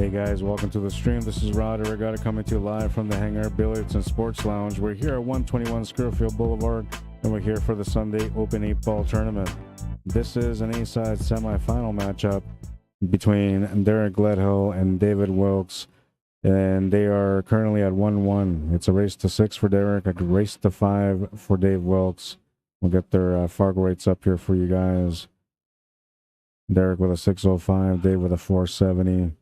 Hey guys, welcome to the stream. This is Rod Arriagada coming to you live from the Hangar Billiards and Sports Lounge. We're here at 121 Scurfield Blvd, and we're here for the Sunday Open 8-Ball Tournament. This is an A-side semifinal matchup between Derek GLEDHILL and David WILKS, and they are currently at 1-1. It's a race to 6 for Derek, a race to 5 for Dave WILKS. We'll get their FargoRates up here for you guys. Derek with a 605, Dave with a 470.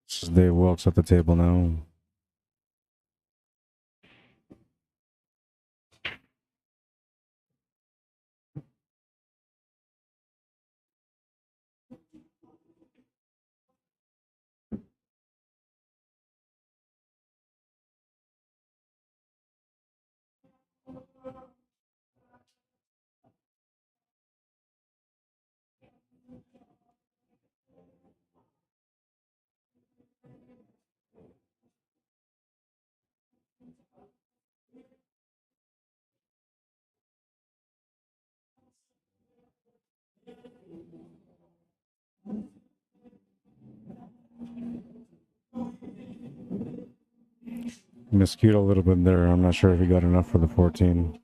This is Dave WILKS at the table now. Miscued a little bit there. I'm not sure if he got enough for the 14.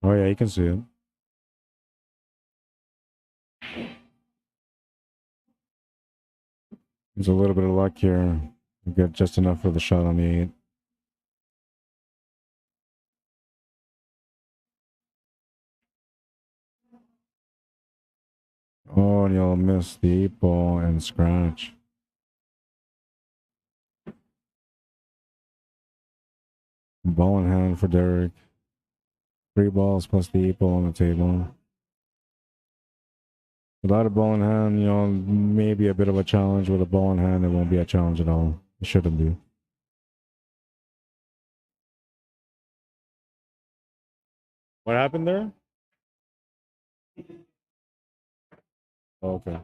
Oh yeah, you can see it. There's a little bit of luck here. We get just enough for the shot on the 8. Oh, and you'll miss the 8-ball and scratch. Ball in hand for Derek. 3 balls plus the 8-ball on the table. Without a ball in hand, you know, maybe a bit of a challenge. With a ball in hand, it won't be a challenge at all. It shouldn't be. What happened there? Okay.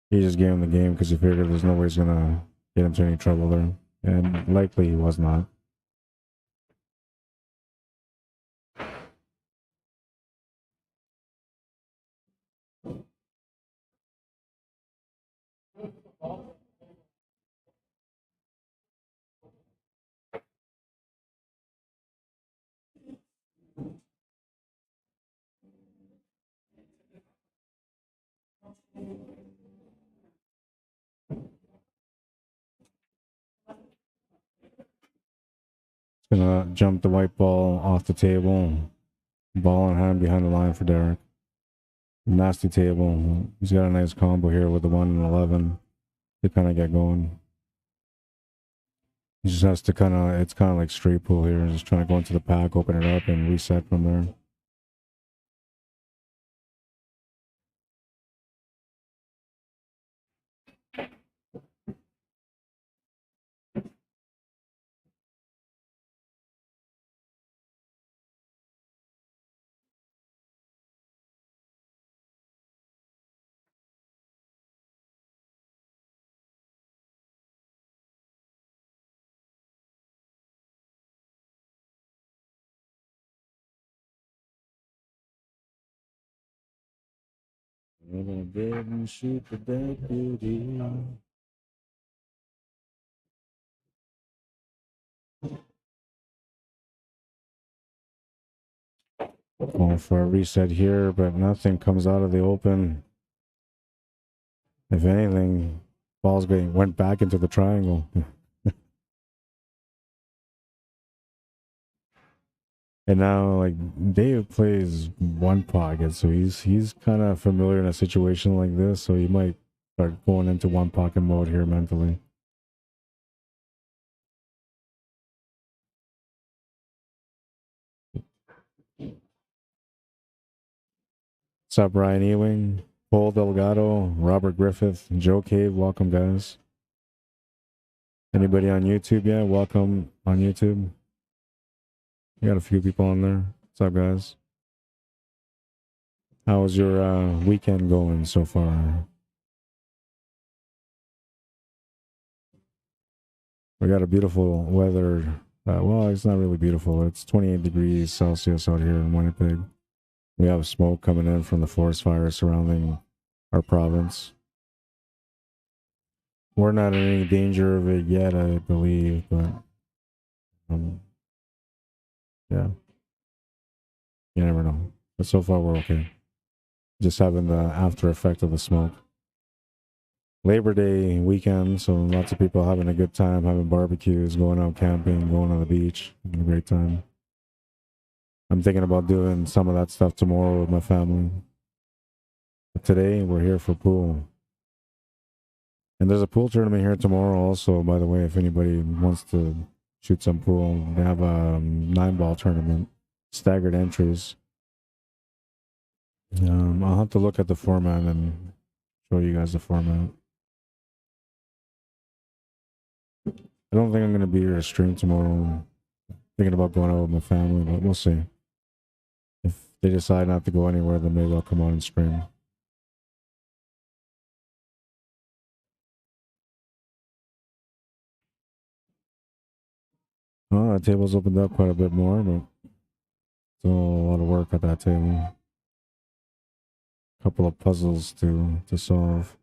He just gave him the game because he figured there's no way he's gonna get into any trouble there. And likely he was not. Gonna jump the white ball off the table. Ball in hand behind the line for Derek. Nasty table. He's got a nice combo here with the 1 and 11 to kind of get going. He just has to kind of, it's kind of like straight pool here. Just trying to go into the pack, open it up, and reset from there. Didn't shoot the dead beauty. Going for a reset here, but nothing comes out of the open. If anything, ball's went back into the triangle. And now, like, Dave plays one pocket, so he's kind of familiar in a situation like this, so he might start going into one pocket mode here mentally. What's up, Ryan Ewing, Paul Delgado, Robert Griffith, Joe Cave? Welcome, guys. Anybody on YouTube yet? Welcome on YouTube. We got a few people on there. What's up, guys? How was your weekend going so far? We got a beautiful weather. Well, it's not really beautiful. It's 28 degrees Celsius out here in Winnipeg. We have smoke coming in from the forest fire surrounding our province. We're not in any danger of it yet, I believe, but yeah, you never know. But so far, we're okay. Just having the after effect of the smoke. Labor Day weekend, so lots of people having a good time, having barbecues, going out camping, going on the beach, having a great time. I'm thinking about doing some of that stuff tomorrow with my family. But today, we're here for pool. And there's a pool tournament here tomorrow also, by the way, if anybody wants to shoot some pool. They have a 9-ball tournament, staggered entries. I'll have to look at the format and show you guys the format. I don't think I'm going to be here to stream tomorrow. Thinking about going out with my family, but we'll see. If they decide not to go anywhere, then maybe I'll come on and stream. Oh, that table's opened up quite a bit more, but still a lot of work at that table. A couple of puzzles to solve.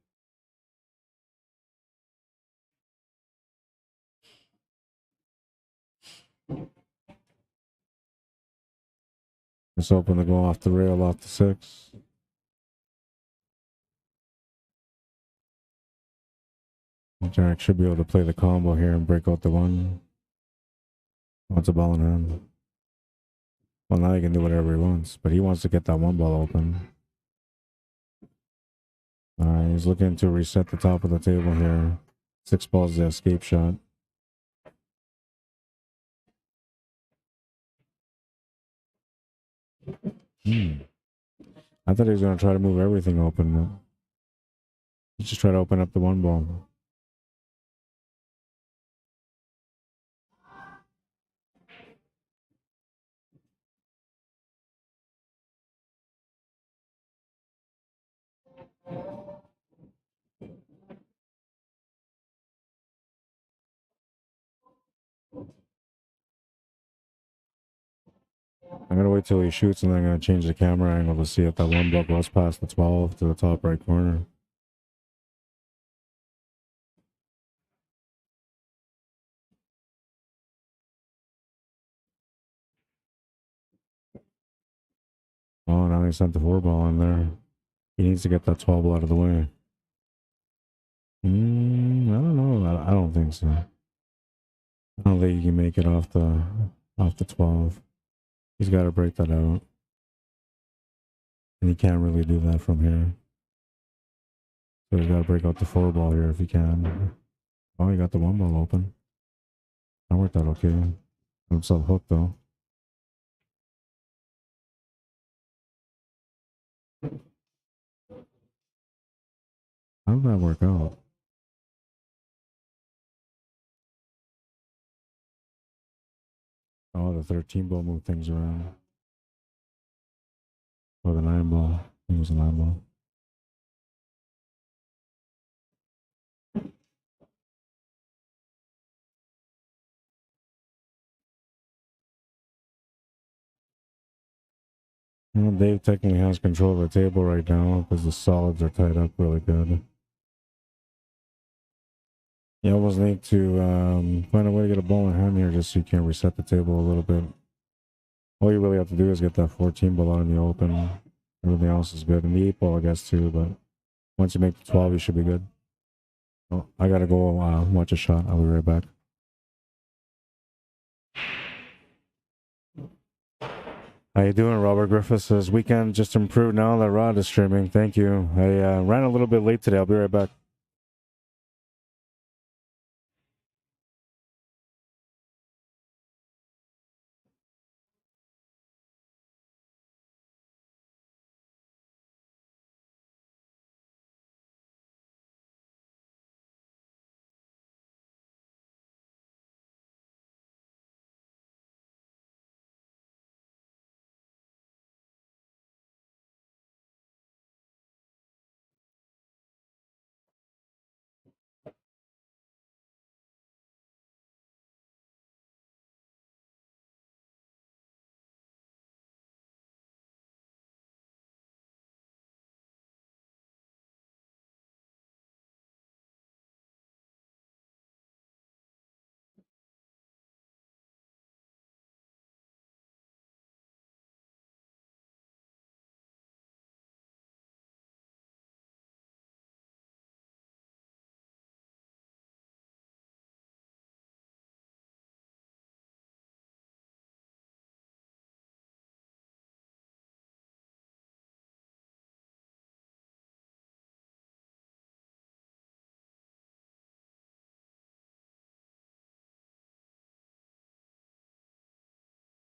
It's open to go off the rail, off the 6. Jack should be able to play the combo here and break out the 1. Wants a ball in hand. Well, now he can do whatever he wants, but he wants to get that 1 ball open. All right, he's looking to reset the top of the table here. 6 balls the escape shot. I thought he was going to try to move everything open. But he just try to open up the 1 ball. I'm going to wait till he shoots, and then I'm going to change the camera angle to see if that 1 ball goes past the 12 to the top right corner. Oh, now he sent the 4 ball in there. He needs to get that 12 ball out of the way. I don't know. I don't think so. I don't think he can make it off the 12. He's got to break that out. And he can't really do that from here. So he's got to break out the 4 ball here if he can. Oh, he got the 1 ball open. That worked out okay. Got himself hooked though. How did that work out? Oh, the 13 ball moved things around. Or the 9 ball. I think it was a 9 ball. Well, Dave technically has control of the table right now because the solids are tied up really good. You almost need to find a way to get a ball in hand here just so you can reset the table a little bit. All you really have to do is get that 14 ball out in the open. Everything else is good. And the 8 ball, I guess, too. But once you make the 12, you should be good. Oh, I got to go watch a shot. I'll be right back. How you doing? Robert Griffiths says, weekend just improved now that Rod is streaming. Thank you. I ran a little bit late today. I'll be right back.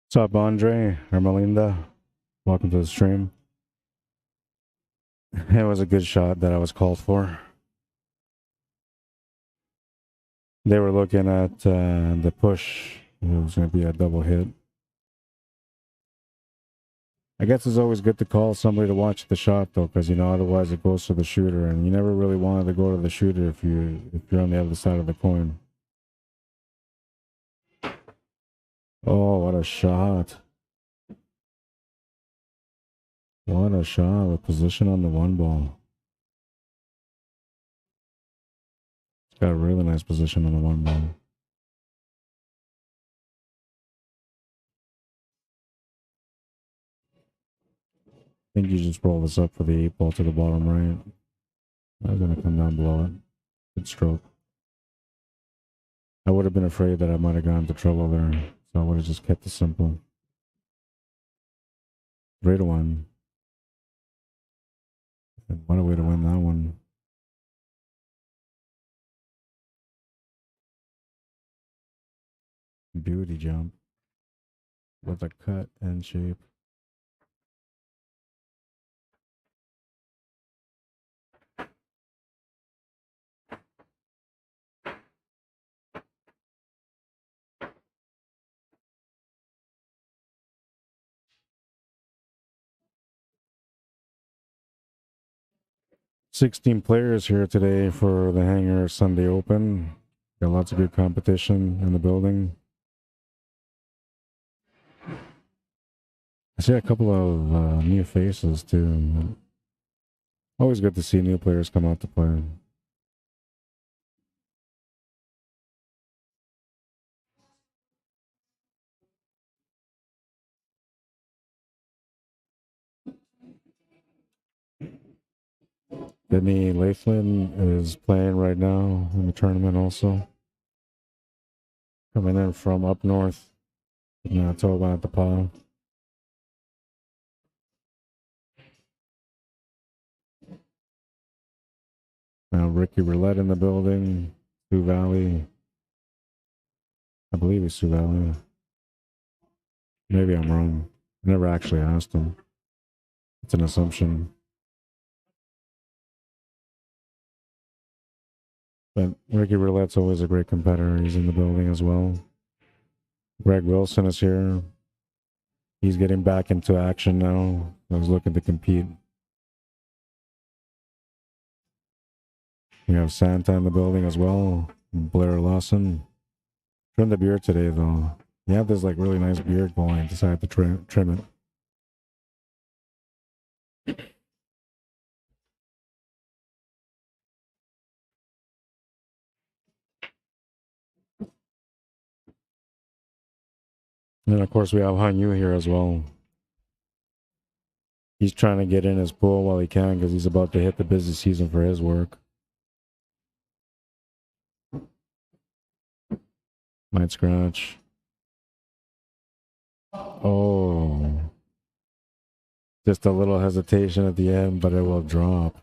What's up, Andre or Melinda? Welcome to the stream. It was a good shot that I was called for. They were looking at the push. It was going to be a double hit. I guess it's always good to call somebody to watch the shot, though, because, you know, otherwise it goes to the shooter, and you never really wanted to go to the shooter if you're on the other side of the coin. Oh, what a shot. What a shot with position on the one ball. It's got a really nice position on the one ball. I think you just roll this up for the 8 ball to the bottom right. I'm going to come down below it. Good stroke. I would have been afraid that I might have gone into trouble there, so I would have just kept it simple. 3-1. And what a way to win that one. Beauty jump with a cut and shape. $16 players here today for the Hangar Sunday Open. Got lots of good competition in the building. I see a couple of new faces too. Always good to see new players come out to play. Benny Laughlin is playing right now in the tournament also. Coming in from up north, Manitoba at the pod. Now Ricky Roulette in the building. Sioux Valley. I believe he's Sioux Valley. Maybe I'm wrong. I never actually asked him. It's an assumption. But Ricky Roulette's always a great competitor. He's in the building as well. Greg Wilson is here. He's getting back into action now. I was looking to compete. We have Santa in the building as well. Blair Lawson. Trim the beard today, though. You have this like really nice beard going. I decided to trim it. And then, of course, we have Han Yu here as well. He's trying to get in his pool while he can because he's about to hit the busy season for his work. Might scratch. Oh. Just a little hesitation at the end, but it will drop.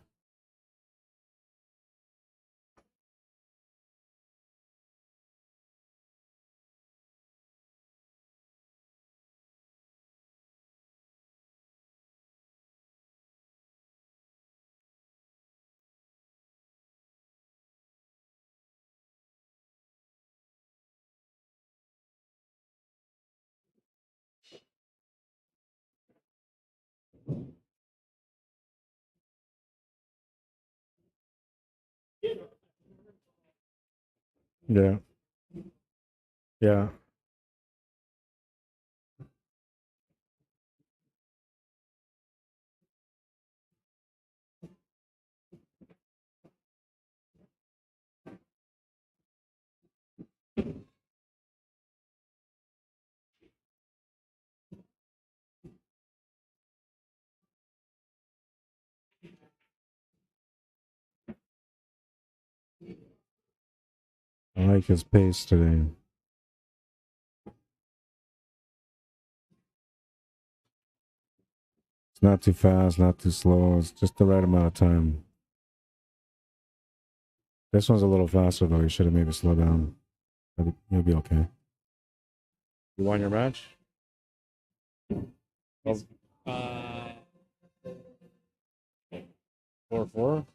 Yeah. Yeah. I like his pace today. It's not too fast, not too slow. It's just the right amount of time. This one's a little faster, though. You should have maybe slowed down. You'll be okay. You won your match? It's, 4-4.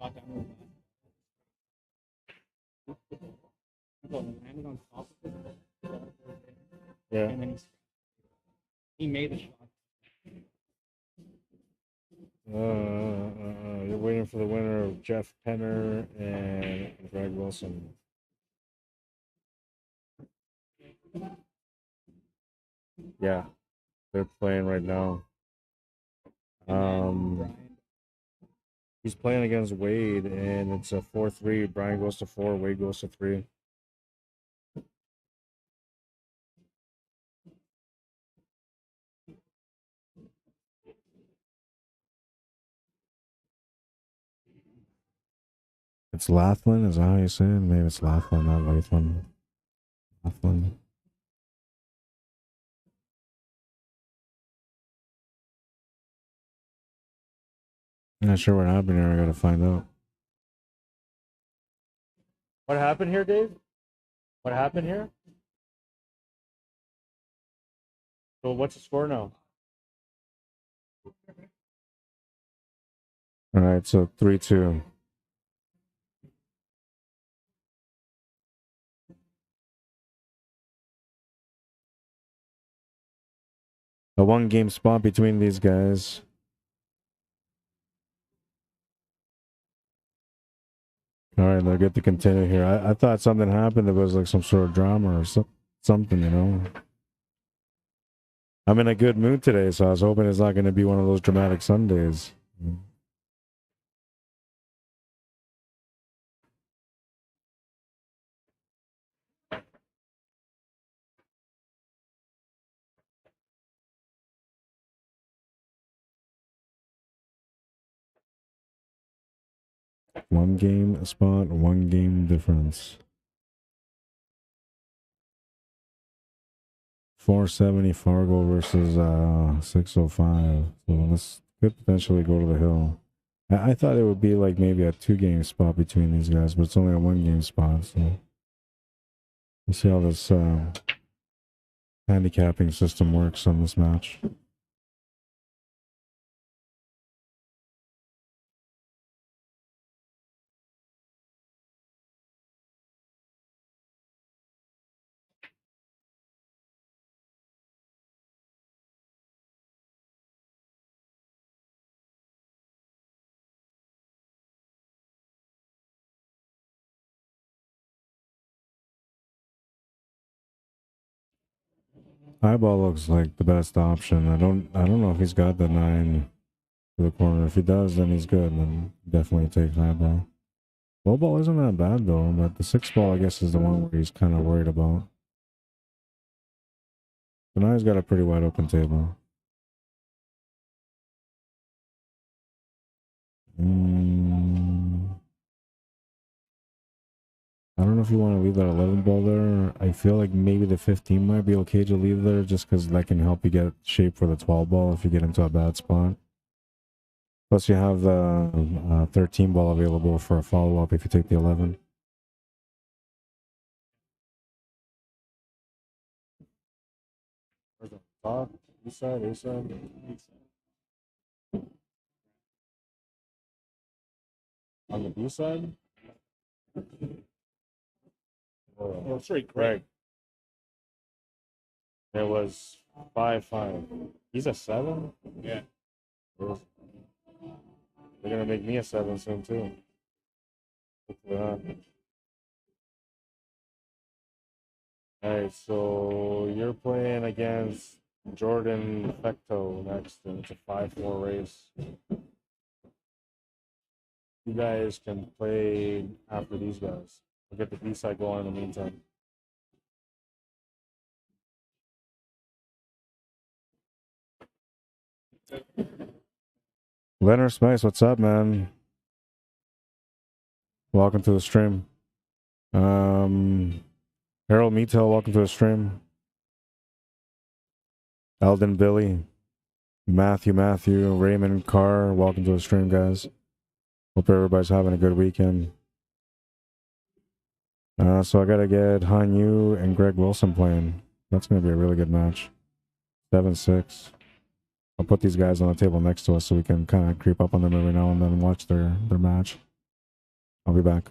got that move. Landed on top of it. Yeah. And then he made the shot. You're waiting for the winner of Jeff Penner and Greg Wilson. Yeah, they're playing right now. He's playing against Wade, and it's a 4-3. Brian goes to 4, Wade goes to 3. It's Laughlin, is that how you say it? Maybe it's Laughlin, not Laughlin. Laughlin. I'm not sure what happened here. I gotta find out. What happened here, Dave? What happened here? So what's the score now? All right, so 3-2. A 1-game spot between these guys. All right, they'll get to continue here. I thought something happened. There was like some sort of drama or something, you know. I'm in a good mood today, so I was hoping it's not going to be one of those dramatic Sundays. One game spot, 1 game difference. 470 Fargo versus 605. So this could potentially go to the hill. I thought it would be like maybe a 2-game spot between these guys, but it's only a 1-game spot. So let's see how this handicapping system works on this match. Eyeball looks like the best option. I don't know if he's got the 9 to the corner. If he does, then he's good. Then definitely take eyeball. Low ball isn't that bad though, but the 6 ball I guess is the one where he's kind of worried about. But now he's got a pretty wide open table. I don't know if you want to leave that 11 ball there. I feel like maybe the 15 might be okay to leave there just because that can help you get shape for the 12 ball if you get into a bad spot. Plus you have the 13 ball available for a follow-up if you take the 11. Where's the top? East side, A side? On the B side? Oh, sorry, Greg. It was 5-5. He's a 7? Yeah. They're gonna make me a 7 soon too. Hopefully not. Alright, so you're playing against Jordan Fecto next, and it's a 5-4 race. You guys can play after these guys. We'll get the B side going in the meantime. Leonard Spice, what's up, man? Welcome to the stream. Harold Meatel, welcome to the stream. Eldon Billy, Matthew, Raymond Carr, welcome to the stream, guys. Hope everybody's having a good weekend. So I gotta get Han Yu and Greg Wilson playing. That's gonna be a really good match. 7-6. I'll put these guys on the table next to us so we can kind of creep up on them every now and then and watch their match. I'll be back.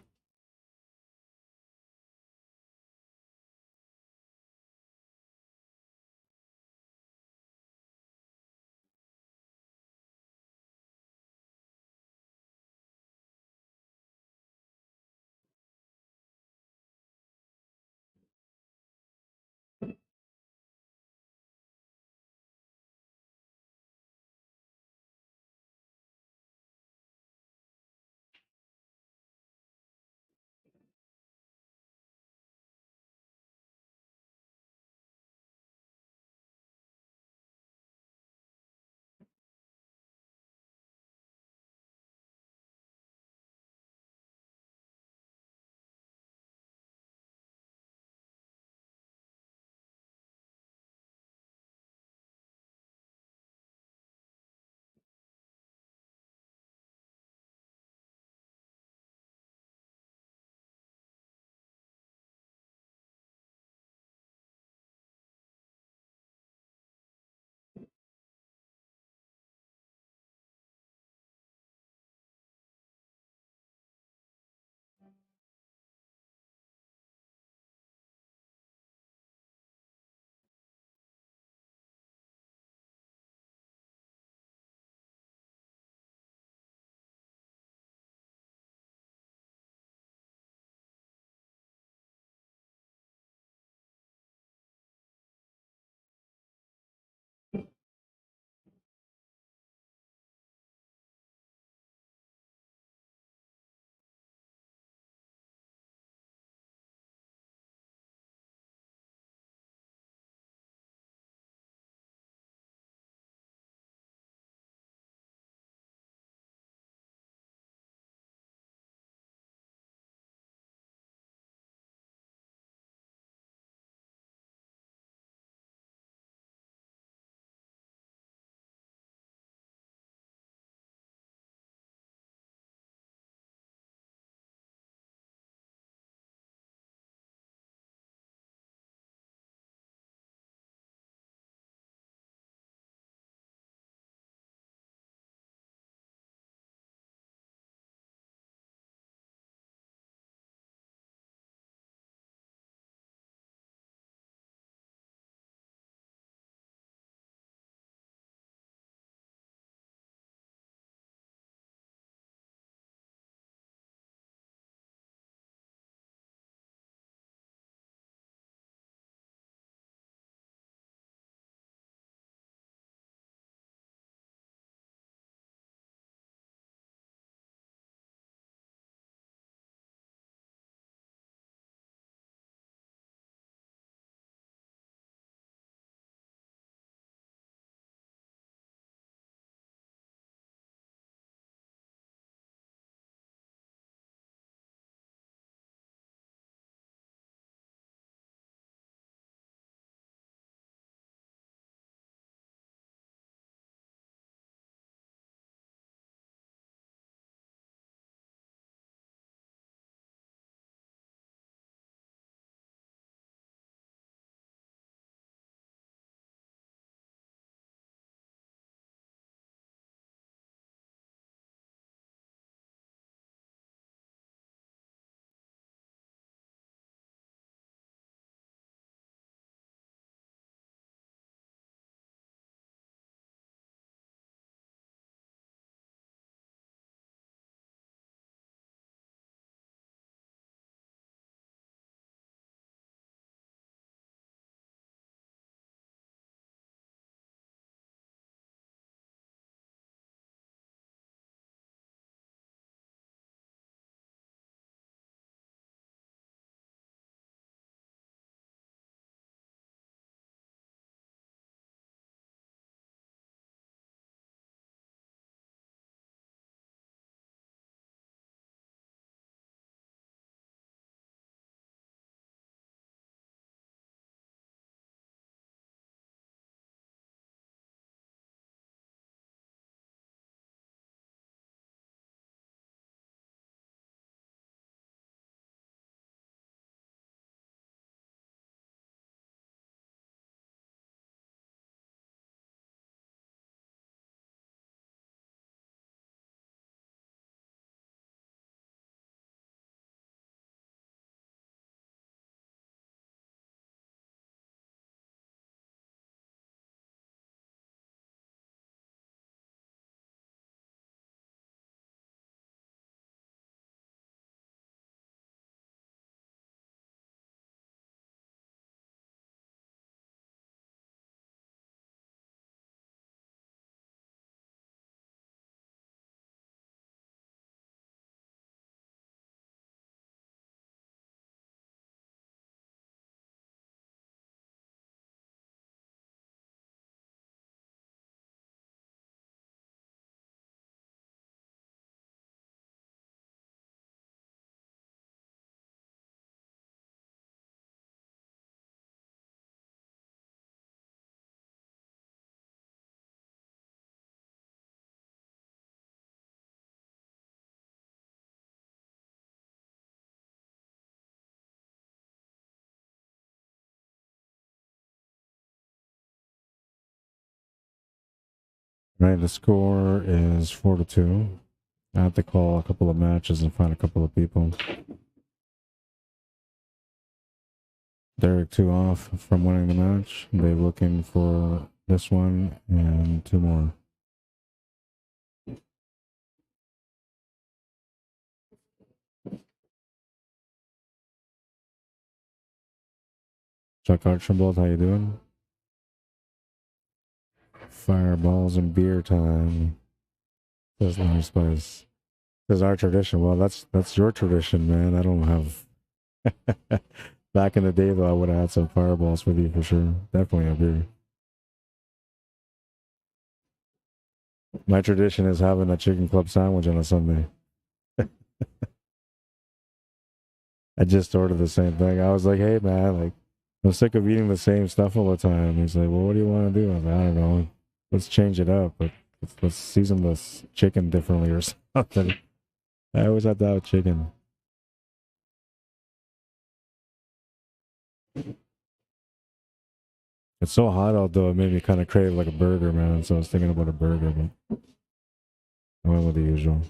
Right, the score is 4-2. I have to call a couple of matches and find a couple of people. Derek 2 off from winning the match. They're looking for this one and 2 more. Chuck Archibald, how you doing? Fireballs and beer time. That's nice spice. This is our tradition. Well, that's your tradition, man. I don't have. Back in the day, though, I would have had some fireballs with you for sure. Definitely a beer. My tradition is having a chicken club sandwich on a Sunday. I just ordered the same thing. I was like, hey, man, like, I'm sick of eating the same stuff all the time. He's like, well, what do you want to do? I was like, I don't know. Let's change it up, but let's season this chicken differently or something. I always have to have chicken. It's so hot out, though, it made me kind of crave like a burger, man. So I was thinking about a burger, but I went with the usual.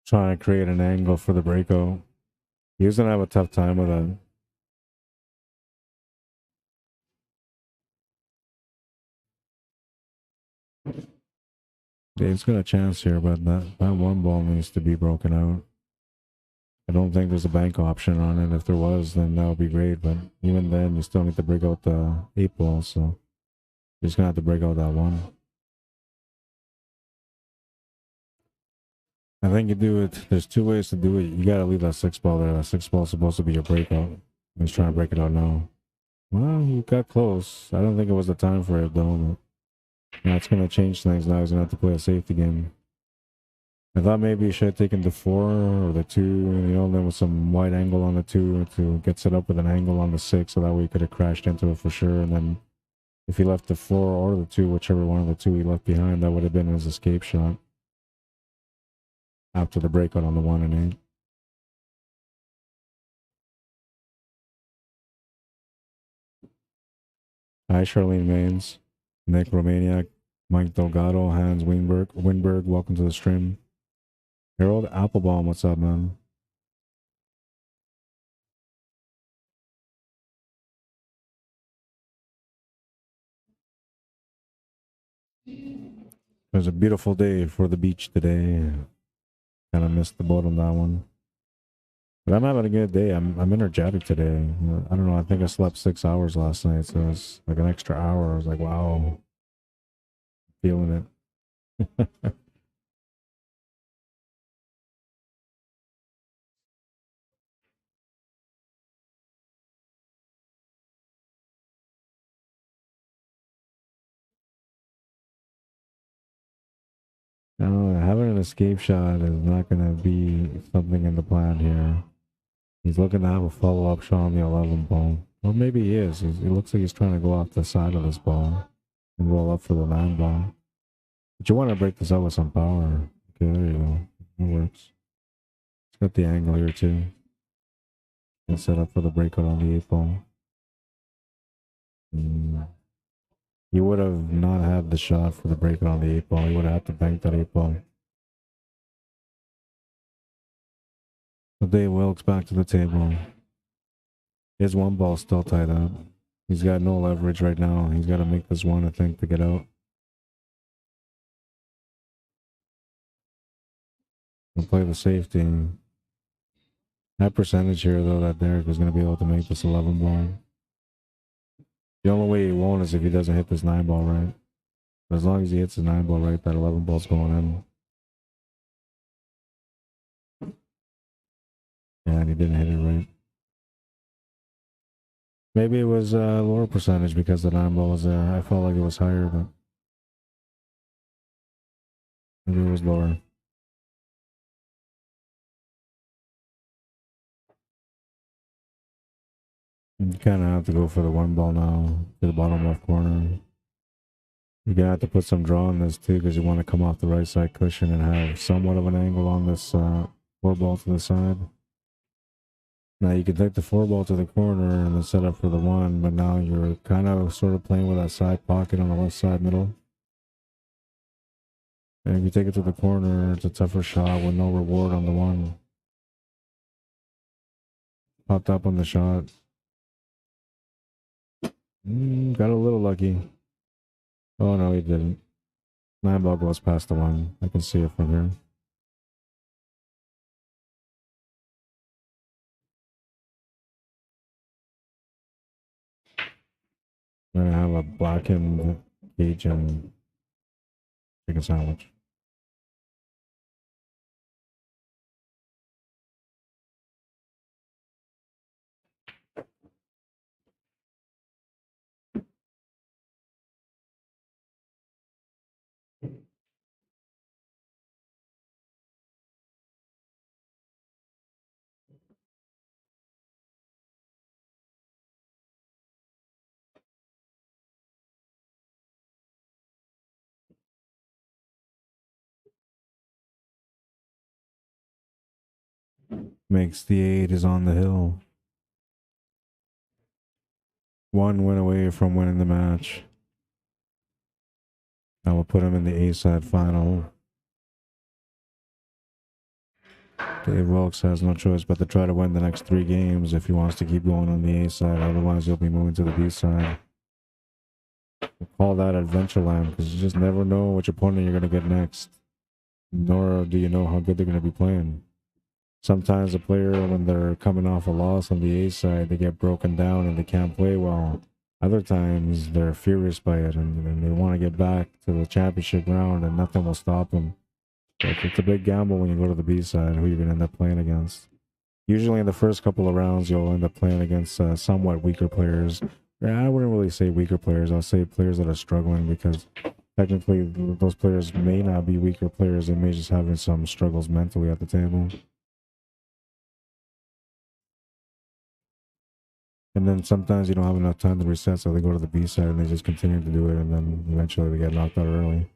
Trying to create an angle for the breakout. He was going to have a tough time with that. Dave's got a chance here, but that one ball needs to be broken out. I don't think there's a bank option on it. If there was, then that would be great. But even then, you still need to break out the 8 ball. So you're just going to have to break out that one. I think you do it. There's 2 ways to do it. You got to leave that 6 ball there. That 6 ball is supposed to be your breakout. He's trying to break it out now. Well, you got close. I don't think it was the time for it, though. But now it's going to change things. Now he's going to have to play a safety game. I thought maybe he should have taken the 4 or the 2, then with some wide angle on the 2 to get set up with an angle on the 6, so that way he could have crashed into it for sure. And then if he left the 4 or the 2, whichever one of the 2 he left behind, that would have been his escape shot after the breakout on the 1 and 8. Hi, Charlene Maines, Nick Romaniak, Mike Delgado, Hans Winberg, welcome to the stream. Harold Applebaum, what's up, man? It was a beautiful day for the beach today. Kind of missed the boat on that one. But I'm having a good day. I'm energetic today. I don't know. I think I slept 6 hours last night, so it's like an extra hour. I was like, wow, feeling it. Having an escape shot is not going to be something in the plan here. He's looking to have a follow-up shot on the 11 ball. Or maybe he is. It looks like he's trying to go off the side of this ball and roll up for the 9 ball. But you want to break this out with some power. Okay, there you go. It works. It's got the angle here, too. And set up for the breakout on the 8 ball. He would have not had the shot for the breakout on the 8 ball. He would have had to bank that 8 ball. So Dave Wilkes back to the table. His 1 ball still tied up. He's got no leverage right now. He's got to make this 1, I think, to get out. He'll play the safety. That percentage here, though, that Derek is going to be able to make this 11 ball. The only way he won't is if he doesn't hit this 9 ball right. But as long as he hits the 9 ball right, that 11 ball's going in. Yeah, and he didn't hit it right. Maybe it was a lower percentage because the 9 ball was there. I felt like it was higher, but maybe it was lower. You kind of have to go for the one ball now to the bottom left corner. You're going to have to put some draw on this too because you want to come off the right side cushion and have somewhat of an angle on this 4 ball to the side. Now you can take the 4 ball to the corner and then set up for the 1, but now you're kind of sort of playing with that side pocket on the left side middle. And if you take it to the corner, it's a tougher shot with no reward on the 1. Popped up on the shot. Got a little lucky. Oh no, he didn't. 9 ball goes past the 1. I can see it from here. I'm gonna have a blackened cage and chicken sandwich. Makes the 8 is on the hill. 1 win away from winning the match. That will put him in the A-side final. Dave Wilkes has no choice but to try to win the next 3 games if he wants to keep going on the A-side. Otherwise, he'll be moving to the B-side. We'll call that Adventureland because you just never know which opponent you're going to get next. Nor do you know how good they're going to be playing. Sometimes a player, when they're coming off a loss on the A side, they get broken down and they can't play well. Other times, they're furious by it and they want to get back to the championship round and nothing will stop them. But it's a big gamble when you go to the B side, who you're going to end up playing against. Usually in the first couple of rounds, you'll end up playing against somewhat weaker players. I wouldn't really say weaker players. I'll say players that are struggling because technically those players may not be weaker players. They may just having some struggles mentally at the table. And then sometimes you don't have enough time to reset, so they go to the B side and they just continue to do it, and then eventually they get knocked out early.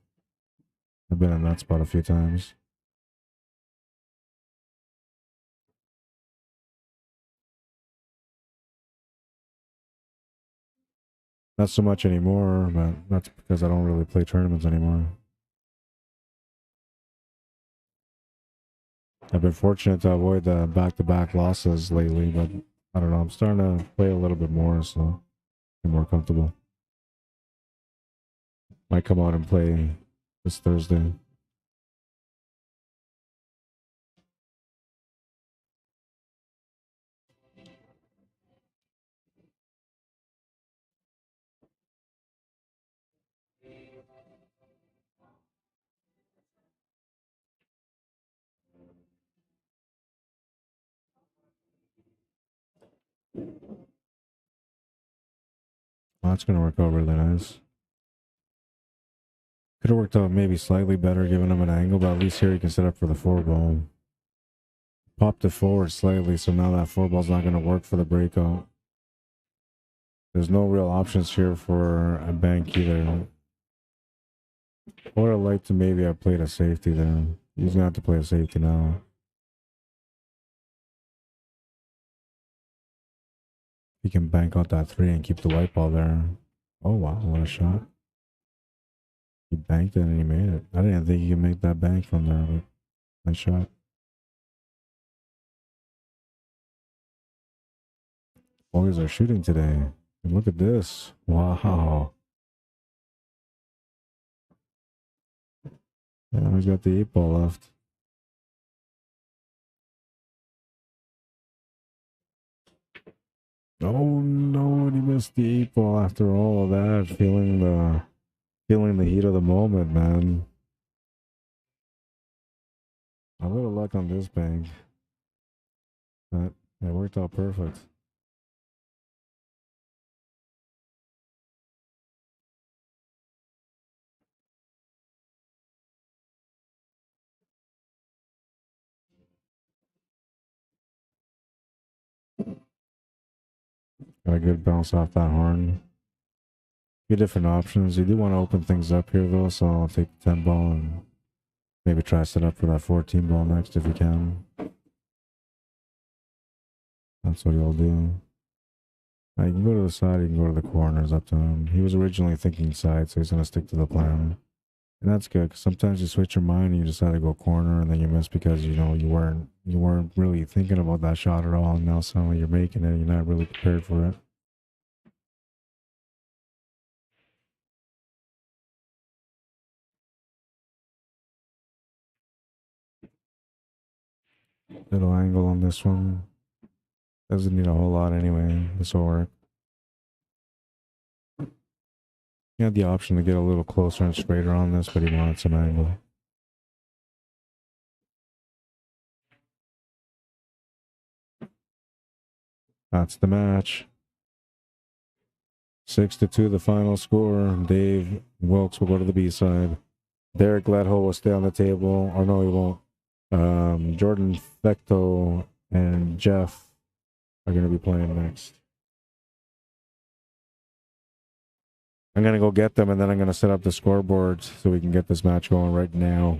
I've been in that spot a few times. Not so much anymore, but that's because I don't really play tournaments anymore. I've been fortunate to avoid the back-to-back losses lately, but I don't know. I'm starting to play a little bit more, so I'm more comfortable. Might come out and play this Thursday. Well, that's going to work out really nice. Could have worked out maybe slightly better giving him an angle, but at least here he can set up for the 4 ball. Popped it forward slightly, so now that 4 ball's not going to work for the breakout. There's no real options here for a bank either. I would have liked to maybe have played a safety there. He's going to have to play a safety now. He can bank out that 3 and keep the white ball there. Oh wow, what a shot. He banked it and he made it. I didn't think he could make that bank from there, but nice shot. Boys are shooting today. And look at this. Wow. Yeah, he's got the 8 ball left. Oh no, he missed the 8 ball after all of that. Feeling the heat of the moment, man. A little luck on this bank. But it worked out perfect. Got a good bounce off that horn. Few different options. You do want to open things up here though, so I'll take the 10 ball and maybe try set up for that 14 ball next if you can. That's what you'll do. Now you can go to the side, you can go to the corners, up to him. He was originally thinking side, so he's going to stick to the plan. And that's good, because sometimes you switch your mind and you decide to go corner, and then you miss because, you know, you weren't really thinking about that shot at all, and now suddenly you're making it, you're not really prepared for it. Little angle on this one. Doesn't need a whole lot anyway. This will work. He had the option to get a little closer and straighter on this, but he wanted some angle. That's the match. 6-2, the final score. Dave Wilkes will go to the B side. Derek GLEDHILL will stay on the table. Or no, he won't. Jordan Fecto and Jeff are going to be playing next. I'm going to go get them, and then I'm going to set up the scoreboard so we can get this match going right now.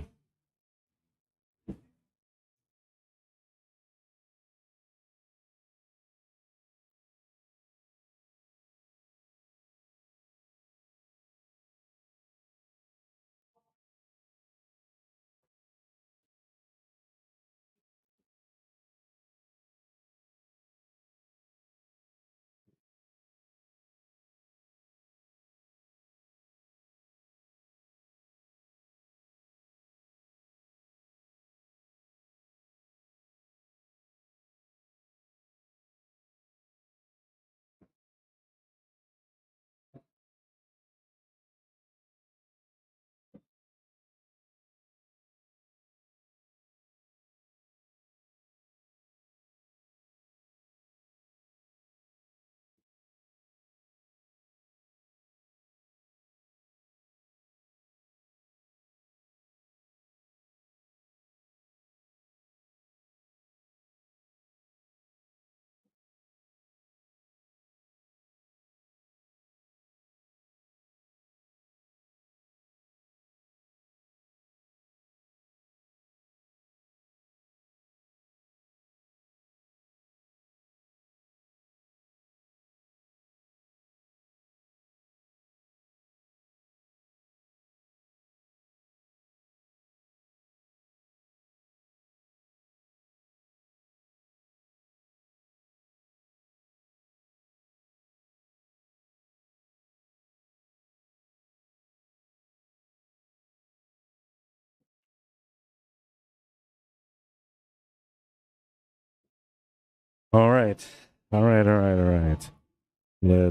All right. Let's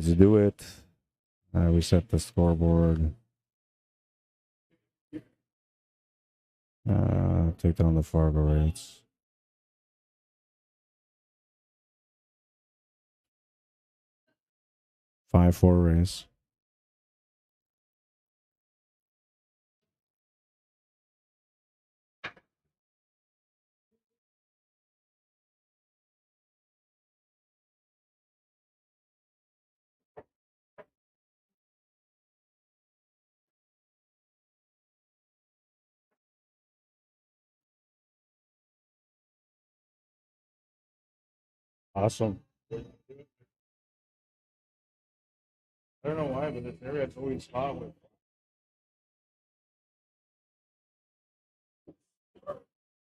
do it. We set the scoreboard. Take down the FargoRates. Five-four race. Awesome. I don't know why, but this area it's always hot with.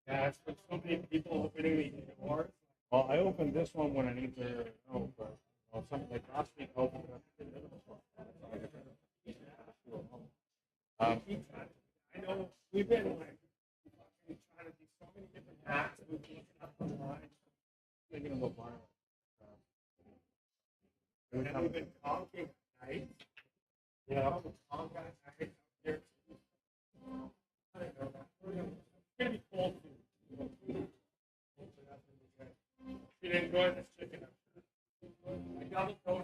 Yeah, it's been so many people opening these doors. Well, I opened this one when I need to know, but something like last week I opened up the middle one. I know we've been like trying to do so many different hacks. We've been looking up online, making them go viral. And we've been talking at night. Yeah, we're talking at night here. I don't know. It's gonna be cold too. You didn't enjoy this chicken. I got it going.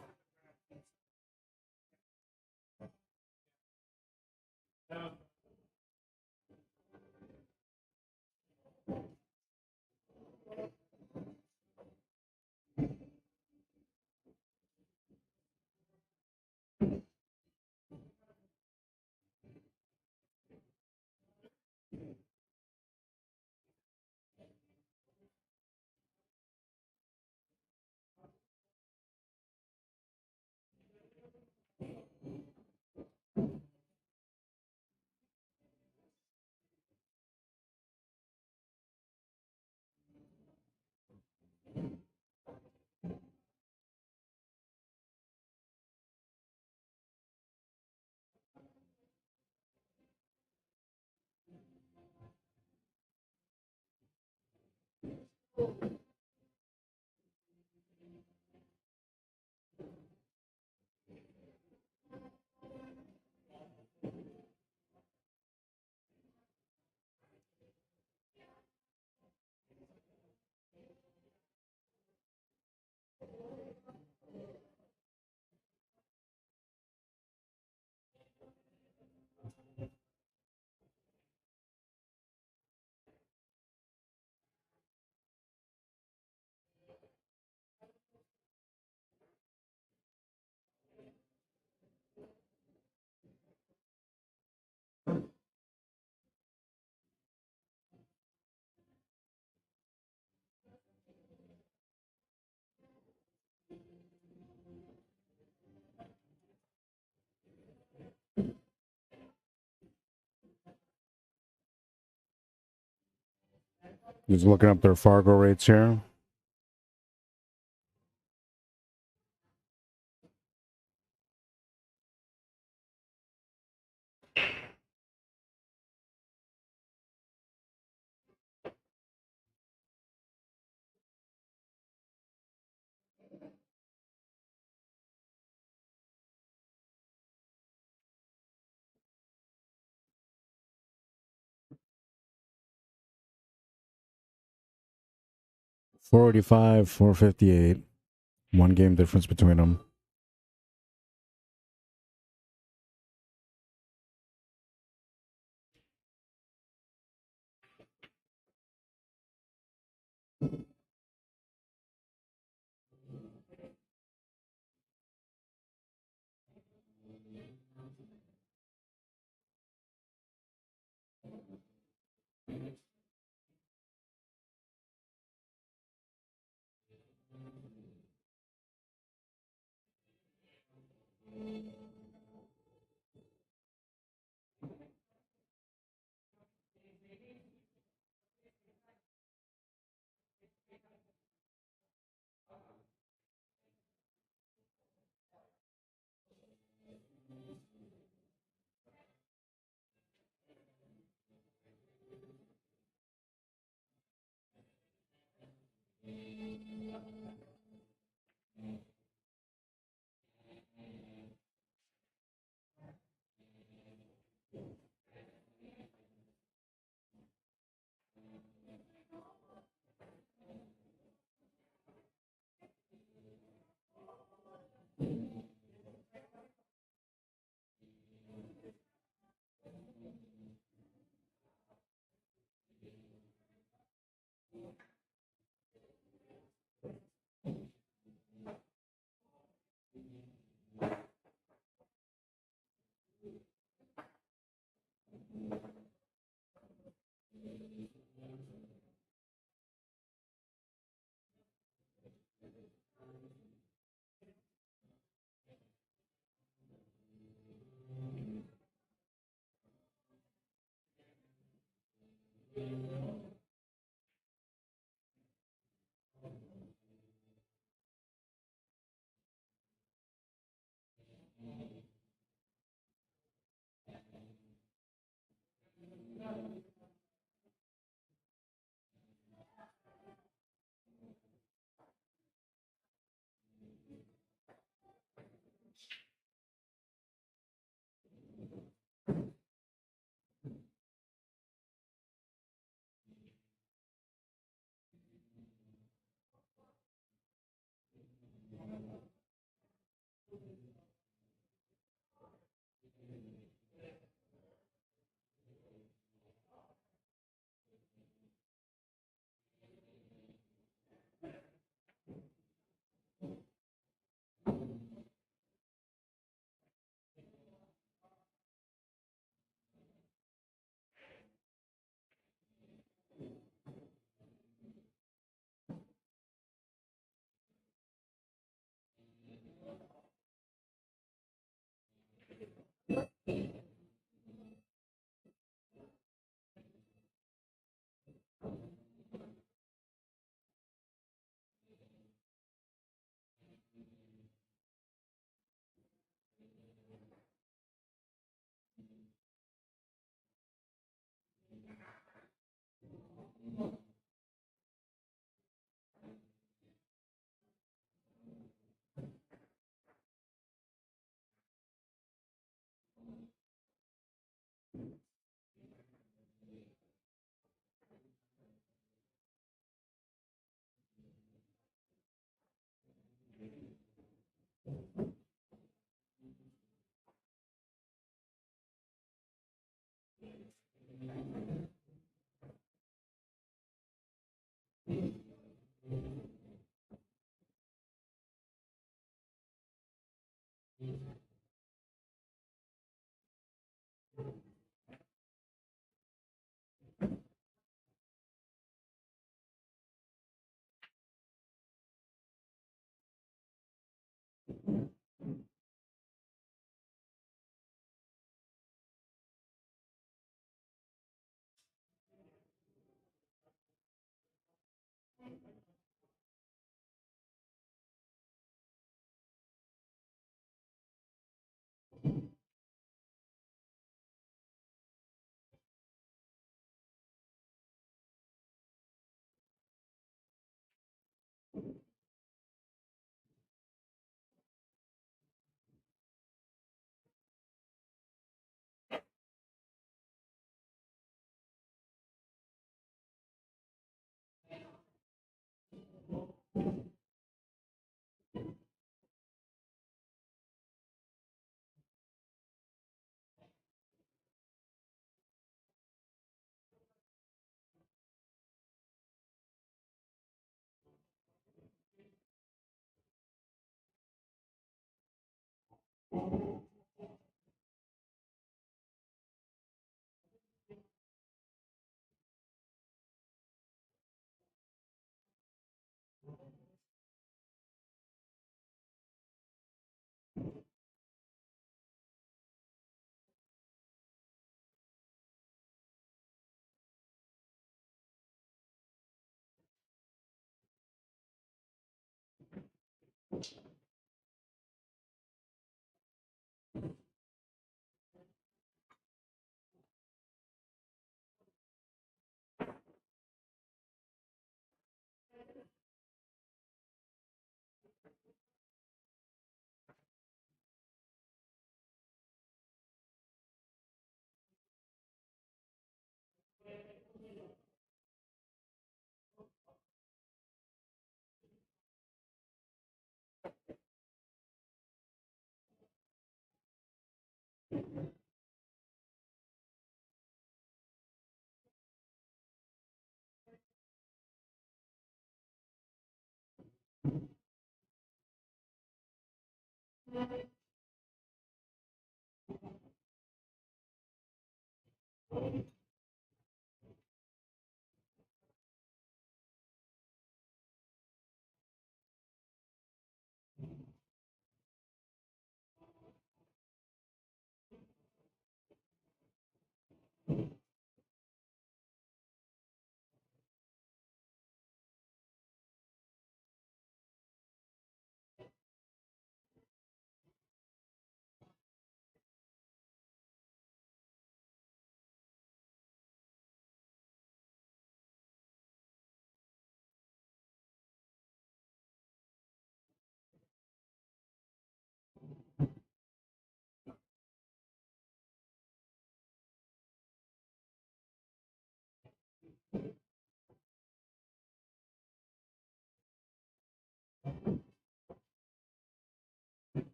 Just looking up their Fargo rates here. $485, $458. One game difference between them.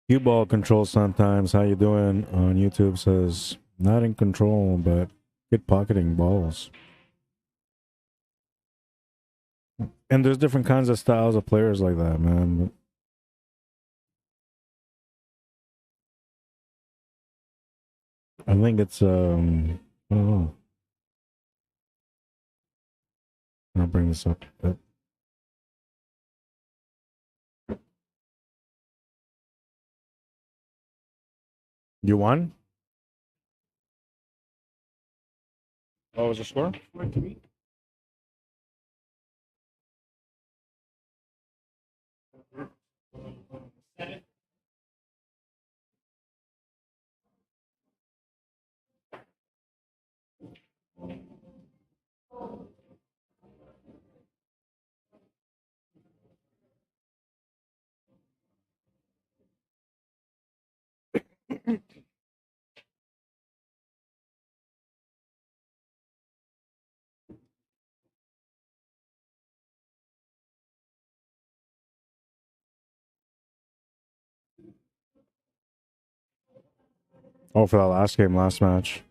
Cue ball control sometimes. How you doing on YouTube says not in control, but good pocketing balls. And there's different kinds of styles of players like that, man. I think it's I don't know. I'll bring this up a bit. You won? What was the score? 4-3. Oh, for that last game, last match.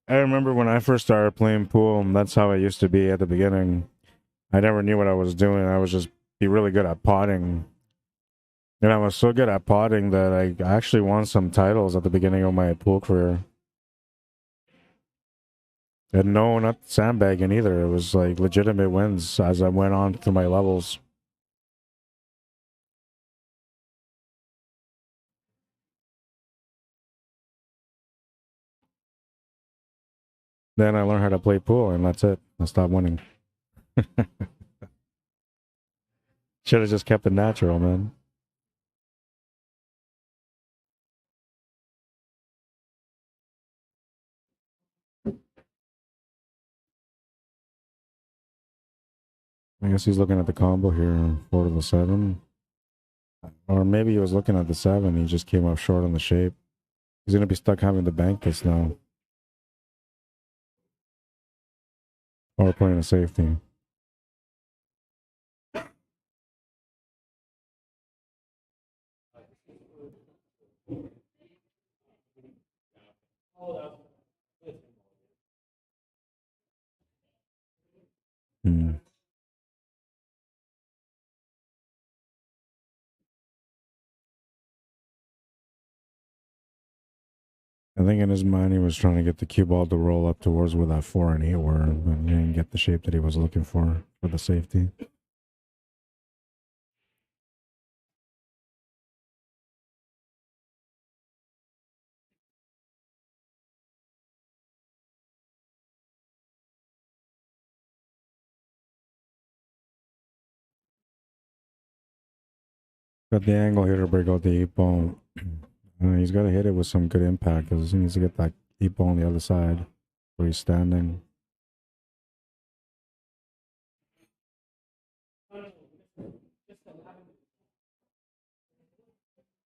I remember when I first started playing pool, that's how I used to be at the beginning. I never knew what I was doing. I was just be really good at potting. And I was so good at potting that I actually won some titles at the beginning of my pool career. And no, not sandbagging either. It was like legitimate wins as I went on through my levels. Then I learned how to play pool, and that's it. I stopped winning. Should have just kept it natural, man. I guess he's looking at the combo here, 4 to the 7. Or maybe he was looking at the 7. He just came up short on the shape. He's going to be stuck having to bank this now. Or playing a safety. Hmm. I think in his mind he was trying to get the cue ball to roll up towards where that 4 and 8 were, but he didn't get the shape that he was looking for the safety. Got the angle here to break out the 8 ball. He's got to hit it with some good impact because he needs to get that 8 ball on the other side where he's standing.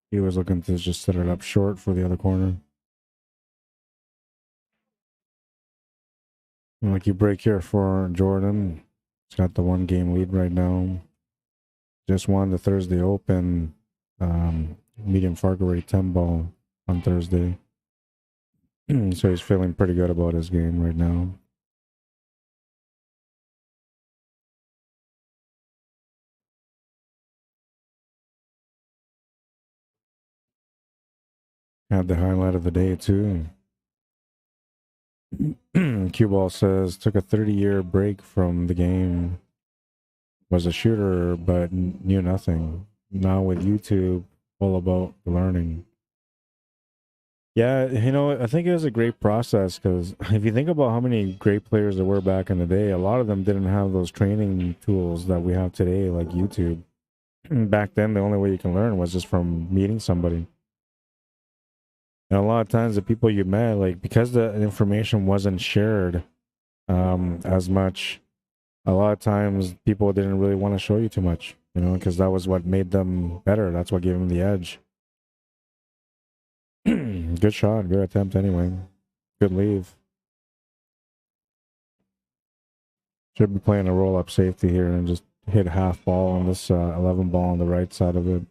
He was looking to just set it up short for the other corner. Like you break here for Jordan. He's got the 1 game lead right now. Just won the Thursday Open medium FargoRate 10 ball on Thursday. So he's feeling pretty good about his game right now. Had the highlight of the day too. Cue Ball says took a 30-year break from the game. Was a shooter, but knew nothing. Now with YouTube, all about learning. Yeah, you know, I think it was a great process because if you think about how many great players there were back in the day, a lot of them didn't have those training tools that we have today, like YouTube. Back then, the only way you can learn was just from meeting somebody. And a lot of times, the people you met, like because the information wasn't shared as much, a lot of times people didn't really want to show you too much, you know, because that was what made them better. That's what gave them the edge. Good shot, good attempt anyway. Good leave. Should be playing a roll-up safety here and just hit half ball on this 11 ball on the right side of it.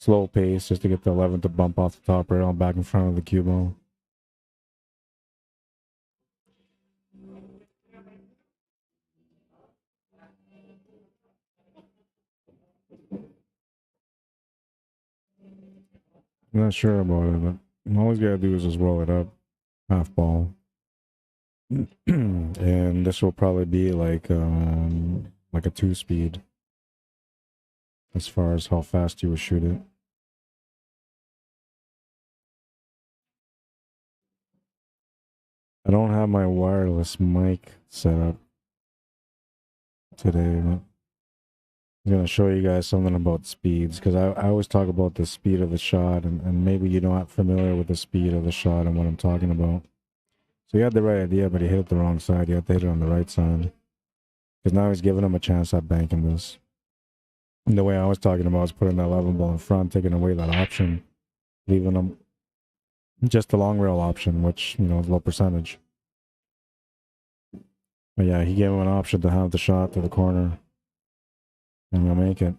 Slow pace just to get the 11 to bump off the top rail back in front of the cue ball. I'm not sure about it, but all he's got to do is just roll it up. Half ball. And this will probably be like a 2-speed as far as how fast you would shoot it. I don't have my wireless mic set up today, but I'm going to show you guys something about speeds, because I always talk about the speed of the shot, and maybe you're not familiar with the speed of the shot and what I'm talking about. So you had the right idea, but he hit it the wrong side. You have to hit it on the right side. Because now he's giving him a chance at banking this. And the way I was talking about is putting that 11 ball in front, taking away that option, leaving him just the long rail option, which, you know, is low percentage. But yeah, he gave him an option to have the shot to the corner. And he'll make it.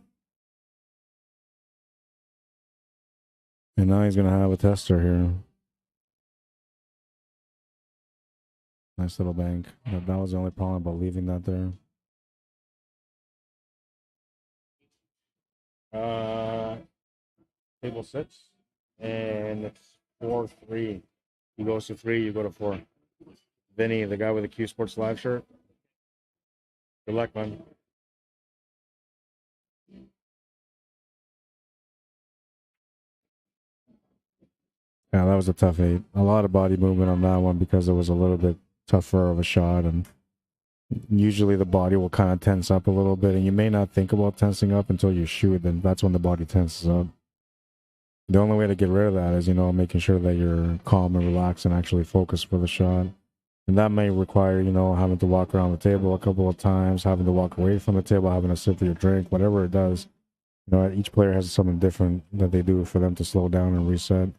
And now he's going to have a tester here. Nice little bank. That was the only problem about leaving that there. Table 6. And it's 4-3. He goes to 3, you go to 4. Vinny, the guy with the Q Sports Live shirt. Good luck, man. Yeah, that was a tough 8. A lot of body movement on that one because it was a little bit tougher of a shot, and usually the body will kind of tense up a little bit, and you may not think about tensing up until you shoot, then that's when the body tenses up. The only way to get rid of that is, you know, making sure that you're calm and relaxed and actually focus for the shot. And that may require, you know, having to walk around the table a couple of times, having to walk away from the table, having to sip your drink, whatever it does. You know, each player has something different that they do for them to slow down and reset.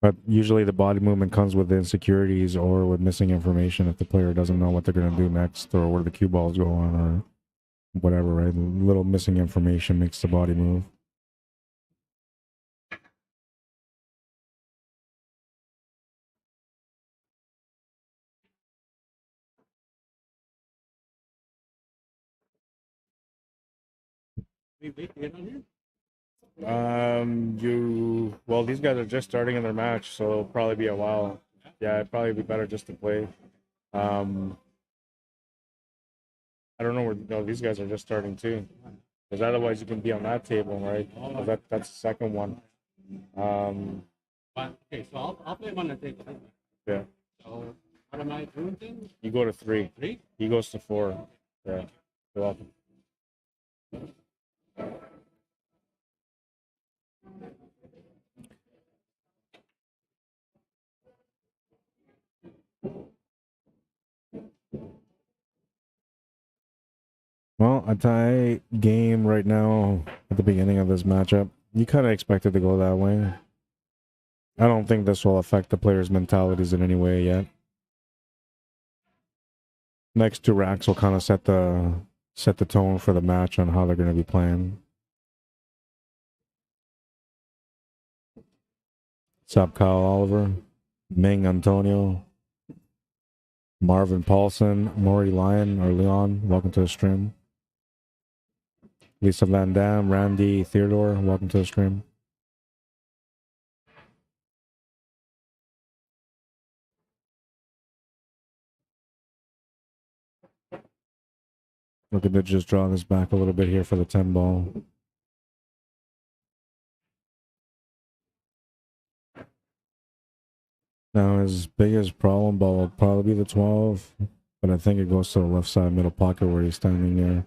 But usually the body movement comes with insecurities or with missing information if the player doesn't know what they're going to do next or where the cue balls go on or whatever, right? A little missing information makes the body move. We wait to get on here? Well, these guys are just starting in their match, so it'll probably be a while. Yeah, it'd probably be better just to play. I don't know where, no, these guys are just starting too. Because otherwise you can be on that table, right? That's the second one. Okay, so I'll play one and take it. Yeah. So what am I doing then? You go to 3. 3? He goes to 4. Yeah. You're welcome. Well, a tie game right now at the beginning of this matchup. You kind of expect it to go that way. I don't think this will affect the players' mentalities in any way yet. Next 2 racks will kind of set the tone for the match on how they're going to be playing. What's up, Kyle Oliver? Ming Antonio? Marvin Paulson? Maury Lyon or Leon? Welcome to the stream. Lisa Van Dam, Randy Theodore, welcome to the stream. Looking to just draw this back a little bit here for the 10 ball. Now his biggest problem ball will probably be the 12, but I think it goes to the left side middle pocket where he's standing there.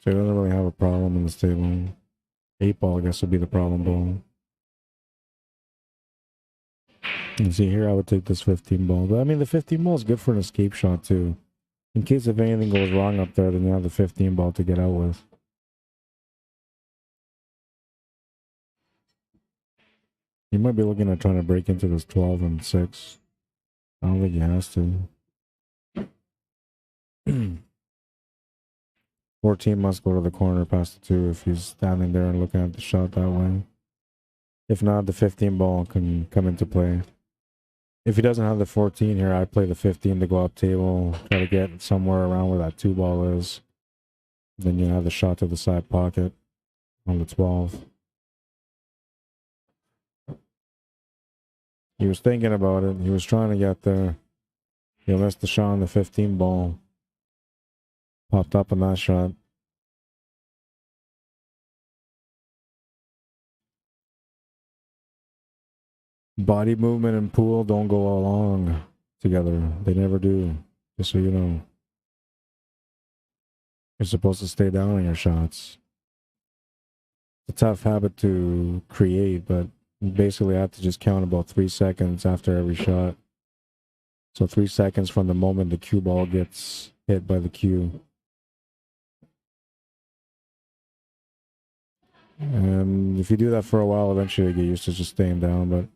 So he doesn't really have a problem in this table. 8 ball, I guess, would be the problem ball. You see here, I would take this 15 ball. But I mean, the 15 ball is good for an escape shot, too. In case if anything goes wrong up there, then you have the 15 ball to get out with. He might be looking at trying to break into this 12 and 6. I don't think he has to. 14 must go to the corner past the 2 if he's standing there and looking at the shot that way. If not, the 15 ball can come into play. If he doesn't have the 14 here, I play the 15 to go up table, try to get somewhere around where that 2 ball is. Then you have the shot to the side pocket on the 12. He was thinking about it. He was trying to get there. He missed the shot on the 15 ball. Popped up on that shot. Body movement and pool don't go along together. They never do. Just so you know. You're supposed to stay down on your shots. It's a tough habit to create, but you basically have to just count about 3 seconds after every shot. So 3 seconds from the moment the cue ball gets hit by the cue. And if you do that for a while, eventually you get used to just staying down. But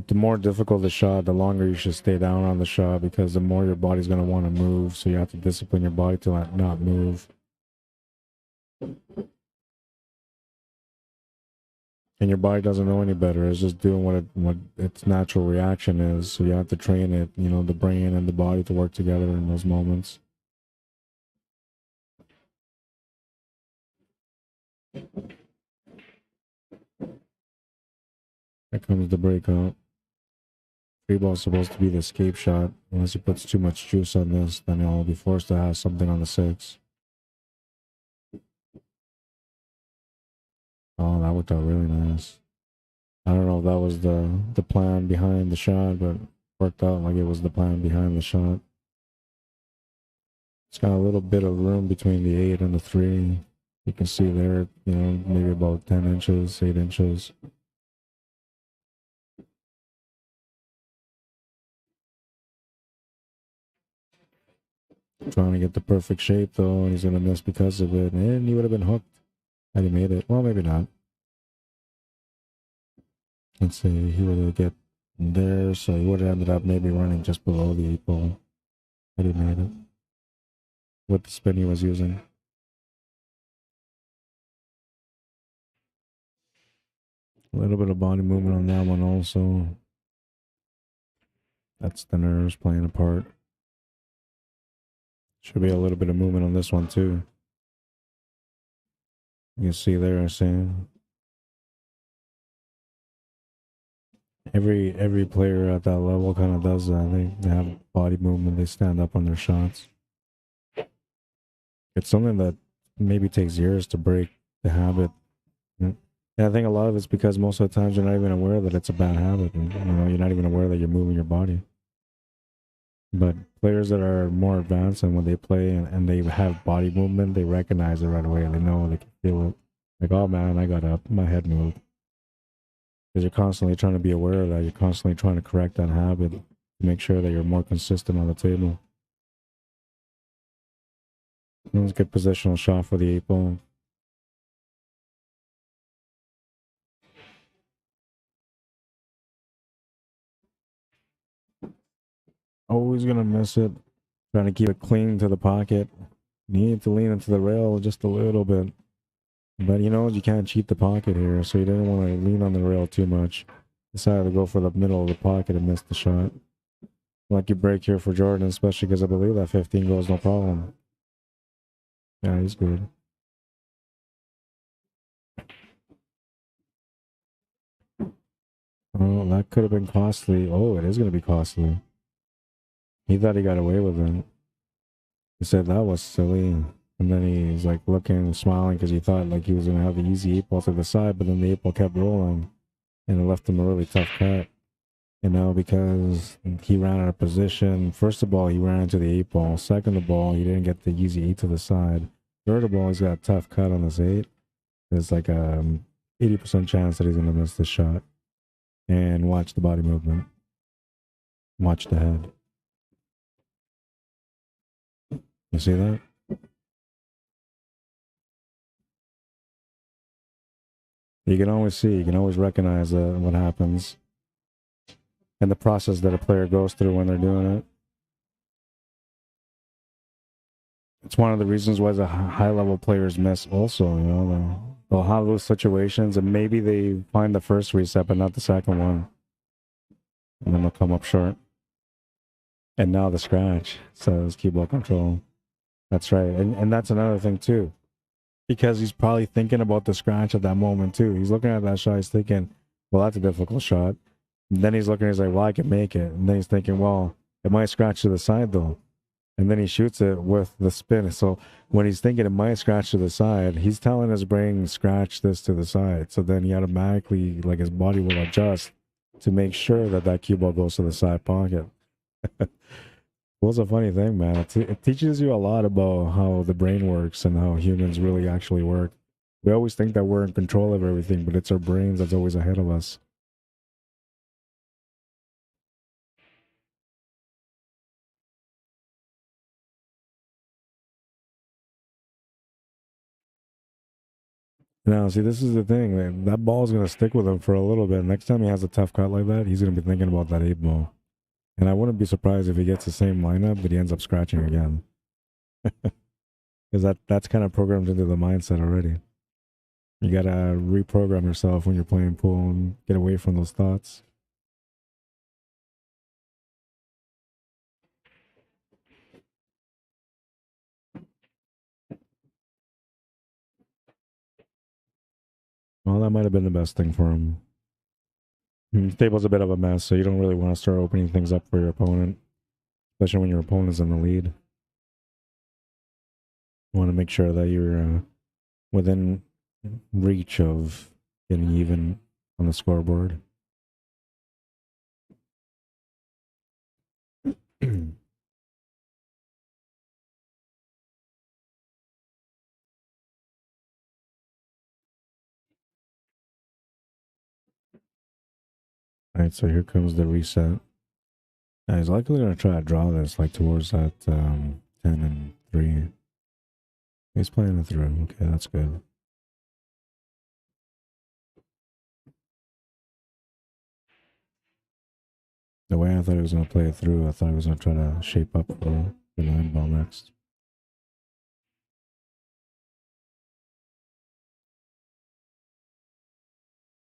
the more difficult the shot, the longer you should stay down on the shot, because the more your body's going to want to move. So you have to discipline your body to not move. And your body doesn't know any better. It's just doing what its natural reaction is. So you have to train it, you know, the brain and the body to work together in those moments. Here comes the breakout. Free ball's supposed to be the escape shot. Unless he puts too much juice on this, then he'll be forced to have something on the 6. Oh, that worked out really nice. I don't know if that was the plan behind the shot, but worked out like it was the plan behind the shot. It's got a little bit of room between the 8 and the 3. You can see there, you know, maybe about 10 inches, 8 inches. Trying to get the perfect shape, though, and he's going to miss because of it. And he would have been hooked had he made it. Well, maybe not. Let's see, he would have get there, so he would have ended up maybe running just below the 8 ball had he made it. With the spin he was using. A little bit of body movement on that one also. That's the nerves playing a part. Should be a little bit of movement on this one too. You can see there, I'm saying. Every player at that level kind of does that. They have body movement. They stand up on their shots. It's something that maybe takes years to break the habit. And I think a lot of it's because most of the times you're not even aware that it's a bad habit. And, you know, you're not even aware that you're moving your body. But players that are more advanced, and when they play and they have body movement, they recognize it right away. They know, they can feel it. Like, oh man, I got up, my head moved. Because you're constantly trying to be aware of that. You're constantly trying to correct that habit to make sure that you're more consistent on the table. That was a good positional shot for the 8 ball. Always gonna miss it. Trying to keep it clean to the pocket. Need to lean into the rail just a little bit. But you know, you can't cheat the pocket here, so you didn't want to lean on the rail too much. Decided to go for the middle of the pocket and miss the shot. Lucky break here for Jordan, especially because I believe that 15 goes no problem. Yeah, he's good. Oh, that could have been costly. Oh, it is going to be costly. He thought he got away with it. He said that was silly. And then he's like looking, smiling, because he thought like he was going to have the easy 8 ball to the side, but then the 8 ball kept rolling. And it left him a really tough cut. You know, because he ran out of position. First of all, he ran into the 8 ball. Second of all, he didn't get the easy 8 to the side. Third of all, he's got a tough cut on this 8. There's like a 80% chance that he's going to miss this shot. And watch the body movement. Watch the head. You see that? You can always see, you can always recognize what happens and the process that a player goes through when they're doing it. It's one of the reasons why the high-level players miss also, you know. They'll have those situations and maybe they find the first reset but not the second one. And then they'll come up short. And now the scratch says key ball control. That's right. And that's another thing too. Because he's probably thinking about the scratch at that moment too. He's looking at that shot, he's thinking, well, that's a difficult shot. And then he's looking, he's like, well, I can make it. And then he's thinking, well, it might scratch to the side though. And then he shoots it with the spin. So when he's thinking it might scratch to the side, he's telling his brain, scratch this to the side. So then he automatically, like his body will adjust to make sure that that cue ball goes to the side pocket. Well, it's a funny thing, man. It teaches you a lot about how the brain works and how humans really actually work. We always think that we're in control of everything, but it's our brains that's always ahead of us. Now, see, this is the thing. That ball's going to stick with him for a little bit. Next time he has a tough cut like that, he's going to be thinking about that 8 ball. And I wouldn't be surprised if he gets the same lineup, but he ends up scratching again. Because that's kind of programmed into the mindset already. You got to reprogram yourself when you're playing pool and get away from those thoughts. Well, that might have been the best thing for him. The table's a bit of a mess, so you don't really want to start opening things up for your opponent, especially when your opponent's in the lead. You want to make sure that you're within reach of getting even on the scoreboard. Alright, so here comes the reset. Now he's likely going to try to draw this like towards that 10 and 3. He's playing it through. Okay, that's good. The way I thought he was going to play it through, I thought he was going to try to shape up for the 9 ball next.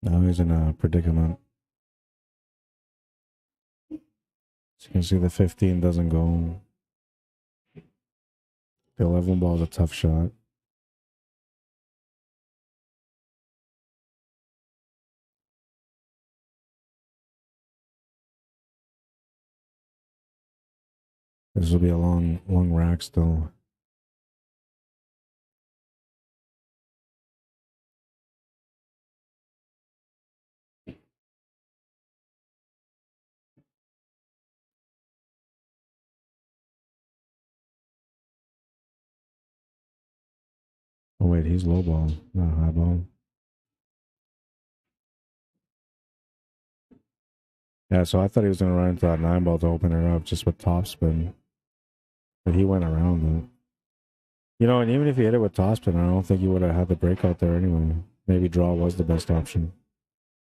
Now he's in a predicament. So you can see the 15 doesn't go. The 11 ball is a tough shot. This will be a long rack still. Oh wait, he's low ball, not high ball. Yeah, so I thought he was going to run into that 9 ball to open her up just with topspin. But he went around it. You know, and even if he hit it with topspin, I don't think he would have had the breakout there anyway. Maybe draw was the best option.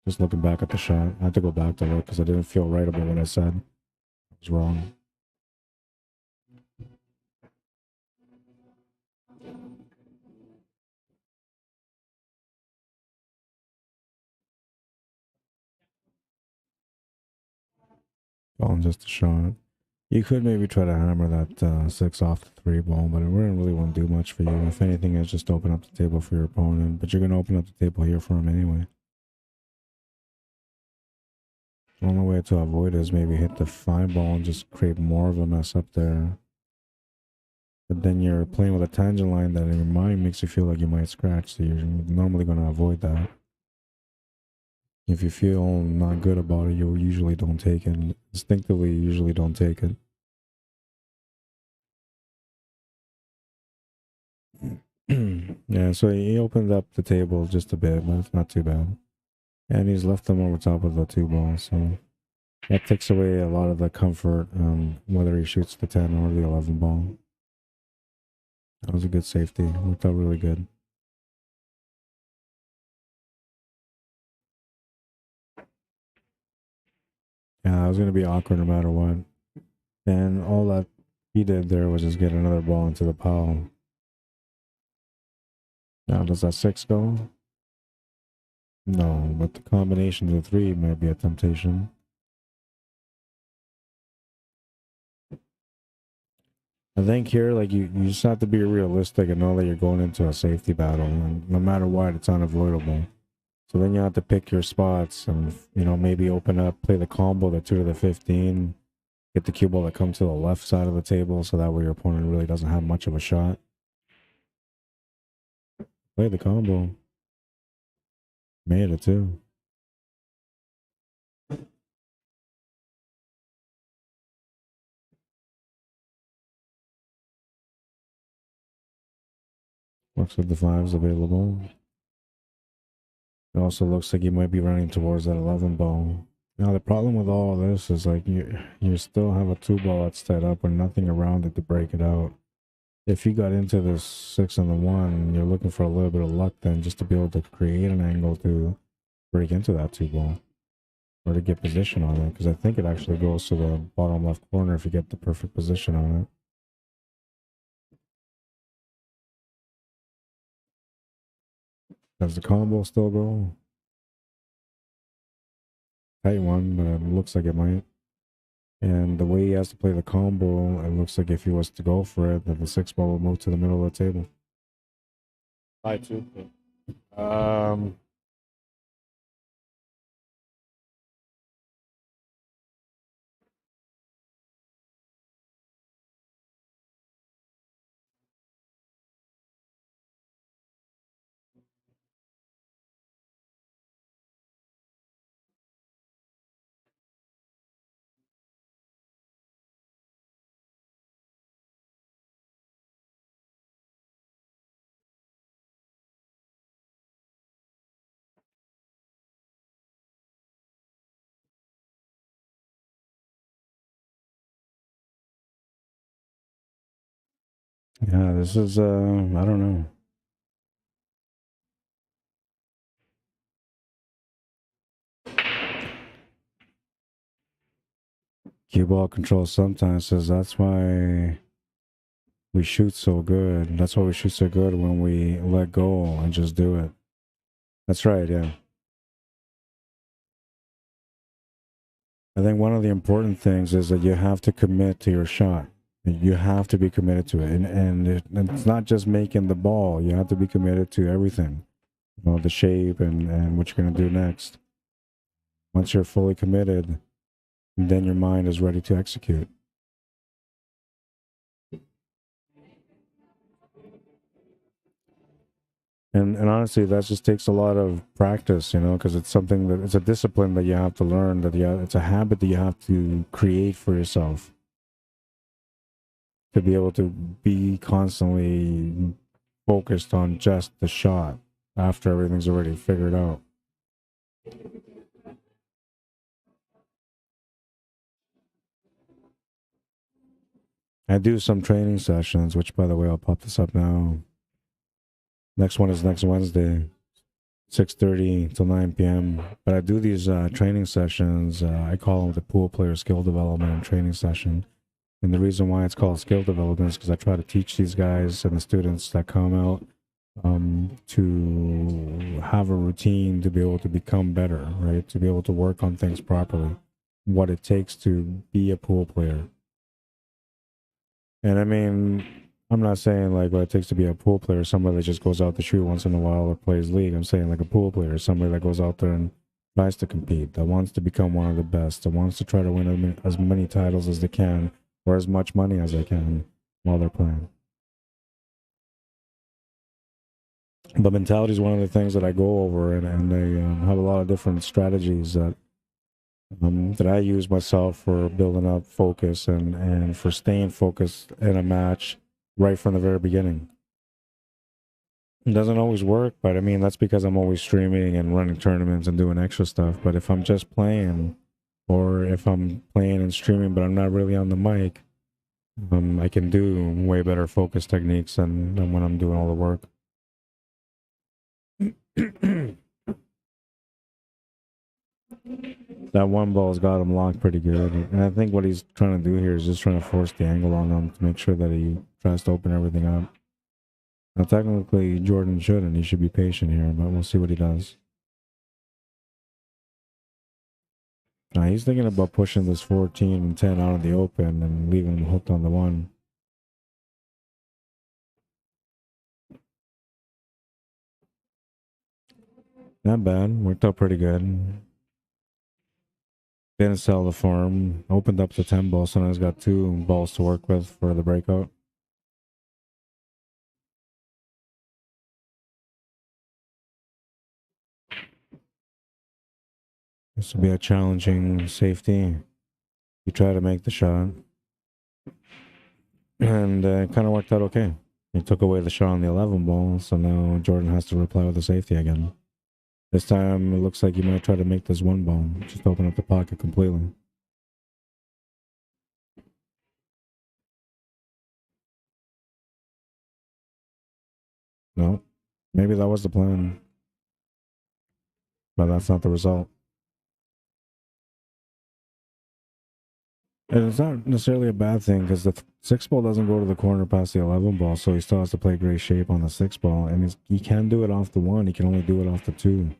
Just looking back at the shot. I had to go back to look because I didn't feel right about what I said. I was wrong. Calling just a shot. You could maybe try to hammer that 6 off the 3 ball, but it wouldn't really want to do much for you. If anything, it's just open up the table for your opponent. But you're going to open up the table here for him anyway. The only way to avoid it is maybe hit the 5 ball and just create more of a mess up there. But then you're playing with a tangent line that in your mind makes you feel like you might scratch, so you're normally going to avoid that. If you feel not good about it, you usually don't take it. Instinctively, you usually don't take it. Yeah, so he opened up the table just a bit, but it's not too bad. And he's left them over top of the 2 ball, so that takes away a lot of the comfort, whether he shoots the 10 or the 11 ball. That was a good safety. Worked out really good. Yeah, it was going to be awkward no matter what. And all that he did there was just get another ball into the pile. Now, does that 6 go? No, but the combination of the 3 might be a temptation. I think here, like, you just have to be realistic and know that you're going into a safety battle, and no matter what, it's unavoidable. So then you have to pick your spots and, you know, maybe open up, play the combo, the 2 to the 15, get the cue ball that comes to the left side of the table so that way your opponent really doesn't have much of a shot. Play the combo. Made it too. Looks like the 5's available. It also looks like you might be running towards that 11 ball. Now the problem with all of this is like you still have a 2 ball that's set up with nothing around it to break it out. If you got into this 6 and the 1, you're looking for a little bit of luck then just to be able to create an angle to break into that 2 ball. Or to get position on it, because I think it actually goes to the bottom left corner if you get the perfect position on it. Does the combo still go? Tight one, but it looks like it might. And the way he has to play the combo, it looks like if he was to go for it, then the 6 ball will move to the middle of the table. High 2. Yeah, this is, I don't know. Cue ball control sometimes says that's why we shoot so good. That's why we shoot so good when we let go and just do it. That's right, yeah. I think one of the important things is that you have to commit to your shot. You have to be committed to it. And it's not just making the ball. You have to be committed to everything. You know, the shape and what you're going to do next. Once you're fully committed, then your mind is ready to execute. And honestly, that just takes a lot of practice, you know, because it's something that it's a discipline that you have to learn, that it's a habit that you have to create for yourself to be able to be constantly focused on just the shot after everything's already figured out. I do some training sessions, which, by the way, I'll pop this up now. Next one is next Wednesday, 6:30 till 9 p.m. But I do these training sessions. I call them the pool player skill development and training session. And the reason why it's called skill development is because I try to teach these guys and the students that come out to have a routine to be able to become better, right? To be able to work on things properly, what it takes to be a pool player. And I mean, I'm not saying like what it takes to be a pool player, somebody that just goes out to shoot once in a while or plays league. I'm saying like a pool player, somebody that goes out there and tries to compete, that wants to become one of the best, that wants to try to win as many titles as they can or as much money as they can while they're playing. But mentality is one of the things that I go over, and I have a lot of different strategies that I use myself for building up focus and for staying focused in a match right from the very beginning. It doesn't always work, but I mean, that's because I'm always streaming and running tournaments and doing extra stuff. But if I'm just playing, or if I'm playing and streaming, but I'm not really on the mic, I can do way better focus techniques than when I'm doing all the work. That 1 ball's got him locked pretty good. And I think what he's trying to do here is just trying to force the angle on him to make sure that he tries to open everything up. Now, technically, Jordan shouldn't. He should be patient here, but we'll see what he does. Now, he's thinking about pushing this 14 and 10 out of the open and leaving him hooked on the 1. Not bad. Worked out pretty good. Didn't sell the farm. Opened up to 10 balls, so now he's got 2 balls to work with for the breakout. This will be a challenging safety. He tried to make the shot. And it kind of worked out okay. He took away the shot on the 11 ball, so now Jordan has to reply with a safety again. This time, it looks like he might try to make this 1 ball. Just open up the pocket completely. No. Maybe that was the plan. But that's not the result. And it's not necessarily a bad thing because the 6 ball doesn't go to the corner past the 11 ball, so he still has to play great shape on the 6 ball. And he can do it off the 1, he can only do it off the 2.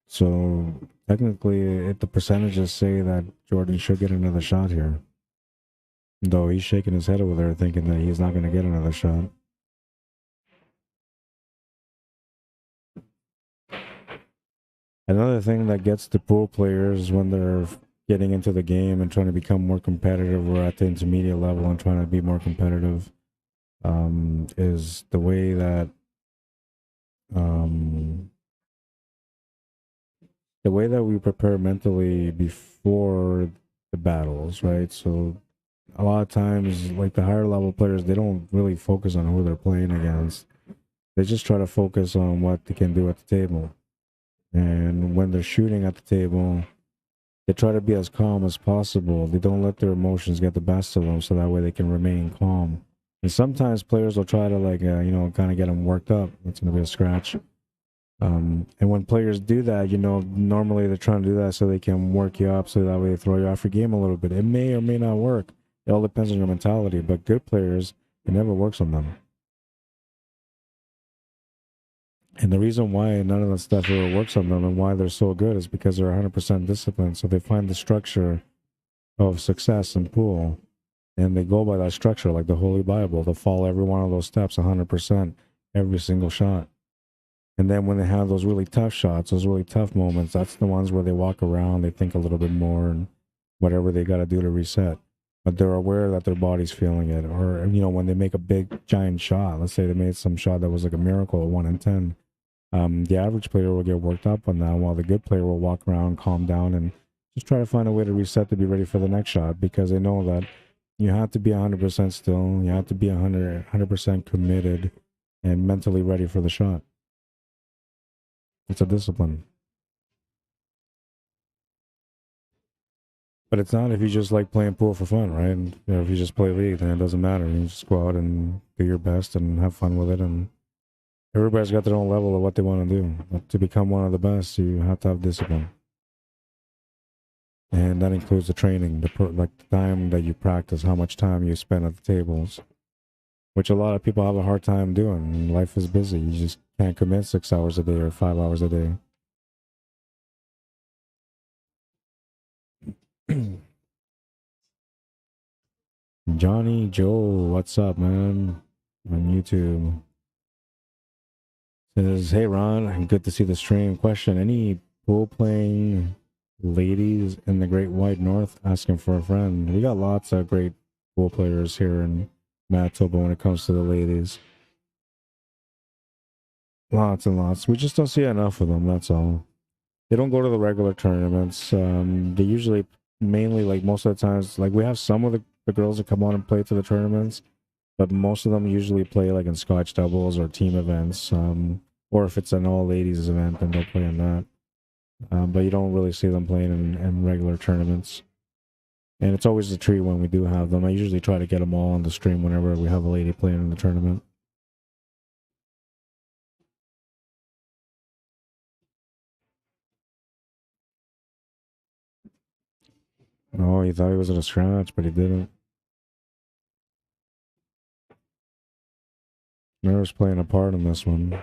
So technically, the percentages say that Jordan should get another shot here. Though he's shaking his head over there thinking that he's not going to get another shot. Another thing that gets the pool players when they're getting into the game and trying to become more competitive, or at the intermediate level and trying to be more competitive, is the way that we prepare mentally before the battles, right? So a lot of times, like the higher level players, they don't really focus on who they're playing against. They just try to focus on what they can do at the table. And when they're shooting at the table, they try to be as calm as possible. They don't let their emotions get the best of them, so that way they can remain calm. And sometimes players will try to kind of get them worked up. That's going to be a scratch. And when players do that, normally they're trying to do that so they can work you up, so that way they throw you off your game a little bit. It may or may not work. It all depends on your mentality. But good players, it never works on them. And the reason why none of that stuff ever works on them and why they're so good is because they're 100% disciplined. So they find the structure of success in pool, and they go by that structure like the Holy Bible. They'll follow every one of those steps 100%, every single shot. And then when they have those really tough shots, those really tough moments, that's the ones where they walk around, they think a little bit more, and whatever they got to do to reset. But they're aware that their body's feeling it. Or, when they make a big, giant shot, let's say they made some shot that was like a miracle, a 1 in 10. The average player will get worked up on that, while the good player will walk around, calm down, and just try to find a way to reset to be ready for the next shot, because they know that you have to be 100% still, you have to be 100% committed and mentally ready for the shot. It's a discipline. But it's not if you just like playing pool for fun, right? And, if you just play league, then it doesn't matter. You just go out and do your best and have fun with it, and everybody's got their own level of what they want to do. But to become one of the best, you have to have discipline. And that includes the training, the time that you practice, how much time you spend at the tables, which a lot of people have a hard time doing. Life is busy. You just can't commit 6 hours a day or 5 hours a day. Johnny Joe, what's up, man? On YouTube. Says, hey, Ron, good to see the stream. Question, any pool playing ladies in the Great White North? Asking for a friend. We got lots of great pool players here in Manitoba when it comes to the ladies. Lots and lots. We just don't see enough of them, that's all. They don't go to the regular tournaments. They usually, mainly, like most of the times, like we have some of the girls that come on and play to the tournaments, but most of them usually play like in Scotch doubles or team events, or if it's an all ladies event, then they'll play in that. But you don't really see them playing in regular tournaments. And it's always a treat when we do have them. I usually try to get them all on the stream whenever we have a lady playing in the tournament. Oh, he thought he was at a scratch, but he didn't. Nerves playing a part in this one.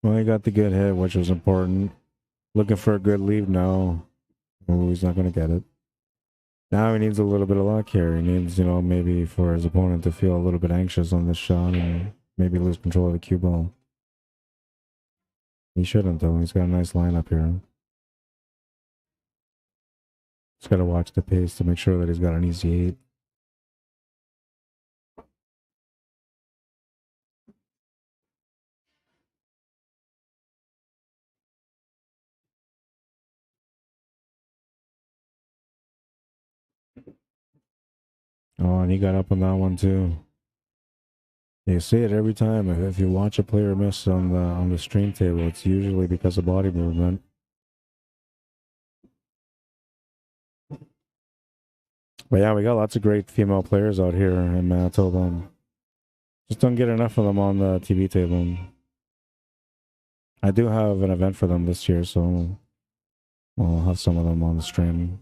Well, he got the good hit, which was important. Looking for a good lead now. Oh, he's not going to get it. Now he needs a little bit of luck here. He needs, you know, maybe for his opponent to feel a little bit anxious on this shot and maybe lose control of the cue ball. He shouldn't, though. He's got a nice lineup here. Just got to watch the pace to make sure that he's got an easy 8. Oh, and he got up on that one too. You see it every time. If you watch a player miss on the stream table, it's usually because of body movement. But yeah, we got lots of great female players out here in Manitoba. Just don't get enough of them on the TV table. I do have an event for them this year, so I'll have some of them on the stream.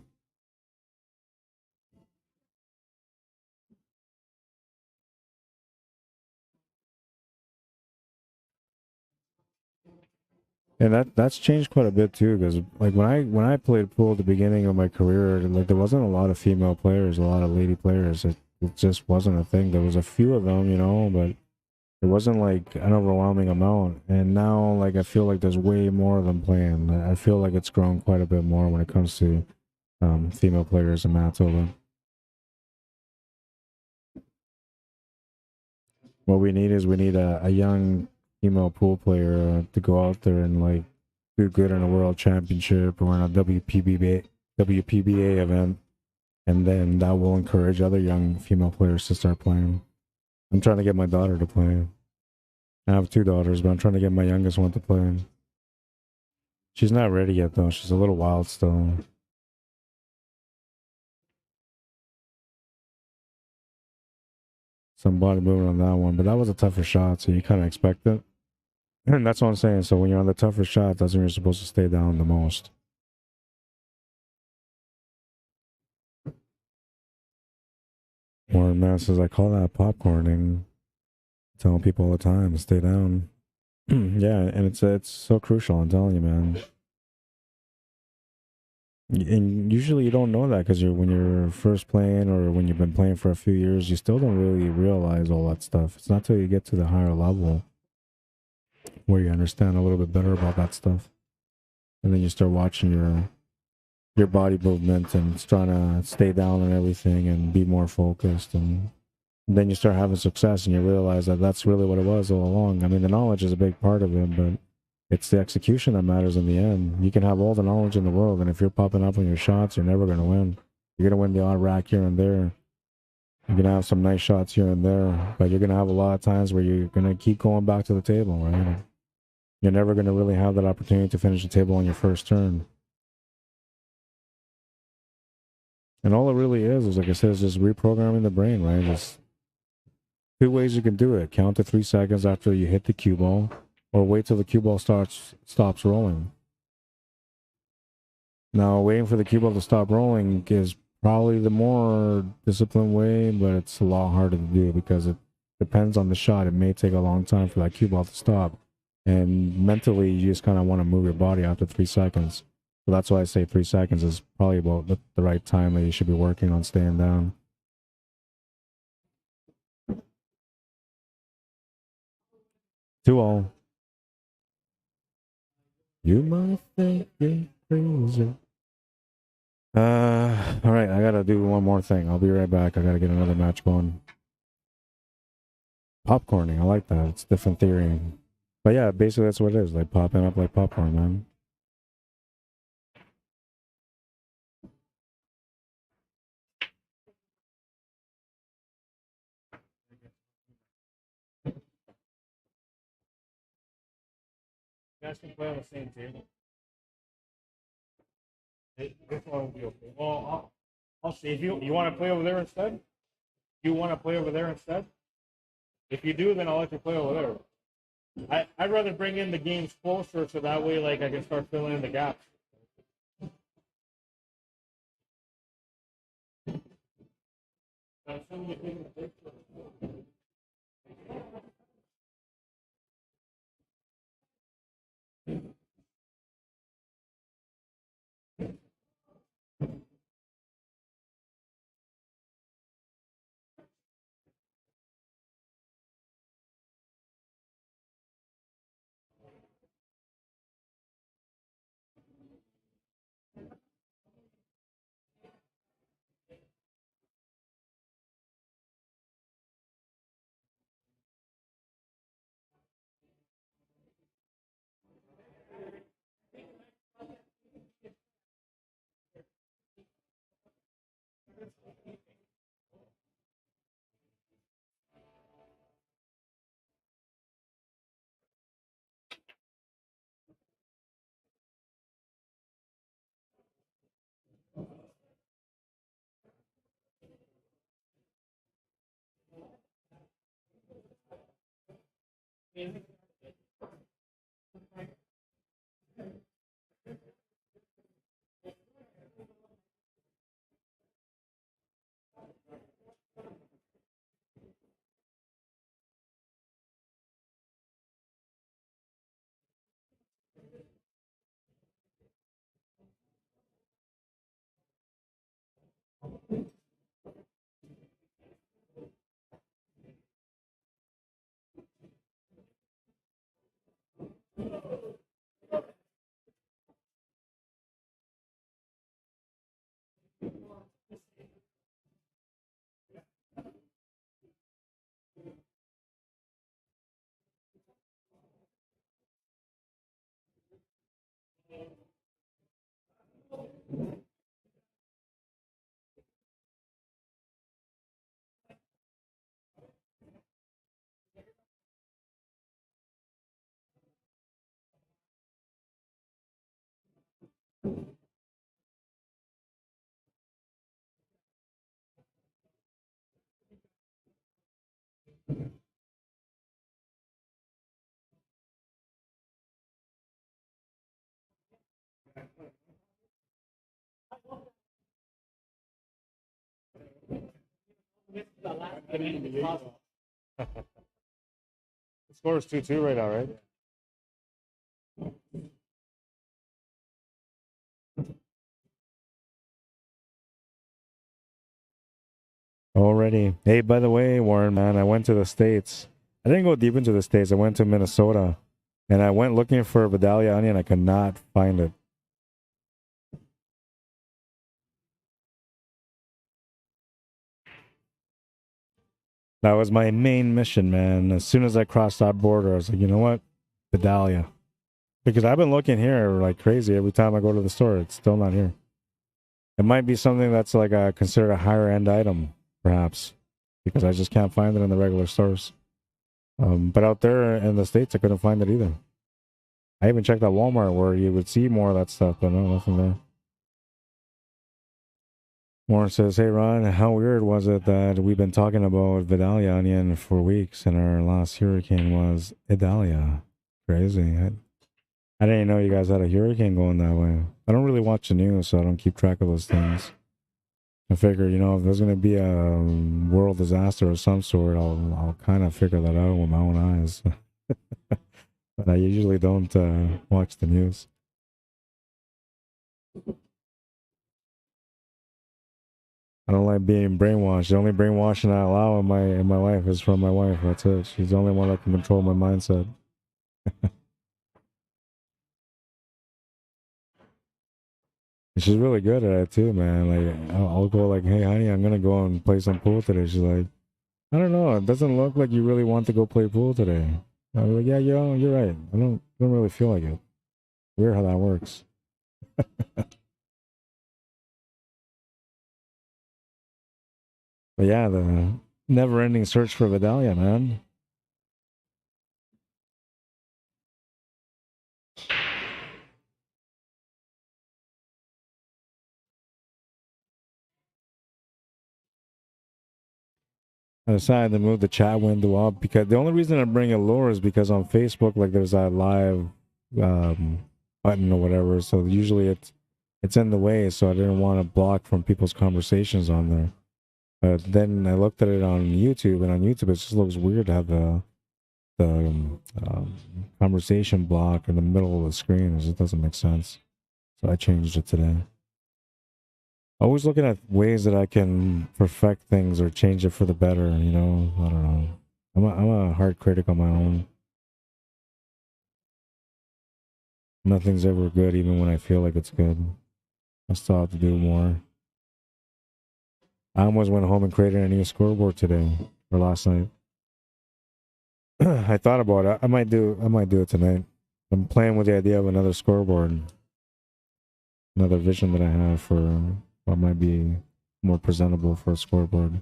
And that's changed quite a bit too, because like when I played pool at the beginning of my career, like there wasn't a lot of female players, a lot of lady players. It just wasn't a thing. There was a few of them, you know, but it wasn't like an overwhelming amount. And now, like I feel like there's way more of them playing. I feel like it's grown quite a bit more when it comes to female players in Manitoba. What we need is we need a young female pool player to go out there and like do good in a world championship or in a WPBA event, and then that will encourage other young female players to start playing. I'm trying to get my daughter to play. I have 2 daughters, but I'm trying to get my youngest one to play. She's not ready yet though. She's a little wild still. Some body movement on that one, but that was a tougher shot, so you kind of expect it. And that's what I'm saying. So when you're on the tougher shot, that's when you're supposed to stay down the most. Warren Man says, I call that popcorning. Telling people all the time, stay down. Yeah, and it's so crucial. I'm telling you, man. And usually you don't know that because when you're first playing or when you've been playing for a few years, you still don't really realize all that stuff. It's not till you get to the higher level where you understand a little bit better about that stuff, and then you start watching your body movement and trying to stay down and everything and be more focused, and then you start having success and you realize that that's really what it was all along. I mean, the knowledge is a big part of it, but it's the execution that matters in the end. You can have all the knowledge in the world, and if you're popping up on your shots, you're never going to win. You're going to win the odd rack here and there. You're going to have some nice shots here and there, but you're going to have a lot of times where you're going to keep going back to the table, right? You're never going to really have that opportunity to finish the table on your first turn. And all it really is like I said, is just reprogramming the brain, right? Just 2 ways you can do it. Count to 3 seconds after you hit the cue ball, or wait till the cue ball stops rolling. Now, waiting for the cue ball to stop rolling is probably the more disciplined way, but it's a lot harder to do because it depends on the shot. It may take a long time for that cue ball to stop. And mentally, you just kind of want to move your body after 3 seconds. So that's why I say 3 seconds is probably about the right time that you should be working on staying down. To all. You might think you're crazy. All right, I gotta do one more thing. I'll be right back. I gotta get another match going. Popcorning, I like that. It's a different theory. But yeah, basically that's what it is. Like popping up like popcorn, man. You guys can play on the same table. This one will be okay. Well, I'll see. If you want to play over there instead? You want to play over there instead? If you do, then I'll let you play over there. I'd rather bring in the games closer so that way, like, I can start filling in the gaps. The score is 2-2 right now, right? Already. Hey, by the way, Warren, man, I went to the States. I didn't go deep into the States. I went to Minnesota. And I went looking for Vidalia onion. I could not find it. That was my main mission, man. As soon as I crossed that border, I was like, you know what? Vidalia. Because I've been looking here like crazy every time I go to the store. It's still not here. It might be something that's like considered a higher end item, perhaps. Because I just can't find it in the regular stores. But out there in the States, I couldn't find it either. I even checked at Walmart where you would see more of that stuff, but no, nothing there. Warren says, hey, Ron, how weird was it that we've been talking about Vidalia onion for weeks and our last hurricane was Idalia? Crazy. I didn't know you guys had a hurricane going that way. I don't really watch the news, so I don't keep track of those things. I figure, you know, if there's going to be a world disaster of some sort, I'll kind of figure that out with my own eyes. But I usually don't watch the news. I don't like being brainwashed. The only brainwashing I allow in my life is from my wife. That's it. She's the only one that can control my mindset. She's really good at it too, man. Like I'll go like, hey, honey, I'm gonna go and play some pool today. She's like, I don't know. It doesn't look like you really want to go play pool today. I'm like, yeah, you're right. I don't really feel like it. Weird how that works. But yeah, the never-ending search for Vidalia, man. I decided to move the chat window up because the only reason I bring it lower is because on Facebook, like there's that live button or whatever. So usually it's in the way. So I didn't want to block from people's conversations on there. But then I looked at it on YouTube, and on YouTube it just looks weird to have the the conversation block in the middle of the screen. It just doesn't make sense. So I changed it today. Always looking at ways that I can perfect things or change it for the better, you know. I don't know. I'm a hard critic on my own. Nothing's ever good, even when I feel like it's good. I still have to do more. I almost went home and created a new scoreboard today, or last night. I thought about it. I might do it tonight. I'm playing with the idea of another scoreboard. Another vision that I have for what might be more presentable for a scoreboard.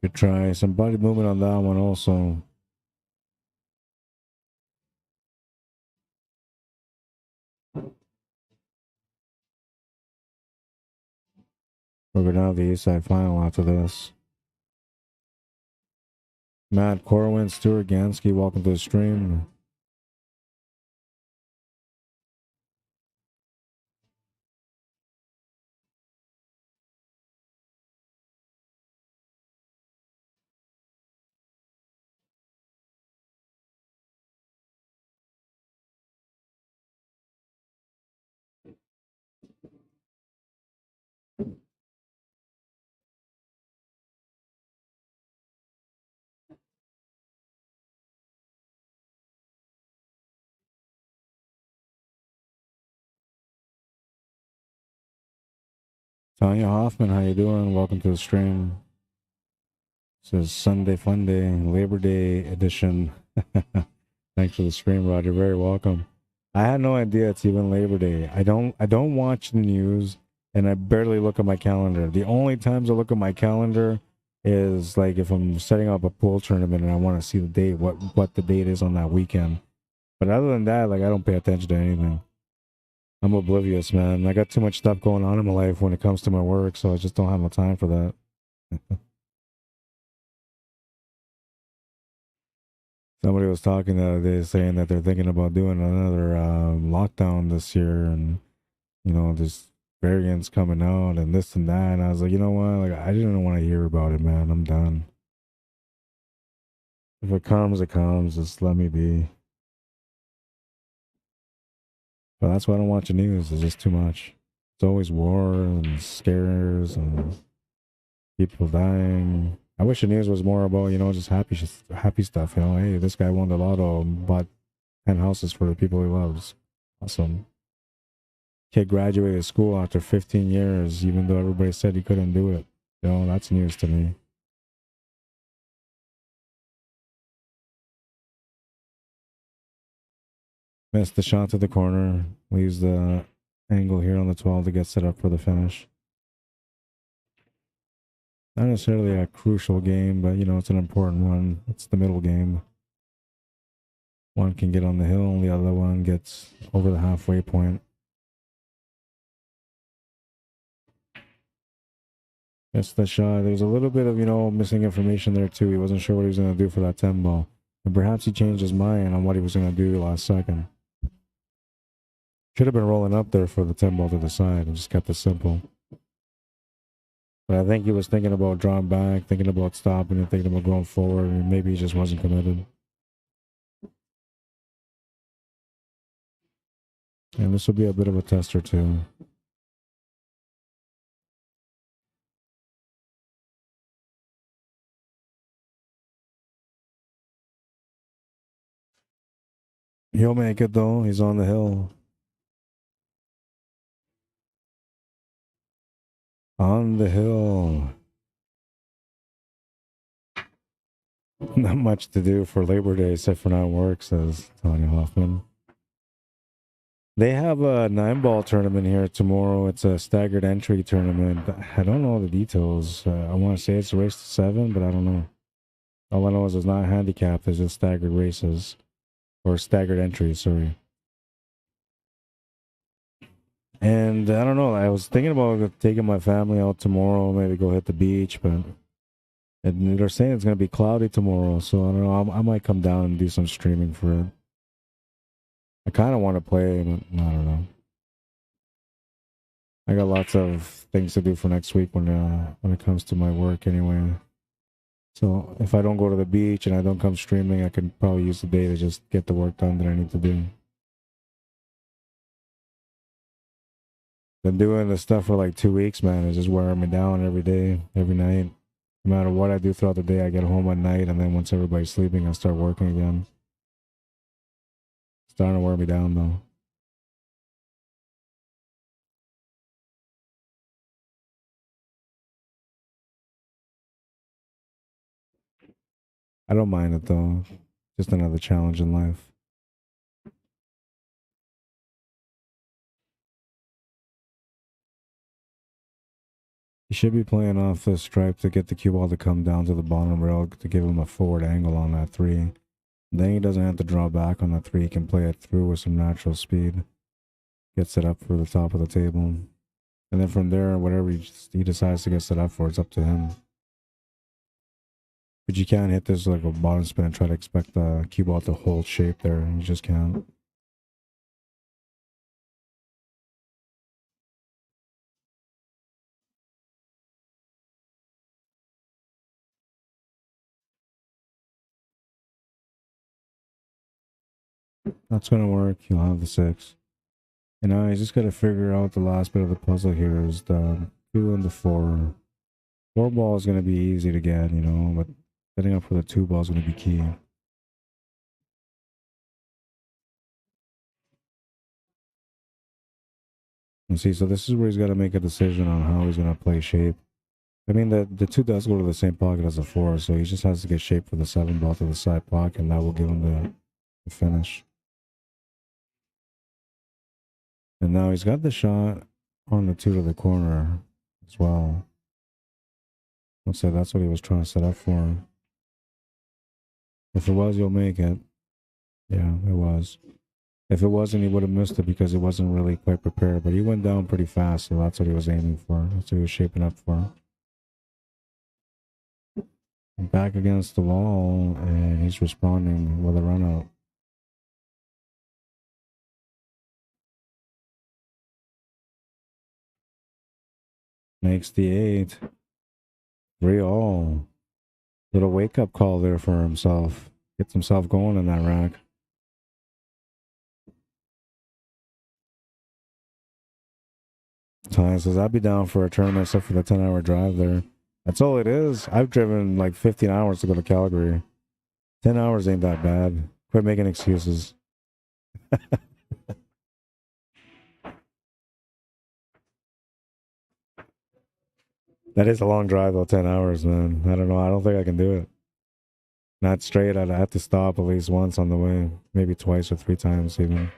Could try some body movement on that one also. We're going to have the East Side final after this. Matt Corwin, Stuart Gansky, welcome to the stream. Tanya Hoffman, how you doing? Welcome to the stream. This is Sunday Fun Day, Labor Day edition. Thanks for the stream, Rod. You're very welcome. I had no idea it's even Labor Day. I don't watch the news, and I barely look at my calendar. The only times I look at my calendar is like if I'm setting up a pool tournament and I want to see the date, what the date is on that weekend. But other than that, like I don't pay attention to anything. I'm oblivious, man. I got too much stuff going on in my life when it comes to my work, so I just don't have no time for that. Somebody was talking the other day saying that they're thinking about doing another lockdown this year, and you know, there's variants coming out and this and that. And I was like, you know what? Like, I didn't want to hear about it, man. I'm done. If it comes, it comes. Just let me be. But that's why I don't watch the news. It's just too much. It's always war and scares and people dying. I wish the news was more about, you know, just happy stuff. You know, hey, this guy won the lotto and bought 10 houses for the people he loves. Awesome. Kid graduated school after 15 years, even though everybody said he couldn't do it. You know, that's news to me. Missed the shot to the corner. Leaves the angle here on the 12 to get set up for the finish. Not necessarily a crucial game, but, you know, it's an important one. It's the middle game. One can get on the hill, and the other one gets over the halfway point. Missed the shot. There's a little bit of, you know, missing information there, too. He wasn't sure what he was going to do for that 10 ball. And perhaps he changed his mind on what he was going to do last second. Should have been rolling up there for the 10 ball to the side and just kept it simple. But I think he was thinking about drawing back, thinking about stopping and thinking about going forward, and maybe he just wasn't committed. And this will be a bit of a tester too. He'll make it though. He's on the hill. On the hill. Not much to do for Labor Day except for not work, says Tanya Hoffman. They have a 9-ball tournament here tomorrow. It's a staggered entry tournament. I don't know the details. I want to say it's a race to 7, but I don't know. All I know is it's not handicapped. It's just staggered races. Or staggered entries, sorry. And I don't know, I was thinking about taking my family out tomorrow, maybe go hit the beach, but they're saying it's going to be cloudy tomorrow, so I don't know, I might come down and do some streaming for it. I kind of want to play, but I don't know. I got lots of things to do for next week when it comes to my work anyway. So if I don't go to the beach and I don't come streaming, I can probably use the day to just get the work done that I need to do. Been doing this stuff for like 2 weeks, man. It's just wearing me down every day, every night. No matter what I do throughout the day, I get home at night, and then once everybody's sleeping, I start working again. It's starting to wear me down, though. I don't mind it, though. Just another challenge in life. You should be playing off the stripe to get the cue ball to come down to the bottom rail to give him a forward angle on that 3. Then he doesn't have to draw back on that 3. He can play it through with some natural speed. Gets it up for the top of the table. And then from there, whatever he decides to get set up for, it's up to him. But you can't hit this like a bottom spin and try to expect the cue ball to hold shape there. You just can't. That's gonna work. You'll have the 6. And now you just gotta figure out the last bit of the puzzle here is the 2 and the 4. 4 ball is gonna be easy to get, you know, but setting up for the 2 ball is gonna be key. And see, so this is where he's got to make a decision on how he's gonna play shape. I mean, the 2 does go to the same pocket as the 4, so he just has to get shape for the 7 ball to the side pocket, and that will give him the finish. And now he's got the shot on the 2 to the corner as well. Looks like that's what he was trying to set up for. If it was, you'll make it. Yeah, it was. If it wasn't, he would have missed it because he wasn't really quite prepared. But he went down pretty fast, so that's what he was aiming for. That's what he was shaping up for. Back against the wall, and he's responding with a run out. Makes the 8. 3-all. Little wake-up call there for himself. Gets himself going in that rack. Ty says, I'd be down for a tournament except for the 10-hour drive there. That's all it is. I've driven like 15 hours to go to Calgary. 10 hours ain't that bad. Quit making excuses. That is a long drive though, 10 hours, man. I don't know. I don't think I can do it. Not straight. I'd have to stop at least once on the way. Maybe twice or 3 times even.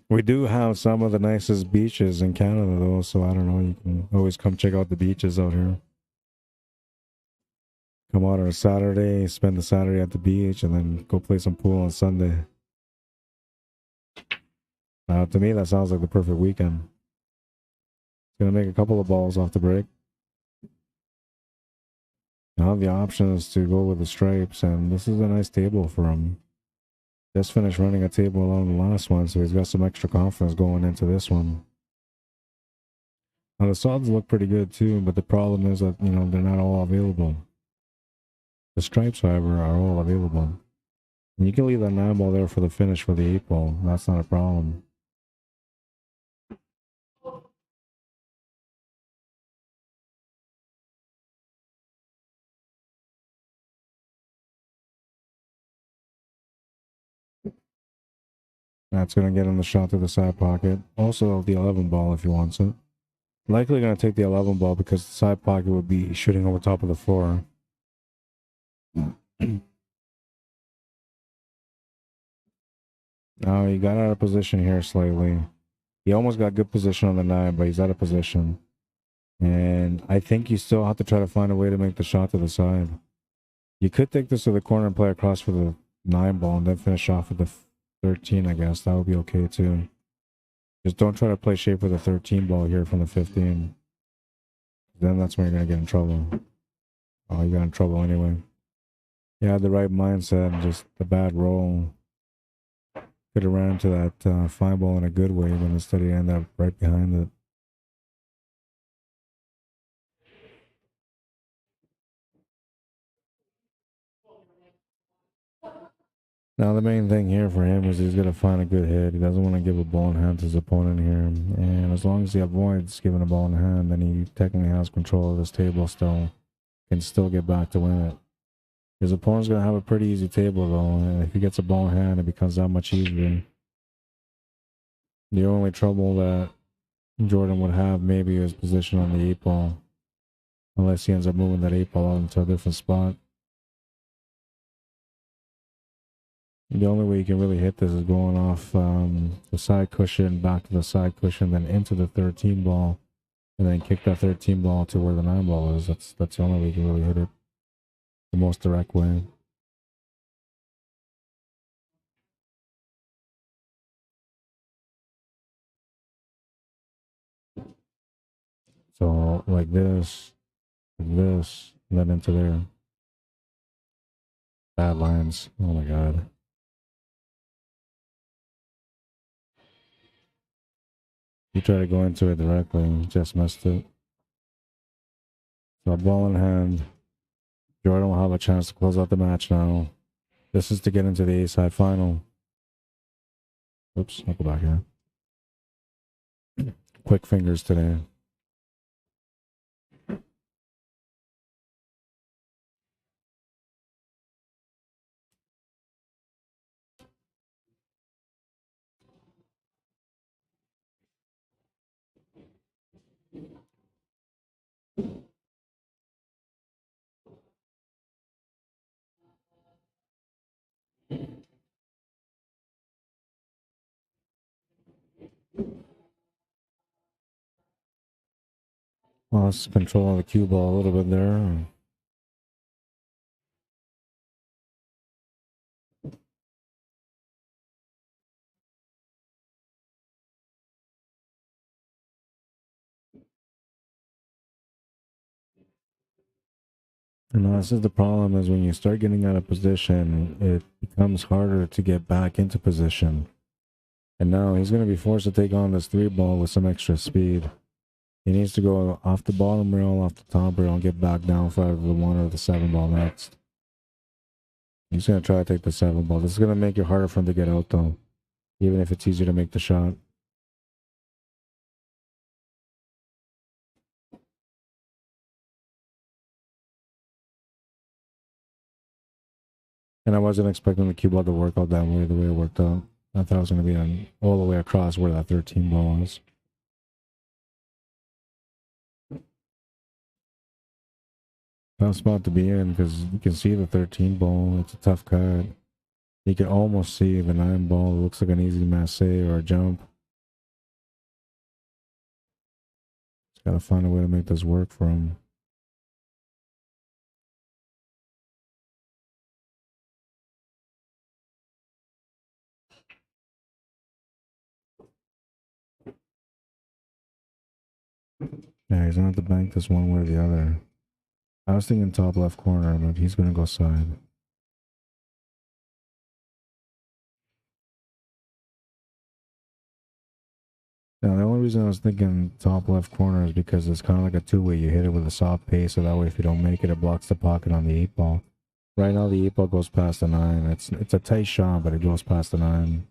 We do have some of the nicest beaches in Canada though, so I don't know. You can always come check out the beaches out here. Come out on a Saturday, spend the Saturday at the beach, and then go play some pool on Sunday. To me, that sounds like the perfect weekend. Gonna make a couple of balls off the break. Now the option is to go with the stripes, and this is a nice table for him. Just finished running a table on the last one, so he's got some extra confidence going into this one. Now the solids look pretty good too, but the problem is that, you know, they're not all available. The stripes, however, are all available. And you can leave that 9 ball there for the finish for the 8 ball. That's not a problem. That's going to get him the shot to the side pocket. Also the 11 ball if he wants it. Likely going to take the 11 ball because the side pocket would be shooting over top of the floor. Now he got out of position here slightly. He almost got good position on the 9, but he's out of position. And I think you still have to try to find a way to make the shot to the side. You could take this to the corner and play across for the 9 ball and then finish off with the 13, I guess. That would be okay too. Just don't try to play shape with a 13 ball here from the 15. Then that's when you're going to get in trouble. Oh, you got in trouble anyway. You had the right mindset, just the bad roll. Could have ran into that fine ball in a good way, but instead you end up right behind it. Now the main thing here for him is he's got to find a good hit. He doesn't want to give a ball in hand to his opponent here. And as long as he avoids giving a ball in hand, then he technically has control of this table still. Can still get back to win it. His opponent's going to have a pretty easy table though. And if he gets a ball in hand, it becomes that much easier. The only trouble that Jordan would have maybe is position on the 8 ball. Unless he ends up moving that 8 ball out into a different spot. The only way you can really hit this is going off the side cushion, back to the side cushion, then into the 13 ball, and then kick that 13 ball to where the 9 ball is. That's the only way you can really hit it. The most direct way. So like this, and then into there. Bad lines. Oh my god. You try to go into it directly, just missed it. So ball in hand. Jordan will have a chance to close out the match now. This is to get into the A-side final. Oops, I'll go back here. Quick fingers today. Lost control of the cue ball a little bit there. And this is the problem, is when you start getting out of position, it becomes harder to get back into position. And now he's going to be forced to take on this 3 ball with some extra speed. He needs to go off the bottom rail, off the top rail, and get back down for either the 1 or the 7 ball next. He's going to try to take the 7 ball. This is going to make it harder for him to get out, though, even if it's easier to make the shot. And I wasn't expecting the cue ball to work out that way, the way it worked out. I thought it was going to be all the way across where that 13 ball was. Tough spot to be in, because you can see the 13 ball. It's a tough cut. You can almost see the 9 ball. It looks like an easy masse or a jump. Just gotta find a way to make this work for him. Yeah, he's gonna have to bank this one way or the other. I was thinking top left corner, but he's gonna go side. Now, the only reason I was thinking top left corner is because it's kind of like a 2-way. You hit it with a soft pace, so that way if you don't make it, it blocks the pocket on the 8 ball. Right now, the 8 ball goes past the 9. It's a tight shot, but it goes past the 9.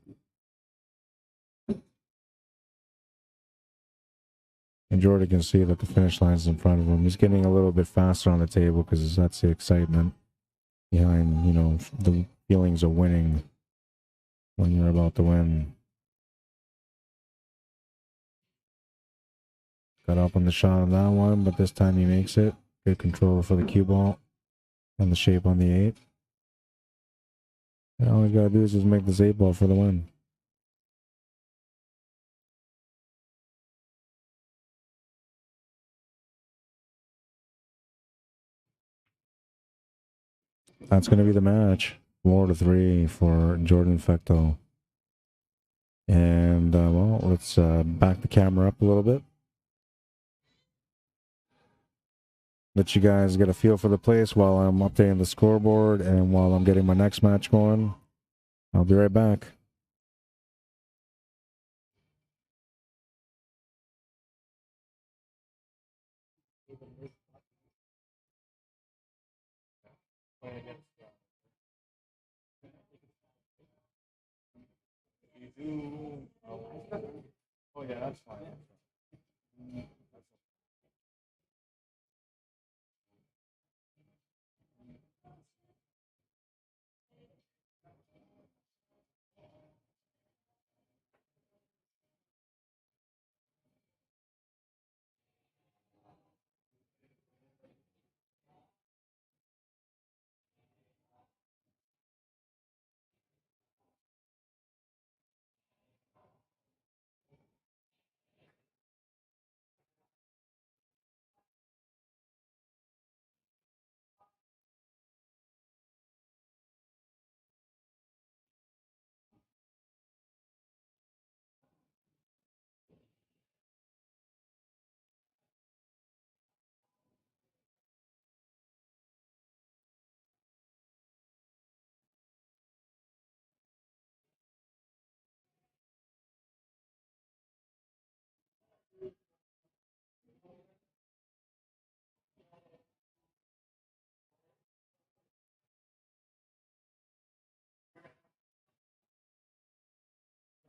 And Jordan can see that the finish line is in front of him. He's getting a little bit faster on the table because that's the excitement behind, you know, the feelings of winning when you're about to win. Got up on the shot on that one, but this time he makes it. Good control for the cue ball and the shape on the 8. And all you gotta do is just make this 8 ball for the win. That's going to be the match. 4-3 for Jordan Fecto. And well, let's back the camera up a little bit. Let you guys get a feel for the place while I'm updating the scoreboard and while I'm getting my next match going. I'll be right back. Oh yeah, that's fine.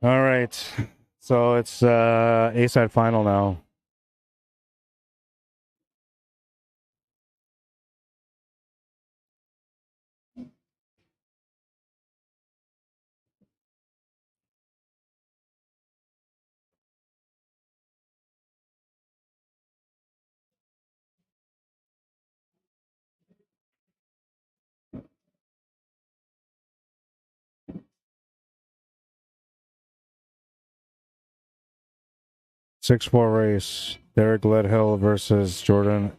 All right. So it's A-side final now. Six-four race. Derek GLEDHILL versus Jordan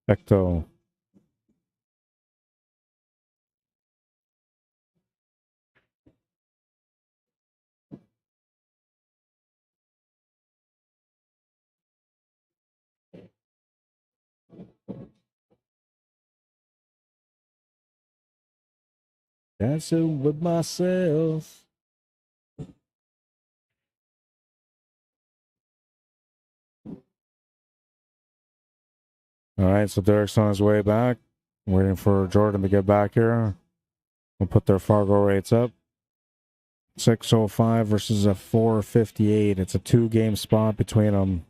Ecto. Dancing with myself. All right, so Derek's on his way back. Waiting for Jordan to get back here. We'll put their Fargo rates up. 605 versus a 458. It's a 2-game spot between them.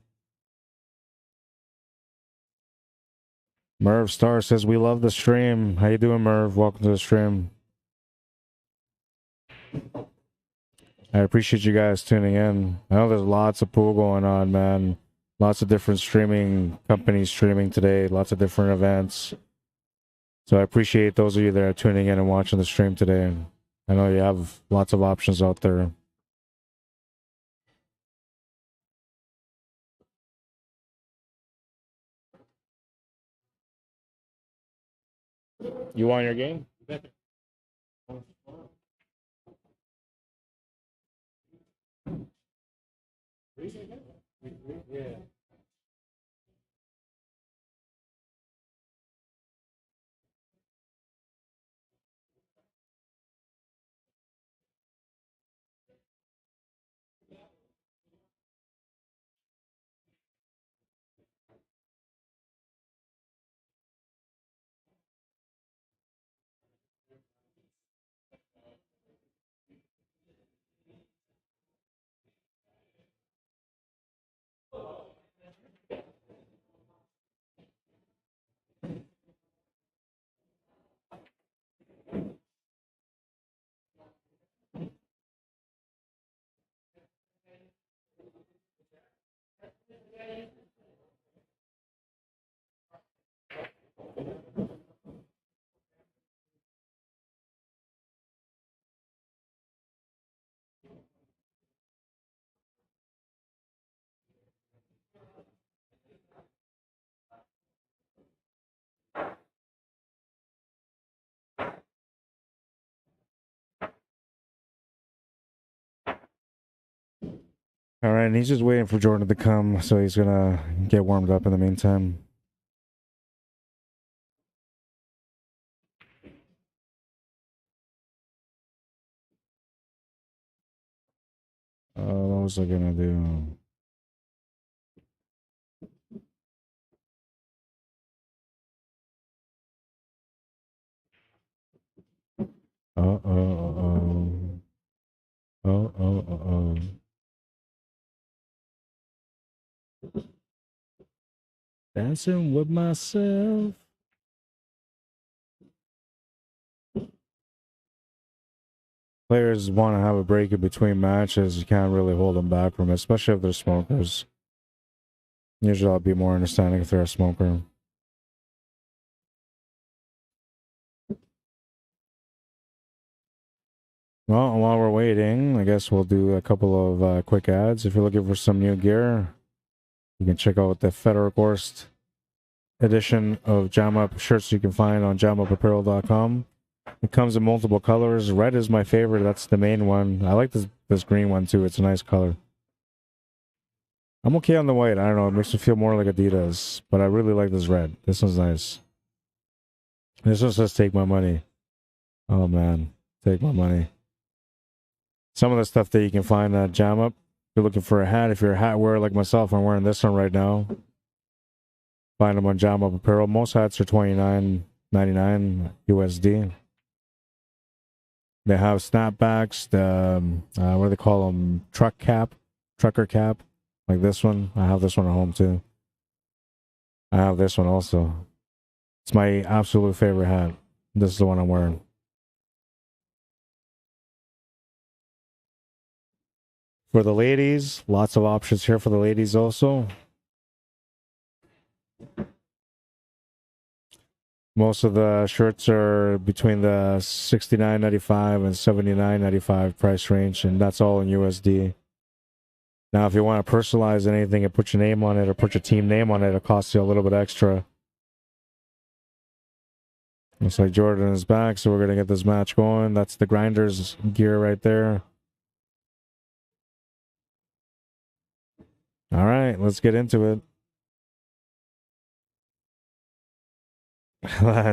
Merv Star says, we love the stream. How you doing, Merv? Welcome to the stream. I appreciate you guys tuning in. I know there's lots of pool going on, man. Lots of different streaming companies streaming today. Lots of different events. So I appreciate those of you that are tuning in and watching the stream today. I know you have lots of options out there. You want your game? Yeah. All right, and he's just waiting for Jordan to come, so he's gonna get warmed up in the meantime. What was I gonna do? Uh-oh. Oh. Dancing with myself. Players want to have a break in between matches. You can't really hold them back from it, especially if they're smokers. Usually I'll be more understanding if they're a smoker. Well, while we're waiting, I guess we'll do a couple of quick ads. If you're looking for some new gear, you can check out the FedorCorst edition of Jam Up shirts you can find on jamupapparel.com. It comes in multiple colors. Red is my favorite. That's the main one. I like this green one too. It's a nice color. I'm okay on the white. I don't know. It makes me feel more like Adidas, but I really like this red. This one's nice. This one says take my money. Oh man, take my money. Some of the stuff that you can find at Jam Up. If you're looking for a hat, if you're a hat wearer like myself, I'm wearing this one right now. Find them on Jam Up Apparel. Most hats are $29.99 USD. They have snapbacks. The what do they call them? Trucker cap, like this one. I have this one at home too. I have this one also. It's my absolute favorite hat. This is the one I'm wearing. For the ladies, lots of options here for the ladies also. Most of the shirts are between the $69.95 and $79.95 price range, and that's all in USD. Now, if you want to personalize anything and put your name on it or put your team name on it, it costs you a little bit extra. Looks like Jordan is back, so we're going to get this match going. That's the Grinders gear right there. All right, let's get into it.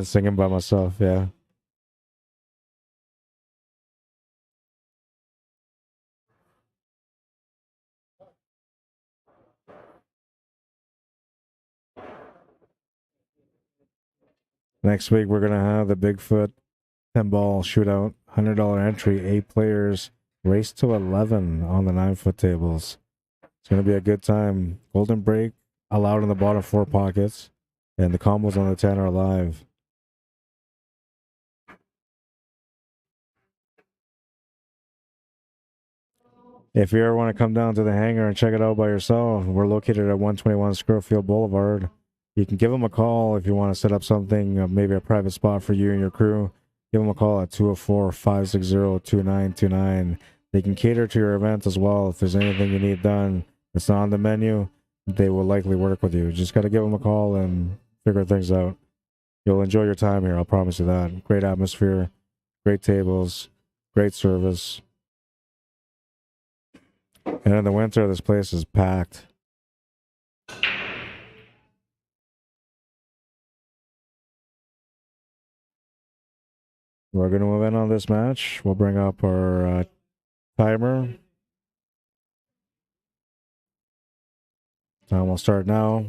Singing by myself, yeah. Next week, we're going to have the Bigfoot 10-ball shootout, $100 entry, 8 players, race to 11 on the 9-foot tables. It's going to be a good time. Golden break allowed in the bottom 4 pockets, and the combos on the 10 are live. If you ever want to come down to the hangar and check it out by yourself, we're located at 121 Scurfield Blvd. You can give them a call if you want to set up something, maybe a private spot for you and your crew. Give them a call at 204-560-2929. They can cater to your event as well. If there's anything you need done that's not on the menu, they will likely work with you. Just got to give them a call and figure things out. You'll enjoy your time here, I'll promise you that. Great atmosphere, great tables, great service. And in the winter, this place is packed. We're going to move in on this match. We'll bring up our timer. Time will start now.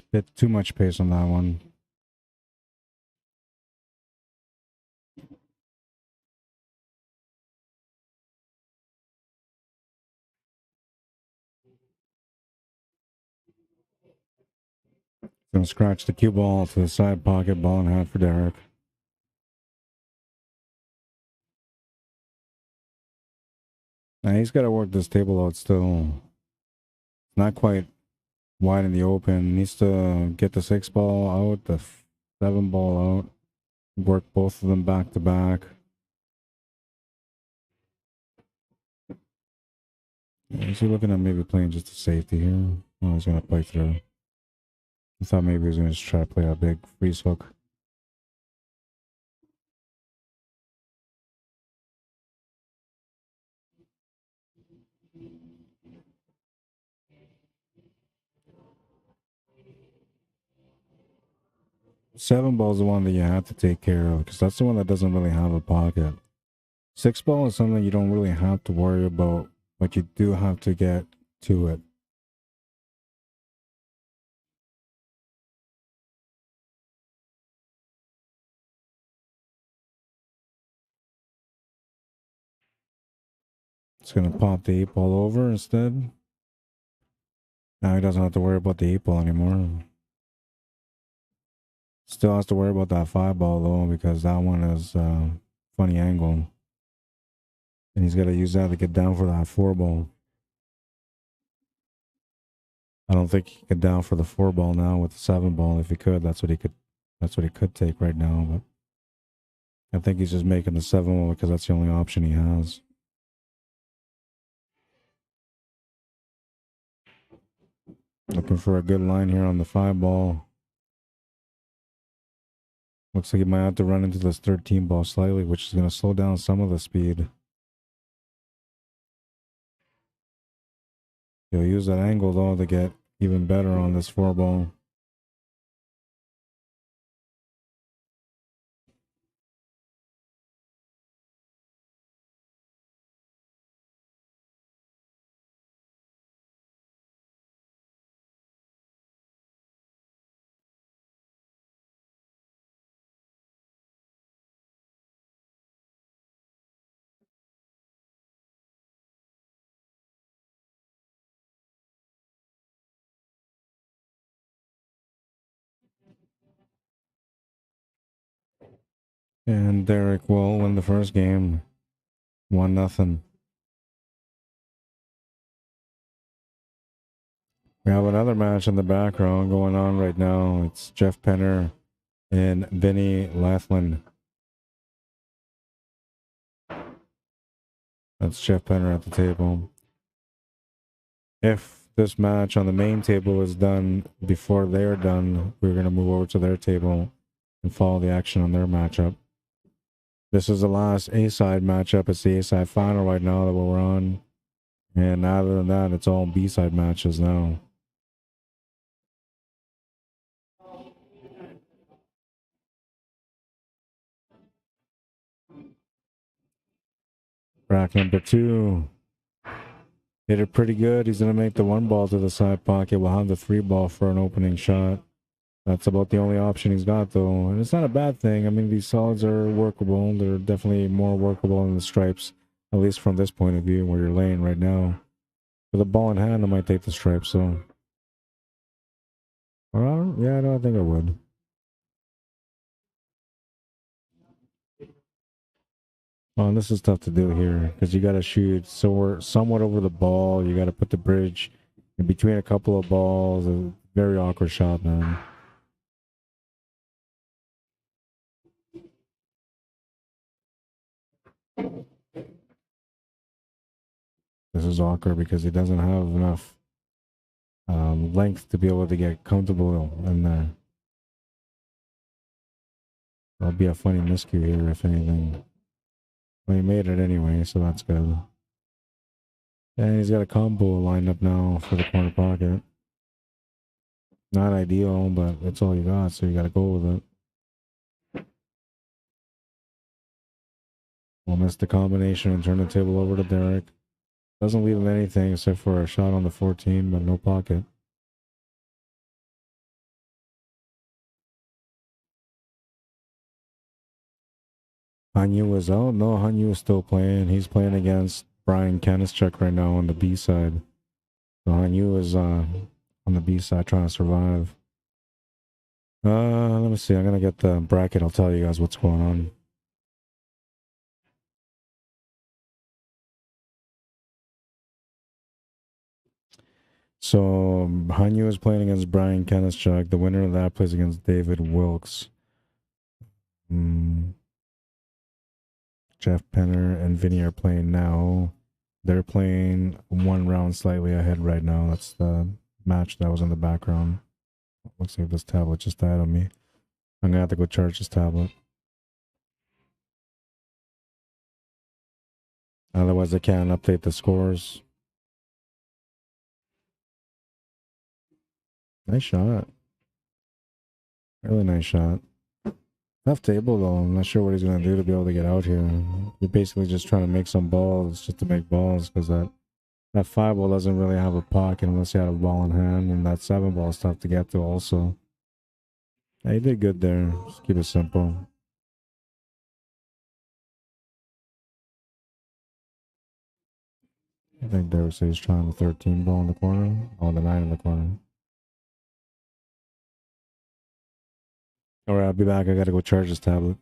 a bit too much pace on that one. Gonna scratch the cue ball to the side pocket, ball in hand for Derek. Now he's got to work this table out still. Not quite wide in the open. Needs to get the 6 ball out, the 7 ball out. Work both of them back to back. Is he looking at maybe playing just a safety here? Oh, he's going to play through. I thought maybe he was going to try to play a big freeze hook. Seven ball is the one that you have to take care of because that's the one that doesn't really have a pocket. 6 ball is something you don't really have to worry about, but you do have to get to it. It's going to pop the 8 ball over instead. Now he doesn't have to worry about the 8 ball anymore. Still has to worry about that 5 ball though, because that one is funny angle. And he's got to use that to get down for that 4 ball. I don't think he could get down for the 4 ball now with the 7 ball. If he could, that's what he could take right now. But I think he's just making the 7 ball because that's the only option he has. Looking for a good line here on the 5 ball. Looks like he might have to run into this 13 ball slightly, which is going to slow down some of the speed. He'll use that angle though to get even better on this 4 ball. And Derek will win the first game. 1-0. We have another match in the background going on right now. It's Jeff Penner and Vinny Lathland. That's Jeff Penner at the table. If this match on the main table is done before they're done, we're going to move over to their table and follow the action on their matchup. This is the last A-side matchup. It's the A-side final right now that we're on. And other than that, it's all B-side matches now. Rack number 2. Hit it pretty good. He's going to make the 1 ball to the side pocket. We'll have the 3 ball for an opening shot. That's about the only option he's got, though. And it's not a bad thing. I mean, these solids are workable. They're definitely more workable than the stripes, at least from this point of view where you're laying right now. With a ball in hand, I might take the stripes, so. Well, yeah, no, I think I would. Oh, and this is tough to do here because you got to shoot somewhat over the ball. You got to put the bridge in between a couple of balls. A very awkward shot, man. This is awkward because he doesn't have enough length to be able to get comfortable in there. That'll be a funny miscue here, if anything. Well, he made it anyway, so that's good. And he's got a combo lined up now for the corner pocket. Not ideal, but that's all you got, so you got to go with it. We'll miss the combination and turn the table over to Derek. Doesn't leave him anything except for a shot on the 14, but no pocket. Hanyu is out. No, Hanyu is still playing. He's playing against Brian Kanischuk right now on the B side. So Hanyu is on the B side trying to survive. Let me see. I'm gonna get the bracket. I'll tell you guys what's going on. So Hanyu is playing against Brian Kanischuk. The winner of that plays against David WILKS. Jeff Penner and Vinny are playing now. They're playing one round slightly ahead right now. That's the match that was in the background. Looks like this tablet just died on me. I'm gonna have to go charge this tablet. Otherwise, I can't update the scores. Nice shot. Really nice shot. Tough table, though. I'm not sure what he's going to do to be able to get out here. You're basically just trying to make some balls just to make balls, because that 5 ball doesn't really have a pocket unless you have a ball in hand, and that 7 ball is tough to get to also. Yeah, you did good there. Just keep it simple. I think Derek says he's trying the 13 ball in the corner. Oh, the 9 in the corner. Alright, I'll be back. I gotta go charge this tablet.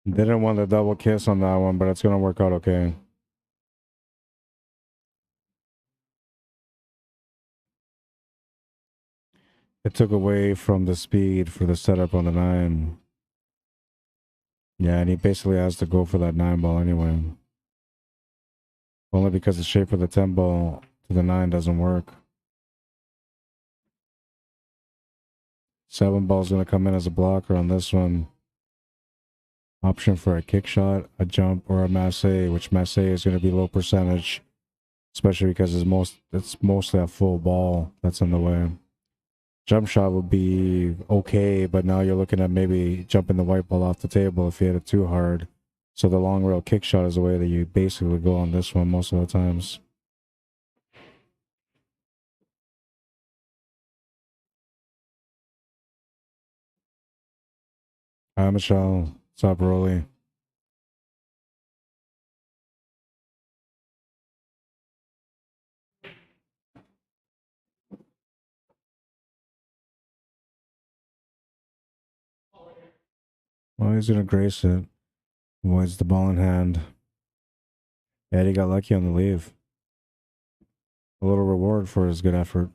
Didn't want the double kiss on that one, but it's gonna work out okay. It took away from the speed for the setup on the 9. Yeah, and he basically has to go for that 9 ball anyway. Only because the shape of the 10 ball to the 9 doesn't work. 7 ball's gonna come in as a blocker on this one. Option for a kick shot, a jump, or a masse, which masse is gonna be low percentage, especially because it's mostly a full ball that's in the way. Jump shot would be okay, but now you're looking at maybe jumping the white ball off the table if you hit it too hard. So the long rail kick shot is the way that you basically go on this one most of the times. Hi, Michelle. What's up, Rolly? Well, he's gonna grace it. Avoids the ball in hand. Yeah, he got lucky on the leave. A little reward for his good effort.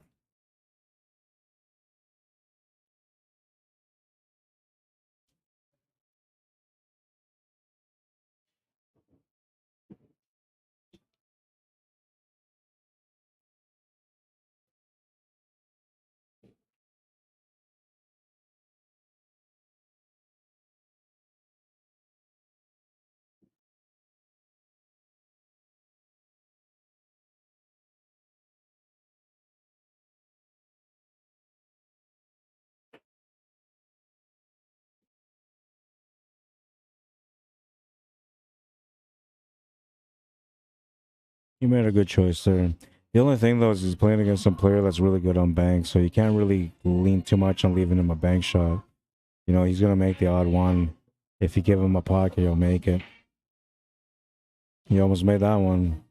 He made a good choice there. The only thing though is he's playing against some player that's really good on bank, so you can't really lean too much on leaving him a bank shot. You know, he's gonna make the odd one. If you give him a pocket, he'll make it. He almost made that one.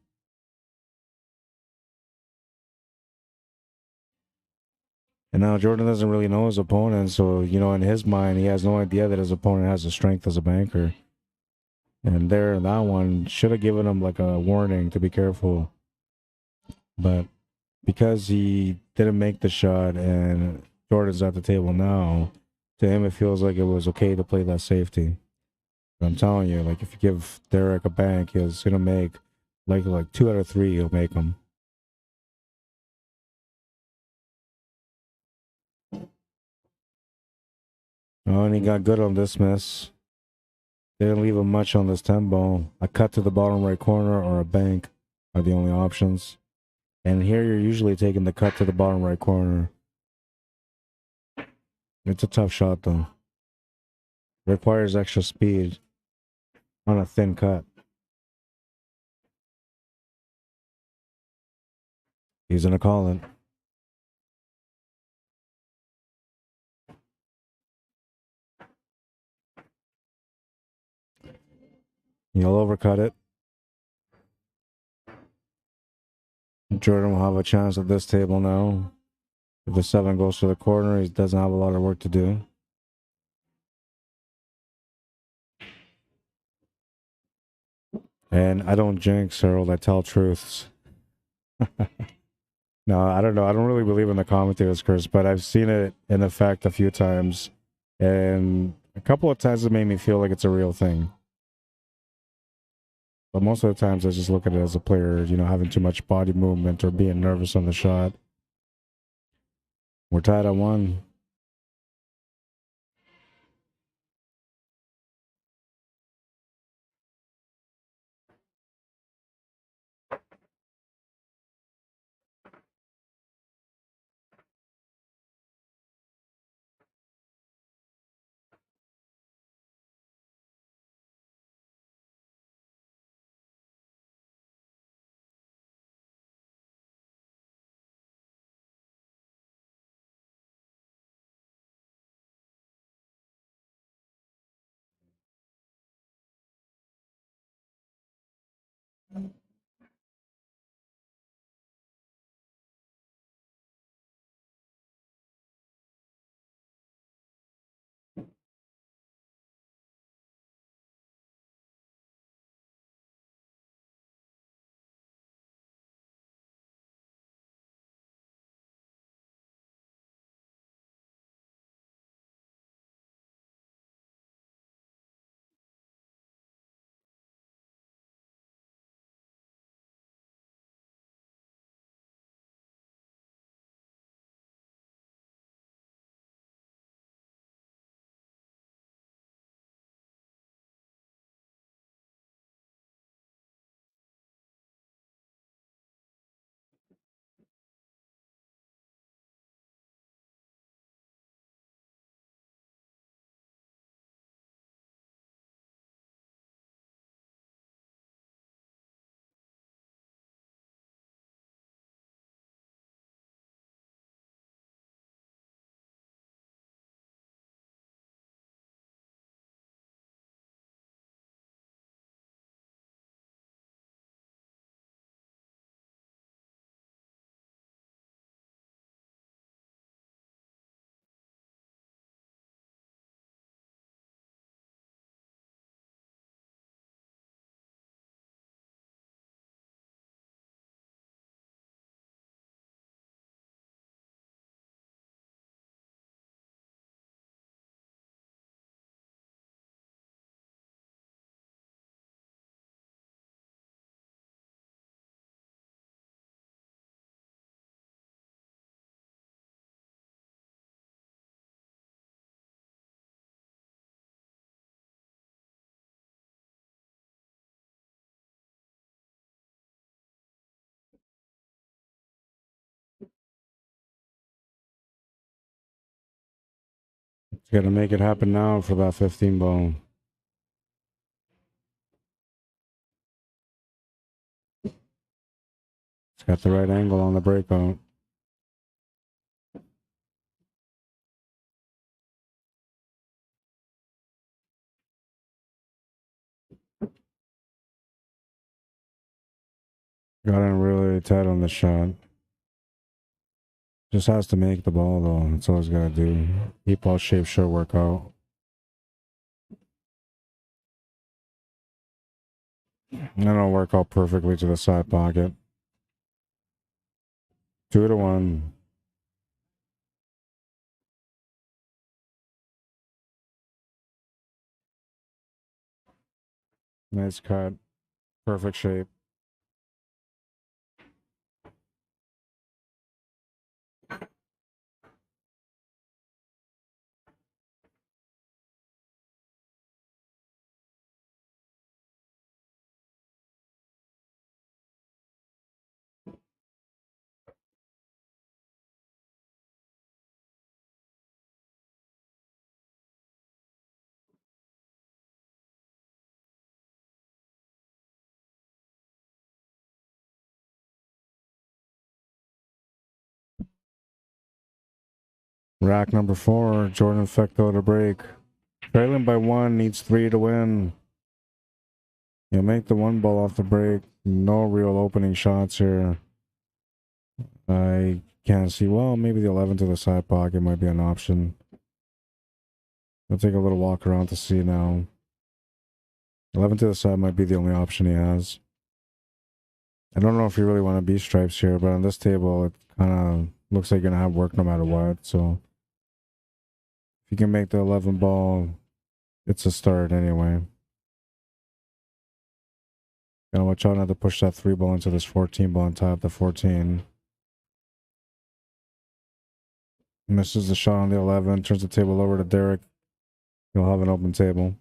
And now Jordan doesn't really know his opponent, so you know, in his mind, he has no idea that his opponent has the strength as a banker. And there, that one should have given him like a warning to be careful. But because he didn't make the shot and Jordan's at the table now, to him it feels like it was okay to play that safety. But I'm telling you, like if you give Derek a bank, he's gonna make like 2 out of 3. He'll make them. Oh, and he got good on this miss. Didn't leave him much on this 10 ball. A cut to the bottom right corner or a bank are the only options. And here you're usually taking the cut to the bottom right corner. It's a tough shot though. Requires extra speed on a thin cut. He's gonna call it. He'll overcut it. Jordan will have a chance at this table now. If the 7 goes to the corner, he doesn't have a lot of work to do. And I don't jinx, Harold. I tell truths. No, I don't know. I don't really believe in the commentator's curse, but I've seen it in effect a few times. And a couple of times it made me feel like it's a real thing. But most of the times I just look at it as a player, you know, having too much body movement or being nervous on the shot. We're tied at 1. Got to make it happen now for that 15 ball. It's got the right angle on the breakout. Got in really tight on the shot. Just has to make the ball though. That's all he's got to do. Deep ball shape should work out. And it'll work out perfectly to the side pocket. 2-1. Nice cut. Perfect shape. Rack number 4. Jordan Fecto to break. Trailing by 1. Needs 3 to win. You make the 1 ball off the break. No real opening shots here. I can't see. Well, maybe the 11 to the side pocket might be an option. I'll take a little walk around to see now. 11 to the side might be the only option he has. I don't know if you really want to be stripes here, but on this table, it kind of looks like you're going to have work no matter what. So if you can make the 11 ball, it's a start anyway. Gotta watch out not to push that 3 ball into this 14 ball on top of the 14. Misses the shot on the 11, turns the table over to Derek. He'll have an open table.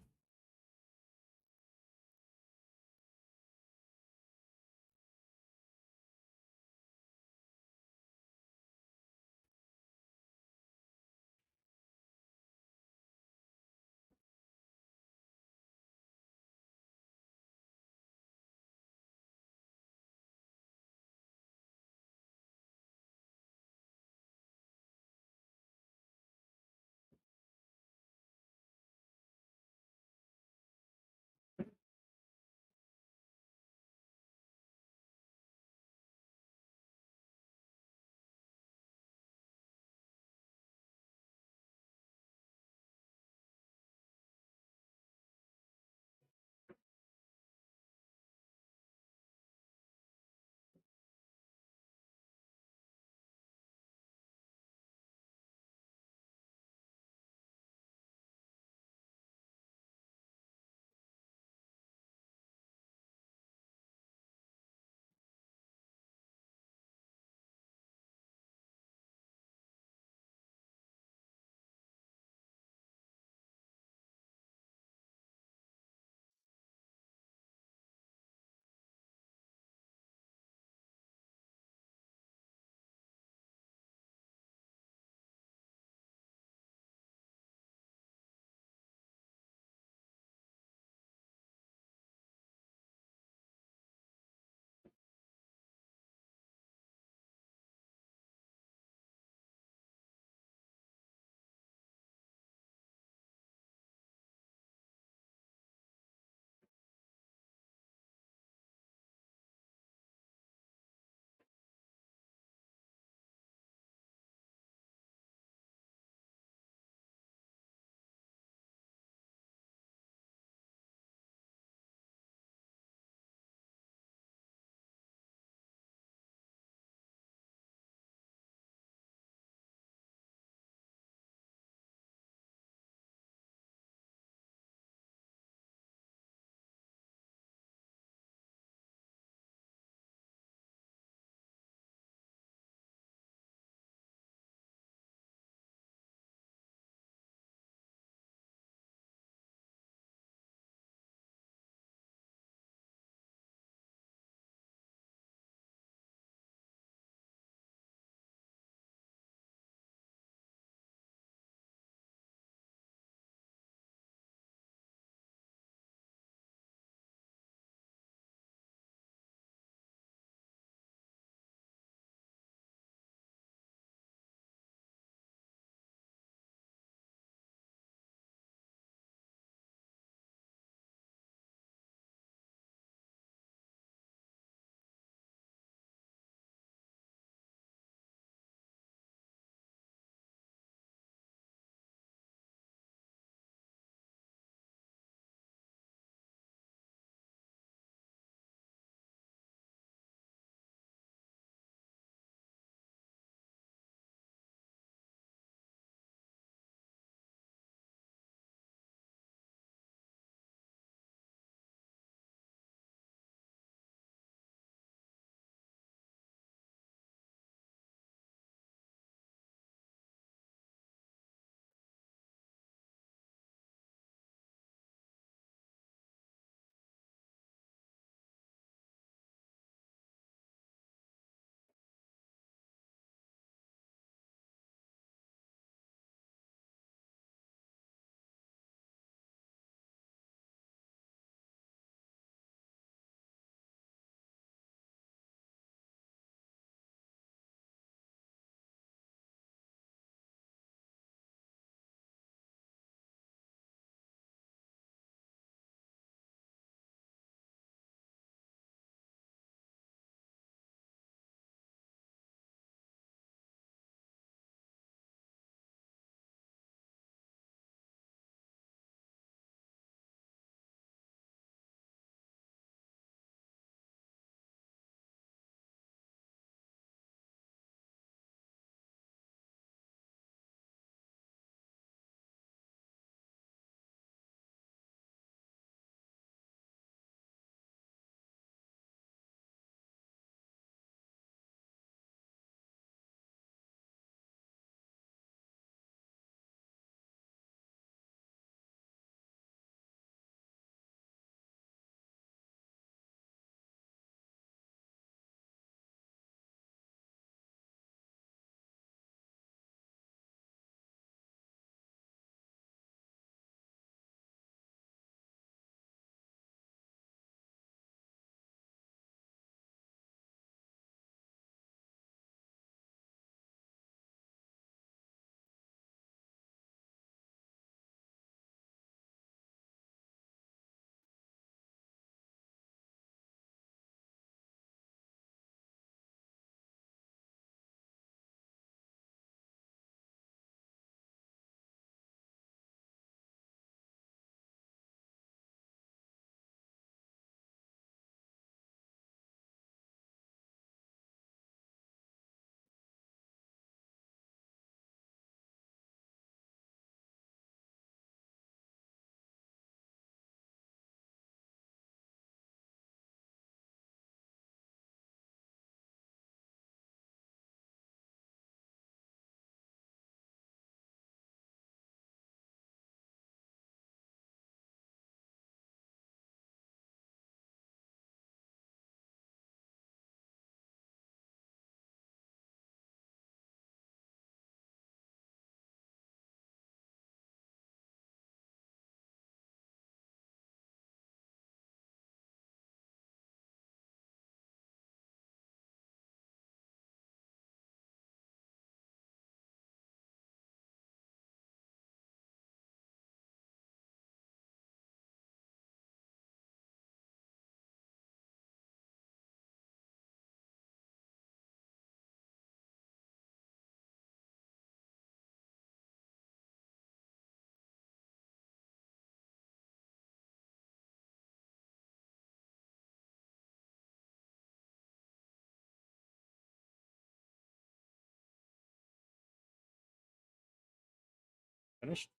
Finished.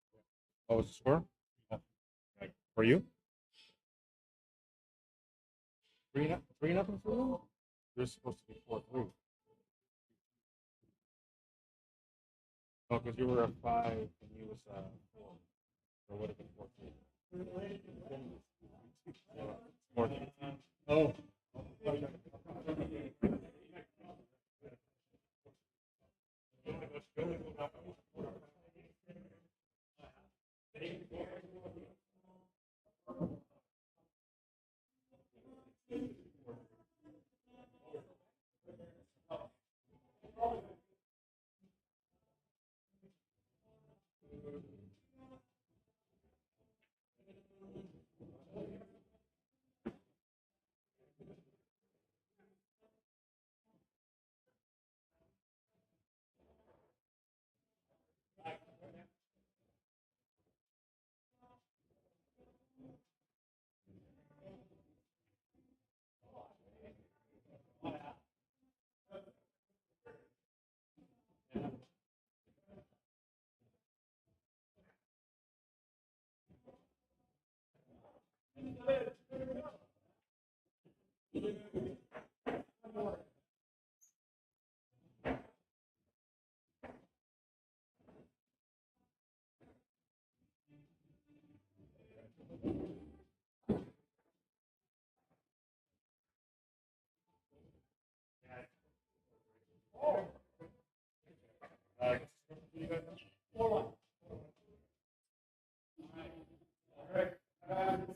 What was the score? For you? 3-0 for you? You're supposed to be 4-3. No, because you were at 5 and he was 4. Or would have been 4-3. 4-3. Oh.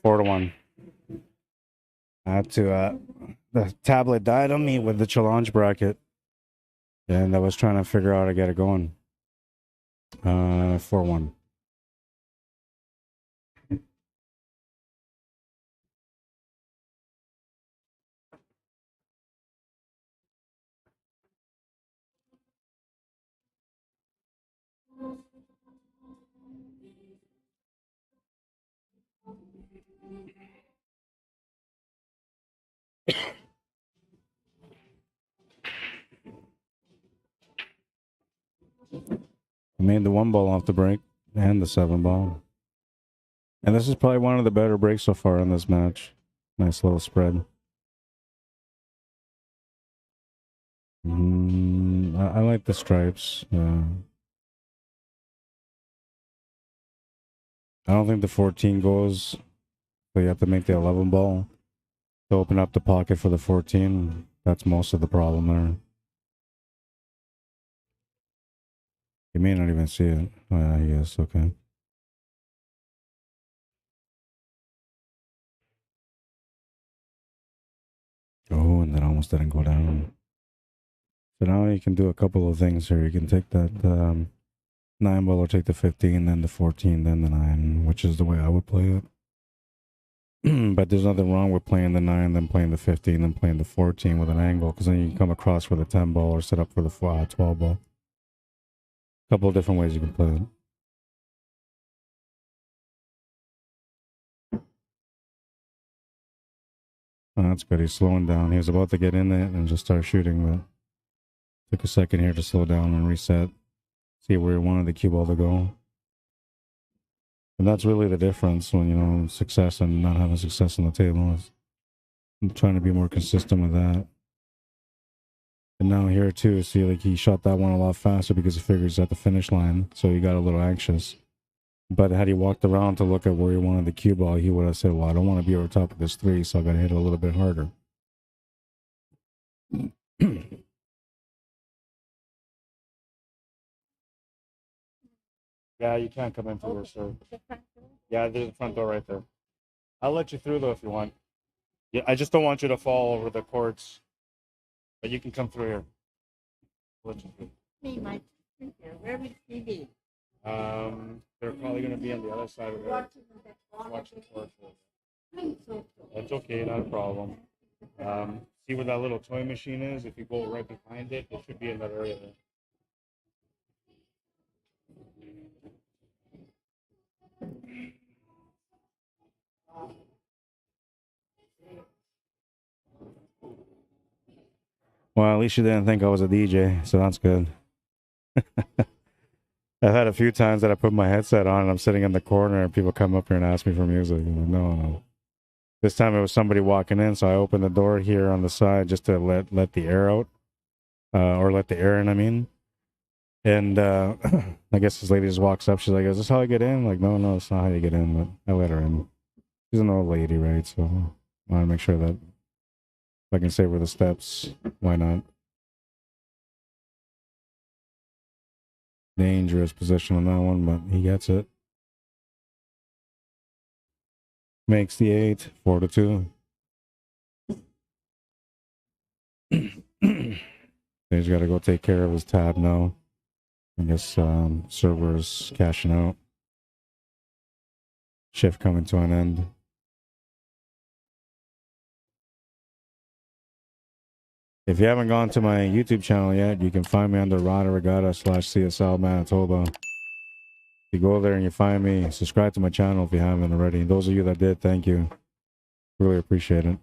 Four to 1. I had to, the tablet died on me with the challenge bracket. And I was trying to figure out how to get it going. 4-1. I made the 1 ball off the break and the 7 ball. And this is probably one of the better breaks so far in this match. Nice little spread. I like the stripes. I don't think the 14 goes, so you have to make the 11 ball to open up the pocket for the 14. That's most of the problem there. You may not even see it. Oh, yeah, yes, okay. Oh, and that almost didn't go down. So now you can do a couple of things here. You can take that 9 ball or take the 15, then the 14, then the 9, which is the way I would play it. But there's nothing wrong with playing the 9, then playing the 15, then playing the 14 with an angle, because then you can come across for the 10 ball or set up for the 12 ball. A couple of different ways you can play it. Oh, that's good. He's slowing down. He was about to get in it and just start shooting, but took a second here to slow down and reset. See where he wanted the cue ball to go. And that's really the difference when, you know, success and not having success on the table. I'm trying to be more consistent with that. And now here too, see, like he shot that one a lot faster because he figures he's at the finish line, so he got a little anxious. But had he walked around to look at where he wanted the cue ball, he would have said, well, I don't want to be over top of this 3, so I got to hit it a little bit harder. Yeah, you can't come in through this, sir. Yeah, there's the front door right there. I'll let you through, though, if you want. Yeah, I just don't want you to fall over the courts. But you can come through here. I'll let you through. Me, my here. Where will he be? They're probably going to be on the other side of the watch the court. That's okay, not a problem. See where that little toy machine is? If you go right behind it, it should be in that area there. Well, at least you didn't think I was a DJ, so that's good. I've had a few times that I put my headset on and I'm sitting in the corner and people come up here and ask me for music. I'm like, no, no. This time it was somebody walking in, so I opened the door here on the side just to let the air out, or let the air in, I mean. And I guess this lady just walks up. She's like, "Is this how I get in?" I'm like, no, it's not how you get in, but I let her in. She's an old lady, right? So I want to make sure that if I can save her the steps, why not? Dangerous position on that one, but he gets it. Makes the 8, 4-2. He's got to go take care of his tab now. I guess server's cashing out. Shift coming to an end. If you haven't gone to my YouTube channel yet, you can find me under Rod Arriagada /CSL Manitoba. If you go there and you find me, subscribe to my channel if you haven't already. Those of you that did, thank you. Really appreciate it.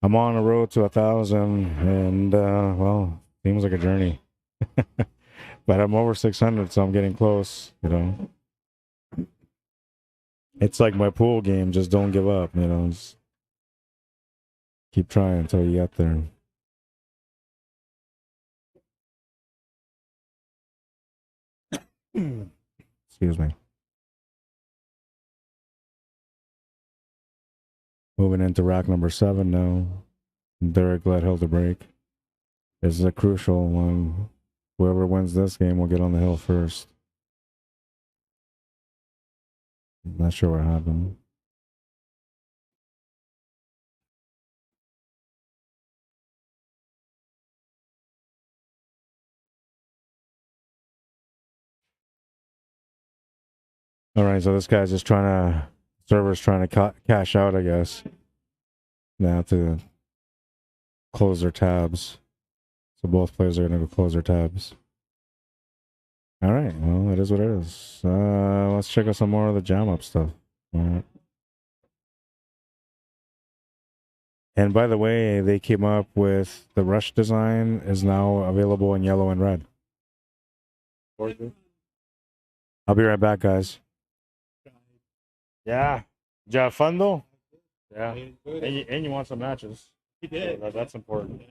I'm on the road to 1,000, and well, seems like a journey. But I'm over 600, so I'm getting close, you know. It's like my pool game, just don't give up, you know. Just keep trying until you get there. Excuse me. Moving into rack number 7 now. Derek GLEDHILL to break. This is a crucial one. Whoever wins this game will get on the hill first. Not sure what happened. All right, so this guy's just server's trying to cash out, I guess. Now to close their tabs. So both players are going to go close their tabs. All right, well, it is what it is. Let's check out some more of the jam up stuff. All right. And by the way, they came up with the rush design is now available in yellow and red. I'll be right back, guys. Yeah. Did you have fun, though? Yeah. And you want some matches. So that's important.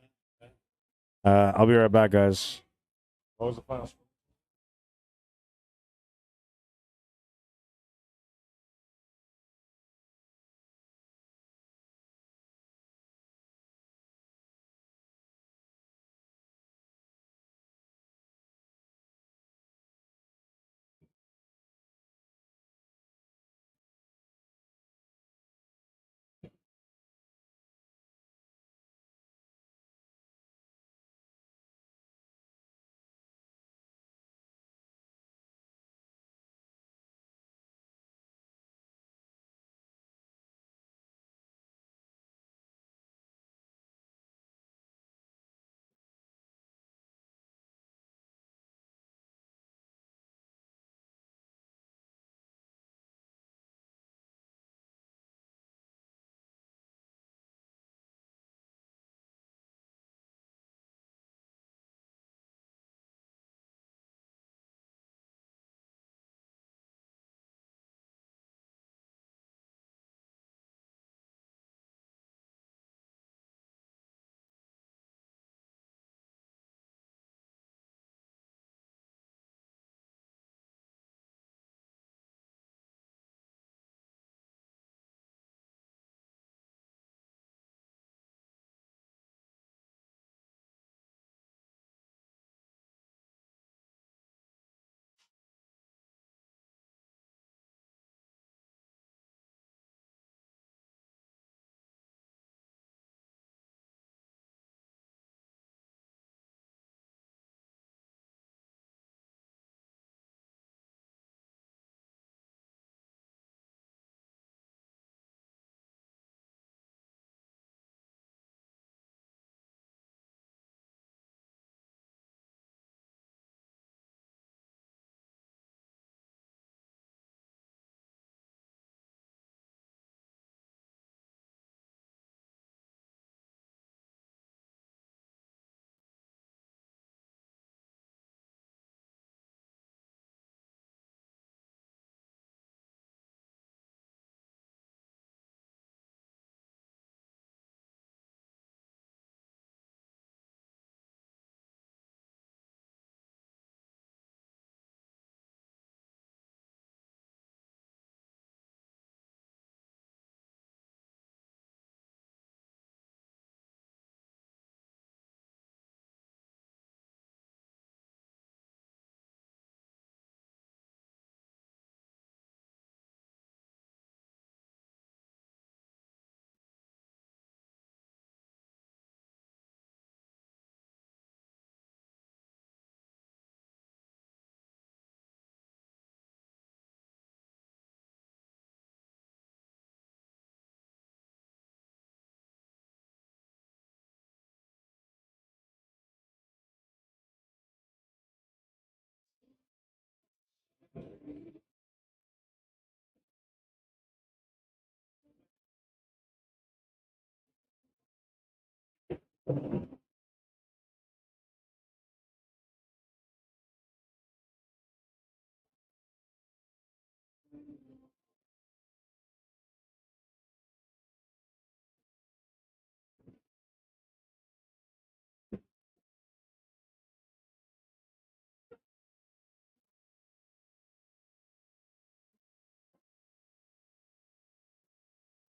I'll be right back, guys. What was the final score?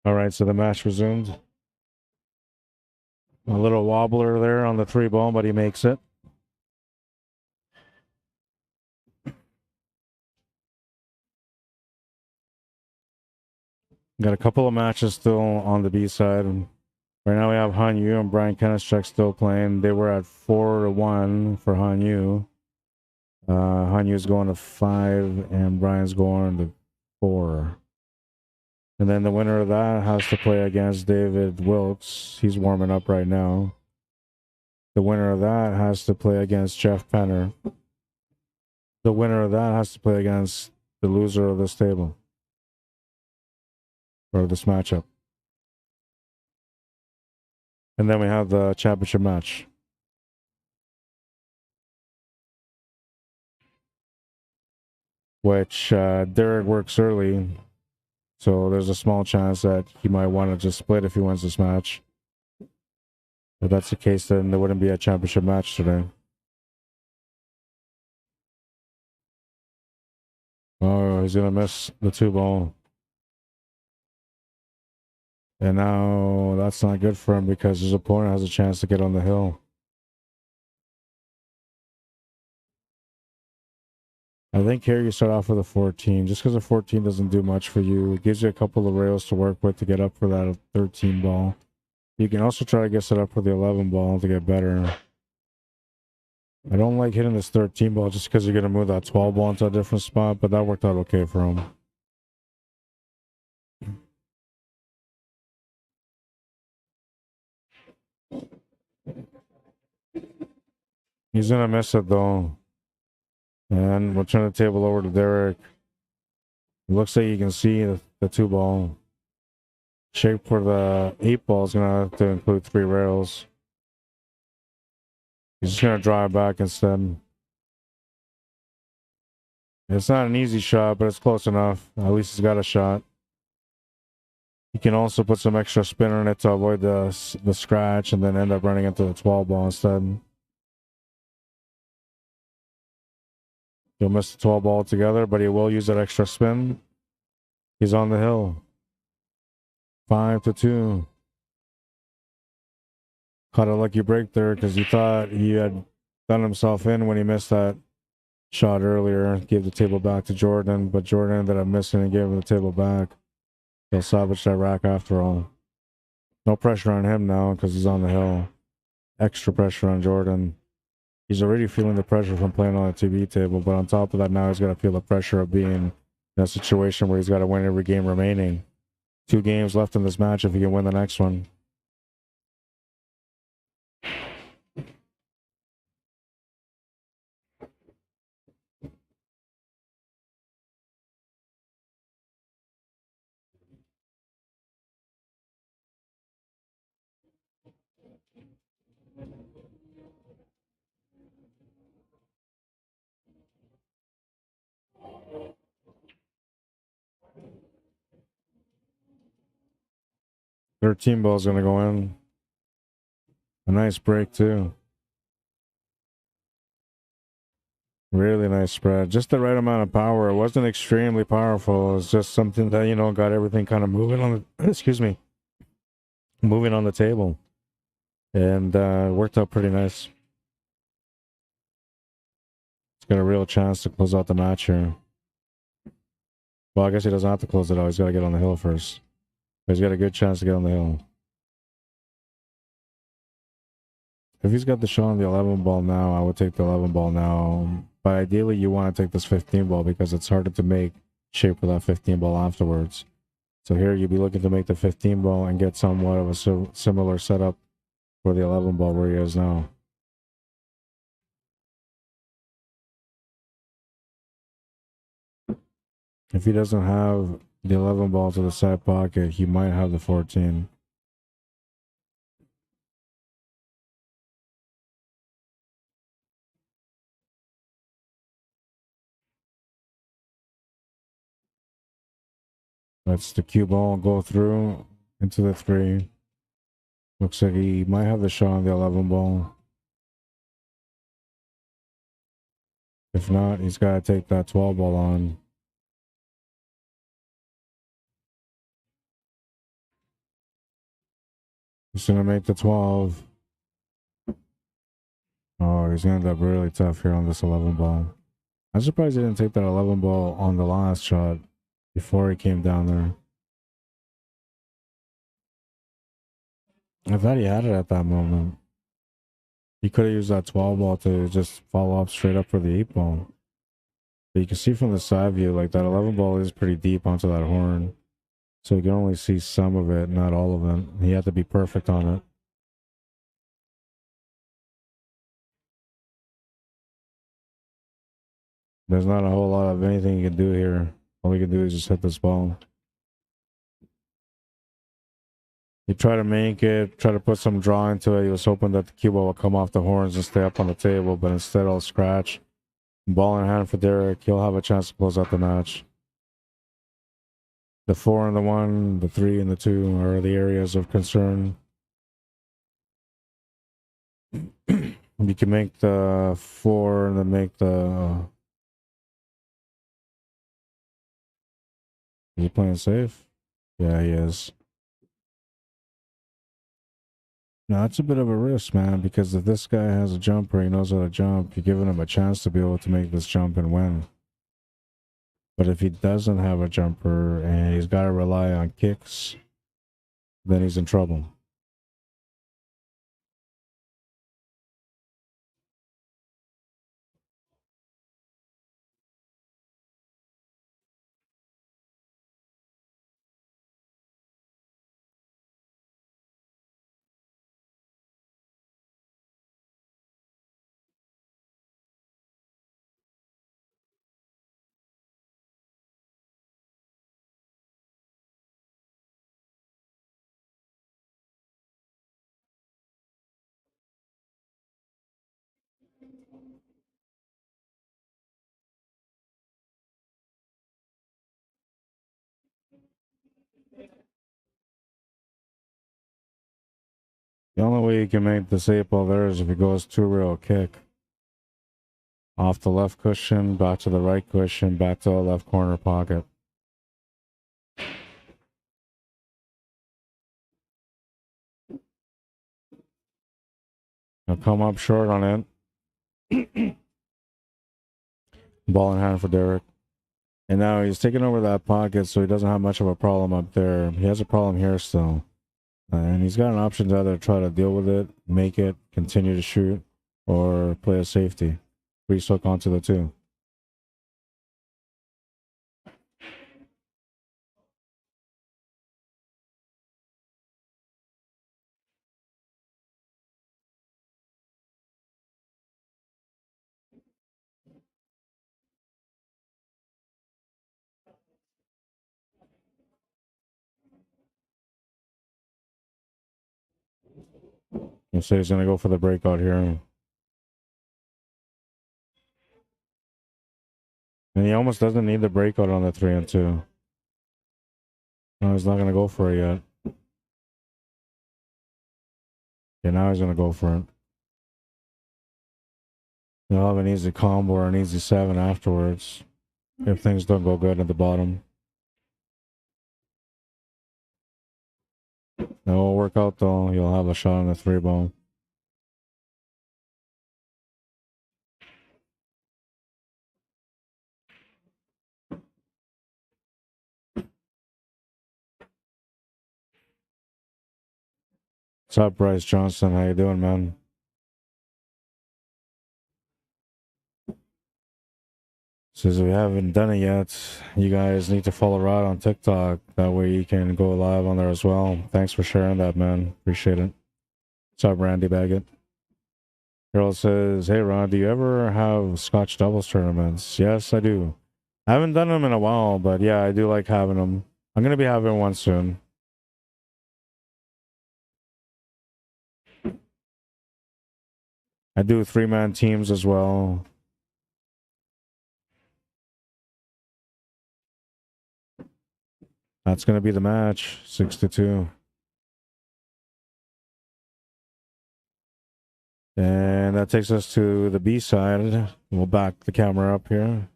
All right, so the match resumed. A little wobbler there on the 3 ball, but he makes it. Got a couple of matches still on the B side. Right now we have Han Yu and Brian Kenneschek still playing. They were at 4-1 for Han Yu. Han Yu's going to 5 and Brian's going to 4. And then the winner of that has to play against David Wilkes. He's warming up right now. The winner of that has to play against Jeff Penner. The winner of that has to play against the loser of this table. Or this matchup. And then we have the championship match. Which Derek works early. So there's a small chance that he might want to just split if he wins this match. If that's the case, then there wouldn't be a championship match today. Oh, he's going to miss the 2 ball. And now that's not good for him because his opponent has a chance to get on the hill. I think here you start off with a 14. Just because a 14 doesn't do much for you, it gives you a couple of rails to work with to get up for that 13 ball. You can also try to get set up for the 11 ball to get better. I don't like hitting this 13 ball just because you're going to move that 12 ball into a different spot, but that worked out okay for him. He's going to miss it though. And we'll turn the table over to Derek. It looks like you can see the 2 ball. Shape for the 8 ball is going to have to include 3 rails. He's just going to drive back instead. It's not an easy shot, but it's close enough. At least he's got a shot. You can also put some extra spin on it to avoid the scratch and then end up running into the 12 ball instead. He'll miss the 12 ball altogether, but he will use that extra spin. He's on the hill. 5-2. Caught a lucky break there because he thought he had done himself in when he missed that shot earlier. Gave the table back to Jordan, but Jordan ended up missing and gave him the table back. He'll salvage that rack after all. No pressure on him now because he's on the hill. Extra pressure on Jordan. He's already feeling the pressure from playing on a TV table, but on top of that, now he's got to feel the pressure of being in a situation where he's got to win every game remaining. 2 games left in this match if he can win the next one. Their team ball's going to go in. A nice break, too. Really nice spread. Just the right amount of power. It wasn't extremely powerful. It was just something that, got everything kind of moving on the, excuse me, moving on the table. And worked out pretty nice. He's got a real chance to close out the match here. Well, I guess he doesn't have to close it out. He's got to get on the hill first. But he's got a good chance to get on the hill. If he's got the shot on the 11 ball now, I would take the 11 ball now. But ideally, you want to take this 15 ball because it's harder to make shape for that 15 ball afterwards. So here you'd be looking to make the 15 ball and get somewhat of a similar setup for the 11 ball where he is now. If he doesn't have the 11 ball to the side pocket, he might have the 14. That's the cue ball go through into the 3. Looks like he might have the shot on the 11 ball. If not, he's got to take that 12 ball on. He's gonna make the 12. Oh, he's gonna end up really tough here on this 11 ball. I'm surprised he didn't take that 11 ball on the last shot before he came down there. I thought he had it at that moment. He could have used that 12 ball to just follow up straight up for the 8 ball. But you can see from the side view, like that 11 ball is pretty deep onto that horn. So you can only see some of it, not all of it. He had to be perfect on it. There's not a whole lot of anything you can do here. All you can do is just hit this ball. He tried to make it, try to put some draw into it. He was hoping that the cue ball would come off the horns and stay up on the table, but instead it'll scratch. Ball in hand for Derek. He'll have a chance to close out the match. The 4 and the 1, the 3 and the 2 are the areas of concern. You can make the 4 and then make the... Is he playing safe? Yeah, he is. Now, that's a bit of a risk, man, because if this guy has a jumper, he knows how to jump, you're giving him a chance to be able to make this jump and win. But if he doesn't have a jumper and he's got to rely on kicks, then he's in trouble. The only way you can make this 8 ball there is if he goes 2-rail kick. Off the left cushion, back to the right cushion, back to the left corner pocket. He'll come up short on it. Ball in hand for Derek. And now he's taking over that pocket, so he doesn't have much of a problem up there. He has a problem here still. And he's got an option to either try to deal with it, make it, continue to shoot, or play a safety. Free hook onto the 2. You say he's going to go for the breakout here. And he almost doesn't need the breakout on the 3 and 2. No, he's not going to go for it yet. Yeah, now he's going to go for it. He'll have an easy combo or an easy 7 afterwards if things don't go good at the bottom. That will work out though. You'll have a shot on the 3 ball. What's up, Bryce Johnson? How you doing, man? Says if you haven't done it yet, you guys need to follow Rod on TikTok. That way you can go live on there as well. Thanks for sharing that, man. Appreciate it. What's up, Randy Baggett? Girl says, hey, Rod, do you ever have Scotch doubles tournaments? Yes, I do. I haven't done them in a while, but yeah, I do like having them. I'm going to be having one soon. I do 3-man teams as well. That's going to be the match, 6-2. And that takes us to the B side. We'll back the camera up here.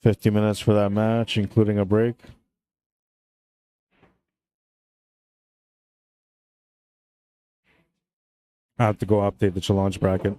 50 minutes for that match, including a break. I have to go update the challenge bracket.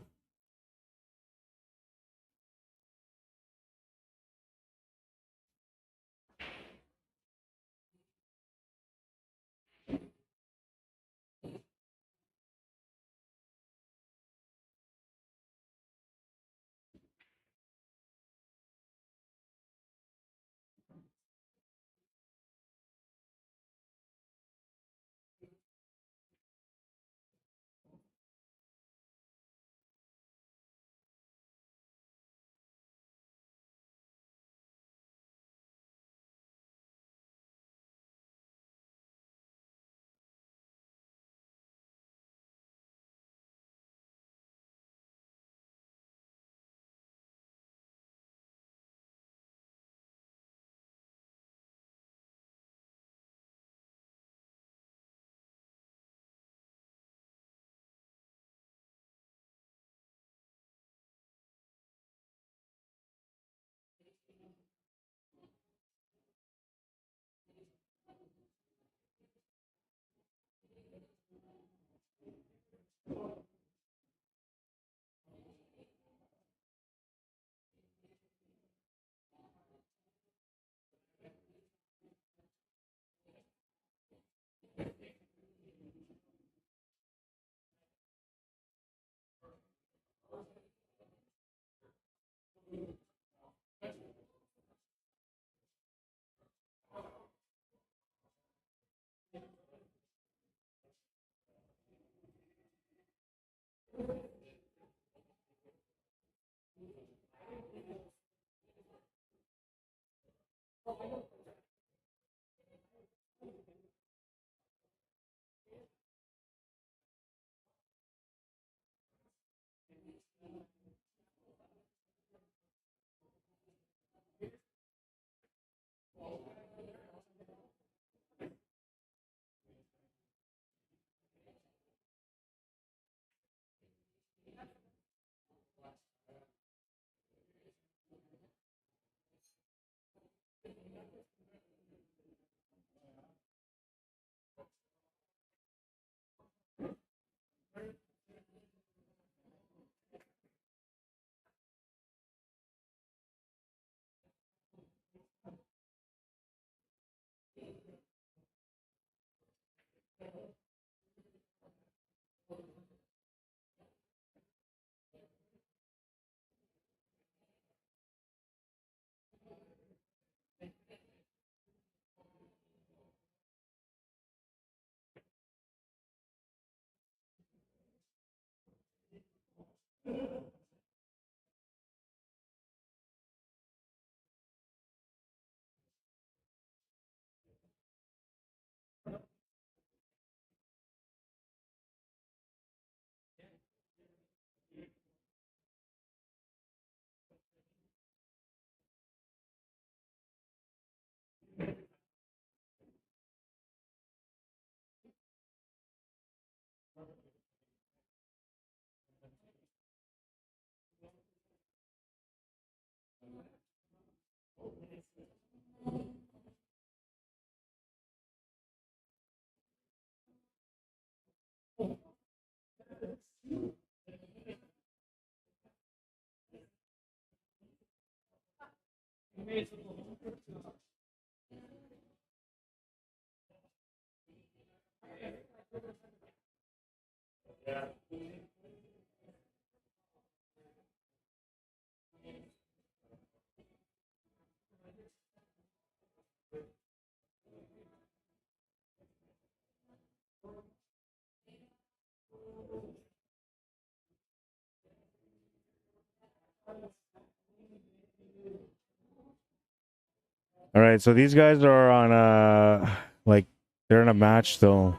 All right, so these guys are on like they're in a match still.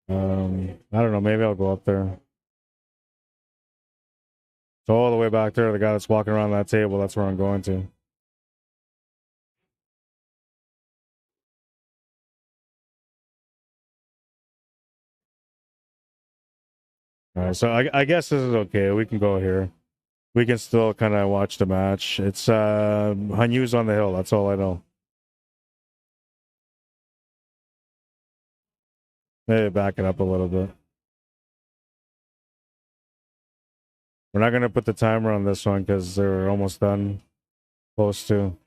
I don't know, maybe I'll go up there. So all the way back there, the guy that's walking around that table, that's where I'm going to. All right, so I guess this is okay. We can go here. We can still kind of watch the match. It's Hanyu's on the hill. That's all I know. Maybe back it up a little bit. We're not going to put the timer on this one because they're almost done. Close to.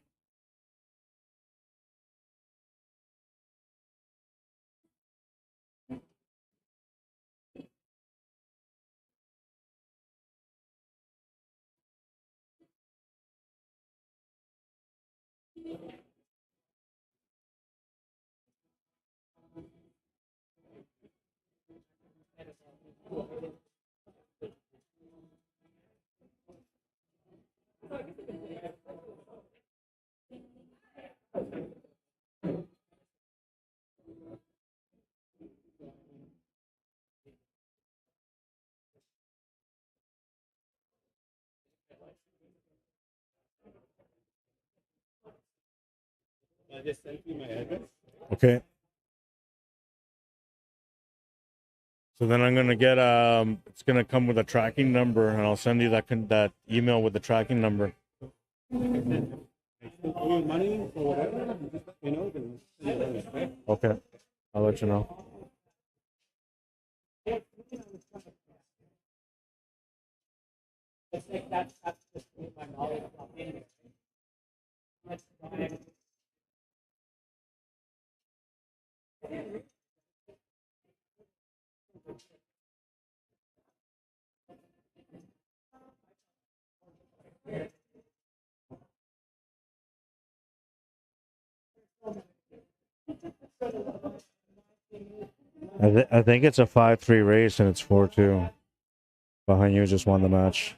I just sent you my address. Okay. So then I'm gonna get it's gonna come with a tracking number, and I'll send you that email with the tracking number. I still owe you money or whatever. Just let me know. Then okay? Okay, I'll let you know. I think it's a 5-3 race and it's 4-2. Behind you just won the match.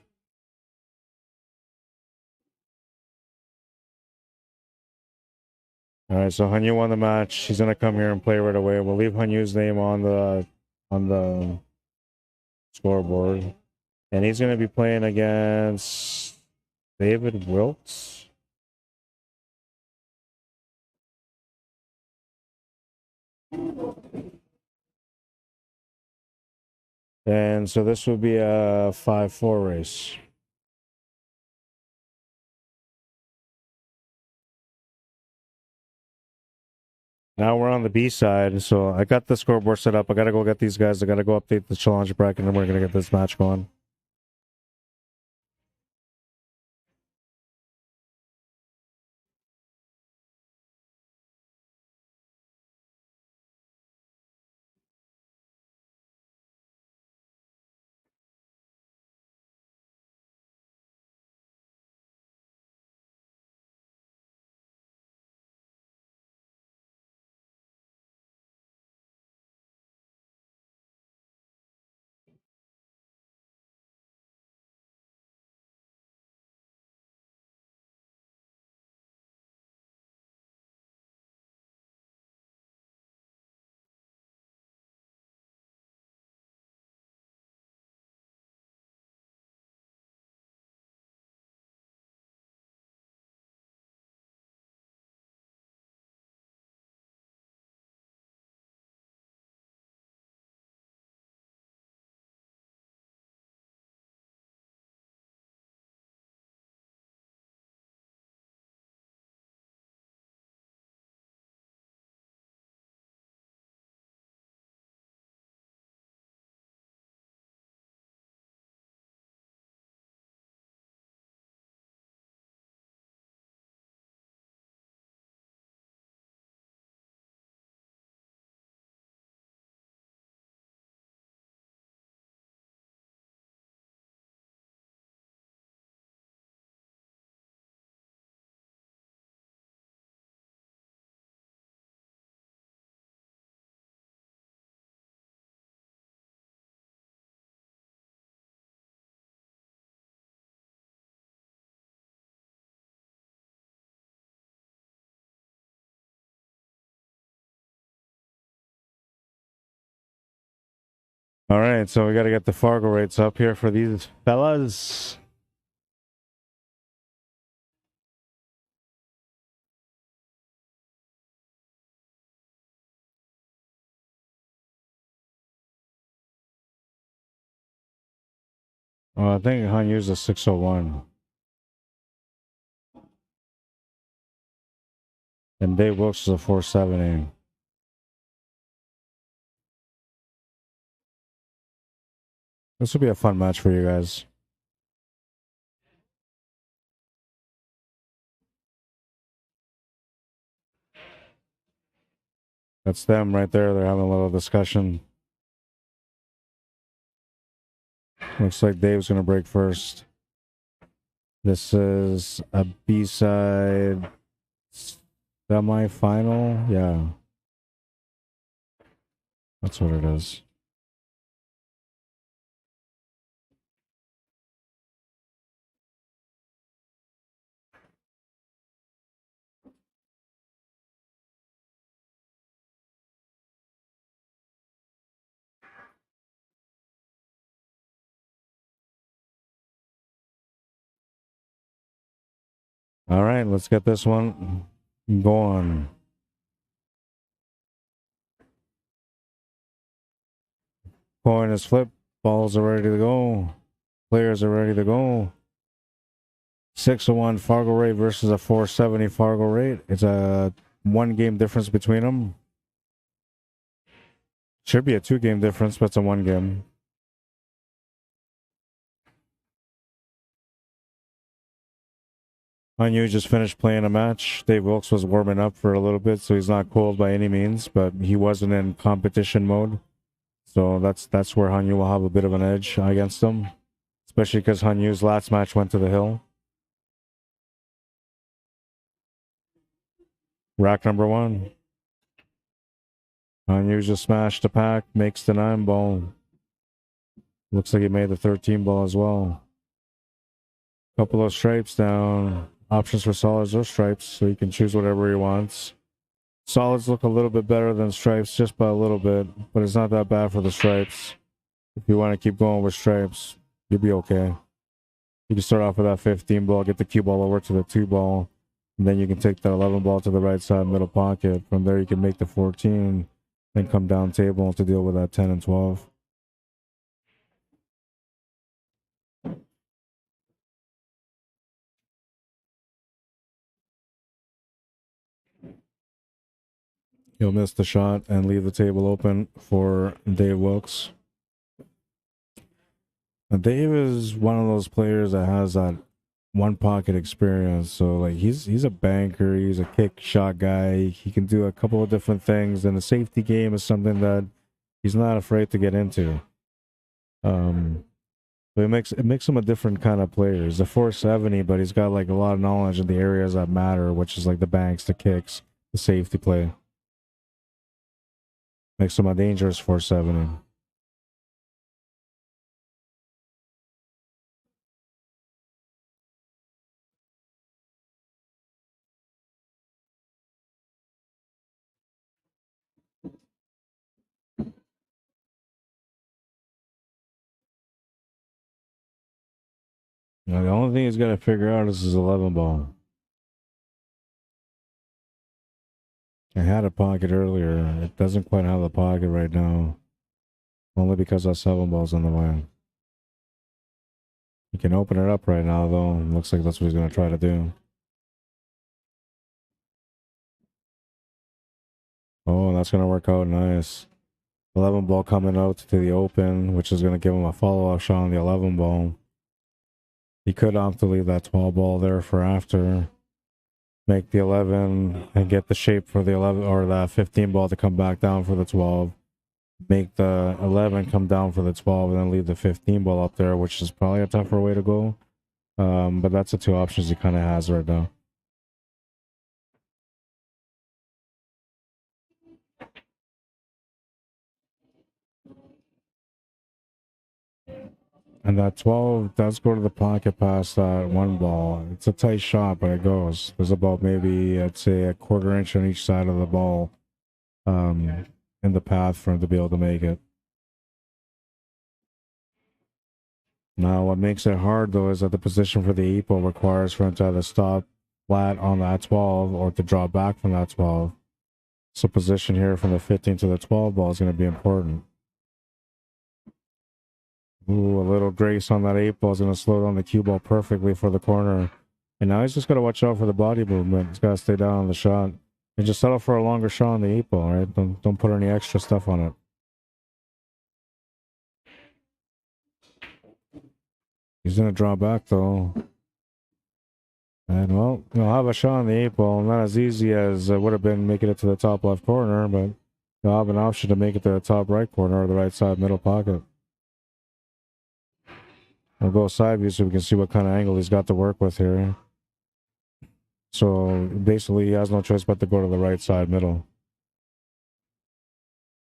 All right, so Hanyu won the match. He's gonna come here and play right away. We'll leave Hanyu's name on the scoreboard, and he's gonna be playing against David Wilkes. And so this will be a 5-4 race. Now we're on the B side, so I got the scoreboard set up. I gotta go get these guys. I gotta go update the challenge bracket, and we're gonna get this match going. All right, so we got to get the Fargo rates up here for these fellas. I think Han used a 601. And Dave Wilkes is a 470. This will be a fun match for you guys. That's them right there. They're having a little discussion. Looks like Dave's going to break first. This is a B-side semi-final. Yeah. That's what it is. All right, let's get this one going. Coin is flipped. Balls are ready to go. Players are ready to go. 601 FargoRate versus a 470 FargoRate. It's a 1-game difference between them. Should be a 2-game difference, but it's a 1-game. Anu just finished playing a match. Dave Wilkes was warming up for a little bit, so he's not cold by any means, but he wasn't in competition mode. So that's where Hanyu will have a bit of an edge against him, especially because Hanyu's last match went to the hill. Rack number 1. Hanyu just smashed the pack, makes the 9 ball. Looks like he made the 13 ball as well. Couple of stripes down. Options for solids or stripes, so you can choose whatever he wants. Solids look a little bit better than stripes, just by a little bit, but it's not that bad for the stripes. If you want to keep going with stripes, you'll be okay. You can start off with that 15 ball, get the cue ball over to the 2 ball, and then you can take that 11 ball to the right side middle pocket. From there, you can make the 14, then come down table to deal with that 10 and 12. He'll miss the shot and leave the table open for Dave Wilkes. Now, Dave is one of those players that has that one pocket experience. So like he's a banker, he's a kick shot guy. He can do a couple of different things, and the safety game is something that he's not afraid to get into. But it makes him a different kind of player. He's a 470, but he's got like a lot of knowledge in the areas that matter, which is like the banks, the kicks, the safety play. Makes him a dangerous 470. Now, the only thing he's got to figure out is his 11 ball. I had a pocket earlier. It doesn't quite have the pocket right now. Only because that 7 ball's on the way. He can open it up right now, though. Looks like that's what he's going to try to do. Oh, that's going to work out nice. 11 ball coming out to the open, which is going to give him a follow-up shot on the 11 ball. He could opt to leave that 12 ball there for after. Make the 11 and get the shape for the 11 or that 15 ball to come back down for the 12. Make the 11 come down for the 12 and then leave the 15 ball up there, which is probably a tougher way to go. But that's the 2 options he kind of has right now. And that 12 does go to the pocket past that 1 ball. It's a tight shot, but it goes. There's about maybe, I'd say, a 1/4 inch on each side of the ball in the path for him to be able to make it. Now, what makes it hard, though, is that the position for the 8 ball requires for him to either stop flat on that 12 or to draw back from that 12. So position here from the 15 to the 12 ball is going to be important. Ooh, a little grace on that 8 ball is going to slow down the cue ball perfectly for the corner. And now he's just got to watch out for the body movement. He's got to stay down on the shot. And just settle for a longer shot on the 8 ball, right? Don't put any extra stuff on it. He's going to draw back, though. And, well, he'll have a shot on the 8 ball. Not as easy as it would have been making it to the top left corner, but he'll have an option to make it to the top right corner or the right side middle pocket. We'll go side view so we can see what kind of angle he's got to work with here. So basically, he has no choice but to go to the right side middle.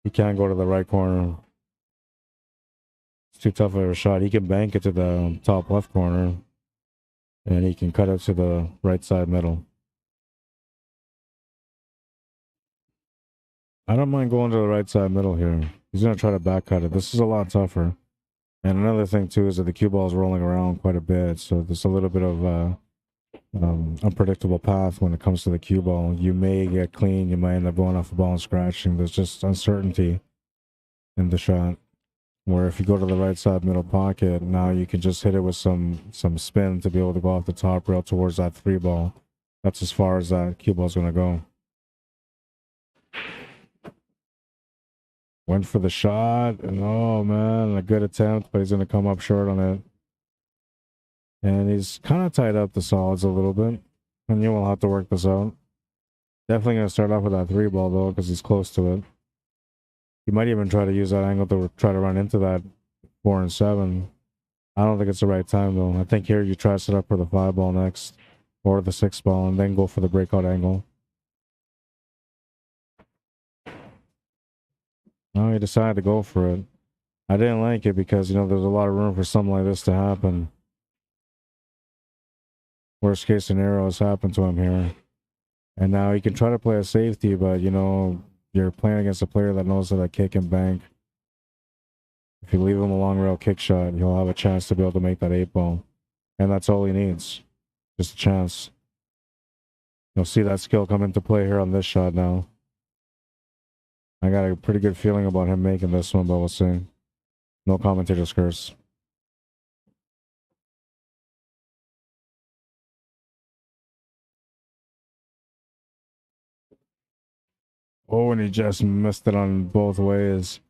He can't go to the right corner. It's too tough of a shot. He can bank it to the top left corner, and he can cut it to the right side middle. I don't mind going to the right side middle here. He's going to try to back cut it. This is a lot tougher. And another thing, too, is that the cue ball is rolling around quite a bit, so there's a little bit of unpredictable path when it comes to the cue ball. You may get clean, you might end up going off the ball and scratching. There's just uncertainty in the shot. Where if you go to the right side middle pocket, now you can just hit it with some spin to be able to go off the top rail towards that 3 ball. That's as far as that cue ball is going to go. Went for the shot, and oh man, a good attempt, but he's going to come up short on it. And he's kind of tied up the solids a little bit, and you will have to work this out. Definitely going to start off with that 3 ball, though, because he's close to it. He might even try to use that angle to try to run into that 4 and 7. I don't think it's the right time, though. I think here you try to set up for the 5 ball next, or the 6 ball, and then go for the breakout angle. No, he decided to go for it. I didn't like it because, there's a lot of room for something like this to happen. Worst case scenario has happened to him here. And now he can try to play a safety, but, you're playing against a player that knows how to kick and bank. If you leave him a long rail kick shot, he'll have a chance to be able to make that 8 ball. And that's all he needs. Just a chance. You'll see that skill come into play here on this shot now. I got a pretty good feeling about him making this one, but we'll see. No commentator's curse. Oh, and he just missed it on both ways.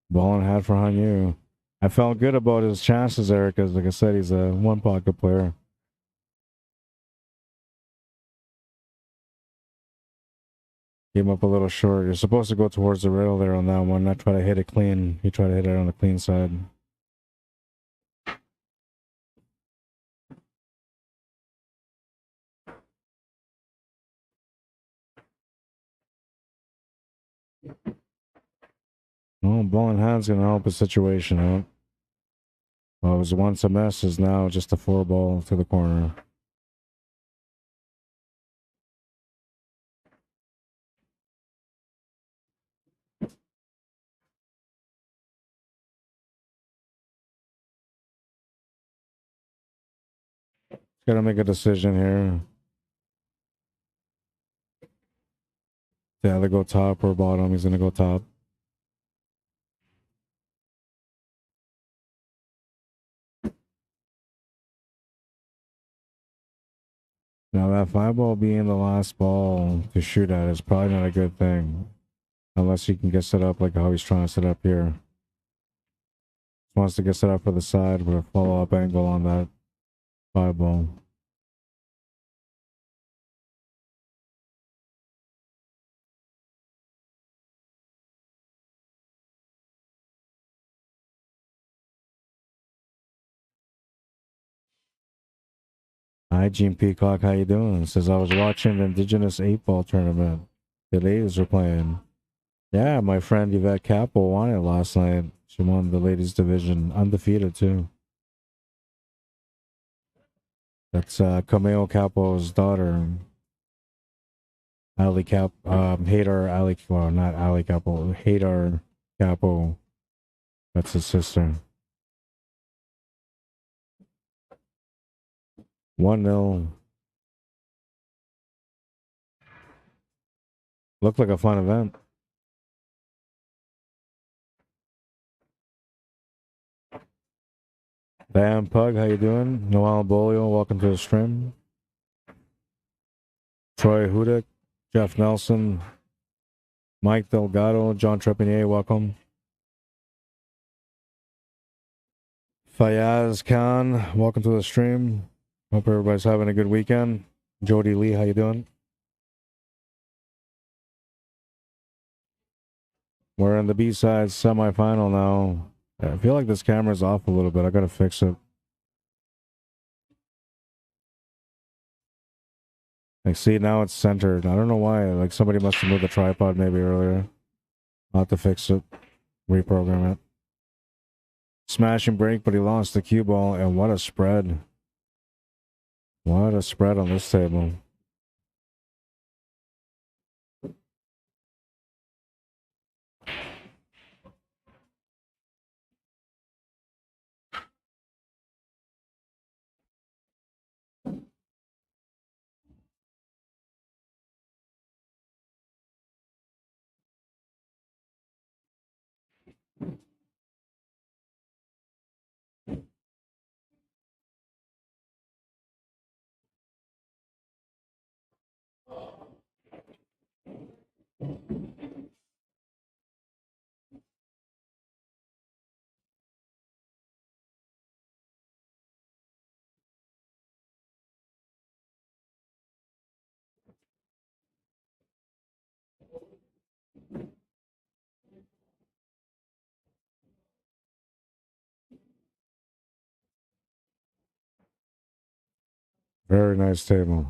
Ball in hand for Hanyu. I felt good about his chances there because, like I said, he's a one-pocket player. Came up a little short. You're supposed to go towards the rail there on that one, not try to hit it clean. He tried to hit it on the clean side. Oh, ball in hand's going to help his situation out. Well, it was once a mess, is now just a 4 ball to the corner. Got to make a decision here. To either go top or bottom. He's going to go top. Now that 5 ball being the last ball to shoot at is probably not a good thing. Unless he can get set up like how he's trying to set up here. Wants to get set up for the side with a follow-up angle on that 5 ball. Hi, Gene Peacock. How you doing? Says I was watching the Indigenous 8-ball tournament. The ladies were playing. Yeah, my friend Yvette Capo won it last night. She won the ladies division, undefeated too. That's Cameo Capo's daughter. Ali Cap, Hadar Ali, well, not Ali Capo, Hadar Capo. That's his sister. 1-0. Looked like a fun event. Dan Pug, how you doing? Noel Bolio, welcome to the stream. Troy Hudick, Jeff Nelson, Mike Delgado, John Trepanier, welcome. Fayaz Khan, welcome to the stream. Hope everybody's having a good weekend. Jody Lee, how you doing? We're in the B-side semifinal now. I feel like this camera's off a little bit. I gotta fix it. Like, see, now it's centered. I don't know why. Like, somebody must have moved the tripod maybe earlier. I'll have to fix it. Reprogram it. Smash and break, but he lost the cue ball, and what a spread. What a spread on this table. Very nice table.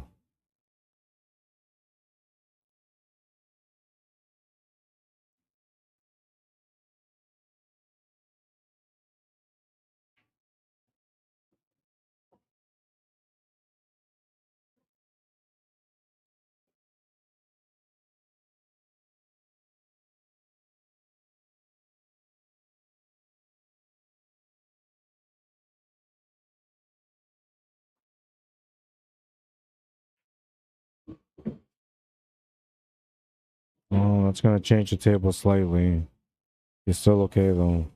Oh, that's going to change the table slightly. It's still okay, though.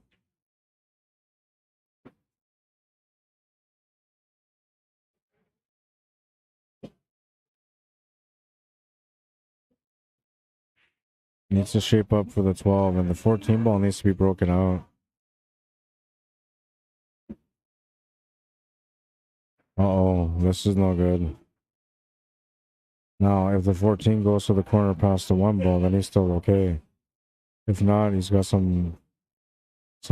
Needs to shape up for the 12, and the 14 ball needs to be broken out. Uh-oh, this is no good. Now, if the 14 goes to the corner past the 1 ball, then he's still okay. If not, he's got some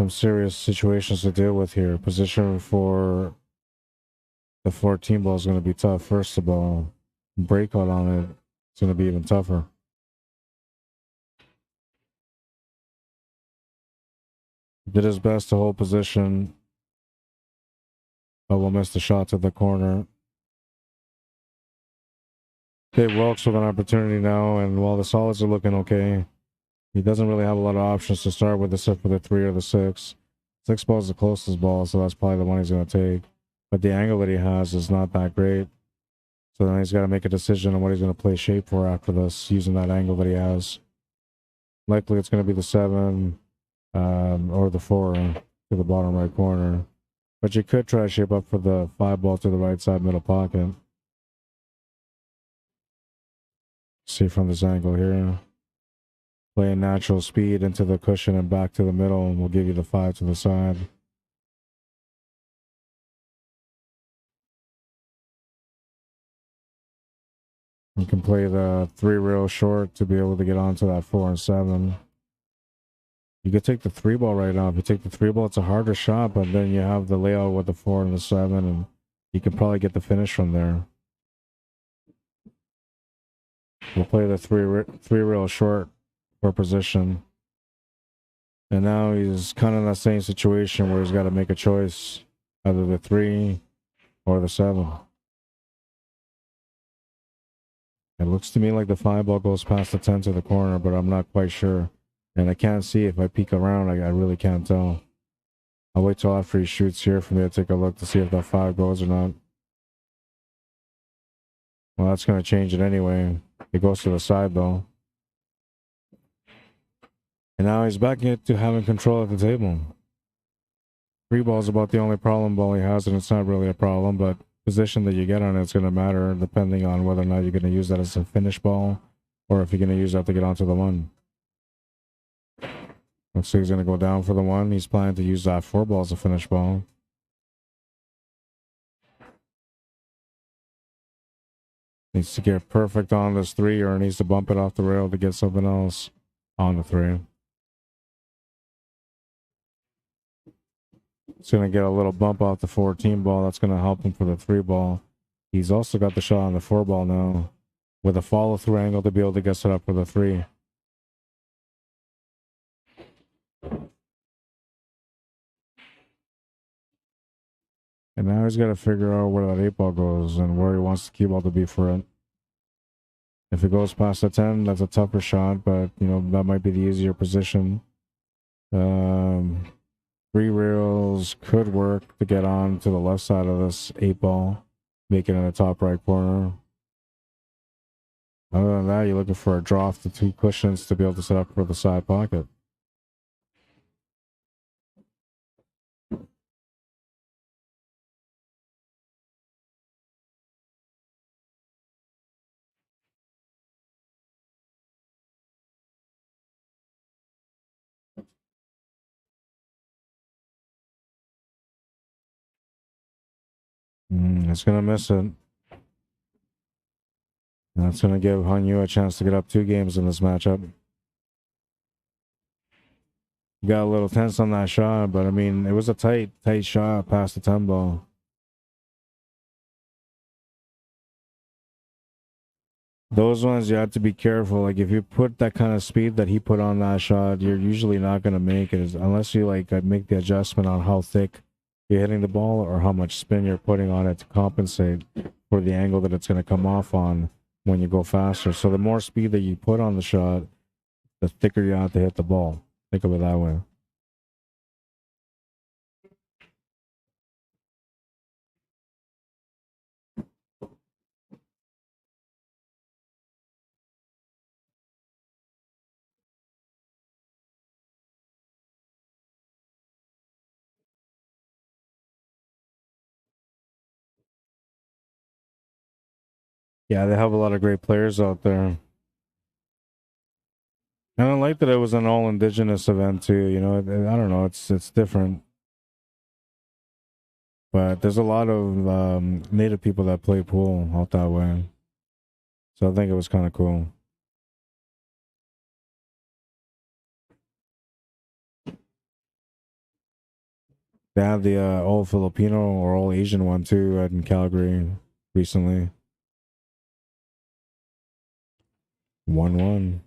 serious situations to deal with here. Position for the 14 ball is going to be tough. First of all, breakout on it, it's going to be even tougher. Did his best to hold position, but will miss the shot to the corner. Okay, WILKS with an opportunity now, and while the solids are looking okay, he doesn't really have a lot of options to start with, except for the 3 or the 6. 6 ball is the closest ball, so that's probably the one he's going to take. But the angle that he has is not that great. So then he's got to make a decision on what he's going to play shape for after this, using that angle that he has. Likely it's going to be the 7 or the 4 to the bottom right corner. But you could try to shape up for the 5 ball to the right side middle pocket. See from this angle here. Playing natural speed into the cushion and back to the middle, and we'll give you the 5 to the side. You can play the 3 real short to be able to get onto that 4 and 7. You could take the 3 ball right now. If you take the 3 ball, it's a harder shot, but then you have the layout with the 4 and the 7, and you can probably get the finish from there. We'll play the 3 real short for position. And now he's kind of in that same situation where he's got to make a choice, either the 3 or the 7. It looks to me like the 5 ball goes past the 10 to the corner, but I'm not quite sure. And I can't see if I peek around, I really can't tell. I'll wait till after he shoots here for me to take a look to see if that 5 goes or not. Well, that's going to change it anyway. It goes to the side, though. And now he's back into having control of the table. Three ball is about the only problem ball he has, and it's not really a problem, but position that you get on it's going to matter depending on whether or not you're going to use that as a finish ball or if you're going to use that to get onto the one. Looks like he's going to go down for the one. He's planning to use that four ball as a finish ball. Needs to get perfect on this three, or needs to bump it off the rail to get something else on the three. It's going to get a little bump off the 14 ball. That's going to help him for the three ball. He's also got the shot on the four ball now with a follow through angle to be able to get set up for the three. And now he's got to figure out where that eight ball goes and where he wants the cue ball to be for it. If it goes past the 10, that's a tougher shot, but you know that might be the easier position. Three rails could work to get on to the left side of this eight ball, make it in the top right corner. Other than that, you're looking for a draw off the two cushions to be able to set up for the side pocket. It's going to miss it. That's going to give Hanyu a chance to get up 2 games in this matchup. Got a little tense on that shot, but I mean, it was a tight shot past the 10 ball. Those ones you have to be careful. Like if you put that kind of speed that he put on that shot, you're usually not going to make it unless you like make the adjustment on how thick you're hitting the ball or how much spin you're putting on it to compensate for the angle that it's going to come off on when you go faster. So the more speed that you put on the shot, the thicker you have to hit the ball. Think of it that way. Yeah, they have a lot of great players out there. And I like that it was an all indigenous event too. You know, I don't know, it's different. But there's a lot of native people that play pool out that way. So I think it was kind of cool. They had the all Filipino or all Asian one too in Calgary recently. 1-1.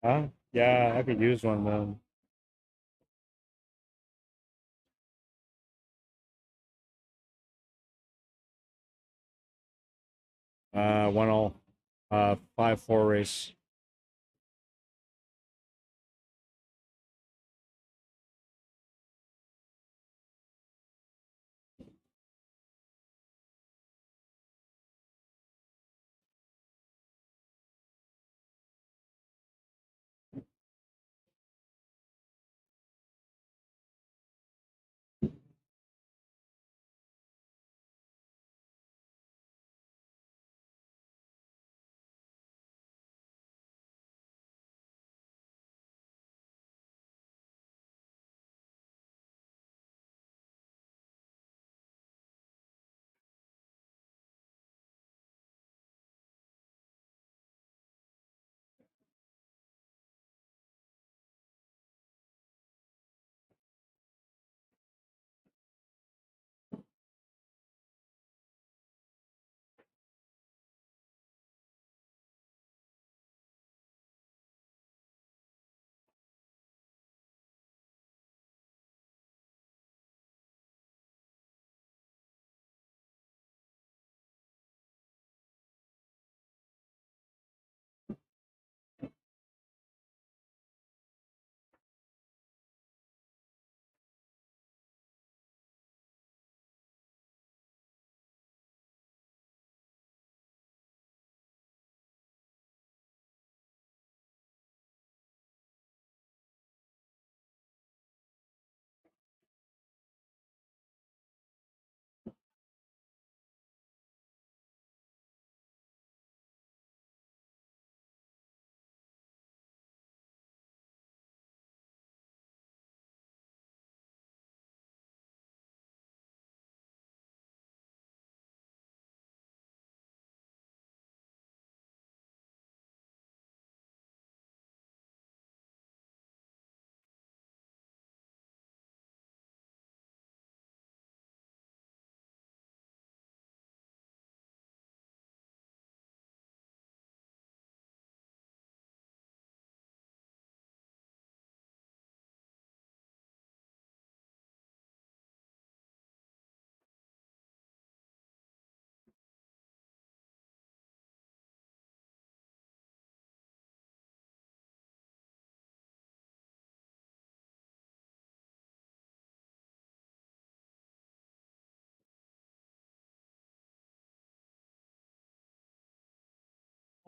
Huh? Yeah, I could use one then. 1-all. 5-4 race.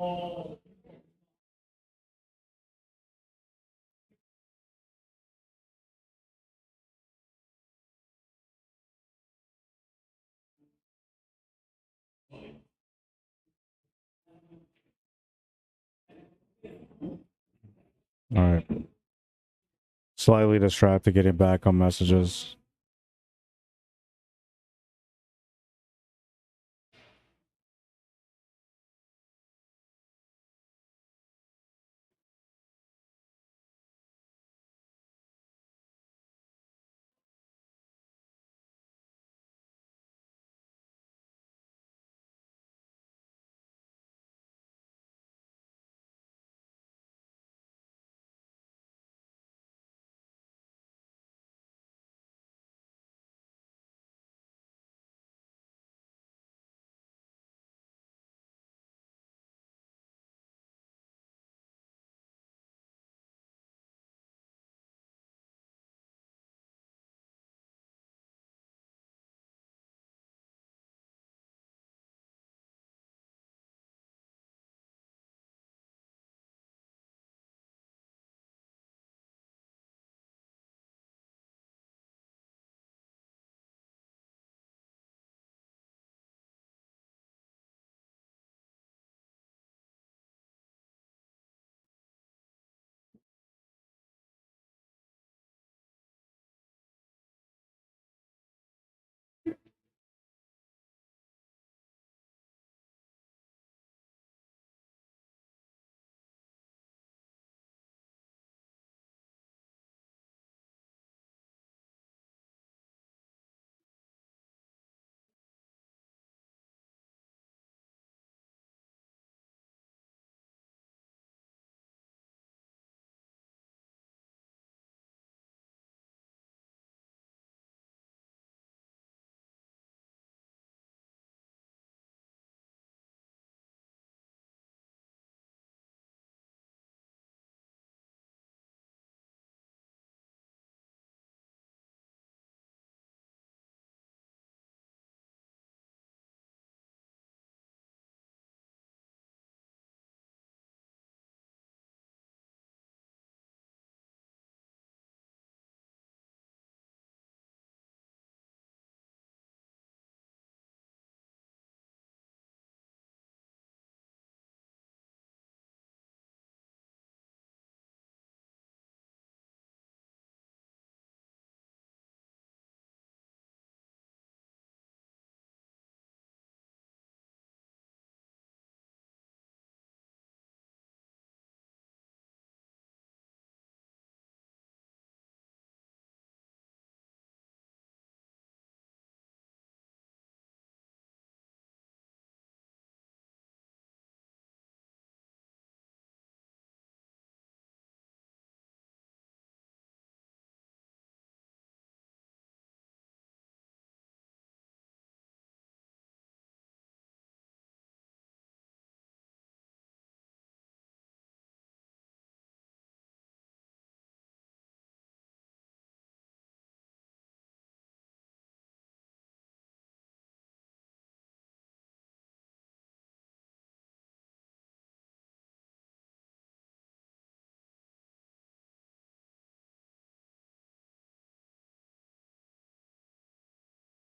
All right. Slightly distracted getting back on messages.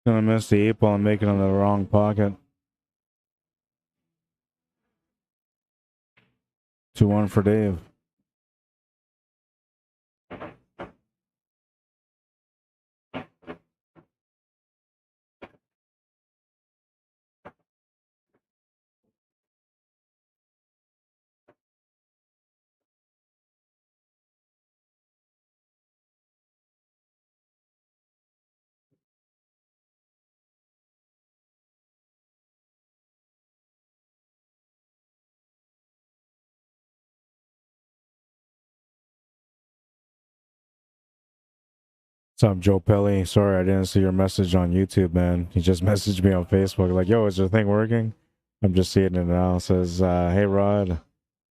Gonna miss the 8 ball and make it on the wrong pocket. 2-1 for Dave. What's up, Joe Pelly? Sorry, I didn't see your message on YouTube, man. He just messaged me on Facebook, like, yo, is your thing working? I'm just seeing it now. It says, hey, Rod,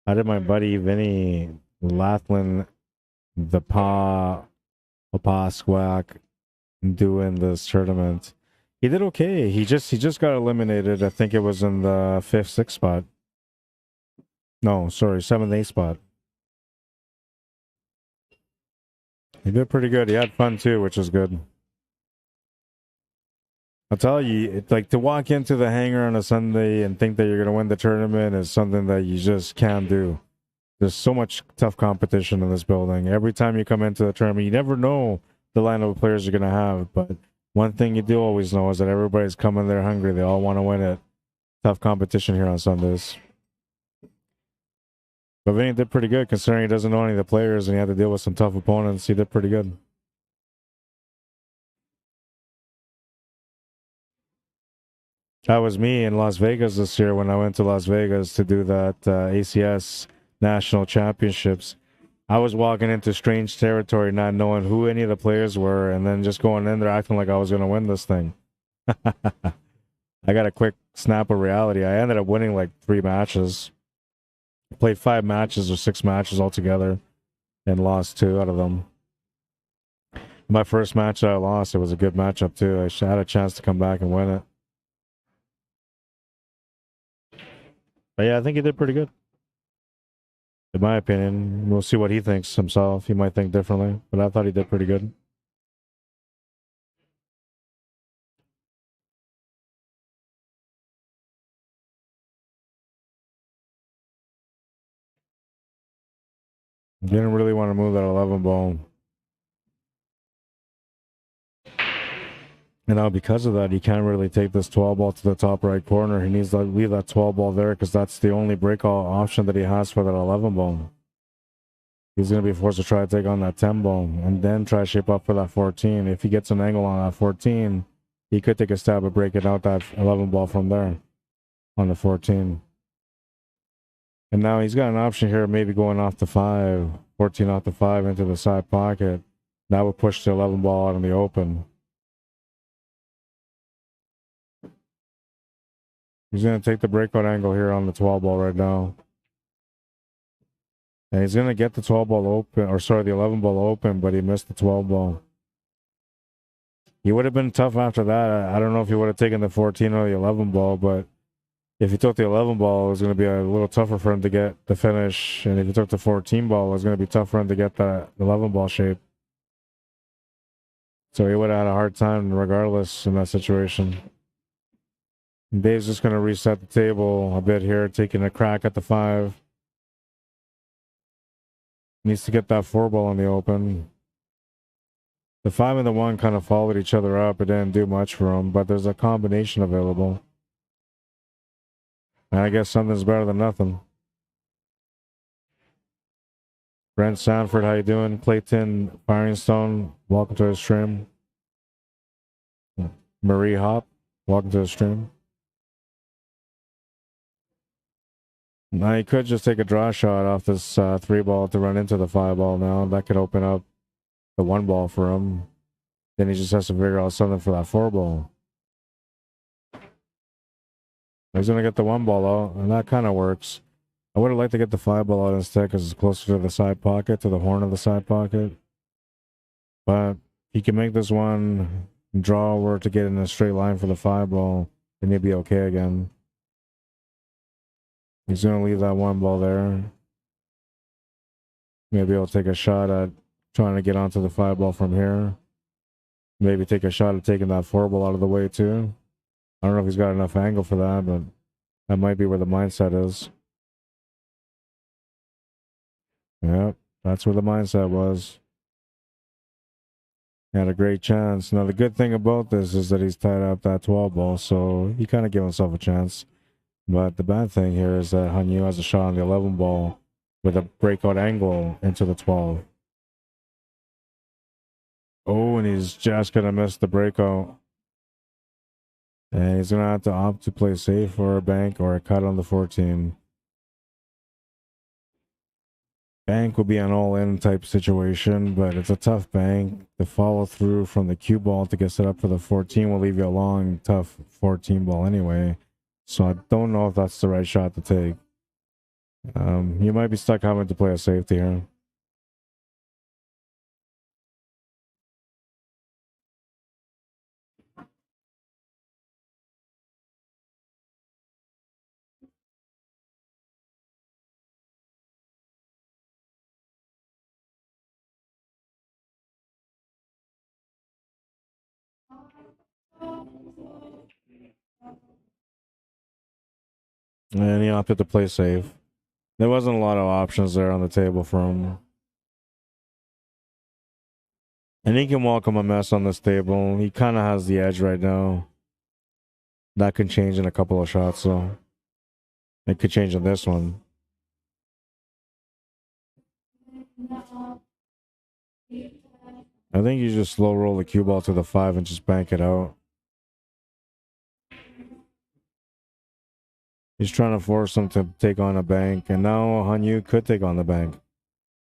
how did my buddy Vinny Laughlin, the Squack, do in this tournament? He did okay. He just got eliminated. I think it was in the 5th, 6th spot. No, sorry, 7th, 8th spot. He did pretty good. He had fun too, which was good. I'll tell you, it's like to walk into the hangar on a Sunday and think that you're going to win the tournament is something that you just can't do. There's so much tough competition in this building. Every time you come into the tournament, you never know the lineup of players you're going to have. But one thing you do always know is that everybody's coming there hungry. They all want to win it. Tough competition here on Sundays. But Vinny did pretty good considering he doesn't know any of the players and he had to deal with some tough opponents. He did pretty good. That was me in Las Vegas this year when I went to Las Vegas to do that ACS National Championships. I was walking into strange territory, not knowing who any of the players were, and then just going in there acting like I was going to win this thing. I got a quick snap of reality. I ended up winning like 3 matches. I played 5 matches or 6 matches altogether and lost 2 out of them. My first match I lost, it was a good matchup too. I had a chance to come back and win it. But yeah, I think he did pretty good. In my opinion, we'll see what he thinks himself. He might think differently, but I thought he did pretty good. Didn't really want to move that 11 ball. And now because of that, he can't really take this 12 ball to the top right corner. He needs to leave that 12 ball there because that's the only breakout option that he has for that 11 ball. He's going to be forced to try to take on that 10 ball and then try to shape up for that 14. If he gets an angle on that 14, he could take a stab at breaking out that 11 ball from there on the 14. And now he's got an option here, maybe going off the 5, 14 off the 5 into the side pocket. That would push the 11 ball out in the open. He's going to take the breakout angle here on the 12 ball right now. And he's going to get the 12 ball open, or sorry, the 11 ball open, but he missed the 12 ball. He would have been tough after that. I don't know if he would have taken the 14 or the 11 ball, but if he took the 11 ball, it was going to be a little tougher for him to get the finish. And if he took the 14 ball, it was going to be tough for him to get that 11 ball shape. So he would have had a hard time regardless in that situation. And Dave's just going to reset the table a bit here, taking a crack at the 5. Needs to get that 4 ball in the open. The 5 and the 1 kind of followed each other up. It didn't do much for him, but there's a combination available. And I guess something's better than nothing. Brent Sanford, how you doing? Clayton Firestone, welcome to the stream. Marie Hop, welcome to the stream. Now he could just take a draw shot off this 3 ball to run into the 5 ball now. That could open up the 1 ball for him. Then he just has to figure out something for that 4 ball. He's going to get the 1 ball out, and that kind of works. I would have liked to get the 5 ball out instead because it's closer to the side pocket, to the horn of the side pocket. But he can make this one draw over to get in a straight line for the 5 ball, and he'll be okay again. He's going to leave that 1 ball there. Maybe he'll take a shot at trying to get onto the 5 ball from here. Maybe take a shot at taking that 4 ball out of the way too. I don't know if he's got enough angle for that, but that might be where the mindset is. Yep, that's where the mindset was. He had a great chance. Now, the good thing about this is that he's tied up that 12 ball, so he kind of gave himself a chance. But the bad thing here is that Hanyu has a shot on the 11 ball with a breakout angle into the 12. Oh, and he's just going to miss the breakout. And he's going to have to opt to play safe or a bank or a cut on the 14. Bank will be an all-in type situation, but it's a tough bank. The follow through from the cue ball to get set up for the 14 will leave you a long, tough 14 ball anyway. So I don't know if that's the right shot to take. You might be stuck having to play a safety here. And he opted to play safe. There wasn't a lot of options there on the table for him. And he can welcome a mess on this table. He kind of has the edge right now. That can change in a couple of shots, so it could change in this one. I think you just slow roll the cue ball to the 5 and just bank it out. He's trying to force him to take on a bank, and now Hanyu could take on the bank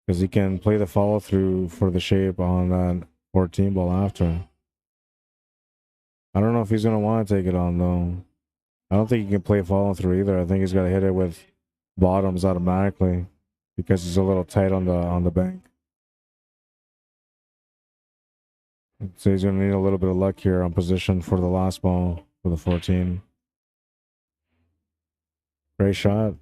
because he can play the follow through for the shape on that 14 ball after. I don't know if he's gonna want to take it on though. I don't think he can play follow through either. I think he's got to hit it with bottoms automatically because he's a little tight on the bank. So he's gonna need a little bit of luck here on position for the last ball for the 14. Great shot.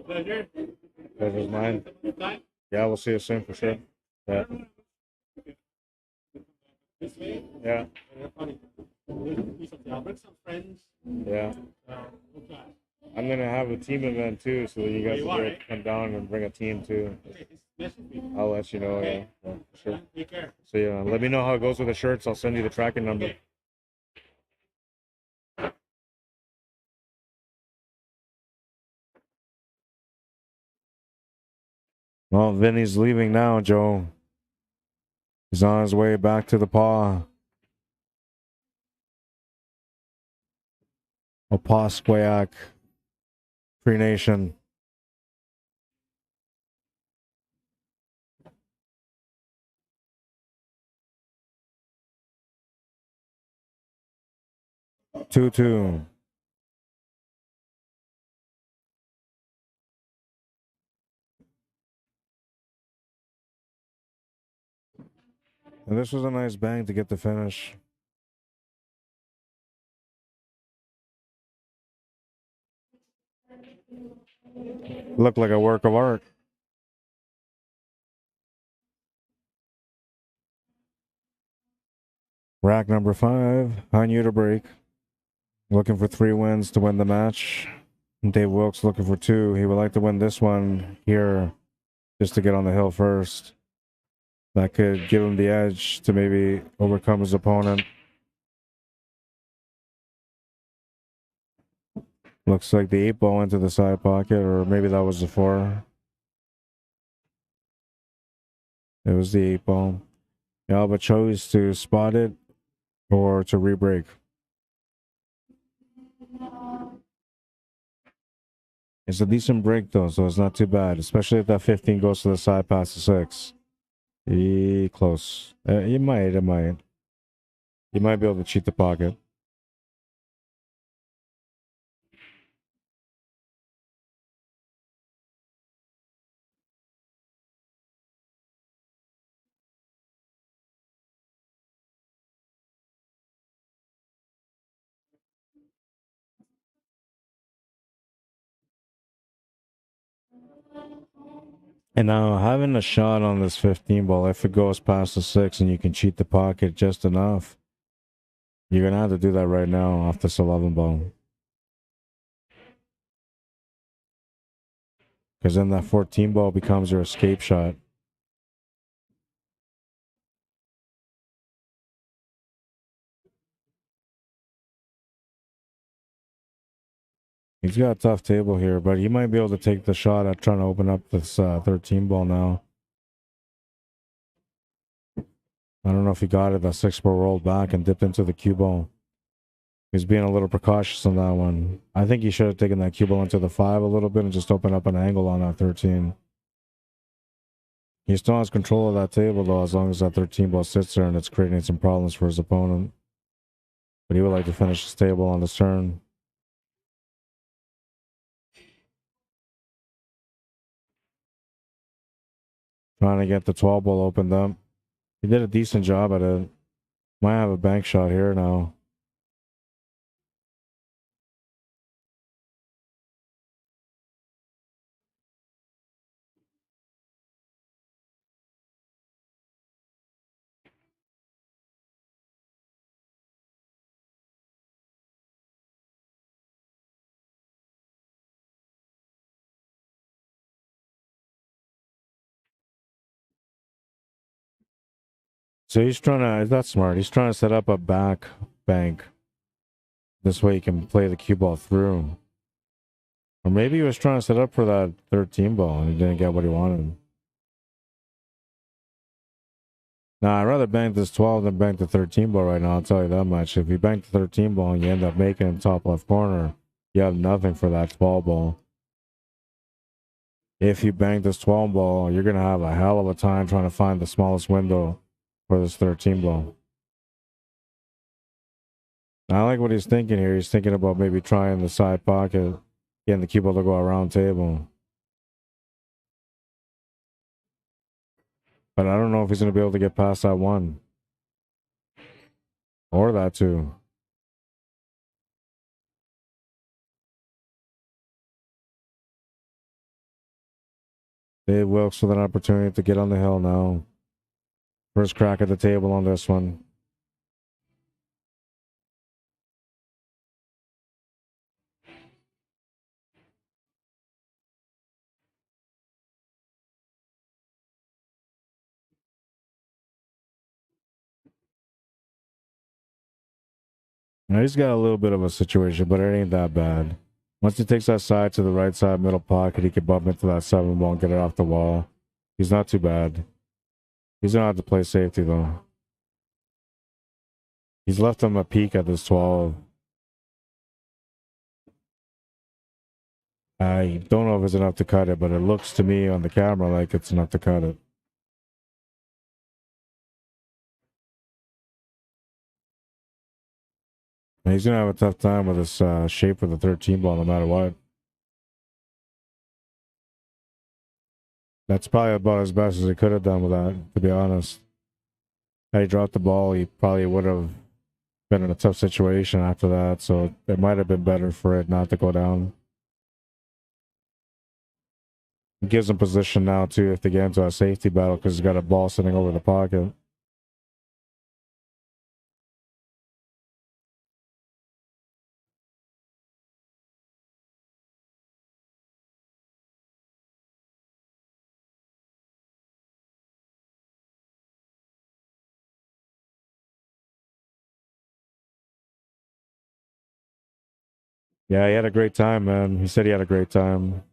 Pleasure. Pleasure's mine. Yeah, we'll see you soon for sure. Yeah. This way. Yeah. I'll bring some friends. Yeah. Okay. I'm gonna have a team event too, so that you guys You will are, be able to come down and bring a team too. Okay, it's message me. I'll let you know. Okay. Yeah, for sure. Take care. So yeah, let me know how it goes with the shirts. I'll send you the tracking number. Okay. Well, Vinny's leaving now, Joe. He's on his way back to the paw. Opasquayak, Free Nation. 2-2. And this was a nice bang to get the finish. Looked like a work of art. Rack number 5, Hanyu to break. Looking for 3 wins to win the match. Dave Wilkes looking for 2. He would like to win this one here just to get on the hill first. That could give him the edge to maybe overcome his opponent. Looks like the 8 ball into the side pocket, or maybe that was the 4. It was the 8 ball. Alba chose to spot it or to re-break. It's a decent break though, so it's not too bad, especially if that 15 goes to the side past the 6. Close. You might. You might be able to cheat the pocket. And now having a shot on this 15 ball, if it goes past the 6 and you can cheat the pocket just enough, you're going to have to do that right now off this 11 ball. Because then that 14 ball becomes your escape shot. He's got a tough table here, but he might be able to take the shot at trying to open up this 13 ball now. I don't know if he got it. That 6 ball rolled back and dipped into the cue ball. He's being a little precautious on that one. I think he should have taken that cue ball into the 5 a little bit and just opened up an angle on that 13. He still has control of that table, though, as long as that 13 ball sits there and it's creating some problems for his opponent. But he would like to finish his table on his turn. Trying to get the 12 ball opened up. He did a decent job at it. Might have a bank shot here now. So he's trying to, that's smart. He's trying to set up a back bank. This way he can play the cue ball through. Or maybe he was trying to set up for that 13 ball and he didn't get what he wanted. Nah, I'd rather bank this 12 than bank the 13 ball right now, I'll tell you that much. If you bank the 13 ball and you end up making it top left corner, you have nothing for that 12 ball. If you bank this 12 ball, you're going to have a hell of a time trying to find the smallest window for this 13 ball. I like what he's thinking here. He's thinking about maybe trying the side pocket, getting the cue ball to go around table. But I don't know if he's going to be able to get past that one. Or that two. Dave Wilkes with an opportunity to get on the hill now. First crack at the table on this one. Now he's got a little bit of a situation, but it ain't that bad. Once he takes that side to the right side middle pocket, he can bump into that 7 ball and get it off the wall. He's not too bad. He's going to have to play safety, though. He's left him a peek at this 12. I don't know if it's enough to cut it, but it looks to me on the camera like it's enough to cut it. And he's going to have a tough time with this shape of the 13 ball no matter what. That's probably about as best as he could have done with that, to be honest. Had he dropped the ball, he probably would have been in a tough situation after that, so it might have been better for it not to go down. It gives him position now, too, if they get into a safety battle, because he's got a ball sitting over the pocket. Yeah, he had a great time, man. He said he had a great time.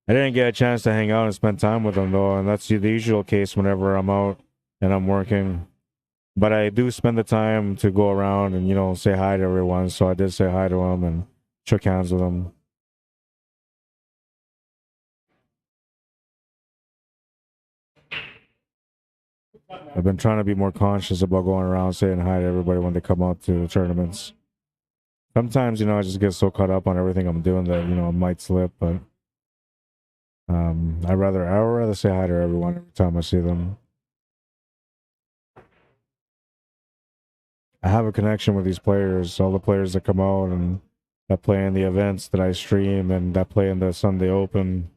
I didn't get a chance to hang out and spend time with him, though, and that's the usual case whenever I'm out and I'm working. But I do spend the time to go around and, you know, say hi to everyone. So I did say hi to him and shook hands with him. I've been trying to be more conscious about going around saying hi to everybody when they come out to the tournaments. Sometimes, you know, I just get so caught up on everything I'm doing that, you know, I might slip, but I'd rather say hi to everyone every time I see them. I have a connection with these players, all the players that come out and that play in the events that I stream and that play in the Sunday Open.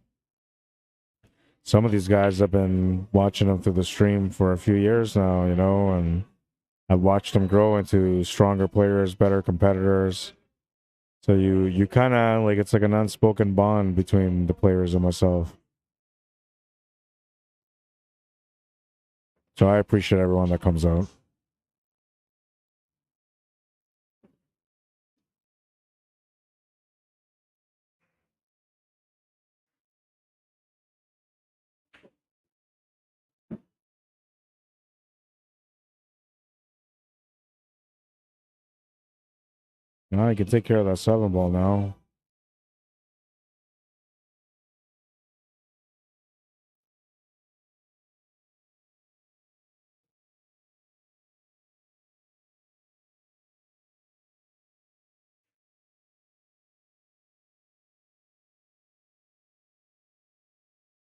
Some of these guys, I've been watching them through the stream for a few years now, you know, and I've watched them grow into stronger players, better competitors. So you kind of, like, it's like an unspoken bond between the players and myself. So I appreciate everyone that comes out. Now I can take care of that 7 ball now.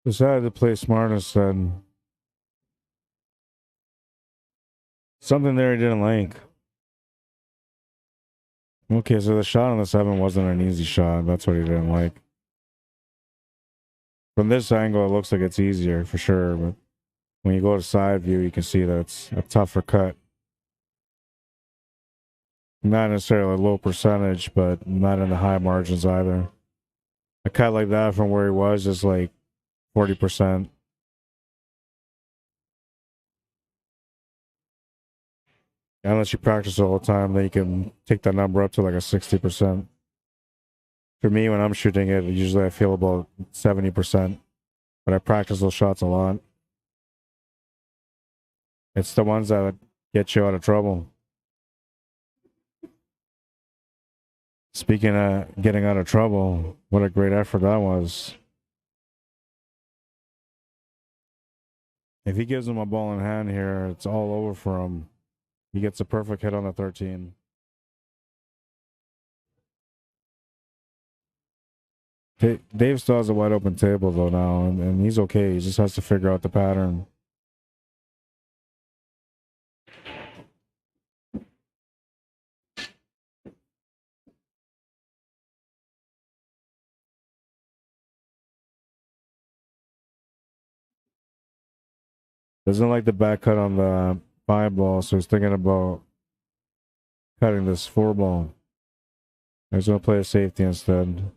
Decided to play smartness and something there he didn't like. Okay, so the shot on the 7 wasn't an easy shot. That's what he didn't like. From this angle, it looks like it's easier for sure, but when you go to side view, you can see that it's a tougher cut. Not necessarily a low percentage, but not in the high margins either. A cut like that from where he was is like 40%. Unless you practice all the time, then you can take that number up to like a 60%. For me, when I'm shooting it, usually I feel about 70%. But I practice those shots a lot. It's the ones that get you out of trouble. Speaking of getting out of trouble, what a great effort that was. If he gives him a ball in hand here, it's all over for him. He gets a perfect hit on the 13. Dave still has a wide open table though now, and he's okay. He just has to figure out the pattern. Doesn't like the back cut on the 5 ball, so he's thinking about cutting this 4 ball. He's going to play a safety instead.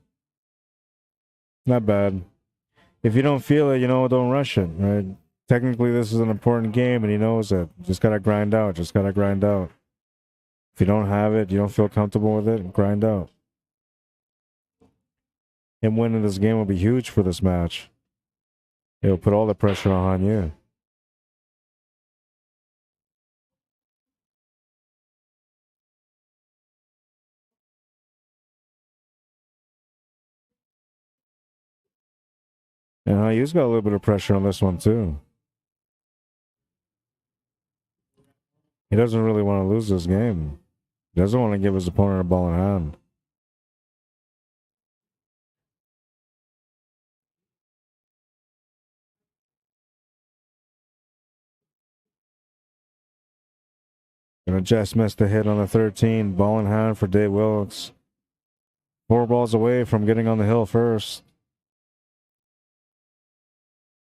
Not bad. If you don't feel it, don't rush it, right? Technically, this is an important game, and he knows it. Just got to grind out. Just got to grind out. If you don't have it, you don't feel comfortable with it, grind out. Him winning this game will be huge for this match. It'll put all the pressure on you. And he's got a little bit of pressure on this one, too. He doesn't really want to lose this game. He doesn't want to give his opponent a ball in hand. Gonna just miss the hit on the 13. Ball in hand for Dave Wilkes. 4 balls away from getting on the hill first.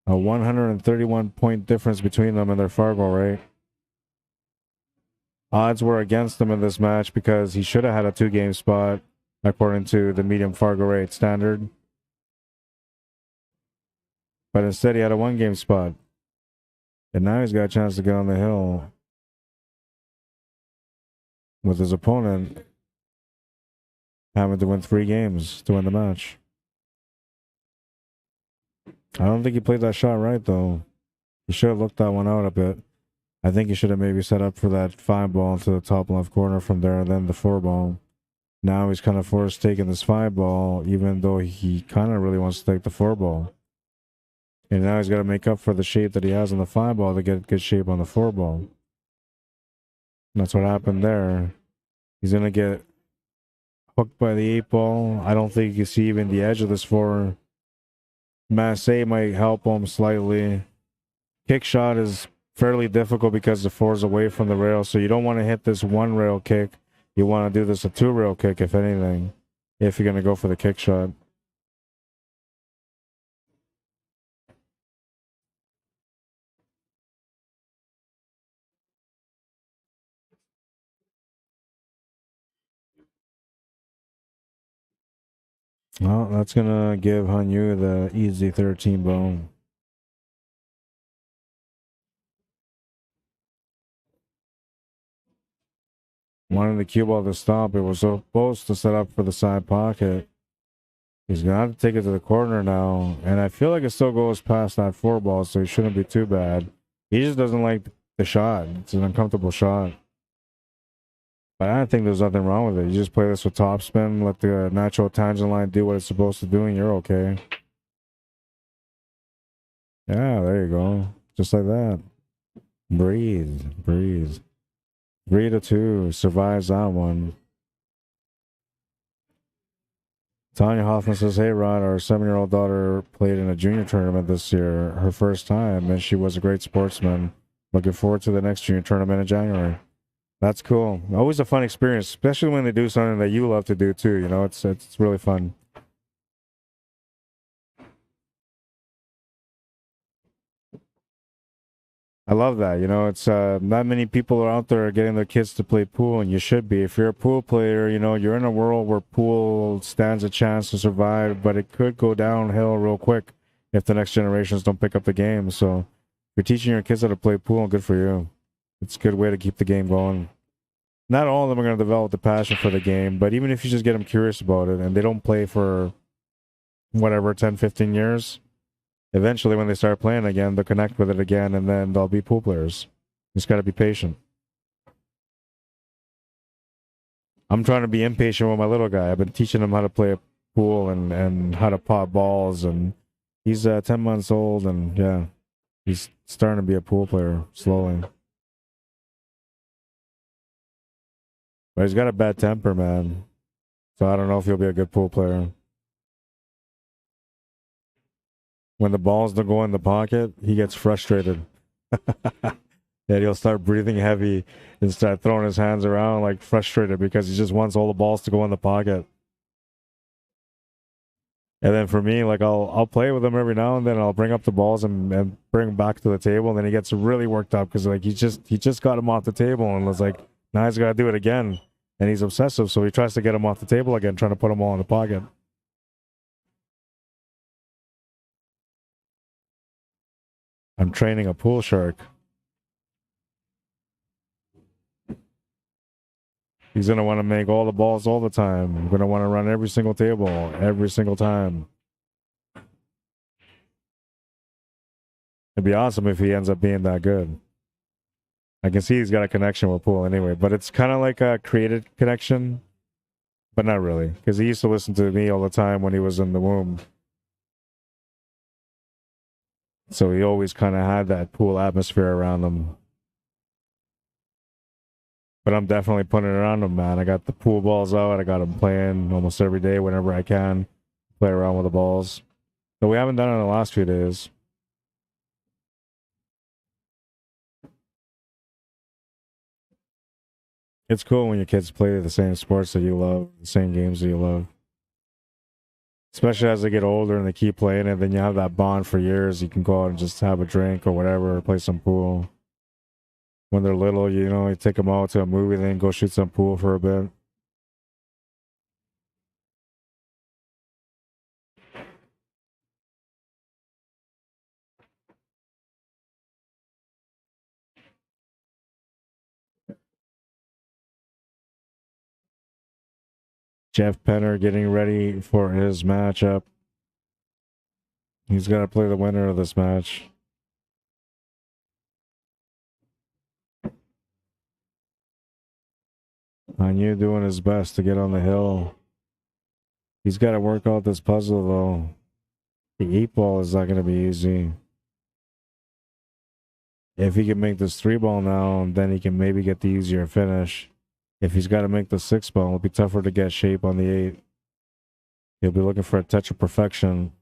A 131-point difference between them and their FargoRate. Odds were against him in this match because he should have had a 2-game spot according to the medium FargoRate standard. But instead he had a 1-game spot. And now he's got a chance to get on the hill with his opponent having to win 3 games to win the match. I don't think he played that shot right, though. He should have looked that one out a bit. I think he should have maybe set up for that 5 ball to the top left corner from there, and then the 4 ball. Now he's kind of forced taking this 5 ball, even though he kind of really wants to take the 4 ball. And now he's got to make up for the shape that he has on the 5 ball to get good shape on the 4 ball. And that's what happened there. He's going to get hooked by the 8 ball. I don't think you see even the edge of this 4. Massey might help him slightly. Kick shot is fairly difficult because the 4 is away from the rail, so you don't want to hit this 1 rail kick. You want to do this a 2 rail kick, if anything, if you're going to go for the kick shot. Well, that's going to give Hanyu the easy 13 bone. Wanted the cue ball to stop. It was supposed to set up for the side pocket. He's going to have to take it to the corner now. And I feel like it still goes past that 4 ball, so he shouldn't be too bad. He just doesn't like the shot. It's an uncomfortable shot. But I don't think there's nothing wrong with it. You just play this with topspin, let the natural tangent line do what it's supposed to do, and you're okay. Yeah, there you go. Just like that. Breathe. Breathe. 3-2. Survives that one. Tanya Hoffman says, hey, Rod, our 7-year-old daughter played in a junior tournament this year, her first time, and she was a great sportsman. Looking forward to the next junior tournament in January. That's cool. Always a fun experience, especially when they do something that you love to do too. You know, it's really fun. I love that. You know, it's not many people are out there getting their kids to play pool, and you should be. If you're a pool player, you know, you're in a world where pool stands a chance to survive, but it could go downhill real quick if the next generations don't pick up the game. So if you're teaching your kids how to play pool, good for you. It's a good way to keep the game going. not all of them are going to develop the passion for the game, but even if you just get them curious about it and they don't play for whatever, 10, 15 years, eventually when they start playing again, they'll connect with it again and then they'll be pool players. You just got to be patient. I'm trying to be impatient with my little guy. I've been teaching him how to play a pool and how to pop balls, and he's 10 months old, and yeah, he's starting to be a pool player slowly. But he's got a bad temper, man. So I don't know if he'll be a good pool player. When the balls don't go in the pocket, he gets frustrated. And he'll start breathing heavy and start throwing his hands around like frustrated because he just wants all the balls to go in the pocket. And then for me, like I'll play with him every now and then. I'll bring up the balls and bring him back to the table, and then he gets really worked up because like he just got him off the table and was like, now he's got to do it again. And he's obsessive, so he tries to get him off the table again, trying to put them all in the pocket. I'm training a pool shark. He's going to want to make all the balls all the time. I'm going to want to run every single table, every single time. It'd be awesome if he ends up being that good. I can see he's got a connection with pool anyway, but it's kind of like a created connection, but not really, because he used to listen to me all the time when he was in the womb. So he always kind of had that pool atmosphere around him. But I'm definitely putting it around him, man. I got the pool balls out. I got him playing almost every day whenever I can. Play around with the balls. But we haven't done it in the last few days. It's cool when your kids play the same sports that you love, the same games that you love. Especially as they get older and they keep playing it, then you have that bond for years. You can go out and just have a drink or whatever, or play some pool. When they're little, you know, you take them out to a movie, then go shoot some pool for a bit. Jeff Penner getting ready for his matchup. He's got to play the winner of this match. Anu doing his best to get on the hill. He's got to work out this puzzle, though. The 8-ball is not going to be easy. If he can make this 3-ball now, then he can maybe get the easier finish. If he's got to make the 6-ball, it'll be tougher to get shape on the 8. He'll be looking for a touch of perfection.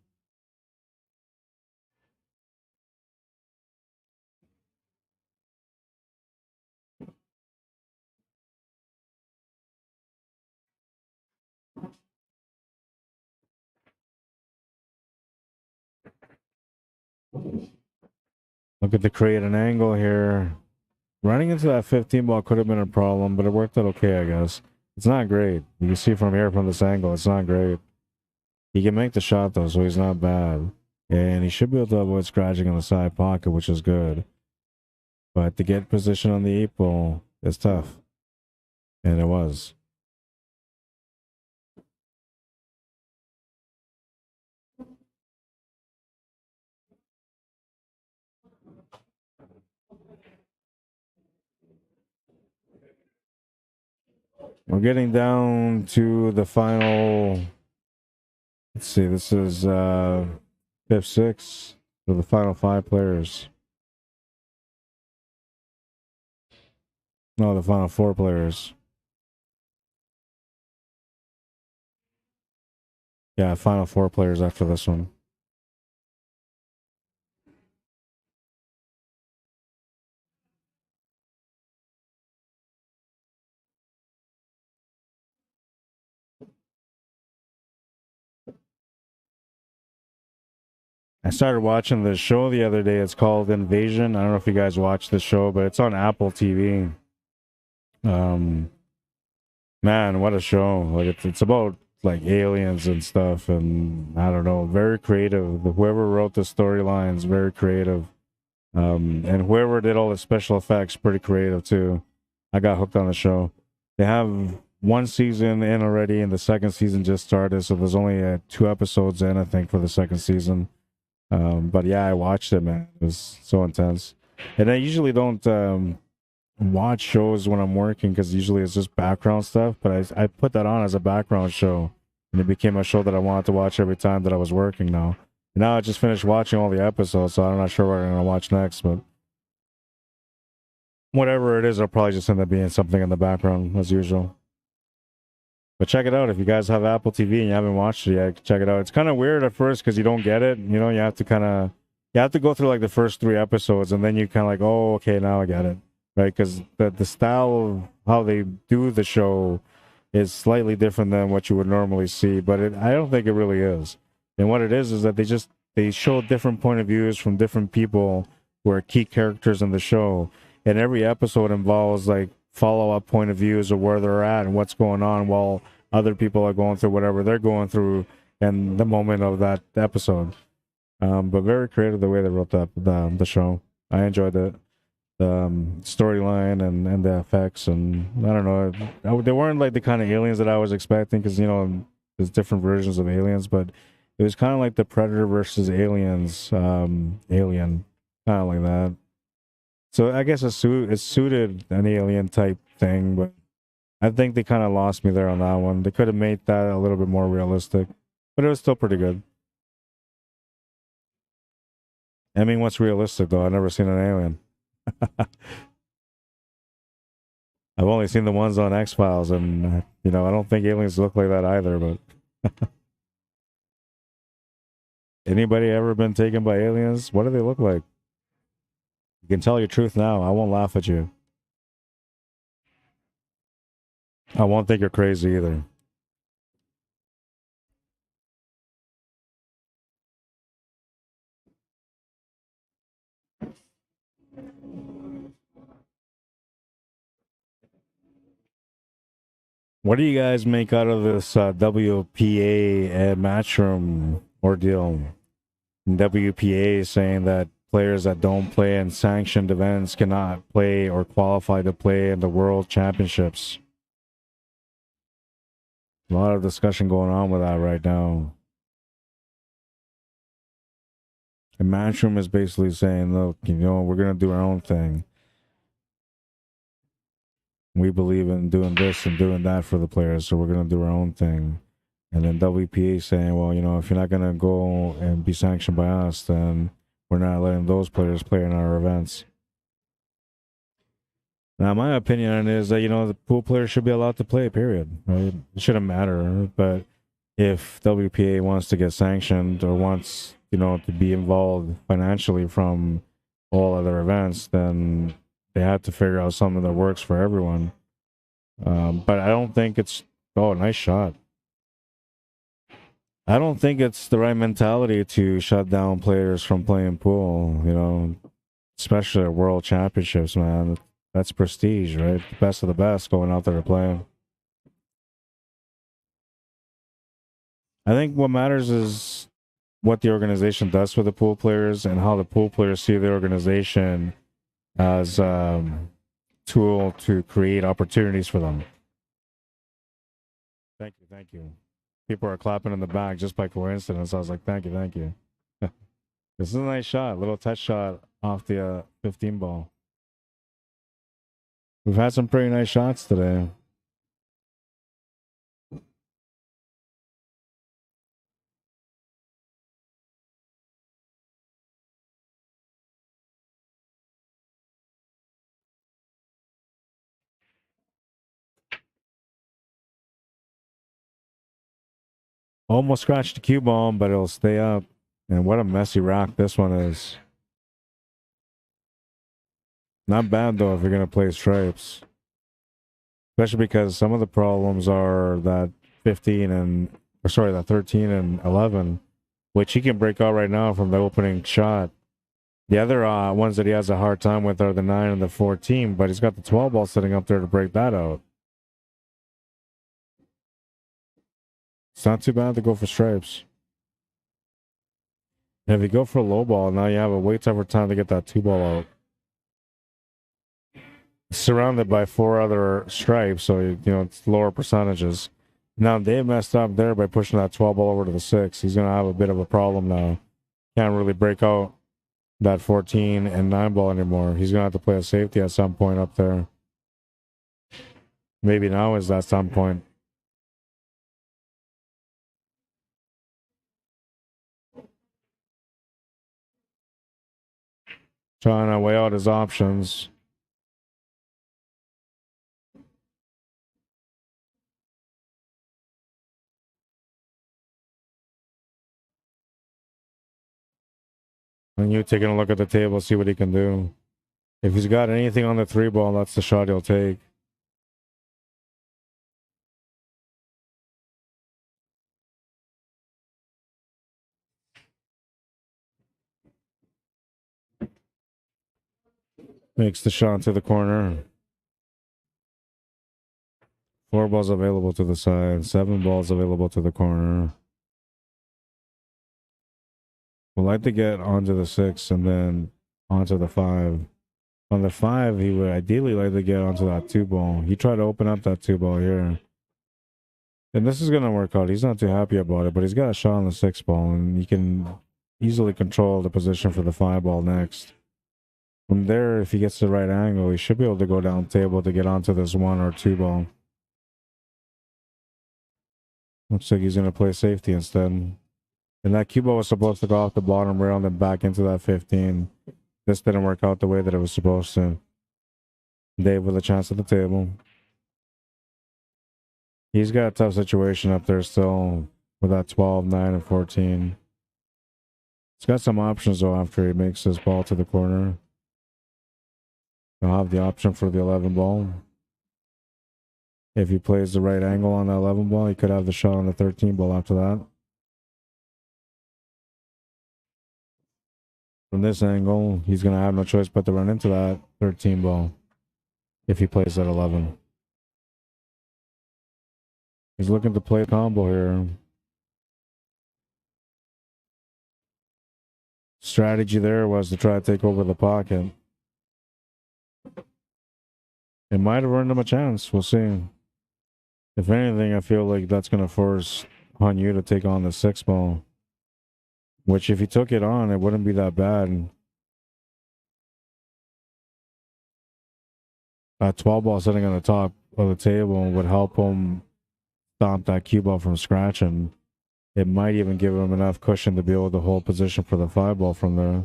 Looking to create an angle here. Running into that 15-ball could have been a problem, but it worked out okay, I guess. It's not great. You can see from here, from this angle, it's not great. He can make the shot, though, so he's not bad. And he should be able to avoid scratching on the side pocket, which is good. But to get position on the 8-ball is tough. And it was. We're getting down to the final. Let's see, this is 5th, 6th. So the final 5 players. No, the final 4 players. Yeah, final 4 players after this one. I started watching this show the other day. It's called Invasion. I don't know if you guys watch this show, but it's on Apple TV. Man, what a show. Like it's about like aliens and stuff, and I don't know, very creative. Whoever wrote the storylines, very creative. And whoever did all the special effects, pretty creative too. I got hooked on the show. they have one season in already, and the second season just started. So there's only 2 episodes in, I think, for the second season. But yeah, I watched it, man. It was so intense. And I usually don't watch shows when I'm working because usually it's just background stuff. But I put that on as a background show, and it became a show that I wanted to watch every time that I was working now. And now I just finished watching all the episodes, so I'm not sure what I'm going to watch next. But whatever it is, I'll probably just end up being something in the background as usual. But check it out. If you guys have Apple TV and you haven't watched it yet, check it out. It's kind of weird at first because you don't get it. You know, you have to go through like the first 3 episodes, and then you kind of like, oh, okay, now I get it. Right? Because the style of how they do the show is slightly different than what you would normally see. But I don't think it really is. And what it is that they show different point of views from different people who are key characters in the show. And every episode involves like follow-up point of views of where they're at and what's going on while other people are going through whatever they're going through in the moment of that episode. But very creative the way they wrote the show. I enjoyed it. The storyline and the effects, and I don't know, they weren't like the kind of aliens that I was expecting, because, you know, there's different versions of aliens, but it was kind of like the Predator versus Aliens alien, kind of like that. So I guess it suited an alien type thing, but I think they kind of lost me there on that one. They could have made that a little bit more realistic, but it was still pretty good. I mean, what's realistic though? I've never seen an alien. I've only seen the ones on X-Files, and you know, I don't think aliens look like that either, but anybody ever been taken by aliens? What do they look like? You can tell your truth now. I won't laugh at you. I won't think you're crazy either. What do you guys make out of this WPA matchroom ordeal? WPA is saying that players that don't play in sanctioned events cannot play or qualify to play in the World Championships. A lot of discussion going on with that right now. The matchroom is basically saying, look, you know, we're going to do our own thing. We believe in doing this and doing that for the players, so we're going to do our own thing. And then WPA saying, well, you know, if you're not going to go and be sanctioned by us, then we're not letting those players play in our events. Now, my opinion is that, you know, the pool players should be allowed to play, period. Right? It shouldn't matter. But if WPA wants to get sanctioned or wants, you know, to be involved financially from all other events, then they have to figure out something that works for everyone. But I don't think it's... Oh, nice shot. I don't think it's the right mentality to shut down players from playing pool, you know, especially at World Championships, man. That's prestige, right? The best of the best going out there to play. I think what matters is what the organization does for the pool players and how the pool players see the organization as a tool to create opportunities for them. Thank you, thank you. People are clapping in the back just by coincidence. I was like, thank you, thank you. This is a nice shot, little touch shot off the 15 ball. We've had some pretty nice shots today. Almost scratched the cue ball, but it'll stay up. And what a messy rock this one is. Not bad, though, if you're going to play stripes. Especially because some of the problems are that 13 and 11, which he can break out right now from the opening shot. The other ones that he has a hard time with are the 9 and the 14, but he's got the 12 ball sitting up there to break that out. It's not too bad to go for stripes. And if you go for a low ball, now you have a way tougher time to get that 2 ball out. surrounded by 4 other stripes, so you know it's lower percentages. Now Dave messed up there by pushing that 12 ball over to the 6. He's gonna have a bit of a problem now. Can't really break out that 14 and 9 ball anymore. He's gonna have to play a safety at some point up there. Maybe now is that some point. Trying to weigh out his options. And you taking a look at the table, see what he can do. If he's got anything on the 3 ball, that's the shot he'll take. Makes the shot to the corner. 4 balls available to the side. 7 balls available to the corner. Would like to get onto the 6 and then onto the 5. On the 5, he would ideally like to get onto that 2 ball. He tried to open up that 2 ball here. And this is going to work out. He's not too happy about it, but he's got a shot on the 6 ball, and he can easily control the position for the 5 ball next. From there, if he gets the right angle, he should be able to go down table to get onto this 1 or 2 ball. Looks like he's going to play safety instead. And that cue ball was supposed to go off the bottom rail and then back into that 15. This didn't work out the way that it was supposed to. Dave with a chance at the table. He's got a tough situation up there still with that 12, 9, and 14. He's got some options though after he makes his ball to the corner. He'll have the option for the 11 ball. If he plays the right angle on the 11 ball, he could have the shot on the 13 ball after that. From this angle, he's going to have no choice but to run into that 13 ball if he plays that 11. He's looking to play a combo here. Strategy there was to try to take over the pocket. It might have earned him a chance. We'll see. If anything, I feel like that's going to force Hanyu to take on the 6 ball. Which, if he took it on, it wouldn't be that bad. That 12 ball sitting on the top of the table would help him stomp that cue ball from scratch, and it might even give him enough cushion to be able to hold position for the 5 ball from there.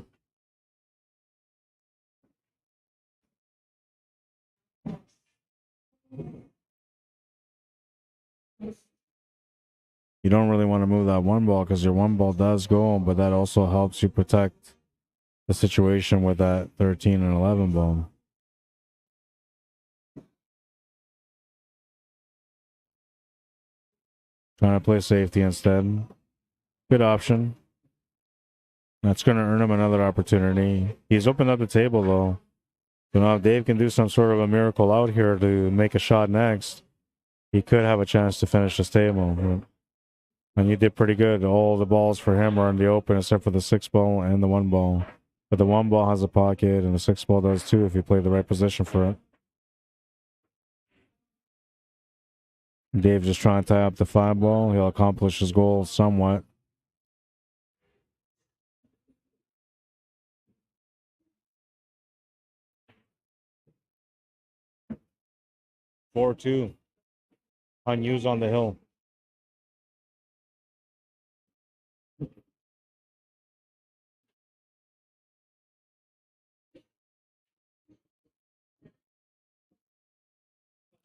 You don't really want to move that 1 ball because your 1 ball does go, but that also helps you protect the situation with that 13 and 11 ball. Trying to play safety instead. Good option. That's going to earn him another opportunity. He's opened up the table though. You know, if Dave can do some sort of a miracle out here to make a shot next, he could have a chance to finish this table. And you did pretty good. All the balls for him are in the open except for the 6 ball and the 1 ball. But the 1 ball has a pocket and the 6 ball does too if you play the right position for it. Dave just trying to tie up the 5 ball. He'll accomplish his goal somewhat. (4-2). Unused on the hill.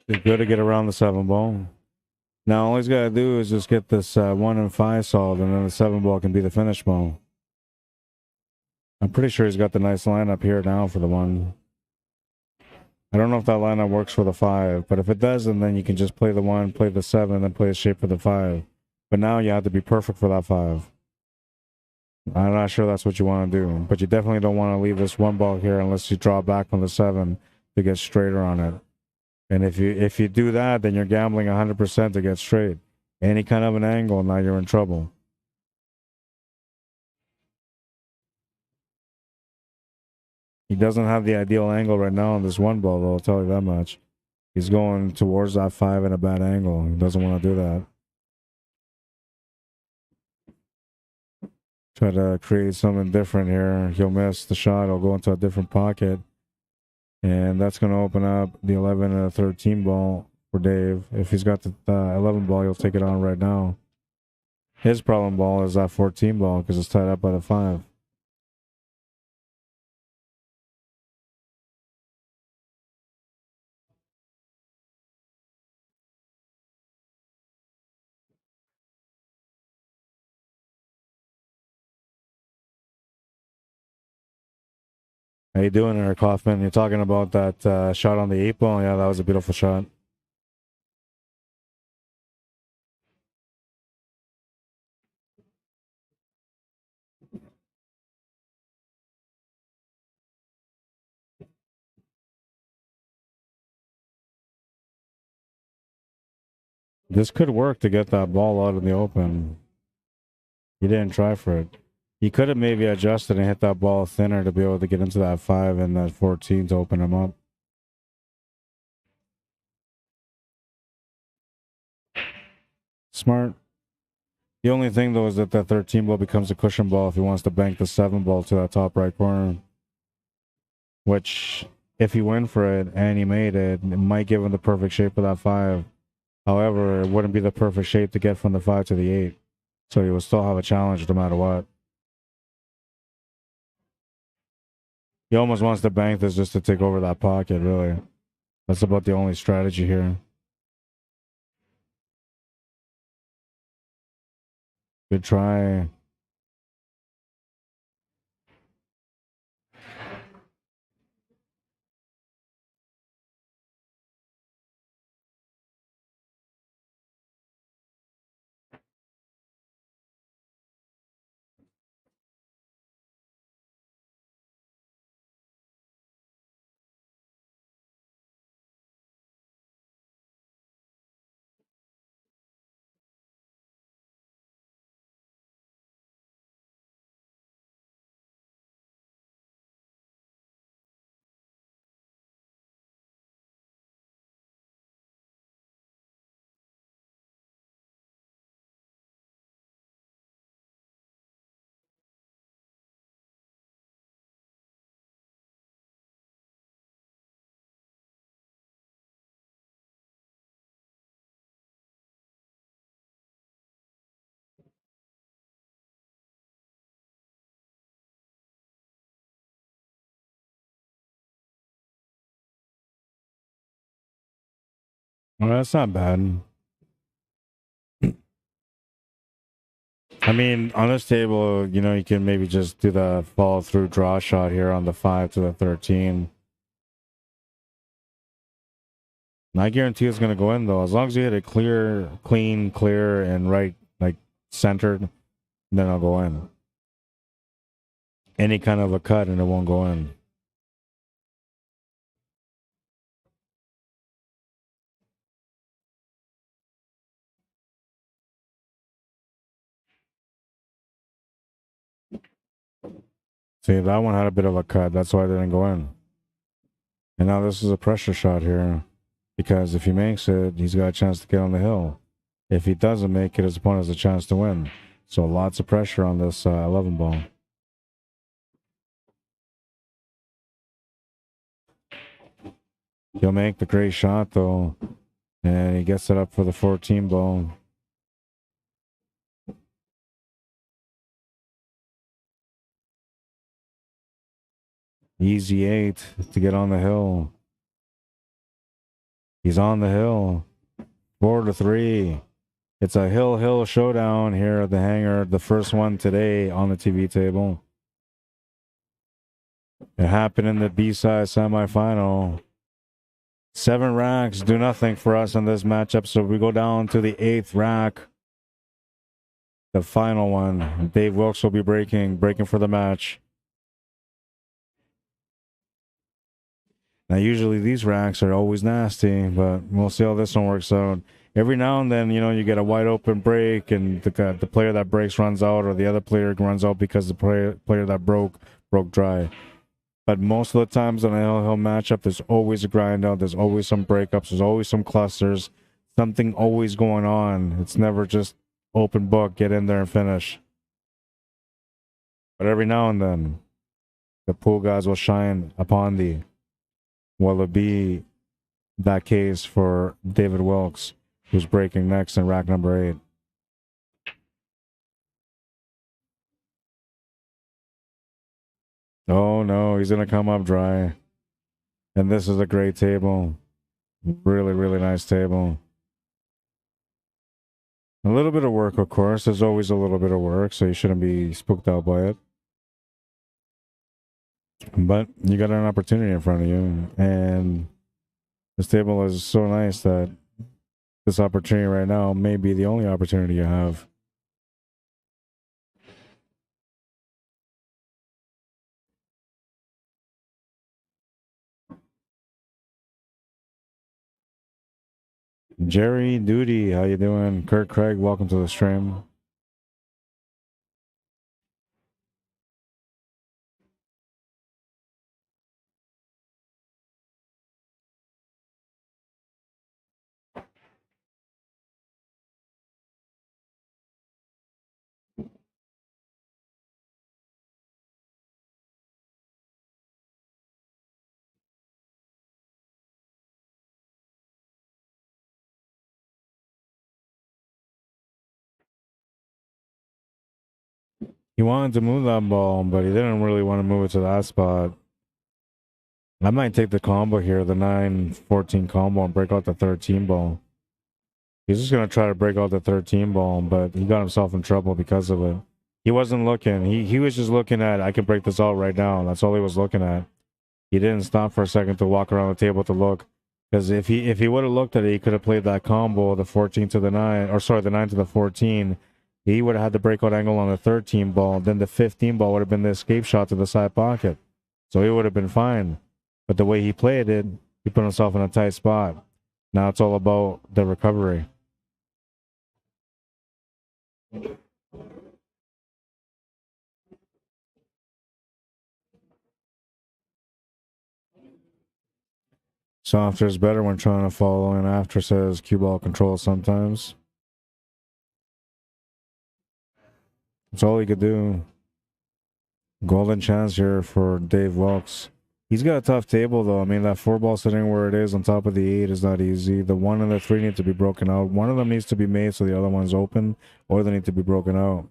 It's good to get around the 7 ball. Now all he's got to do is just get this 1 and 5 solved, and then the 7 ball can be the finish ball. I'm pretty sure he's got the nice lineup here now for the 1. I don't know if that lineup works for the 5, but if it doesn't, then you can just play the 1, play the 7, then play a shape for the 5. But now you have to be perfect for that 5. I'm not sure that's what you want to do, but you definitely don't want to leave this 1 ball here unless you draw back from the 7 to get straighter on it. And if you do that, then you're gambling 100% to get straight. Any kind of an angle, now you're in trouble. He doesn't have the ideal angle right now on this one ball, though, I'll tell you that much. He's going towards that 5 at a bad angle. He doesn't want to do that. Try to create something different here. He'll miss the shot. He'll go into a different pocket. And that's going to open up the 11 and a 13 ball for Dave. If he's got the 11 ball, he'll take it on right now. His problem ball is that 14 ball because it's tied up by the 5. How you doing, Eric Hoffman? You're talking about that shot on the 8 ball? Yeah, that was a beautiful shot. This could work to get that ball out in the open. He didn't try for it. He could have maybe adjusted and hit that ball thinner to be able to get into that 5 and that 14 to open him up. Smart. The only thing, though, is that that 13 ball becomes a cushion ball if he wants to bank the 7 ball to that top right corner. Which, if he went for it and he made it, it might give him the perfect shape of that 5. However, it wouldn't be the perfect shape to get from the 5 to the 8. So he will still have a challenge no matter what. He almost wants to bank this just to take over that pocket, really. That's about the only strategy here. Good try. Well, that's not bad. I mean, on this table, you know, you can maybe just do the follow through draw shot here on the 5 to the 13. And I guarantee it's going to go in, though. As long as you hit it clean, clear, and right, like centered, then it'll go in. Any kind of a cut and it won't go in. See, that one had a bit of a cut. That's why it didn't go in. And now this is a pressure shot here. Because if he makes it, he's got a chance to get on the hill. If he doesn't make it, his opponent has a chance to win. So lots of pressure on this 11 ball. He'll make the great shot, though. And he gets it up for the 14 ball. Easy 8 to get on the hill. He's on the hill. 4-3. It's a hill showdown here at the hangar. The first one today on the TV table. It happened in the B-side semifinal. 7 racks do nothing for us in this matchup, so we go down to the 8th rack. The final one. Dave Wilkes will be breaking for the match. Now, usually these racks are always nasty, but we'll see how this one works out. Every now and then, you know, you get a wide open break, and the player that breaks runs out, or the other player runs out because the player that broke dry. But most of the times in a hill matchup, there's always a grind out. There's always some breakups. There's always some clusters. Something always going on. It's never just open book, get in there and finish. But every now and then, the pool guys will shine upon thee. Will it be that case for David Wilkes, who's breaking next in rack number 8? Oh no, he's going to come up dry. And this is a great table. Really, really nice table. A little bit of work, of course. There's always a little bit of work, so you shouldn't be spooked out by it. But you got an opportunity in front of you, and this table is so nice that this opportunity right now may be the only opportunity you have. Jerry Duty, how you doing? Kurt Craig, welcome to the stream. He wanted to move that ball, but he didn't really want to move it to that spot. I might take the combo here, the 9-14 combo, and break out the 13 ball. He's just going to try to break out the 13 ball, but he got himself in trouble because of it. He wasn't looking. He was just looking at, I can break this out right now. That's all he was looking at. He didn't stop for a second to walk around the table to look. Because if he would have looked at it, he could have played that combo, the 14 to the 9, or sorry, the 9 to the 14. He would have had the breakout angle on the 13 ball. Then the 15 ball would have been the escape shot to the side pocket. So he would have been fine. But the way he played it, he put himself in a tight spot. Now it's all about the recovery. Softer is better when trying to follow in after, says cue ball control sometimes. That's all he could do. Golden chance here for Dave Wilkes. He's got a tough table, though. I mean, that 4-ball sitting where it is on top of the 8 is not easy. The 1 and the 3 need to be broken out. One of them needs to be made so the other one's open, or they need to be broken out.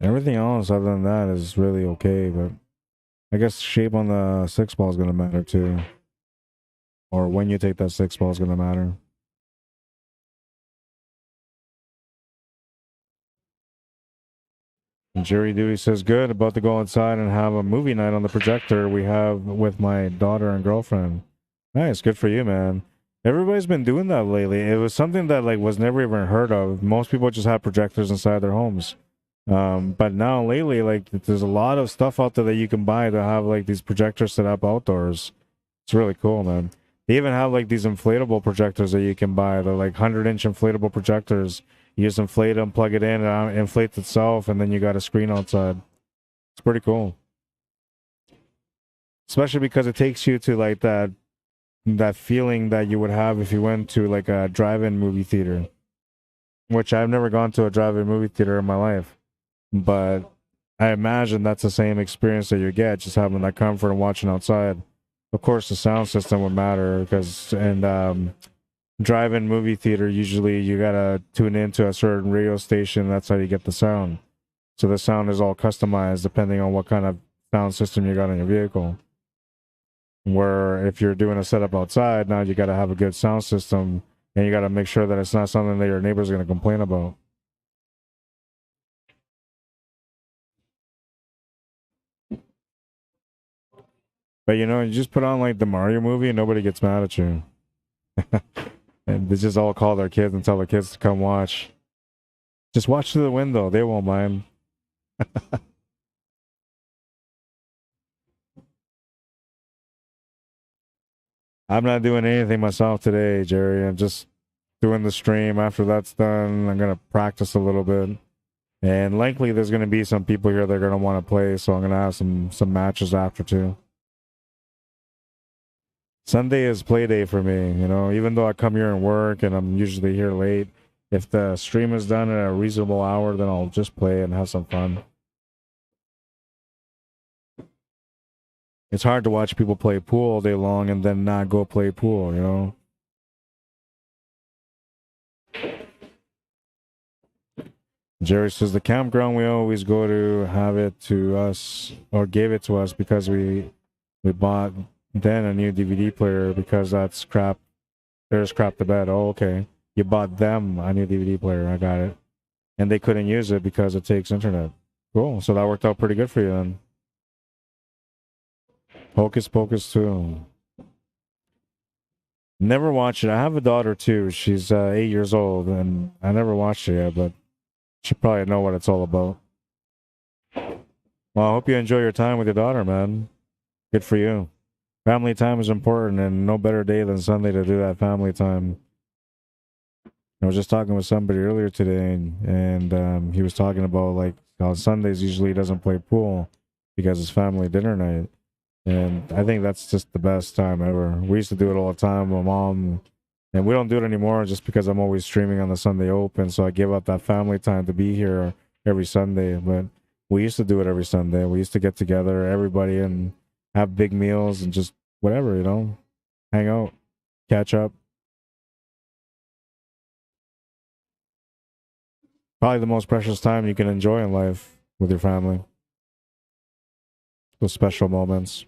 Everything else other than that is really okay, but I guess shape on the 6-ball is going to matter, too. Or when you take that 6-ball is going to matter. Jerry Duty says, good, about to go inside and have a movie night on the projector we have with my daughter and girlfriend. Nice, good for you, man. Everybody's been doing that lately. It was something that like was never even heard of. Most people just have projectors inside their homes. But now lately, like there's a lot of stuff out there that you can buy to have like these projectors set up outdoors. It's really cool, man. They even have like these inflatable projectors that you can buy. They're like 100-inch inflatable projectors. You just inflate them, plug it in, and it inflates itself, and then you got a screen outside. It's pretty cool. Especially because it takes you to like that feeling that you would have if you went to like a drive-in movie theater. Which I've never gone to a drive-in movie theater in my life. But I imagine that's the same experience that you get, just having that comfort and watching outside. Of course, the sound system would matter, because drive-in movie theater, usually you gotta tune into a certain radio station. That's how you get the sound. So the sound is all customized depending on what kind of sound system you got in your vehicle. Where if you're doing a setup outside, now you gotta have a good sound system, and you gotta make sure that it's not something that your neighbor's gonna complain about. But you know, you just put on like the Mario movie and nobody gets mad at you. And they just all call their kids and tell their kids to come watch. Just watch through the window. They won't mind. I'm not doing anything myself today, Jerry. I'm just doing the stream. After that's done, I'm going to practice a little bit. And likely there's going to be some people here that are going to want to play, so I'm going to have some matches after too. Sunday is play day for me, you know, even though I come here and work and I'm usually here late. If the stream is done at a reasonable hour, then I'll just play and have some fun. It's hard to watch people play pool all day long and then not go play pool, you know? Jerry says the campground we always go to have it to us or gave it to us because we bought then a new DVD player because that's crap. There's crap to bed. Oh, okay. You bought them a new DVD player. I got it. And they couldn't use it because it takes internet. Cool. So that worked out pretty good for you then. Hocus Pocus 2. Never watched it. I have a daughter too. She's 8 years old, and I never watched it yet, but she probably know what it's all about. Well, I hope you enjoy your time with your daughter, man. Good for you. Family time is important, and no better day than Sunday to do that family time. I was just talking with somebody earlier today, and he was talking about like how Sundays usually he doesn't play pool because it's family dinner night. And I think that's just the best time ever. We used to do it all the time. My mom, and we don't do it anymore just because I'm always streaming on the Sunday Open. So I give up that family time to be here every Sunday. But we used to do it every Sunday. We used to get together, everybody, and have big meals and just whatever, you know, hang out, catch up. Probably the most precious time you can enjoy in life with your family. Those special moments.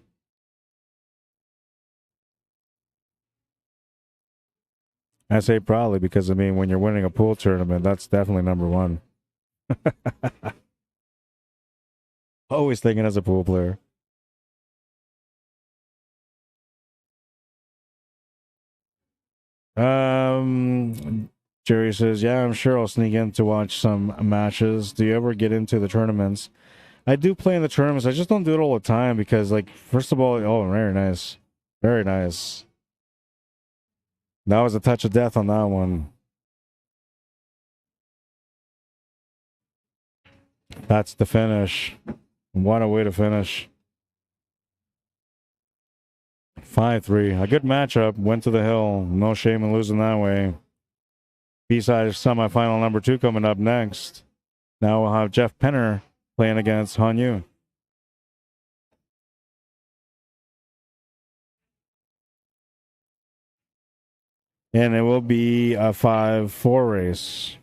I say proudly because, I mean, when you're winning a pool tournament, that's definitely number one. Always thinking as a pool player. Jerry says, yeah, I'm sure I'll sneak in to watch some matches. Do you ever get into the tournaments? I do play in the tournaments. I just don't do it all the time because, like, first of all, oh, very nice. Very nice. That was a touch of death on that one. That's the finish. What a way to finish. 5-3. A good matchup. Went to the hill. No shame in losing that way. B-side semifinal number 2 coming up next. Now we'll have Jeff Penner playing against Han Yu. And it will be a 5-4 race.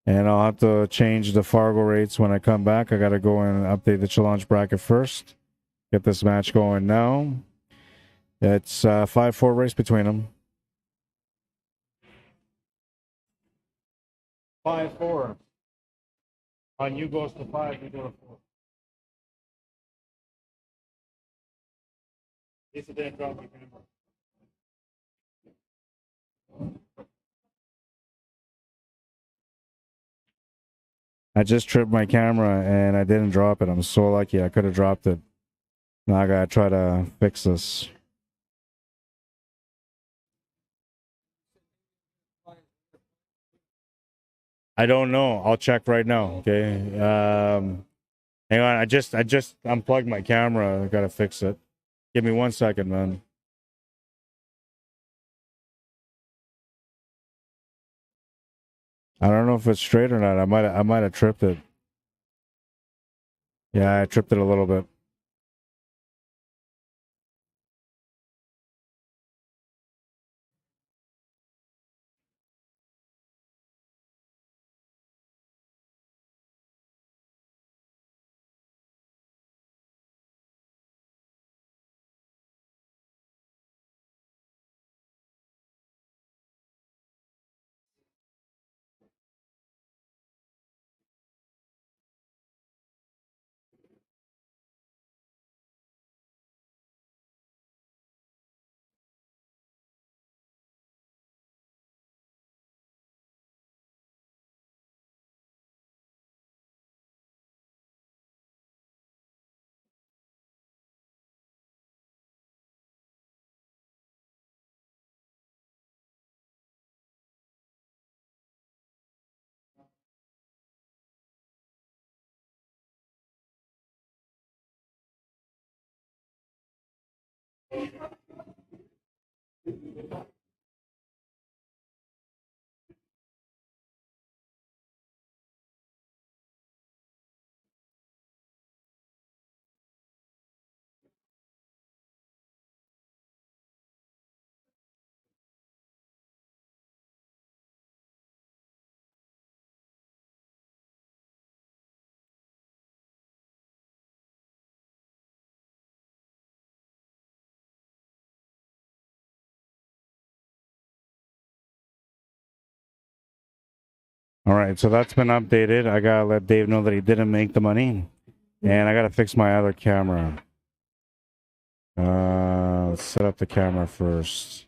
And I'll have to change the Fargo rates when I come back. I got to go and update the challenge bracket first. Get this match going now. It's a 5-4 race between them. 5-4. On you goes to 5, you go to 4. Lisa didn't drop your camera. I just tripped my camera and I didn't drop it. I'm so lucky. I could have dropped it. Now I gotta try to fix this. I don't know. I'll check right now. Okay. Hang on. I just unplugged my camera. I gotta fix it. Give me 1 second, man. I don't know if it's straight or not. I might have tripped it. Yeah, I tripped it a little bit. All right, so that's been updated. I gotta let Dave know that he didn't make the money, and I gotta fix my other camera. Let's set up the camera first.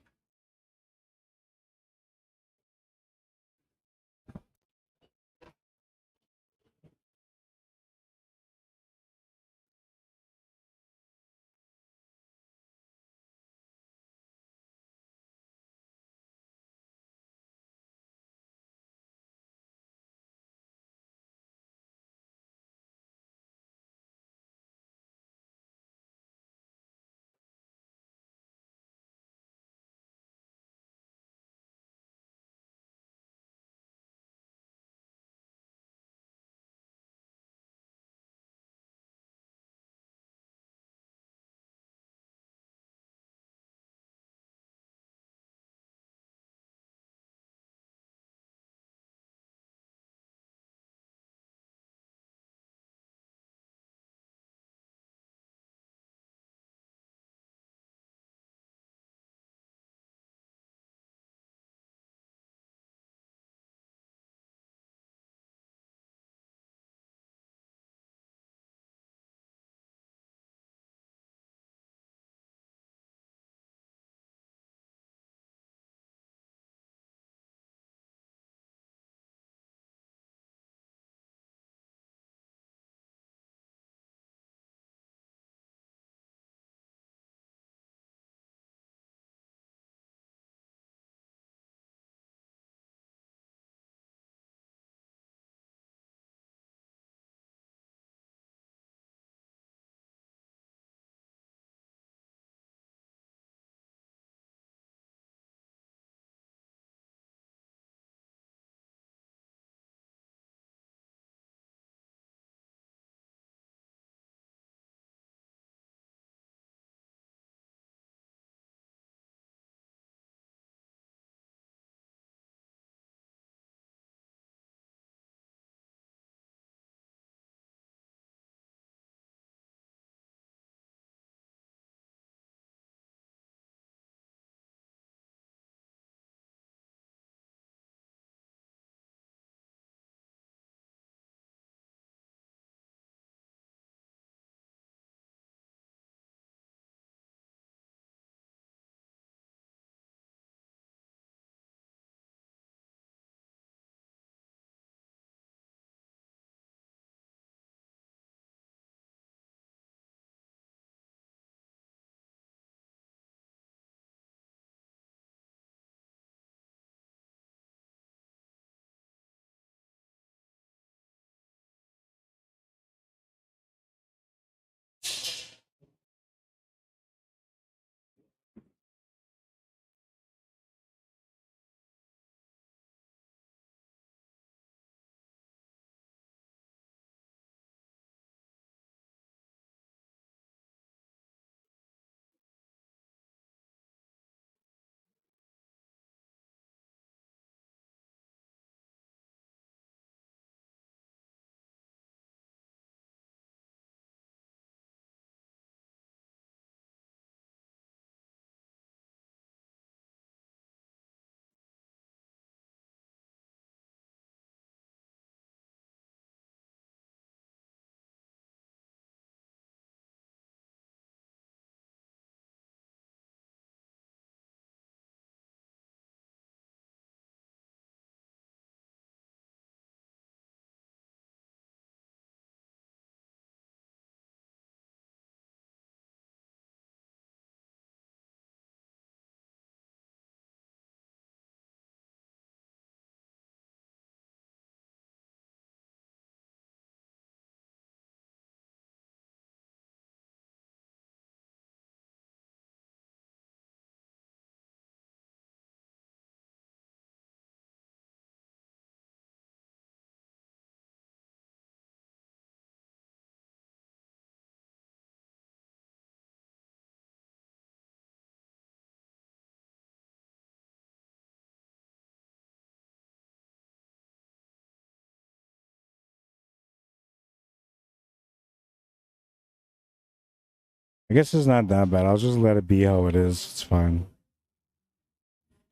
I guess it's not that bad. I'll just let it be how it is. It's fine.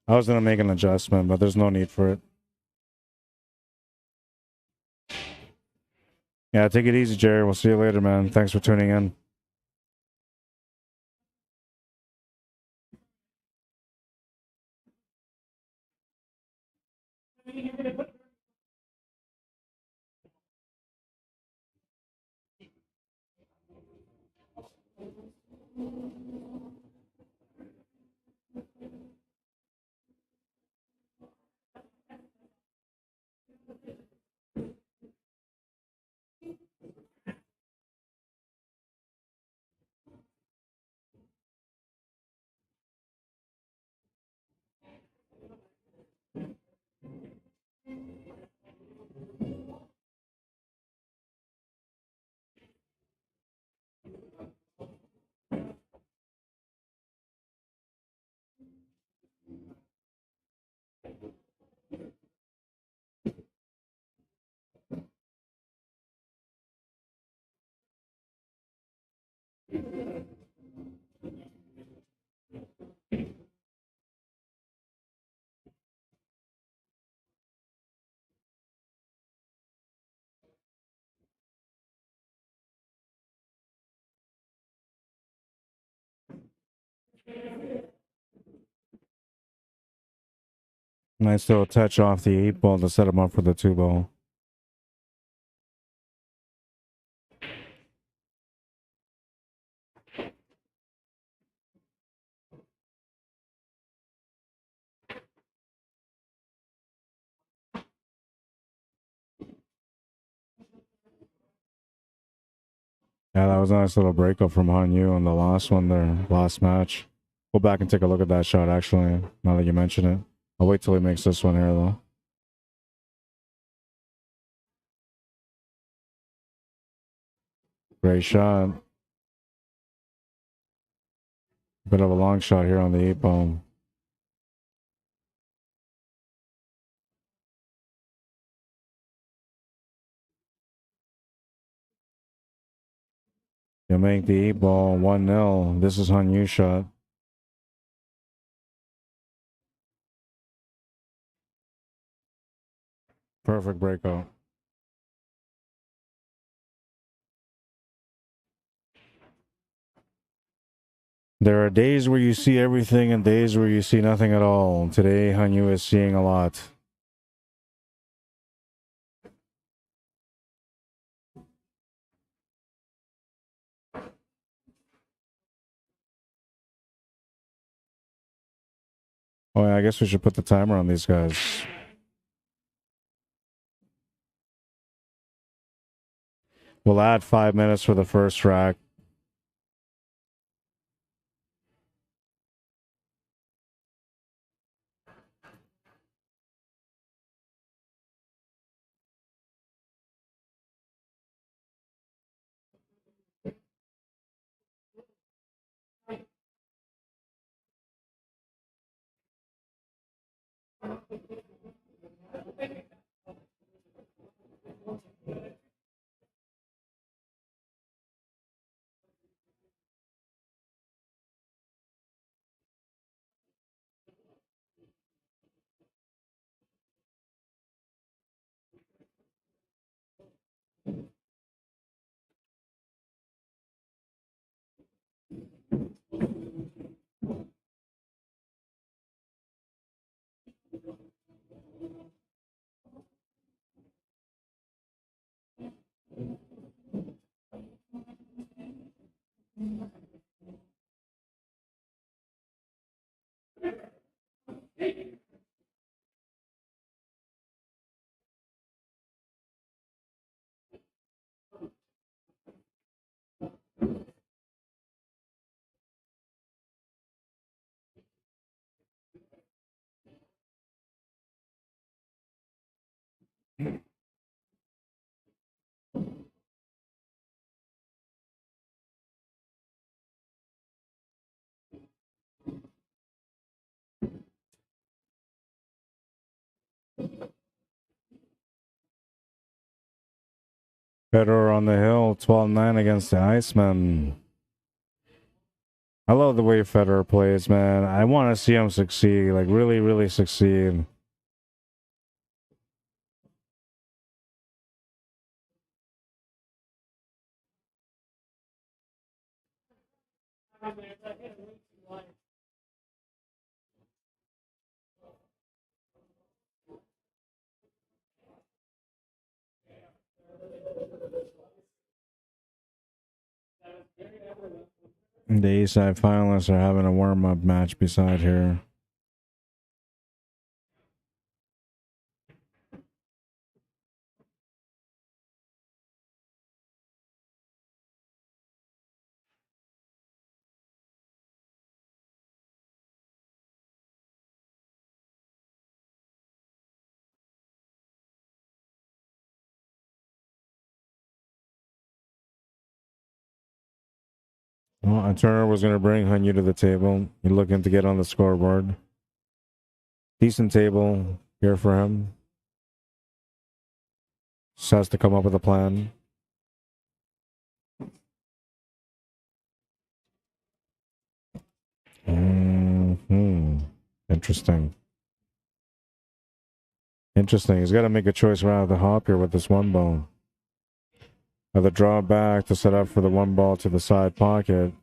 I was gonna make an adjustment, but there's no need for it. Yeah, take it easy, Jerry. We'll see you later, man. Thanks for tuning in. Nice little touch off the 8-ball to set him up for the 2-ball. Yeah, that was a nice little breakup from Hanyu on the last one there, last match. Go back and take a look at that shot, actually, now that you mention it. I'll wait till he makes this one here, though. Great shot. Bit of a long shot here on the 8-ball. You make the 8-ball 1-0. This is Hanyu's shot. Perfect breakout. There are days where you see everything and days where you see nothing at all. Today, Hanyu is seeing a lot. Oh, yeah, I guess we should put the timer on these guys. We'll add 5 minutes for the first rack. Federer on the hill, 12-9 against the Iceman. I love the way Federer plays, man. I want to see him succeed, like really, really succeed. The A-side finalists are having a warm-up match beside here. Well, Turner was going to bring Hanyu to the table. He's looking to get on the scoreboard. Decent table here for him. Just has to come up with a plan. Interesting. Interesting. He's got to make a choice around the hop here with this one ball. Either draw back to set up for the one ball to the side pocket.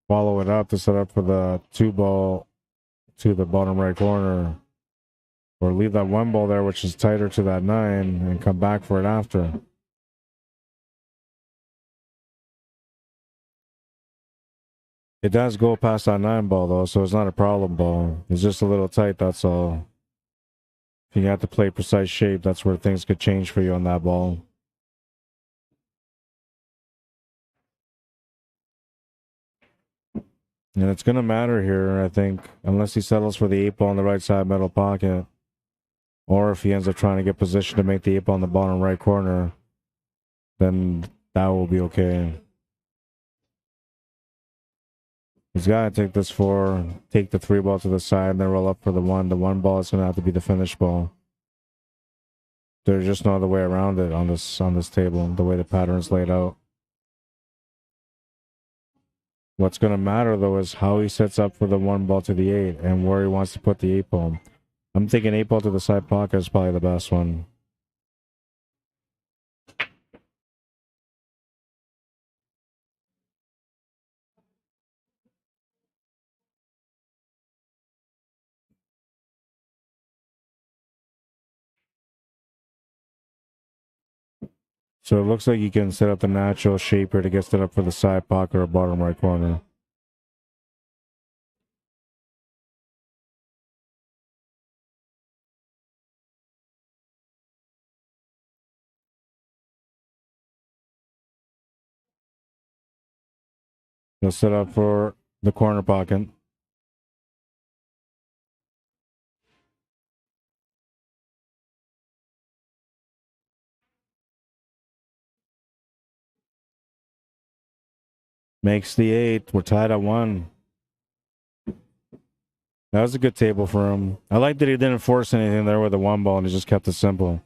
Follow it up to set up for the two ball to the bottom right corner. Or leave that one ball there, which is tighter to that 9, and come back for it after. It does go past that 9 ball, though, so it's not a problem ball. It's just a little tight, that's all. If you have to play precise shape, that's where things could change for you on that ball. And it's going to matter here, I think, unless he settles for the 8 ball on the right side middle pocket. Or if he ends up trying to get position to make the 8 ball in the bottom right corner, then that will be okay. He's got to take this 4, take the 3 ball to the side, and then roll up for the 1. The 1 ball is going to have to be the finish ball. There's just no other way around it on this table, the way the pattern's laid out. What's going to matter, though, is how he sets up for the 1 ball to the 8 and where he wants to put the 8 ball. I'm thinking 8 ball to the side pocket is probably the best one. So it looks like you can set up the natural shaper to get set up for the side pocket or bottom right corner. He'll set up for the corner pocket. Makes the 8. We're tied at 1. That was a good table for him. I like that he didn't force anything there with the 1 ball and he just kept it simple.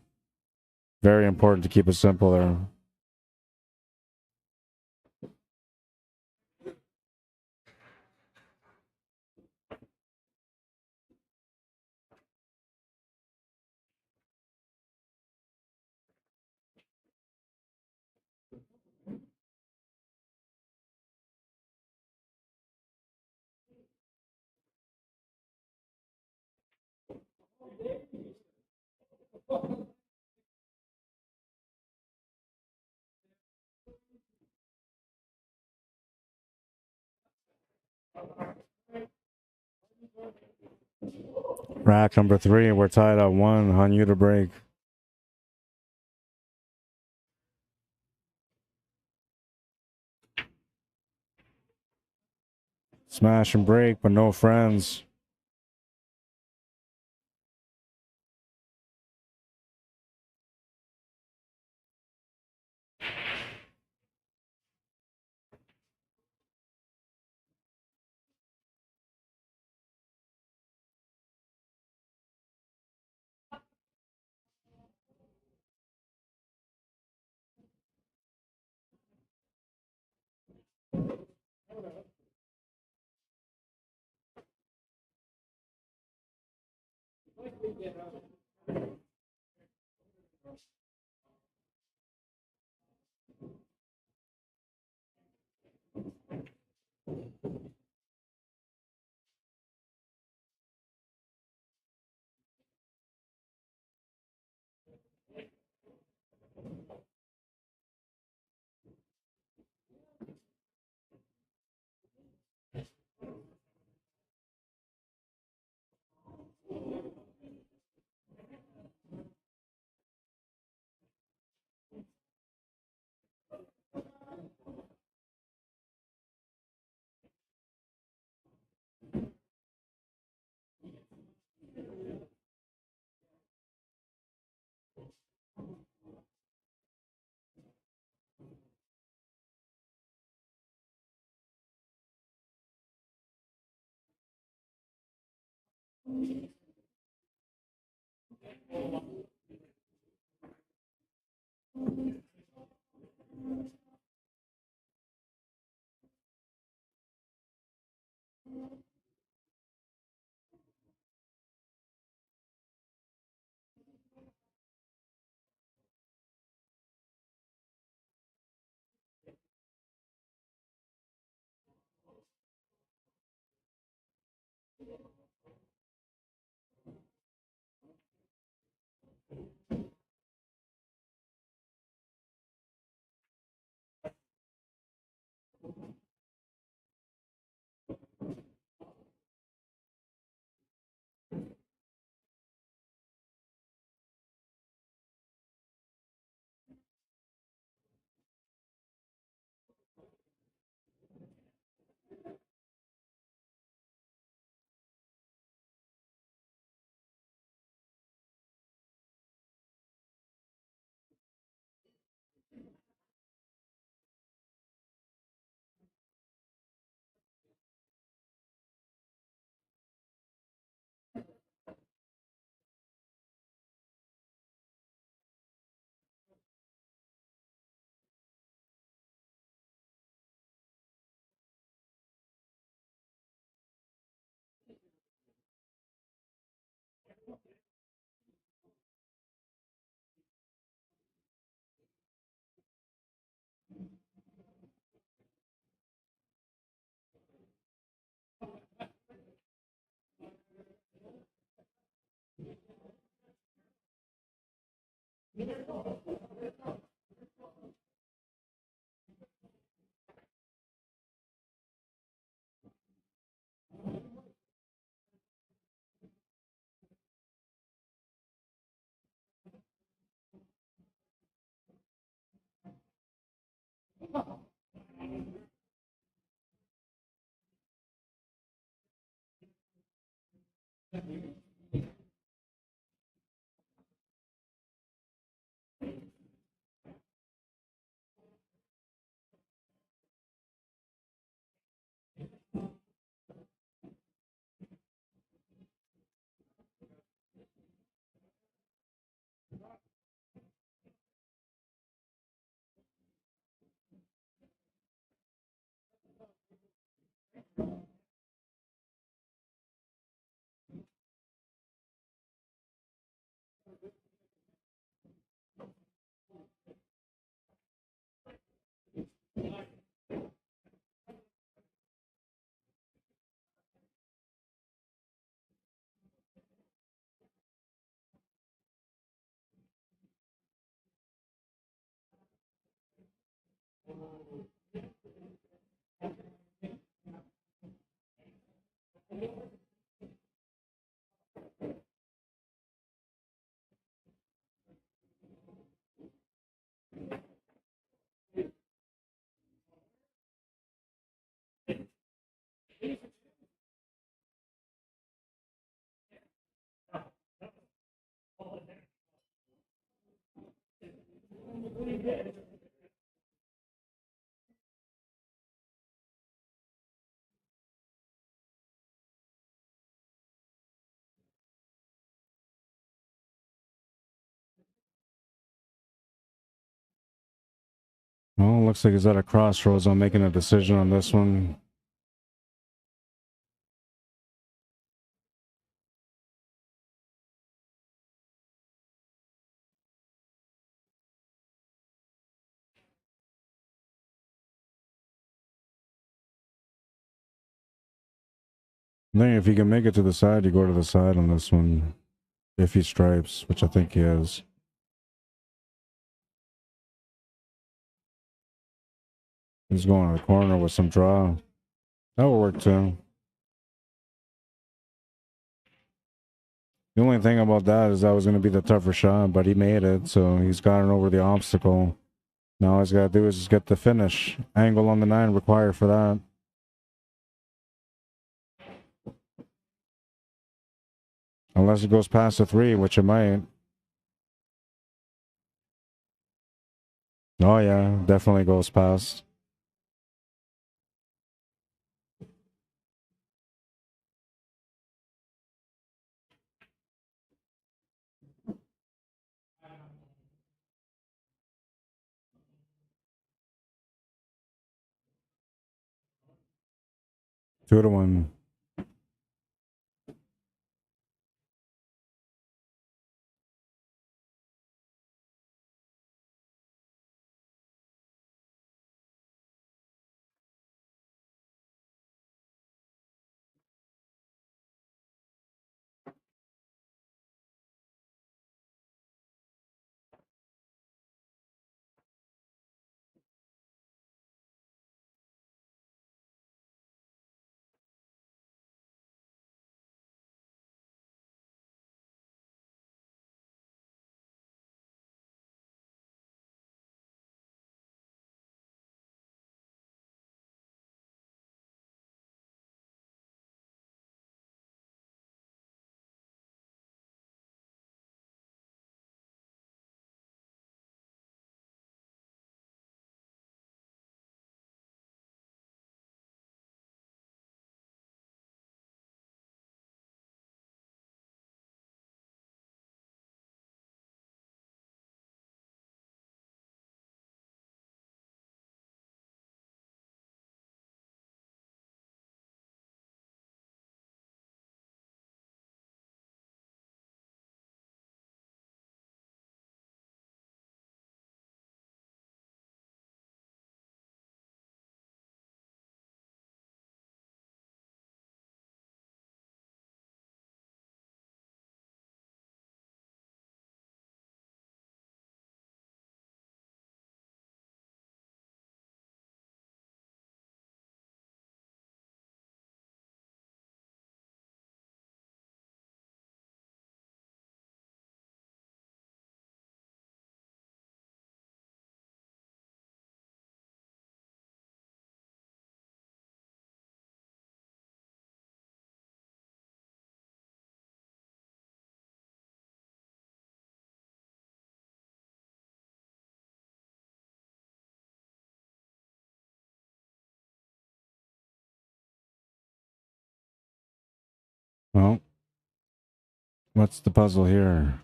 Very important to keep it simple there. Rack number 3, we're tied at 1. On you to break. Smash and break, but no friends. Well, looks like he's at a crossroads on making a decision on this one. I think if he can make it to the side, you go to the side on this one. If he stripes, which I think he is. He's going to the corner with some draw. That will work too. The only thing about that is that was going to be the tougher shot, but he made it, so he's gotten over the obstacle. Now all he's got to do is just get the finish. Angle on the 9 required for that. Unless it goes past the 3, which it might. Oh yeah, definitely goes past. 2-1. Well, what's the puzzle here?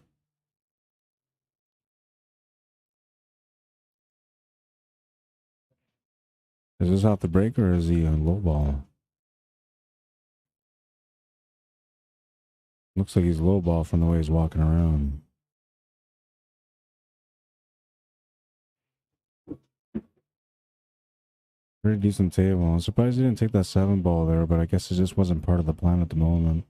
Is this off the break or is he a low ball? Looks like he's low ball from the way he's walking around. Pretty decent table. I'm surprised he didn't take that 7 ball there, but I guess it just wasn't part of the plan at the moment.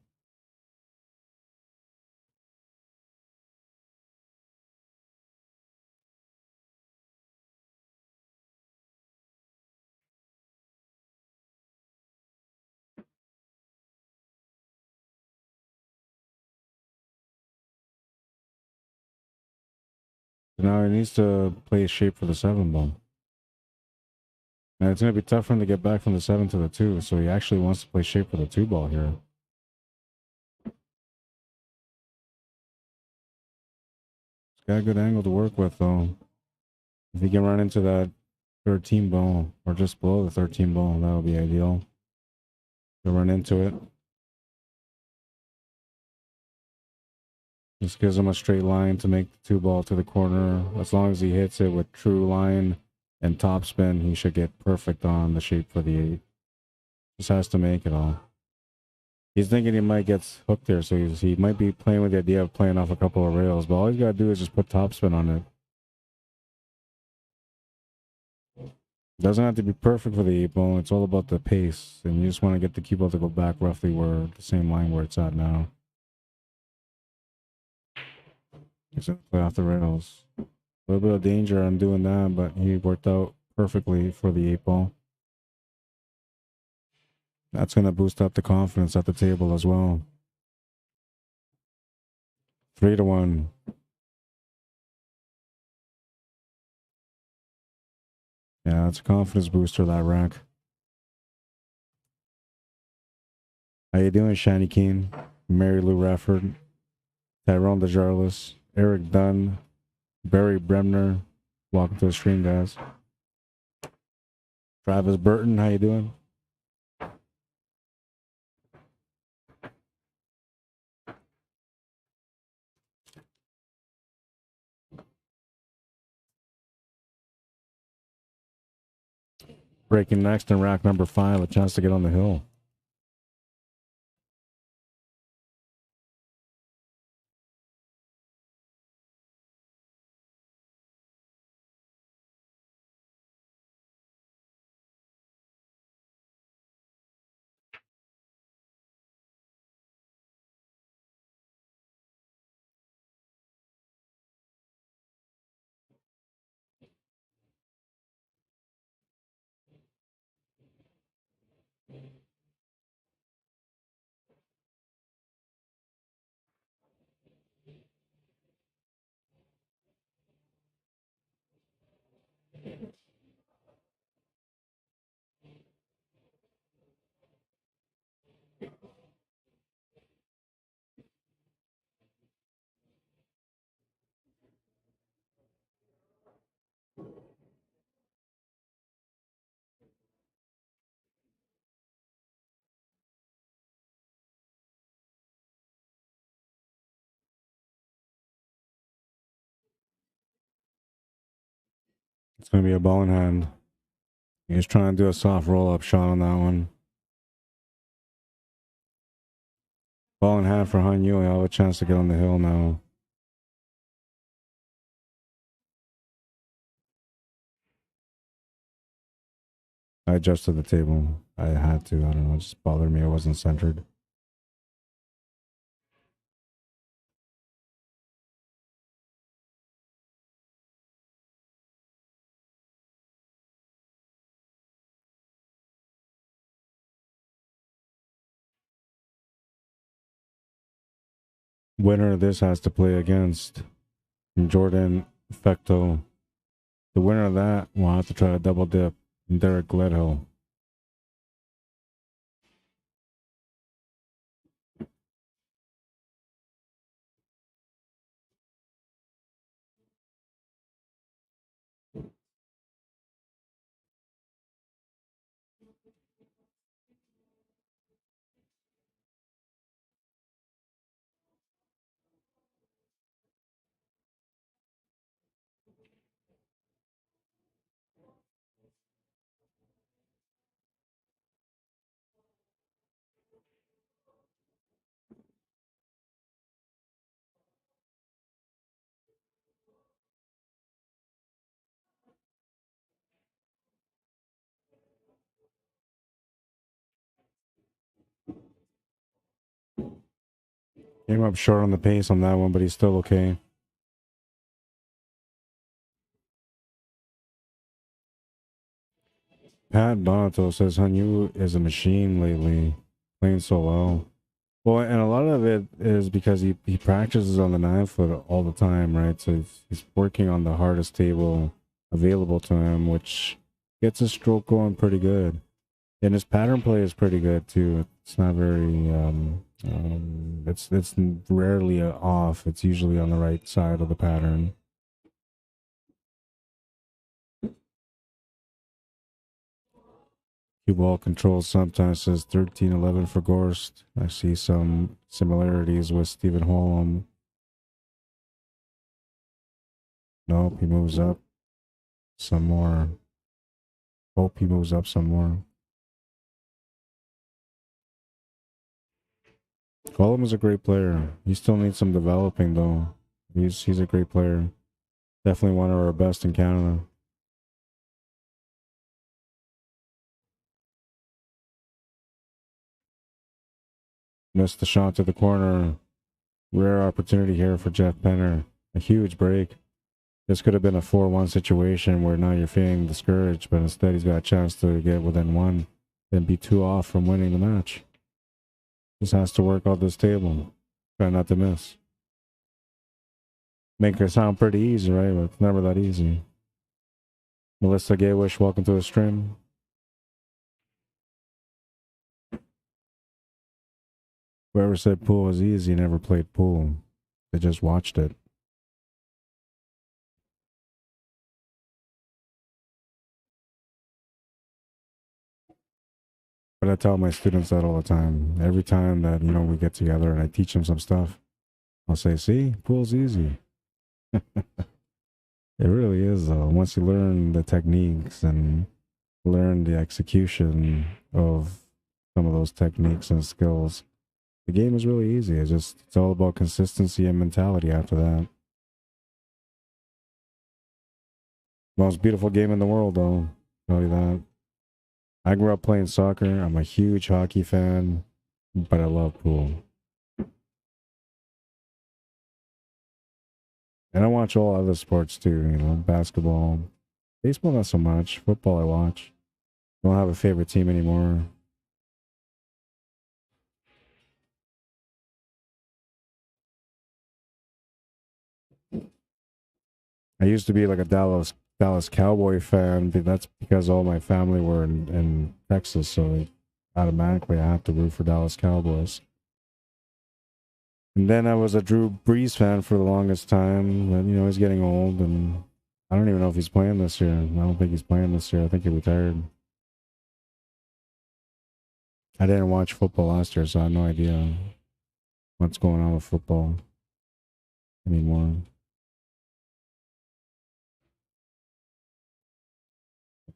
So now he needs to play a shape for the 7 ball. And it's going to be tough for him to get back from the 7 to the 2, so he actually wants to play shape for the 2 ball here. He's got a good angle to work with, though. If he can run into that 13 ball, or just below the 13 ball, that would be ideal. He'll run into it. Just gives him a straight line to make the 2 ball to the corner. As long as he hits it with true line and topspin, he should get perfect on the shape for the 8. Just has to make it all. He's thinking he might get hooked there, so he might be playing with the idea of playing off a couple of rails, but all he's got to do is just put topspin on it. Doesn't have to be perfect for the 8 ball. It's all about the pace, and you just want to get the cue ball to go back roughly where the same line where it's at now. He's going to play off the rails. A little bit of danger on doing that, but he worked out perfectly for the 8 ball. That's going to boost up the confidence at the table as well. 3-1. Yeah, it's a confidence booster, that rack. How you doing, Shiny Keen? Mary Lou Rafford, Tyrone DeJarlis, Eric Dunn, Barry Bremner. Welcome to the stream, guys. Travis Burton, how you doing? Breaking next in rack number 5, a chance to get on the hill. It's going to be a ball in hand. He's trying to do a soft roll-up shot on that one. Ball in hand for Han Yu. He'll have a chance to get on the hill now. I adjusted the table. I had to. I don't know. It just bothered me. It wasn't centered. Winner of this has to play against Jordan Fecto. The winner of that will have to try to double dip Derek GLEDHILL. Came up short on the pace on that one, but he's still okay. Pat Bonato says Hanyu is a machine lately, playing so well. Well, and a lot of it is because he practices on the 9-foot all the time, right? So he's working on the hardest table available to him, which gets his stroke going pretty good. And his pattern play is pretty good too. It's not very it's rarely off. It's usually on the right side of the pattern. Cue ball control sometimes says 13-11 for Gorst. I see some similarities with Stephen Holm. Nope, he moves up some more. Hope he moves up some more. Holm is a great player. He still needs some developing though. He's a great player. Definitely one of our best in Canada. Missed the shot to the corner. Rare opportunity here for Jeff Penner. A huge break. This could have been a 4-1 situation where now you're feeling discouraged, but instead he's got a chance to get within one and be 2 off from winning the match. Just has to work out this table. Try not to miss. Make it sound pretty easy, right? But it's never that easy. Melissa Gaywish, welcome to the stream. Whoever said pool was easy never played pool. They just watched it. But I tell my students that all the time. Every time that, you know, we get together and I teach them some stuff, I'll say, see, pool's easy. It really is, though. Once you learn the techniques and learn the execution of some of those techniques and skills, the game is really easy. It's all about consistency and mentality after that. Most beautiful game in the world, though. Tell you that. I grew up playing soccer. I'm a huge hockey fan, but I love pool. And I watch all other sports too, you know, basketball. Baseball, not so much. Football, I watch. Don't have a favorite team anymore. I used to be like a Dallas Cowboy fan, but that's because all my family were in Texas, so automatically I have to root for Dallas Cowboys. And then I was a Drew Brees fan for the longest time, but you know, he's getting old, and I don't even know if he's playing this year. I don't think he's playing this year. I think he retired. I didn't watch football last year, so I have no idea what's going on with football anymore.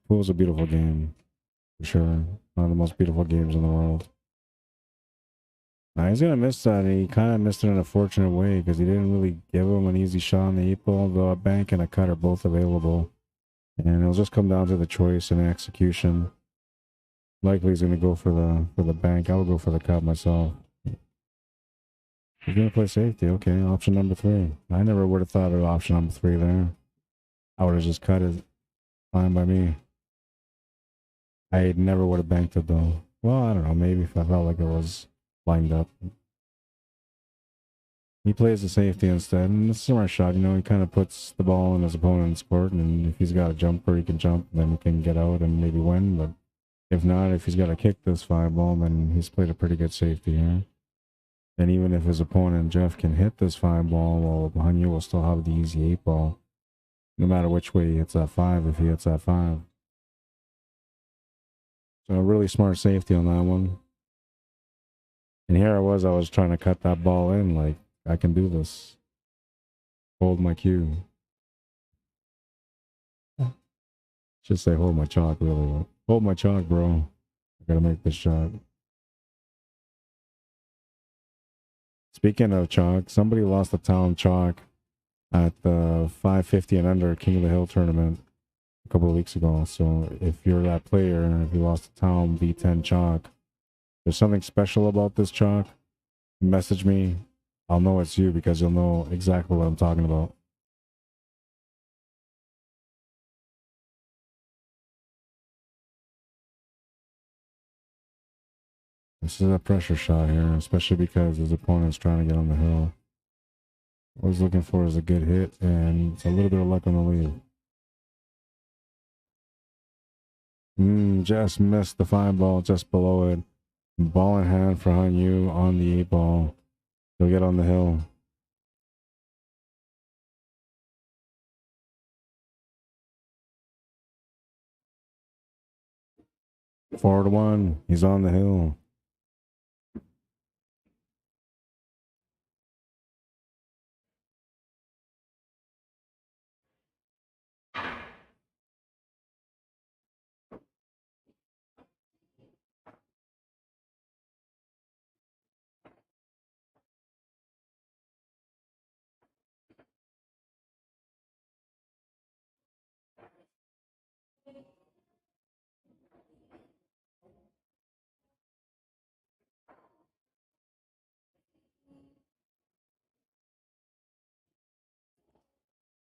Pool's a beautiful game, for sure. One of the most beautiful games in the world. Now, he's going to miss that, and he kind of missed it in a fortunate way because he didn't really give him an easy shot on the 8-ball, though a bank and a cut are both available. And it'll just come down to the choice and the execution. Likely he's going to go for the bank. I would go for the cut myself. He's going to play safety. Okay, option number 3. I never would have thought of option number 3 there. I would have just cut it. Fine by me. I never would have banked it, though. Well, I don't know. Maybe if I felt like it was lined up. He plays the safety instead, and it's a smart shot. You know, he kind of puts the ball in his opponent's court, and if he's got a jumper, he can jump, then he can get out and maybe win. But if not, if he's got to kick this 5-ball, then he's played a pretty good safety here. And even if his opponent, Jeff, can hit this 5-ball, well, Hanyu will still have the easy 8-ball. No matter which way he hits that 5, if he hits that 5. So a really smart safety on that one. And here I was trying to cut that ball in, like, I can do this. Hold my cue. Should say hold my chalk, really. Hold my chalk, bro. I gotta make this shot. Speaking of chalk, somebody lost a town chalk at the 550 and under King of the Hill tournament a couple of weeks ago. So if you're that player, if you lost a town V10 chalk, there's something special about this chalk. Message me. I'll know it's you because you'll know exactly what I'm talking about. This is a pressure shot here, especially because his opponent's trying to get on the hill. What he's looking for is a good hit, and it's a little bit of luck on the lead. Just missed the 5-ball, just below it. Ball in hand for Hanyu on the 8-ball. He'll get on the hill. Four to 1. He's on the hill.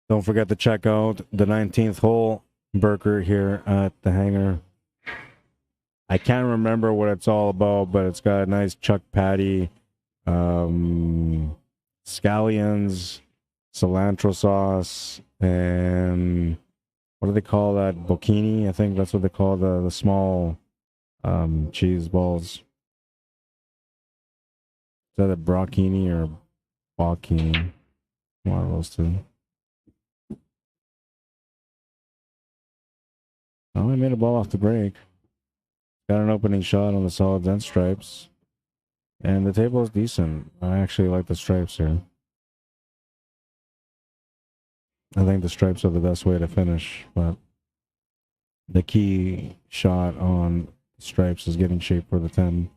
Don't forget to check out the 19th hole burger here at the hangar. I can't remember what it's all about, but it's got a nice chuck patty, scallions, cilantro sauce, and what do they call that? Bocchini? I think that's what they call the small cheese balls. Is that a brocchini or bocchini? One of those two. Oh, I made a ball off the break. Got an opening shot on the solids and stripes. And the table is decent. I actually like the stripes here. I think the stripes are the best way to finish, but the key shot on stripes is getting shape for the 10.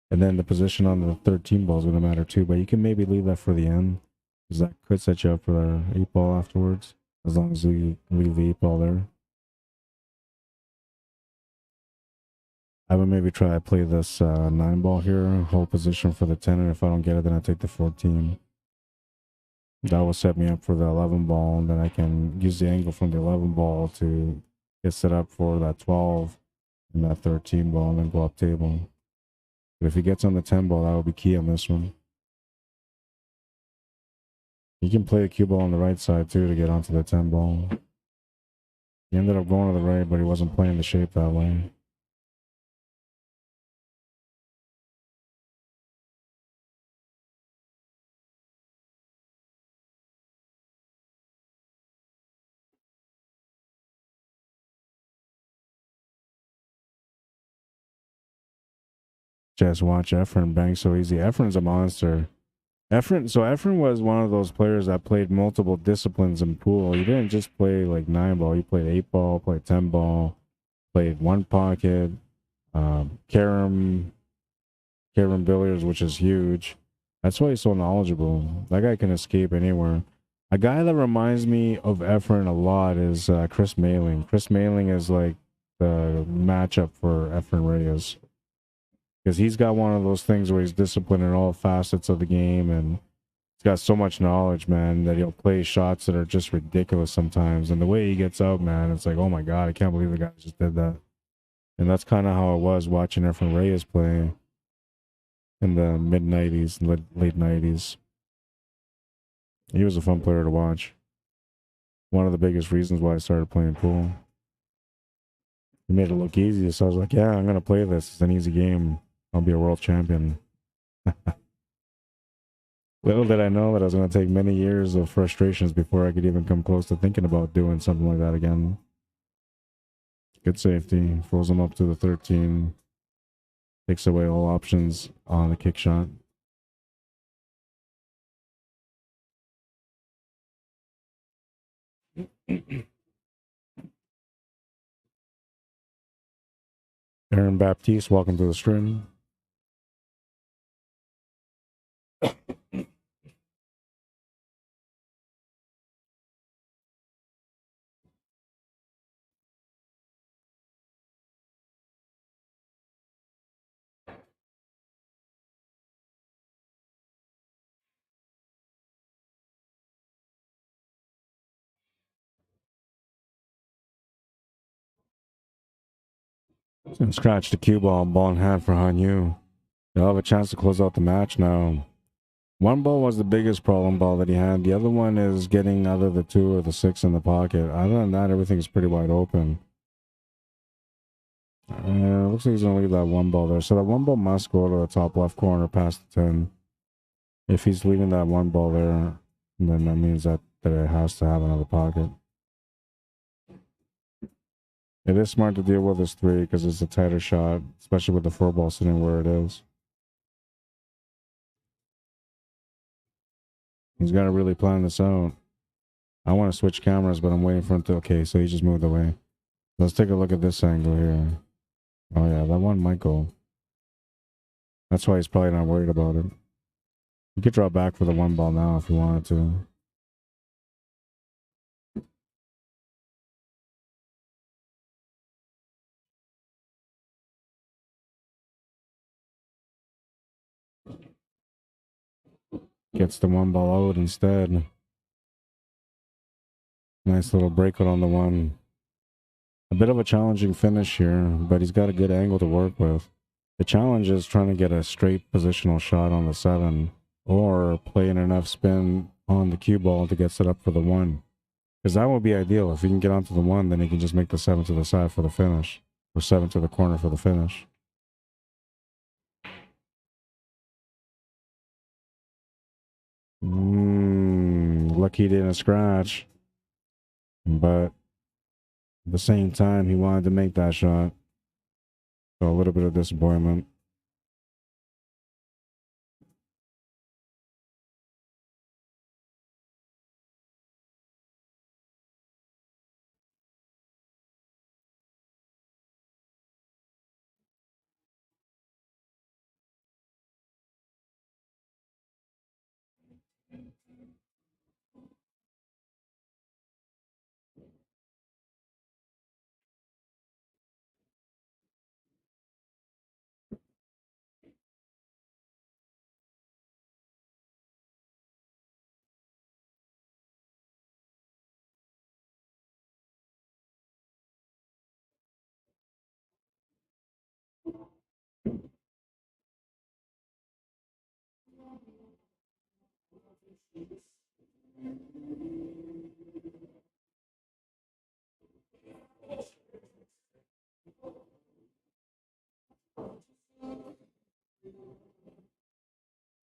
And then the position on the 13 ball is going to matter too, but you can maybe leave that for the end, because that could set you up for the 8-ball afterwards, as long as you leave the 8-ball there. I would maybe try to play this 9-ball here, hold position for the 10, and if I don't get it, then I take the 14. That will set me up for the 11-ball, and then I can use the angle from the 11-ball to get set up for that 12 and that 13-ball, and then go up table. But if he gets on the 10-ball, that will be key on this one. You can play the cue ball on the right side too to get onto the 10 ball. He ended up going to the right, but he wasn't playing the shape that way. Just watch Efren bang so easy. Efren's a monster. Efren was one of those players that played multiple disciplines in pool. He didn't just play like 9 ball. He played 8 ball, played 10 ball, played one pocket, carom billiards, which is huge. That's why he's so knowledgeable. That guy can escape anywhere. A guy that reminds me of Efren a lot is Chris Mailing. Chris Mailing is like the matchup for Efren Reyes. Because he's got one of those things where he's disciplined in all facets of the game, and he's got so much knowledge, man, that he'll play shots that are just ridiculous sometimes. And the way he gets out, man, it's like, oh my God, I can't believe the guy just did that. And that's kind of how it was watching Efren Reyes play in the mid-90s, late 90s. He was a fun player to watch. One of the biggest reasons why I started playing pool. He made it look easy, so I was like, yeah, I'm going to play this. It's an easy game. I'll be a world champion. Little did I know that I was going to take many years of frustrations before I could even come close to thinking about doing something like that again. Good safety. Throws him up to the 13. Takes away all options on the kick shot. Aaron Baptiste, welcome to the stream. And scratch the cue ball in hand for Hanyu. They'll have a chance to close out the match now. One ball was the biggest problem ball that he had. The other one is getting either the 2 or the 6 in the pocket. Other than that, everything's pretty wide open. Looks like he's going to leave that 1 ball there. So that 1 ball must go to the top left corner past the 10. If he's leaving that 1 ball there, then that means that it has to have another pocket. It is smart to deal with this 3 because it's a tighter shot, especially with the 4 ball sitting where it is. He's got to really plan this out. I want to switch cameras, but I'm waiting for him to... Okay, so he just moved away. Let's take a look at this angle here. Oh yeah, that one might go. That's why he's probably not worried about it. You could draw back for the 1 ball now if you wanted to. Gets the 1 ball out instead. Nice little breakout on the 1. A bit of a challenging finish here, but he's got a good angle to work with. The challenge is trying to get a straight positional shot on the 7, or playing enough spin on the cue ball to get set up for the 1. Because that would be ideal. If he can get onto the 1, then he can just make the 7 to the side for the finish, or 7 to the corner for the finish. Lucky he didn't scratch. But at the same time, he wanted to make that shot. So a little bit of disappointment.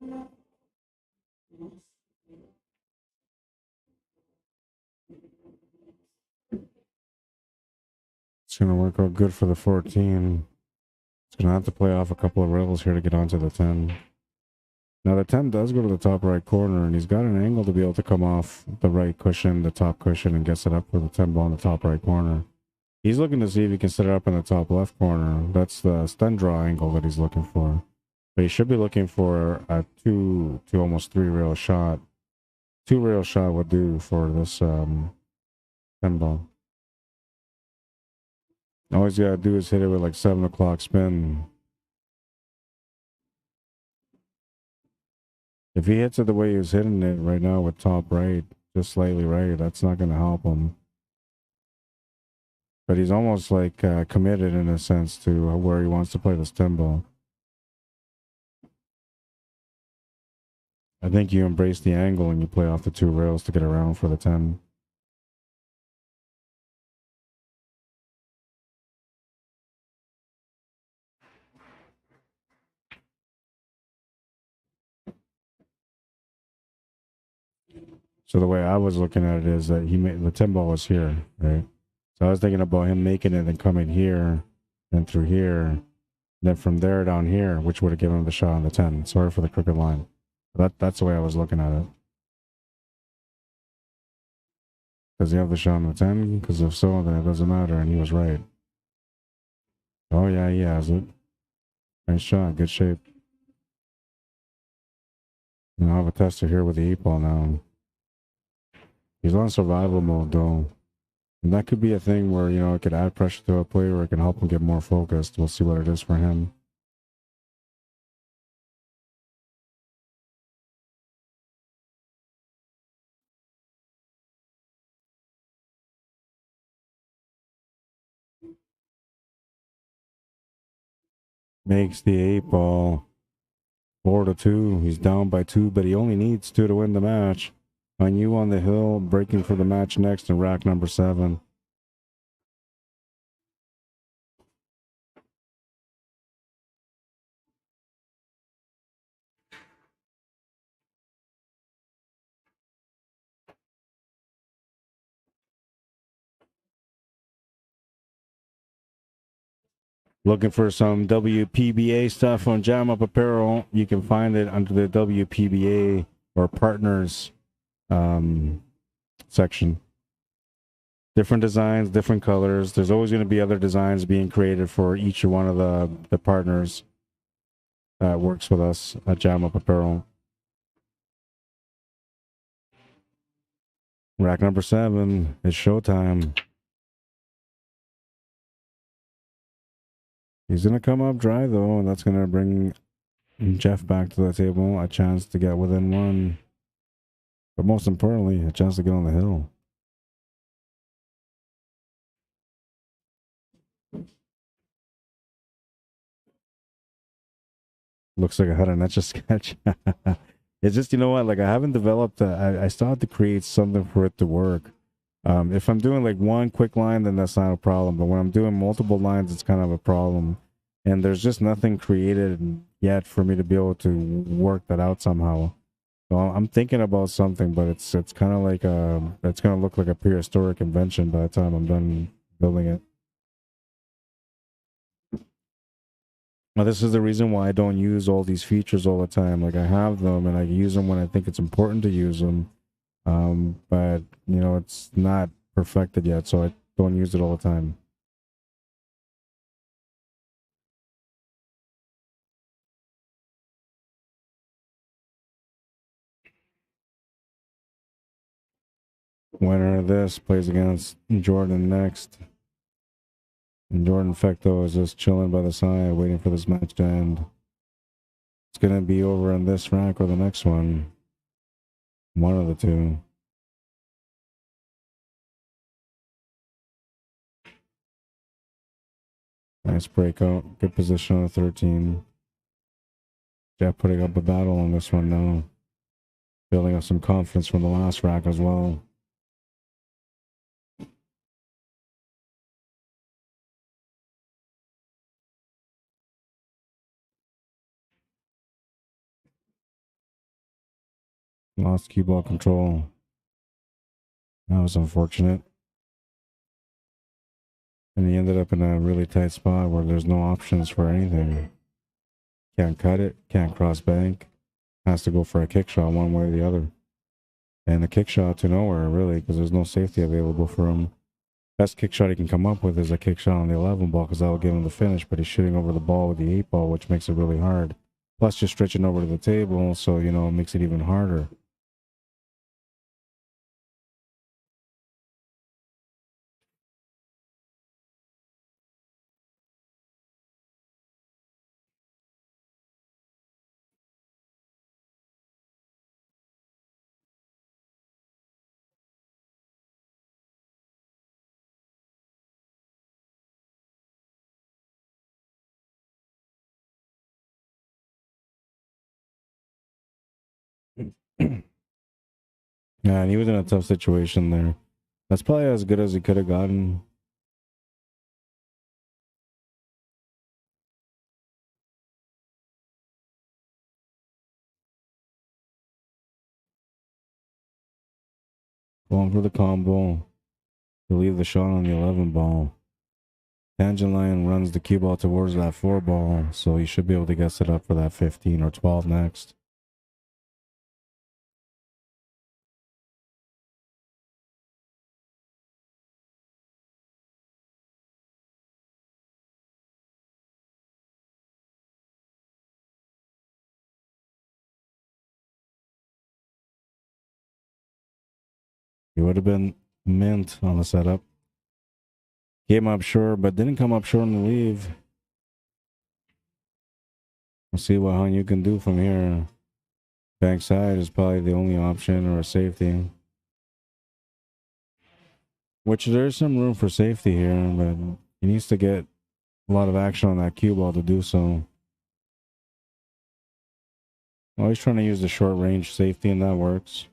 It's going to work out good for the 14. It's going to have to play off a couple of rails here to get onto the 10. Now the 10 does go to the top right corner, and he's got an angle to be able to come off the right cushion, the top cushion, and gets it up with the 10 ball in the top right corner. He's looking to see if he can set it up in the top left corner. That's the stun draw angle that he's looking for. But he should be looking for a 2 to almost 3 rail shot. 2 rail shot would do for this 10 ball. All he's got to do is hit it with like 7 o'clock spin. If he hits it the way he was hitting it right now with top right, just slightly right, that's not going to help him. But he's almost like committed in a sense to where he wants to play this 10 ball. I think you embrace the angle and you play off the 2 rails to get around for the 10. So the way I was looking at it is that he made the 10 ball was here, right? So I was thinking about him making it and coming here, then through here, then from there down here, which would have given him the shot on the 10. Sorry for the crooked line. That's the way I was looking at it. Does he have the shot on the 10? Because if so, then it doesn't matter, and he was right. Oh yeah, he has it. Nice shot, good shape. And I'll have a tester here with the 8 ball now. He's on survival mode though. And that could be a thing where, you know, it could add pressure to a player or it can help him get more focused. We'll see what it is for him. Makes the 8 ball 4-2. He's down by 2, but he only needs 2 to win the match. On you on the hill, breaking for the match next in rack number 7. Looking for some WPBA stuff on Jam Up Apparel. You can find it under the WPBA or partners section. Different designs, different colors. There's always going to be other designs being created for each one of the partners that works with us at Jam Up Apparel. Rack number 7 is showtime. He's going to come up dry, though, and that's going to bring Jeff back to the table, a chance to get within 1. But most importantly, a chance to get on the hill. Looks like I had an Etch-a-Sketch. It's just, you know what, like I haven't developed, I still have to create something for it to work. If I'm doing like one quick line, then that's not a problem. But when I'm doing multiple lines, it's kind of a problem. And there's just nothing created yet for me to be able to work that out somehow. So I'm thinking about something, but it's kind of like it's going to look like a prehistoric invention by the time I'm done building it. Now, this is the reason why I don't use all these features all the time. Like I have them and I use them when I think it's important to use them. But you know, it's not perfected yet, so I don't use it all the time. Winner of this plays against Jordan next. And Jordan Fecto is just chilling by the side, waiting for this match to end. It's going to be over in this rack or the next one. One of the two. Nice breakout. Good position on the 13. Jeff putting up a battle on this one now. Building up some confidence from the last rack as well. Lost cue ball control. That was unfortunate. And he ended up in a really tight spot where there's no options for anything. Can't cut it, can't cross bank. Has to go for a kick shot one way or the other. And a kick shot to nowhere, really, because there's no safety available for him. Best kick shot he can come up with is a kick shot on the 11 ball, because that will give him the finish, but he's shooting over the ball with the 8 ball, which makes it really hard. Plus, just stretching over to the table, so, you know, it makes it even harder. Yeah, and he was in a tough situation there. That's probably as good as he could have gotten. Going for the combo. To leave the shot on the 11 ball. Tangent line runs the cue ball towards that 4 ball, so he should be able to get set up for that 15 or 12 next. He would have been mint on the setup. Came up short, but didn't come up short on the leave. We'll see what Hanyu can do from here. Backside is probably the only option, or a safety. Which there's some room for safety here, but he needs to get a lot of action on that cue ball to do so. Always trying to use the short range safety, and that works.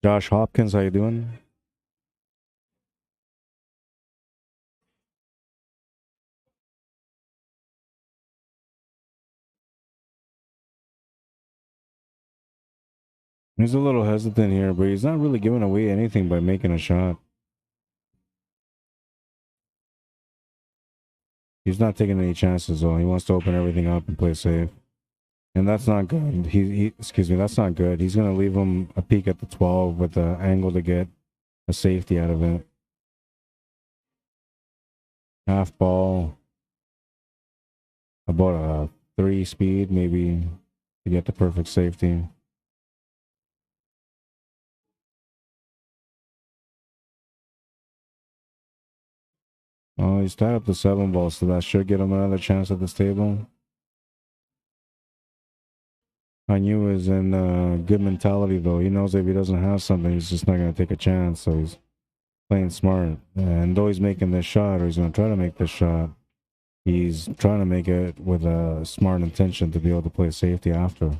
Josh Hopkins, how you doing? He's a little hesitant here, but he's not really giving away anything by making a shot. He's not taking any chances, though. He wants to open everything up and play safe. And that's not good. Excuse me, that's not good. He's going to leave him a peek at the 12 with the angle to get a safety out of it. Half ball. About a 3 speed, maybe, to get the perfect safety. Oh, he's tied up the 7 ball, so that should get him another chance at this table. Hanyu is in good mentality, though. He knows if he doesn't have something, he's just not going to take a chance, so he's playing smart. And though he's making this shot, or he's going to try to make this shot, he's trying to make it with a smart intention to be able to play safety after.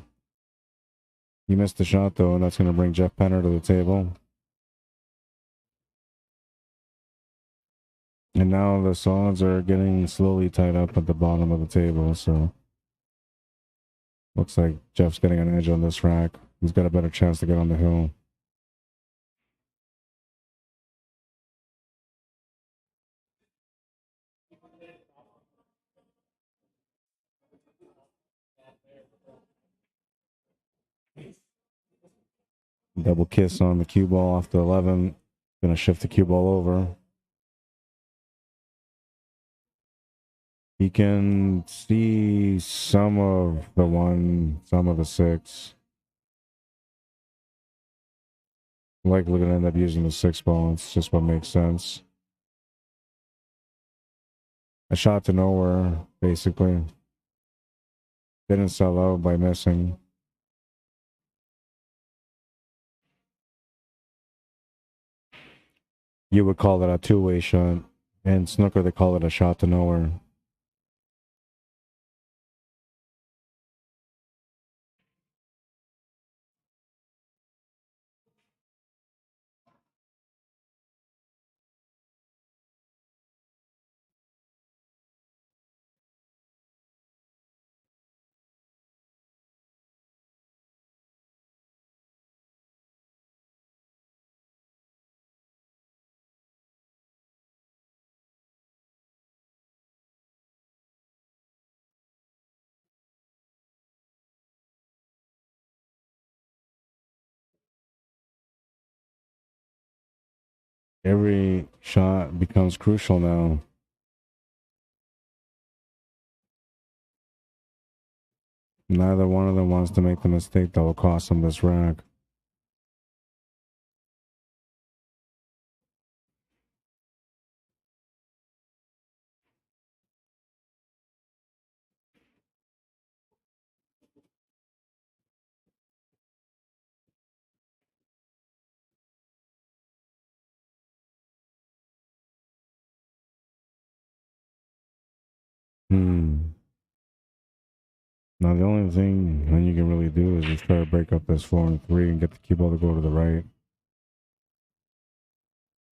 He missed the shot, though, and that's going to bring Jeff Penner to the table. And now the solids are getting slowly tied up at the bottom of the table, so looks like Jeff's getting an edge on this rack. He's got a better chance to get on the hill. Double kiss on the cue ball off the 11. Gonna shift the cue ball over. He can see some of the 1, some of the 6. Likely gonna end up using the 6 ball. It's just what makes sense. A shot to nowhere, basically. Didn't sell out by missing. You would call that a two-way shot. And snooker, they call it a shot to nowhere. Every shot becomes crucial now. Neither one of them wants to make the mistake that will cost them this rack. Now the only thing you can really do is just try to break up this 4 and 3 and get the cue ball to go to the right.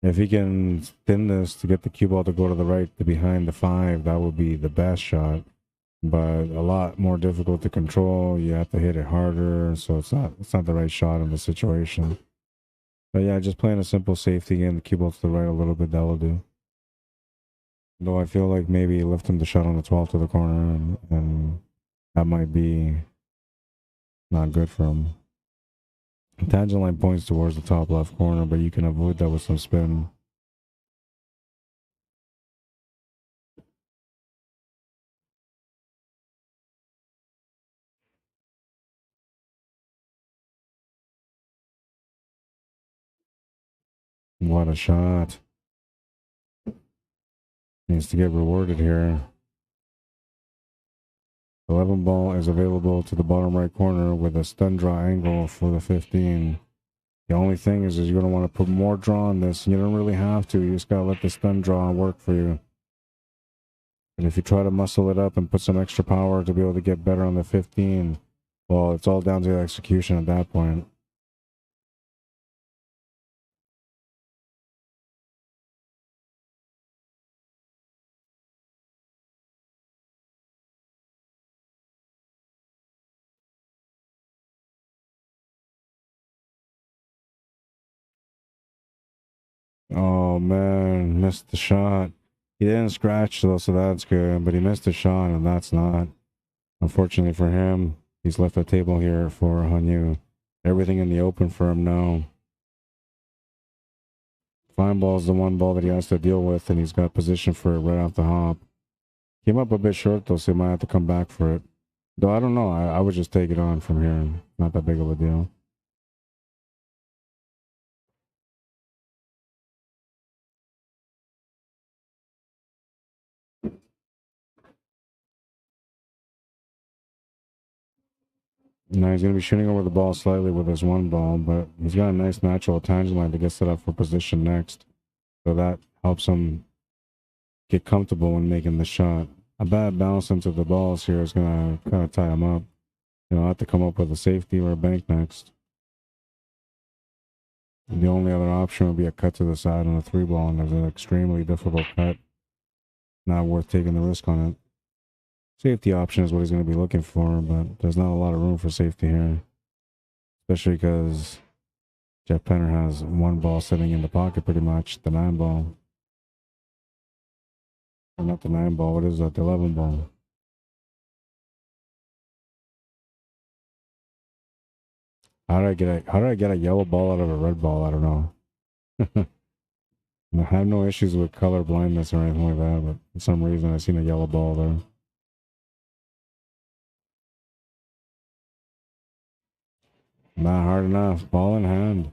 If he can thin this to get the cue ball to go to the right to behind the 5, that would be the best shot. But a lot more difficult to control. You have to hit it harder, so it's not the right shot in the situation. But yeah, just playing a simple safety game, the cue ball to the right a little bit, that will do. Though I feel like maybe lifting the shot on the 12 to the corner and that might be not good for him. Tangent line points towards the top left corner, but you can avoid that with some spin. What a shot. Needs to get rewarded here. 11 ball is available to the bottom right corner with a stun draw angle for the 15. The only thing is you're going to want to put more draw on this. You don't really have to. You just got to let the stun draw work for you. And if you try to muscle it up and put some extra power to be able to get better on the 15, well, it's all down to the execution at that point. Oh man, missed the shot. He didn't scratch though, so that's good, but he missed the shot and that's not. Unfortunately for him, he's left the table here for Hanyu. Everything in the open for him now. Fine ball is the one ball that he has to deal with, and he's got position for it right off the hop. Came up a bit short though, so he might have to come back for it. Though I don't know, I would just take it on from here. Not that big of a deal. Now he's going to be shooting over the ball slightly with his one ball, but he's got a nice natural tangent line to get set up for position next. So that helps him get comfortable when making the shot. A bad bounce into the balls here is going to kind of tie him up. I'll have to come up with a safety or a bank next. The only other option would be a cut to the side on a 3 ball, and there's an extremely difficult cut. Not worth taking the risk on it. Safety option is what he's going to be looking for, but there's not a lot of room for safety here. Especially because Jeff Penner has 1 ball sitting in the pocket pretty much, the 9 ball. Or not the 9 ball, what is that, the 11 ball. how did I get a yellow ball out of a red ball? I don't know. I have no issues with color blindness or anything like that, but for some reason I seen a yellow ball there. Not hard enough. Ball in hand.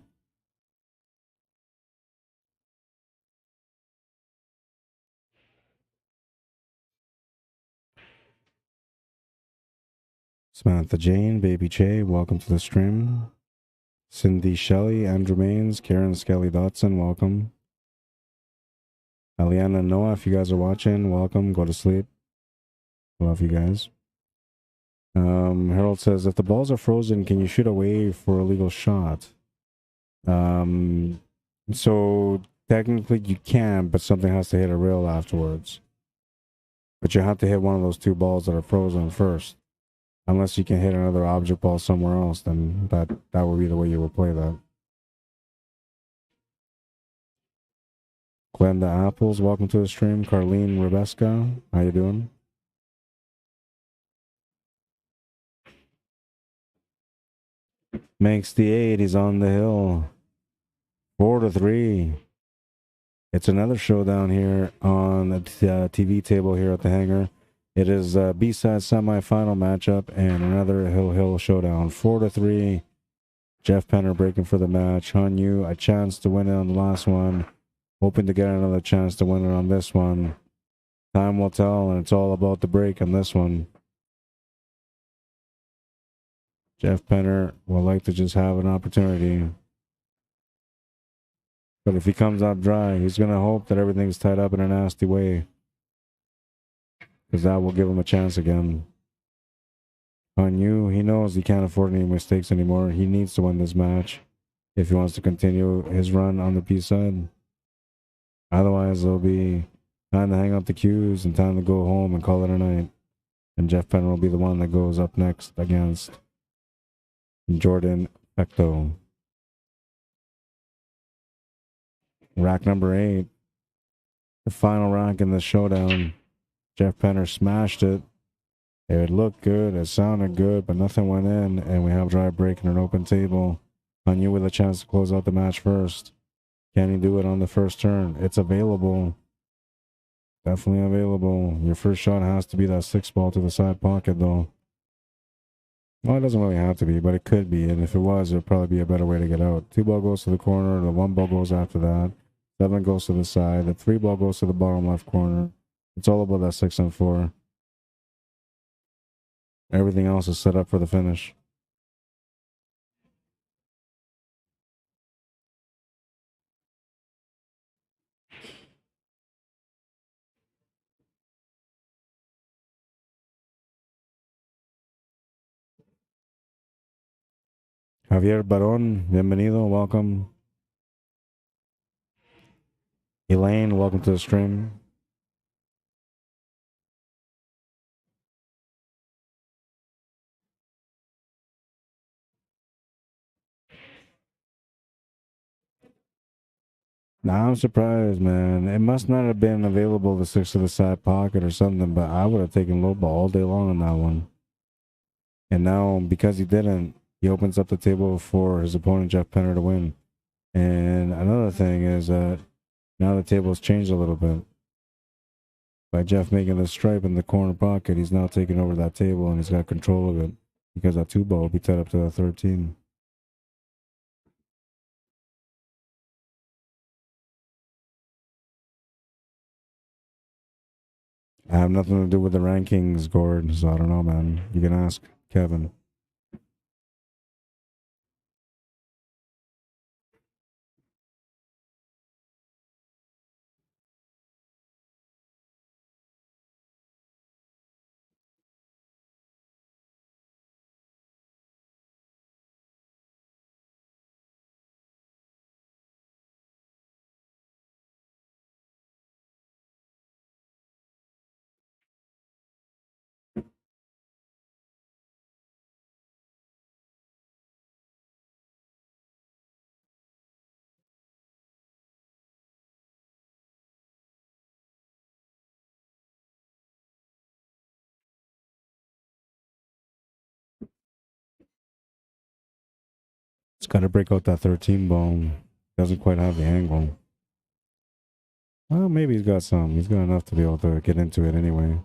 Samantha Jane, Baby Che, welcome to the stream. Cindy Shelley, Andrew Maines, Karen Skelly Dotson, welcome. Eliana and Noah, if you guys are watching, welcome. Go to sleep. Love you guys. Harold says, if the balls are frozen, can you shoot away for a legal shot? So technically you can, but something has to hit a rail afterwards. But you have to hit one of those two balls that are frozen first. Unless you can hit another object ball somewhere else, then that would be the way you would play that. Glenda Apples, welcome to the stream. Carlene Rebeska, how you doing? Makes the 8, he's on the hill. 4-3. It's another showdown here on the TV table here at the hangar. It is a B-side semifinal matchup and another hill showdown. 4-3. Jeff Penner breaking for the match. Han Yu, a chance to win it on the last one. Hoping to get another chance to win it on this one. Time will tell, and it's all about the break on this one. Jeff Penner would like to just have an opportunity. But if he comes out dry, he's going to hope that everything's tied up in a nasty way. Because that will give him a chance again. Han Yu, he knows he can't afford any mistakes anymore. He needs to win this match if he wants to continue his run on the P side. Otherwise, there'll be time to hang up the cues and time to go home and call it a night. And Jeff Penner will be the one that goes up next against Jordan Pecto. Rack number 8. The final rack in the showdown. Jeff Penner smashed it. It looked good. It sounded good, but nothing went in. And we have dry break in an open table. Han Yu with a chance to close out the match first. Can he do it on the first turn? It's available. Definitely available. Your first shot has to be that 6 ball to the side pocket, though. Well, it doesn't really have to be, but it could be. And if it was, it would probably be a better way to get out. 2 ball goes to the corner. The 1 ball goes after that. 7 goes to the side. The 3 ball goes to the bottom left corner. It's all about that 6 and 4. Everything else is set up for the finish. Javier Barón, bienvenido, welcome. Elaine, welcome to the stream. Now I'm surprised, man. It must not have been available the 6 to the side pocket or something, but I would have taken low ball all day long on that one. And now, because he didn't, he opens up the table for his opponent, Jeff Penner, to win. And another thing is that now the table's changed a little bit. By Jeff making the stripe in the corner pocket, he's now taking over that table and he's got control of it. Because that 2 ball will be tied up to that 13. I have nothing to do with the rankings, Gord, so I don't know, man. You can ask Kevin. It's got to break out that 13 ball. Doesn't quite have the angle. Well, maybe he's got some. He's got enough to be able to get into it anyway.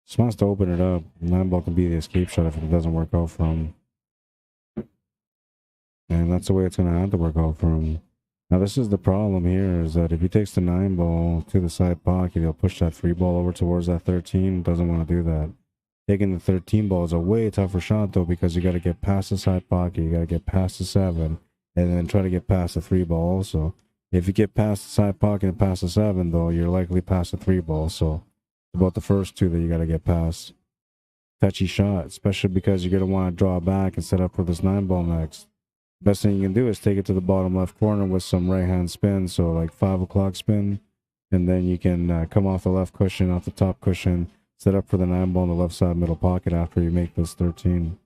Just wants to open it up. 9 ball can be the escape shot if it doesn't work out for him. And that's the way it's going to have to work out for him. Now, this is the problem here, is that if he takes the 9 ball to the side pocket, he'll push that 3 ball over towards that 13. Doesn't want to do that. Taking the 13 ball is a way tougher shot, though, because you got to get past the side pocket, you got to get past the 7, and then try to get past the 3 ball also. If you get past the side pocket and past the 7, though, you're likely past the 3 ball, so it's about the first 2 that you got to get past. Touchy shot, especially because you're going to want to draw back and set up for this 9 ball next. Best thing you can do is take it to the bottom left corner with some right hand spin, so like 5 o'clock spin, and then you can come off the left cushion, off the top cushion, set up for the 9 ball in the left side middle pocket after you make this 13.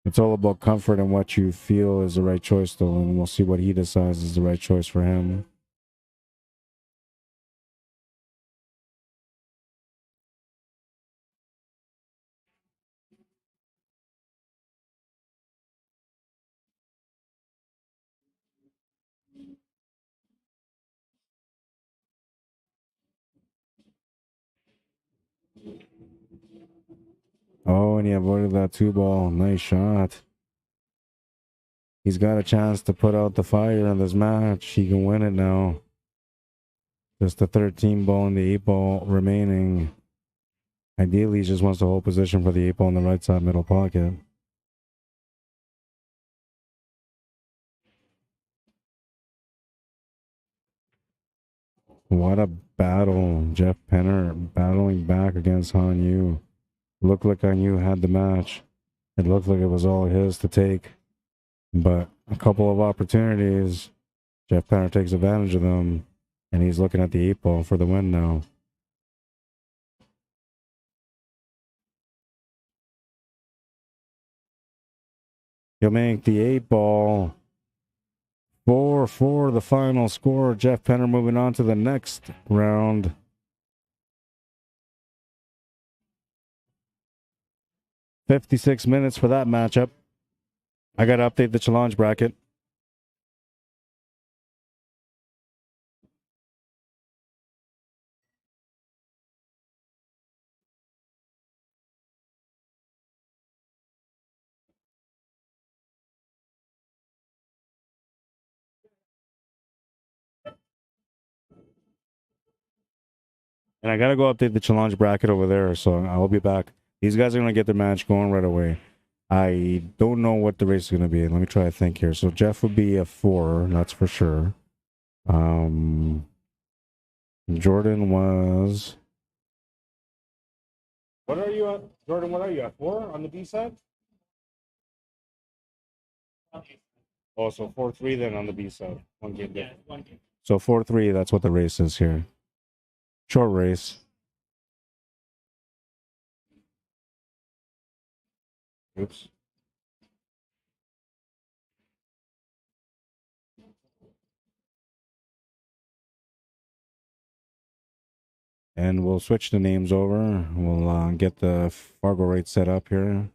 It's all about comfort and what you feel is the right choice, though, and we'll see what he decides is the right choice for him. Oh, and he avoided that 2 ball. Nice shot. He's got a chance to put out the fire in this match. He can win it now. Just the 13 ball and the 8 ball remaining. Ideally, he just wants to hold position for the 8 ball in the right side middle pocket. What a battle. Jeff Penner battling back against Han Yu. Looked like Han Yu had the match. It looked like it was all his to take. But a couple of opportunities, Jeff Penner takes advantage of them, and he's looking at the 8 ball for the win now. He'll make the 8 ball 4-4, the final score. Jeff Penner moving on to the next round. $56 minutes for that matchup. I got to update the challenge bracket. And I got to go update the challenge bracket over there, so I'll be back. These guys are going to get their match going right away. I don't know what the race is going to be. Let me try to think here. So Jeff would be a 4, that's for sure. Jordan was... What are you at? Jordan, what are you at? 4 on the B side? Oh, so 4-3 then on the B side. One game different. One game. So 4-3, that's what the race is here. Short race. Oops. And we'll switch the names over. We'll get the FargoRate set up here.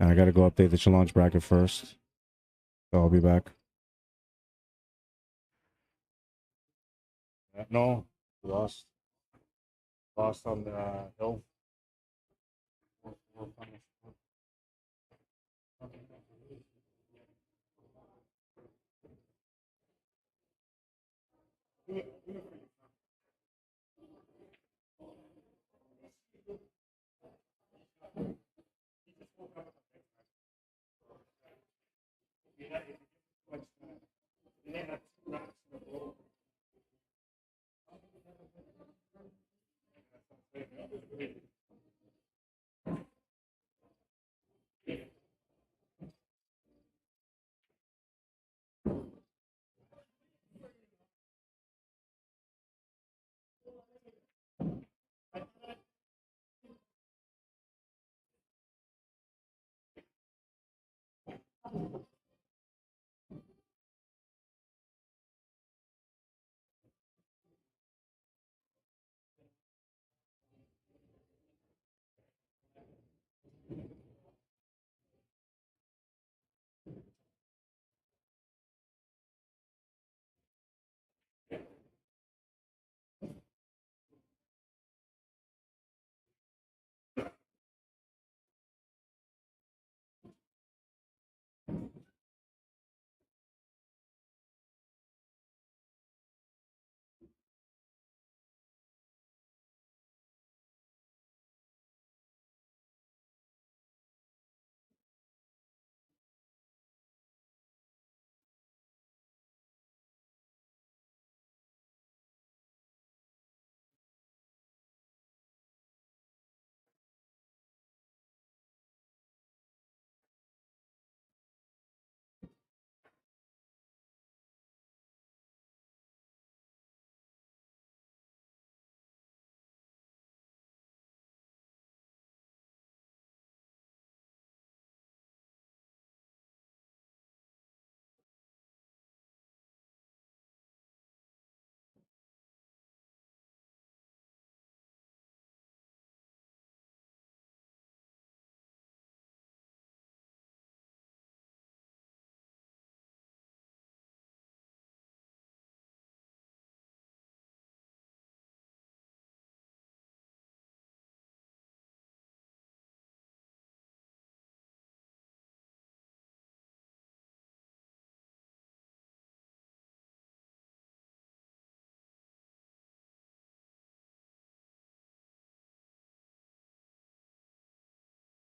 And I got to go update the challenge bracket first. So I'll be back. No, lost. Lost on the hill.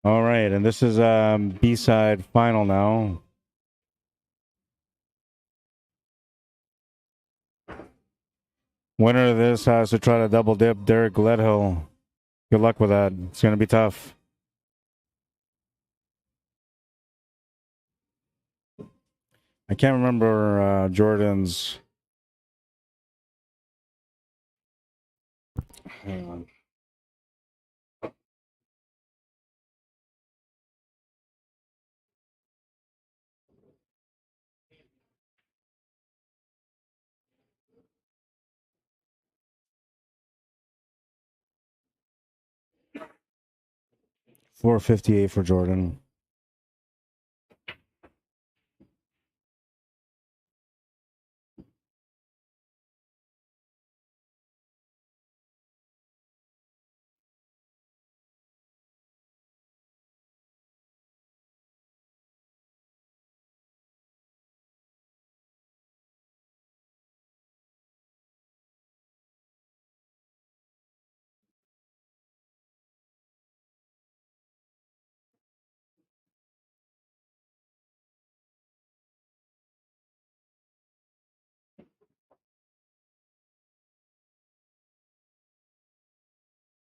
All right, and this is B-side final now. Winner of this has to try to double dip Derek GLEDHILL. Good luck with that. It's going to be tough. I can't remember Jordan's. Hang on. $458 for Jordan.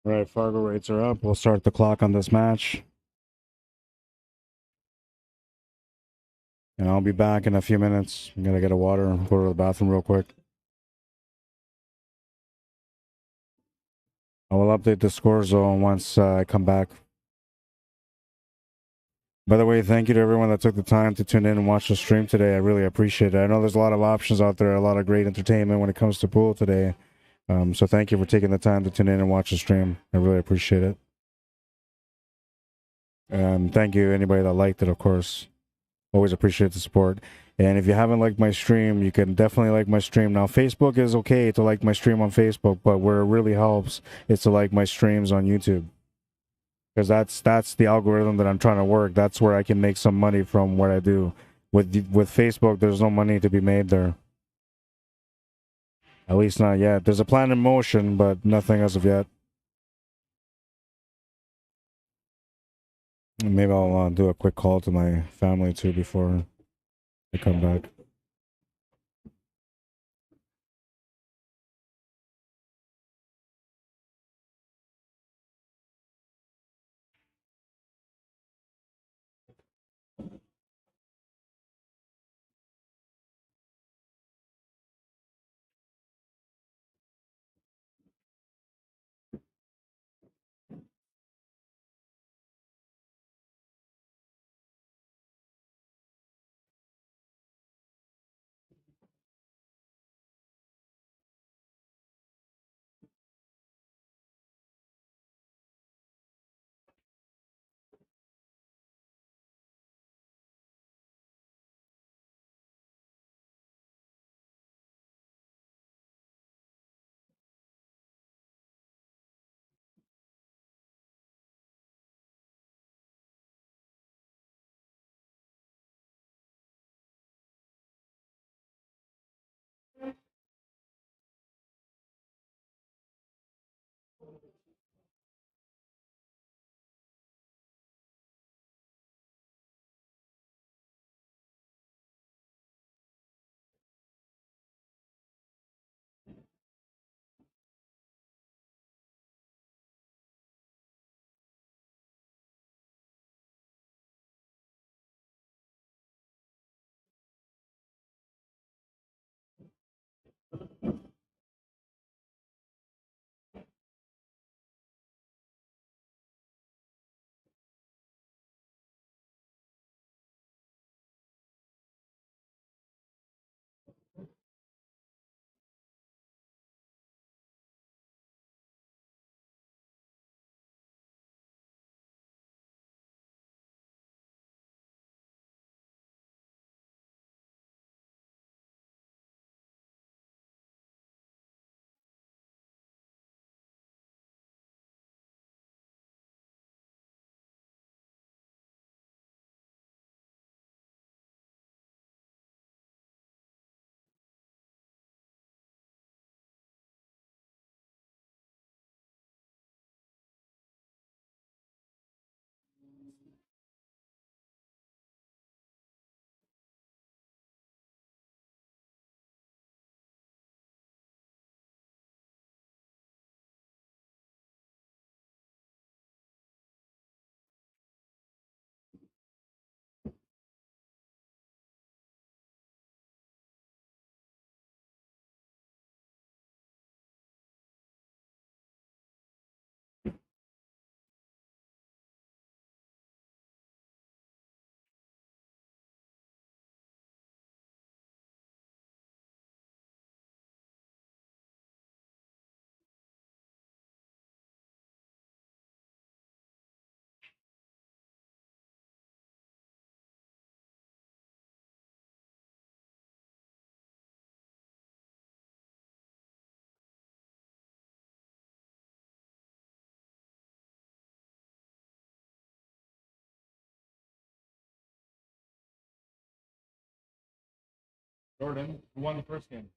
All right, Fargo rates are up. We'll start the clock on this match. And I'll be back in a few minutes. I'm going to get a water and go to the bathroom real quick. I will update the score zone once I come back. By the way, thank you to everyone that took the time to tune in and watch the stream today. I really appreciate it. I know there's a lot of options out there, a lot of great entertainment when it comes to pool today. So thank you for taking the time to tune in and watch the stream. I really appreciate it. Thank you anybody that liked it, of course. Always appreciate the support. And if you haven't liked my stream, you can definitely like my stream. Now, Facebook is okay to like my stream on Facebook, but where it really helps is to like my streams on YouTube. Because that's the algorithm that I'm trying to work. That's where I can make some money from what I do. With Facebook, there's no money to be made there. At least not yet. There's a plan in motion, but nothing as of yet. Maybe I'll do a quick call to my family too before I come back. Jordan, who won the first game?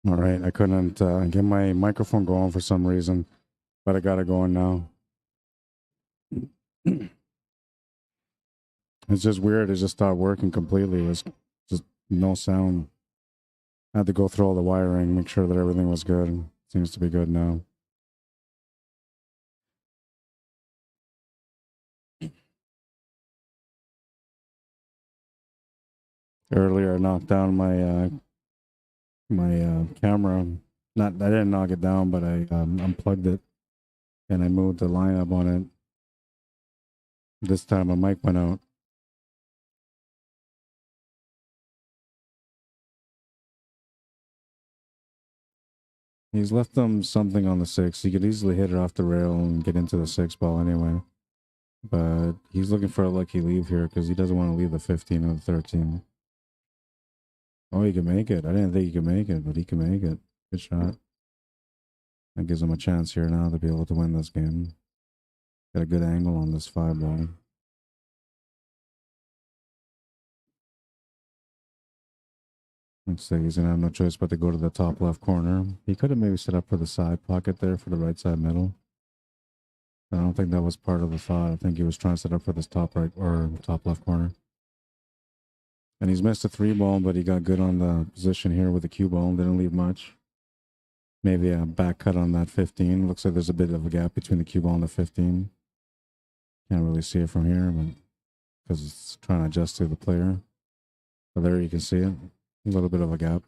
All right, I couldn't get my microphone going for some reason, but I got it going now. It's just weird. It just stopped working completely. It was just no sound. I had to go through all the wiring, make sure that everything was good. Seems to be good now. Earlier, I knocked down my camera. I didn't knock it down, but I unplugged it and I moved the line up on it. This time, my mic went out. He's left them something on the 6. He could easily hit it off the rail and get into the 6 ball anyway. But he's looking for a lucky leave here because he doesn't want to leave the 15 or the 13. Oh, he can make it. I didn't think he could make it, but he can make it. Good shot. That gives him a chance here now to be able to win this game. Got a good angle on this 5 ball. Looks like he's going to have no choice but to go to the top left corner. He could have maybe set up for the side pocket there for the right side middle. I don't think that was part of the thought. I think he was trying to set up for this top right or top left corner. And he's missed a 3 ball, but he got good on the position here with the cue ball. Didn't leave much. Maybe a back cut on that 15. Looks like there's a bit of a gap between the cue ball and the 15. Can't really see it from here, but because it's trying to adjust to the player. But there you can see it. A little bit of a gap.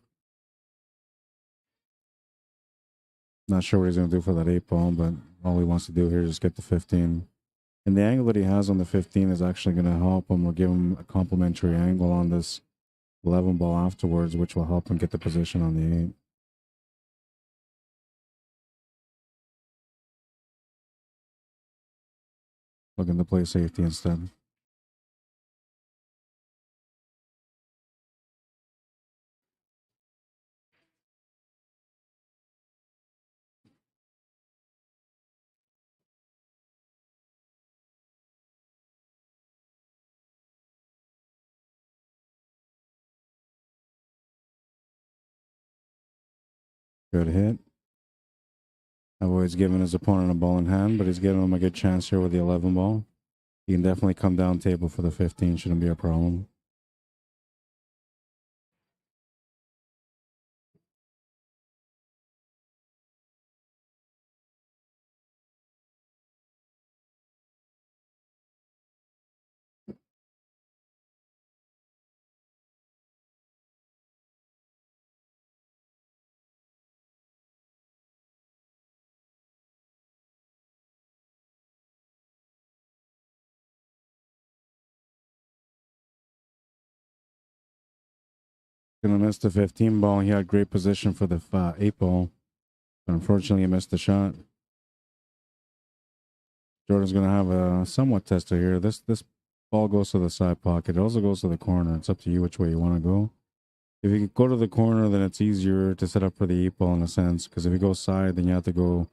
Not sure what he's going to do for that 8 ball, but all he wants to do here is get the 15. And the angle that he has on the 15 is actually going to help him or give him a complementary angle on this 11 ball afterwards, which will help him get the position on the 8. Looking to play safety instead. Good hit. I've always given his opponent a ball in hand, but he's giving him a good chance here with the 11 ball. He can definitely come down table for the 15. Shouldn't be a problem. Gonna miss the 15 ball. He had great position for the 8 ball, but unfortunately, he missed the shot. Jordan's gonna have a somewhat tester here. This ball goes to the side pocket. It also goes to the corner. It's up to you which way you want to go. If you go to the corner, then it's easier to set up for the 8 ball in a sense. Because if you go side, then you have to go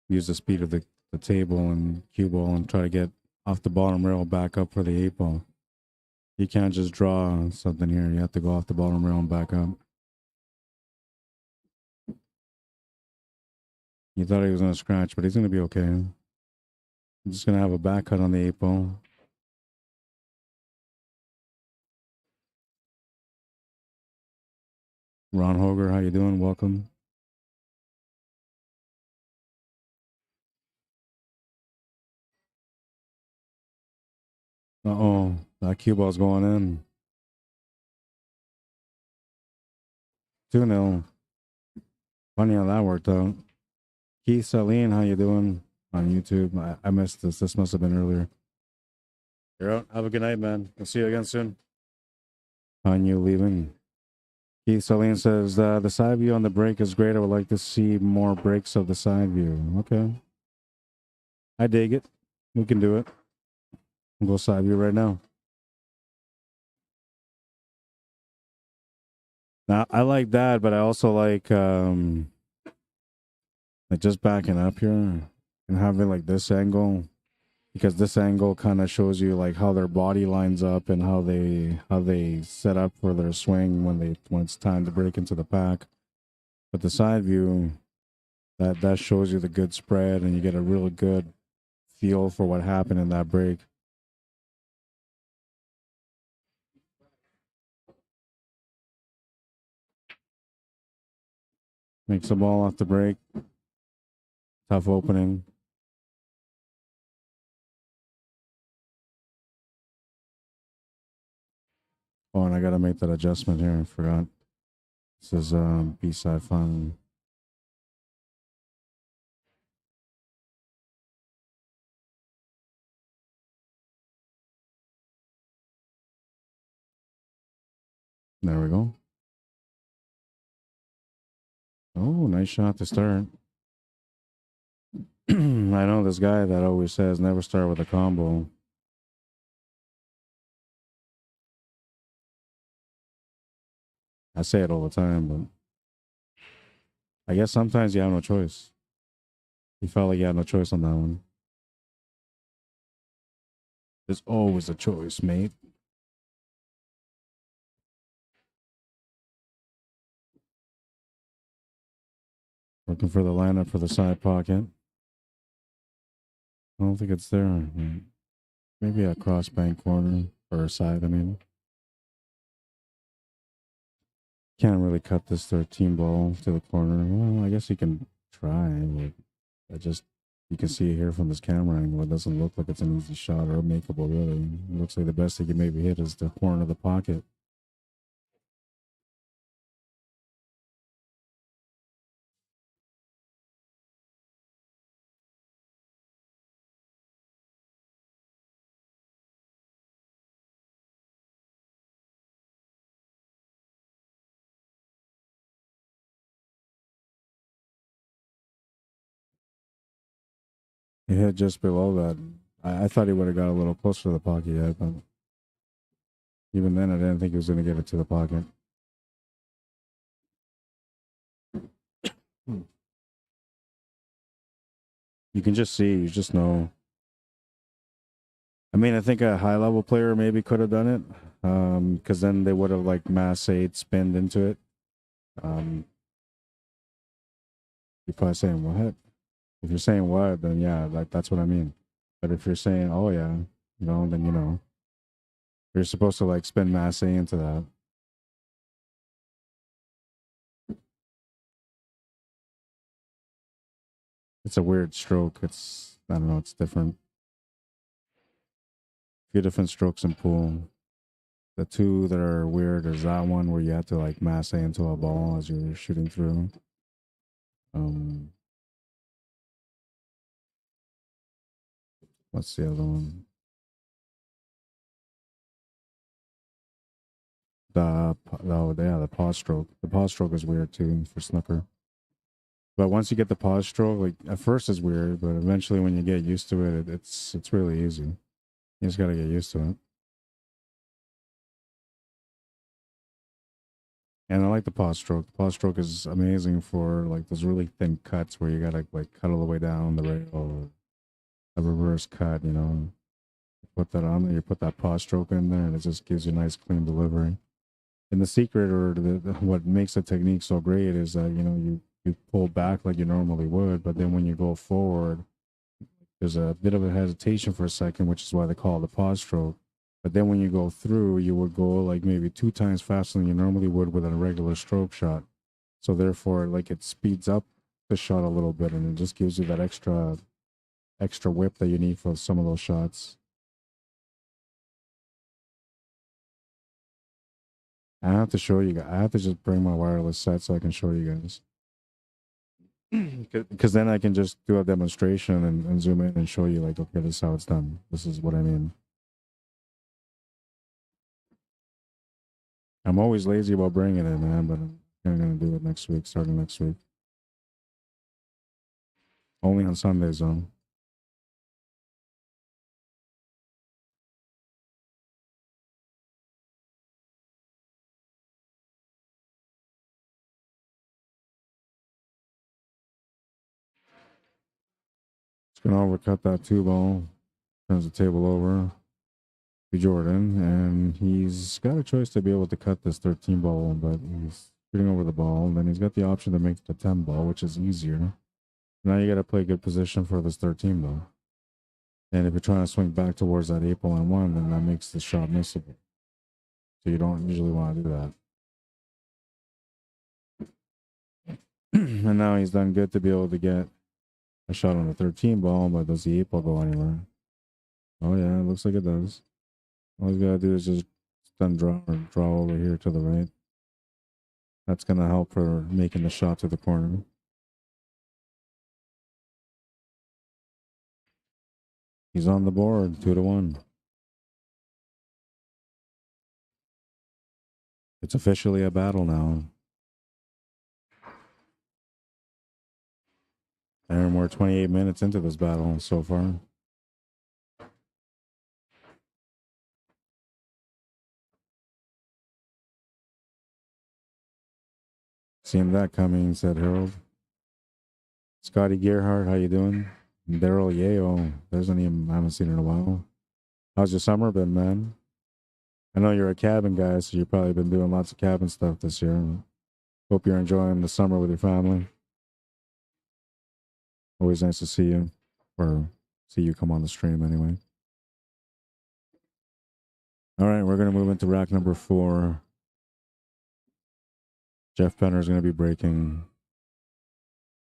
use the speed of the table and cue ball and try to get off the bottom rail back up for the 8 ball. You can't just draw something here. You have to go off the bottom rail and back up. You thought he was going to scratch, but he's going to be okay. I'm just going to have a back cut on the 8 ball. Ron Hoger, how you doing? Welcome. Uh-oh, that cue ball's going in. 2-0. Funny how that worked out. Keith Saline, how you doing on YouTube? I missed this. This must have been earlier. You're out. Have a good night, man. I'll see you again soon. On you leaving. Keith Saline says, the side view on the break is great. I would like to see more breaks of the side view. Okay. I dig it. We can do it. We'll go side view right now. Now, I like that, but I also like just backing up here and having like this angle, because this angle kind of shows you like how their body lines up and how they set up for their swing when it's time to break into the pack. But the side view, that shows you the good spread, and you get a really good feel for what happened in that break. Makes the ball off the break. Tough opening. Oh, and I gotta make that adjustment here. I forgot. This is B-side fun. There we go. Oh, nice shot to start. I know this guy that always says never start with a combo. I say it all the time, but I guess sometimes you have no choice. He felt like he had no choice on that one. There's always a choice, mate. Looking for the lineup for the side pocket. I don't think it's there. Maybe a cross bank corner or a side, I mean. Can't really cut this 13 ball to the corner. Well, I guess you can try, but you can see it here from this camera angle. It doesn't look like it's an easy shot or makeable, really. It looks like the best he can maybe hit is the corner of the pocket. He hit just below that. I thought he would have got a little closer to the pocket yet, but even then, I didn't think he was going to get it to the pocket. You can just see, you just know. I mean, I think a high level player maybe could have done it, because then they would have like mass 8 spinned into it. You're probably saying what? If you're saying what, then yeah, like that's what I mean. But if you're saying, oh yeah, then you're supposed to like spin mass A into that. It's a weird stroke. I don't know, it's different. A few different strokes in pool. The two that are weird is that one where you have to like mass A into a ball as you're shooting through. What's the other one? The pause stroke. The pause stroke is weird too for snooker. But once you get the pause stroke, like at first it's weird, but eventually when you get used to it, it's really easy. You just gotta get used to it. And I like the pause stroke. The pause stroke is amazing for like those really thin cuts where you gotta like cut all the way down the rail or a reverse cut, You put that on there, you put that pause stroke in there, and it just gives you a nice clean delivery. And the secret or what makes the technique so great is that, you pull back like you normally would, but then when you go forward, there's a bit of a hesitation for a second, which is why they call it the pause stroke. But then when you go through, you would go like maybe 2 times faster than you normally would with a regular stroke shot. So therefore, like it speeds up the shot a little bit, and it just gives you that extra whip that you need for some of those shots. I have to show you guys. I have to just bring my wireless set so I can show you guys. Because then I can just do a demonstration and zoom in and show you like, okay, this is how it's done. This is what I mean. I'm always lazy about bringing it, man, but I'm going to do it next week, starting next week. Only on Sundays, though. Just going to overcut that 2 ball. Turns the table over. Jordan, and he's got a choice to be able to cut this 13 ball, but he's shooting over the ball. Then he's got the option to make the 10 ball, which is easier. Now you got to play good position for this 13 ball. And if you're trying to swing back towards that 8 ball and 1, then that makes the shot missable. So you don't usually want to do that. And now he's done good to be able to get a shot on the 13 ball, but does the 8 ball go anywhere? Oh yeah, it looks like it does. All he's got to do is just then draw over here to the right. That's going to help for making the shot to the corner. He's on the board, 2-1. It's officially a battle now. And we're 28 minutes into this battle so far. Seeing that coming, said Harold. Scotty Gearhart, how you doing? Daryl Yeo, I haven't seen in a while. How's your summer been, man? I know you're a cabin guy, so you've probably been doing lots of cabin stuff this year. Hope you're enjoying the summer with your family. Always nice to see you, or see you come on the stream anyway. All right, we're going to move into rack number 4. Jeff Penner is going to be breaking.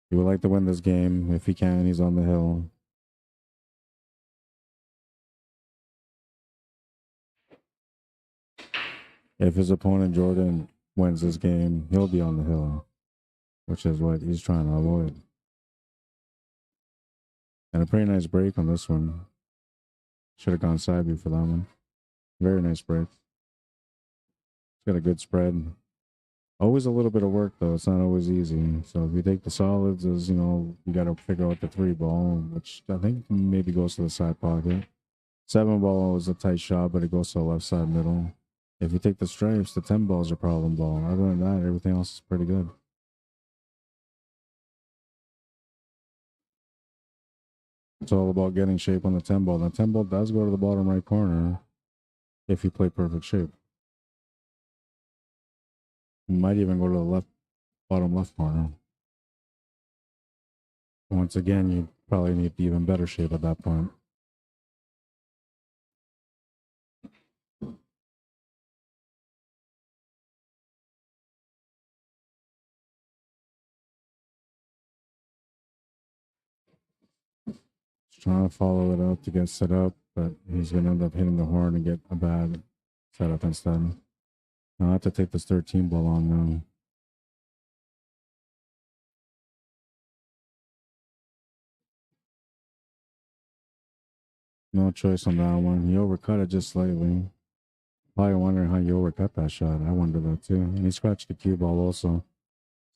He would like to win this game. If he can, he's on the hill. If his opponent, Jordan, wins this game, he'll be on the hill, which is what he's trying to avoid. And a pretty nice break on this one. Should have gone side view for that one. Very nice break. It's got a good spread. Always a little bit of work, though. It's not always easy. So if you take the solids as, you got to figure out the 3 ball, which I think maybe goes to the side pocket. 7 ball is a tight shot, but it goes to the left side middle. If you take the stripes, the 10 ball is a problem ball. Other than that, everything else is pretty good. It's all about getting shape on the 10 ball. The 10 ball does go to the bottom right corner if you play perfect shape. It might even go to the bottom left corner. Once again, you probably need even better shape at that point. Just trying to follow it up to get set up, but he's going to end up hitting the horn and get a bad setup instead. Now I have to take this 13 ball on now. No choice on that one. He overcut it just slightly. Probably wondering how you overcut that shot. I wonder that too. And he scratched the cue ball also.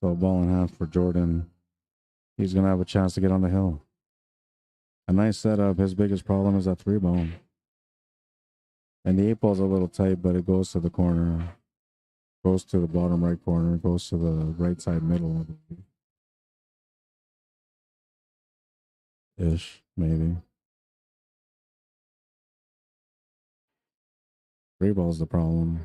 So a ball and a half for Jordan. He's going to have a chance to get on the hill. A nice setup. His biggest problem is that 3 ball. And the 8 ball's a little tight, but it goes to the corner. Goes to the bottom right corner. Goes to the right side middle. Ish, maybe. 3 ball's the problem.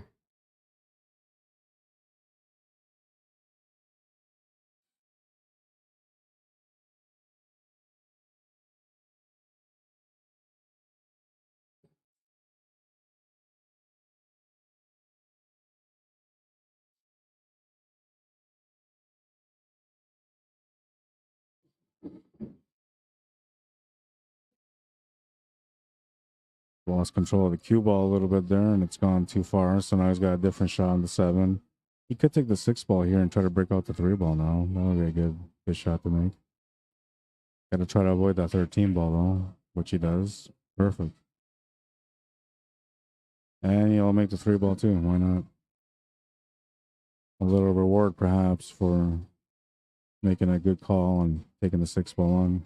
Lost control of the cue ball a little bit there, and it's gone too far. So now he's got a different shot on the 7. He could take the 6 ball here and try to break out the 3 ball now. That would be a good shot to make. Got to try to avoid that 13 ball though, which he does. Perfect. And he'll make the 3 ball too. Why not? A little reward perhaps for making a good call and taking the 6 ball on.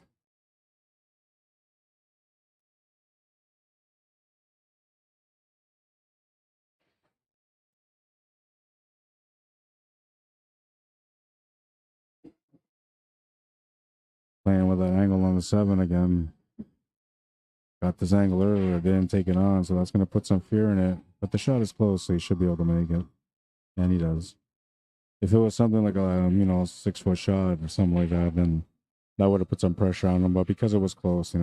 Playing with that angle on the 7 again. Got this angle earlier, didn't take it on, so that's going to put some fear in it. But the shot is close, so he should be able to make it. And he does. If it was something like a 6-foot shot or something like that, then that would have put some pressure on him. But because it was close, it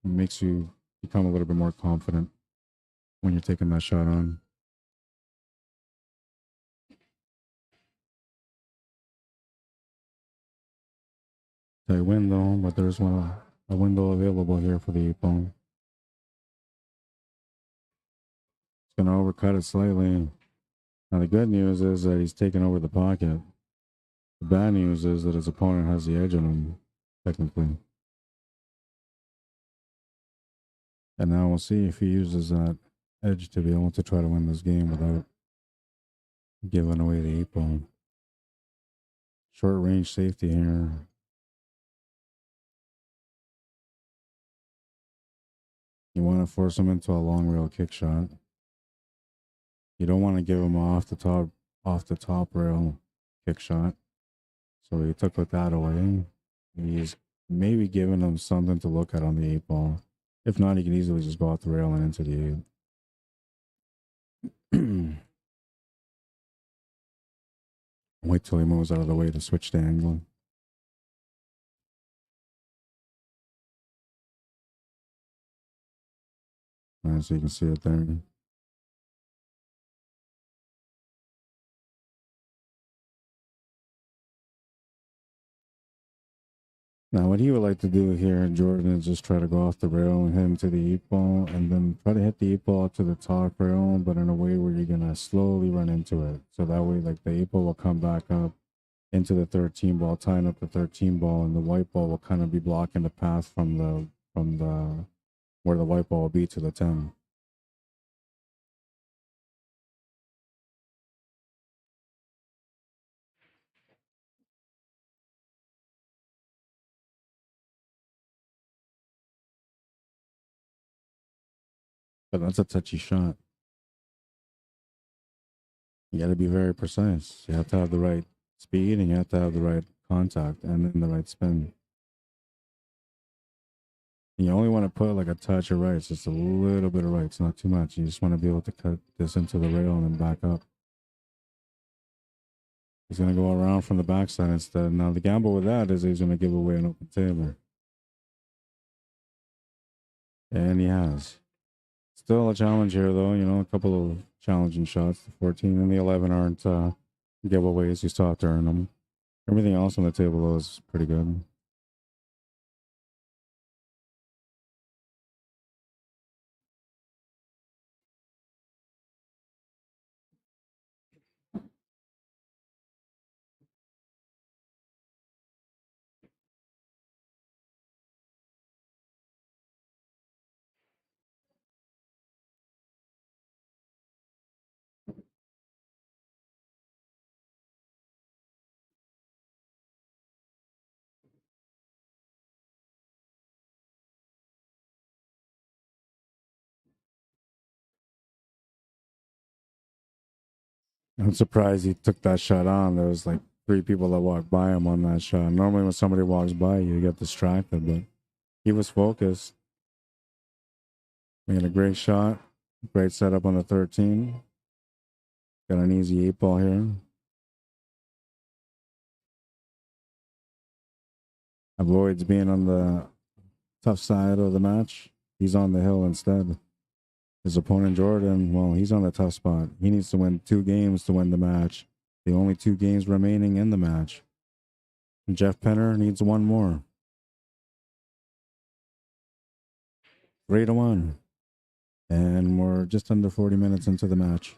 makes you become a little bit more confident when you're taking that shot on. Tight window, but there's a window available here for the 8-ball. It's going to overcut it slightly. Now, the good news is that he's taking over the pocket. The bad news is that his opponent has the edge on him, technically. And now we'll see if he uses that edge to be able to try to win this game without giving away the 8-ball. Short range safety here. You want to force him into a long rail kick shot. You don't want to give him off the top rail kick shot. So he took that away. He's maybe giving him something to look at on the 8-ball. If not, he can easily just go off the rail and into the 8. Wait till he moves out of the way to switch the angle. So you can see it there. Now, what he would like to do here, Jordan, is just try to go off the rail and hit him to the 8-ball, and then try to hit the 8-ball to the top rail, but in a way where you're gonna slowly run into it. So that way, like, the 8-ball will come back up into the 13 ball, tying up the 13 ball, and the white ball will kind of be blocking the path from the where the white ball will be to the 10. But that's a touchy shot. You got to be very precise. You have to have the right speed, and you have to have the right contact, and then the right spin. And you only want to put like a touch of right, just a little bit of right. It's not too much. You just want to be able to cut this into the rail and then back up. He's going to go around from the backside instead. Now, the gamble with that is he's going to give away an open table. And he has. Still a challenge here, though. A couple of challenging shots. The 14 and the 11 aren't giveaways. You still have to earn them. Everything else on the table, though, is pretty good. I'm surprised he took that shot on. There was like 3 people that walked by him on that shot. Normally when somebody walks by you, get distracted, but he was focused. Made a great shot. Great setup on the 13. Got an easy 8-ball here. Avoids being on the tough side of the match. He's on the hill instead. His opponent, Jordan, well, he's on the tough spot. He needs to win 2 games to win the match. The only 2 games remaining in the match. And Jeff Penner needs 1 more. 3-1. And we're just under 40 minutes into the match.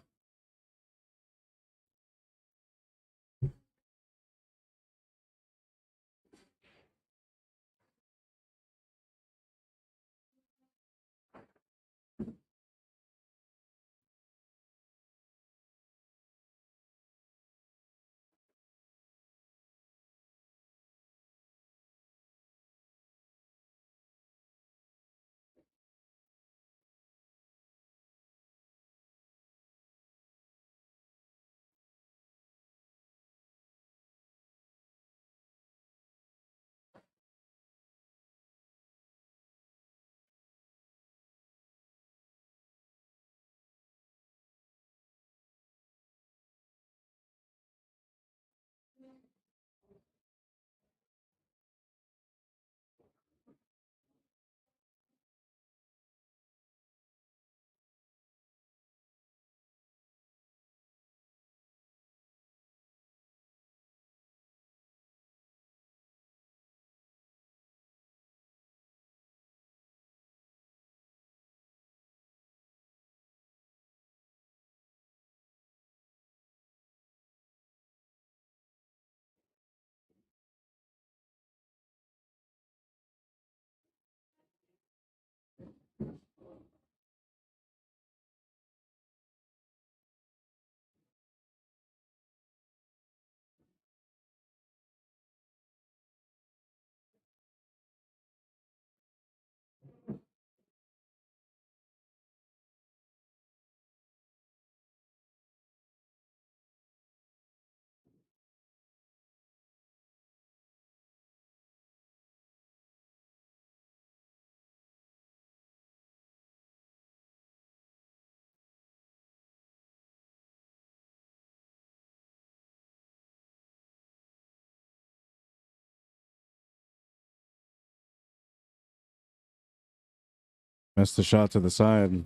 Missed the shot to the side.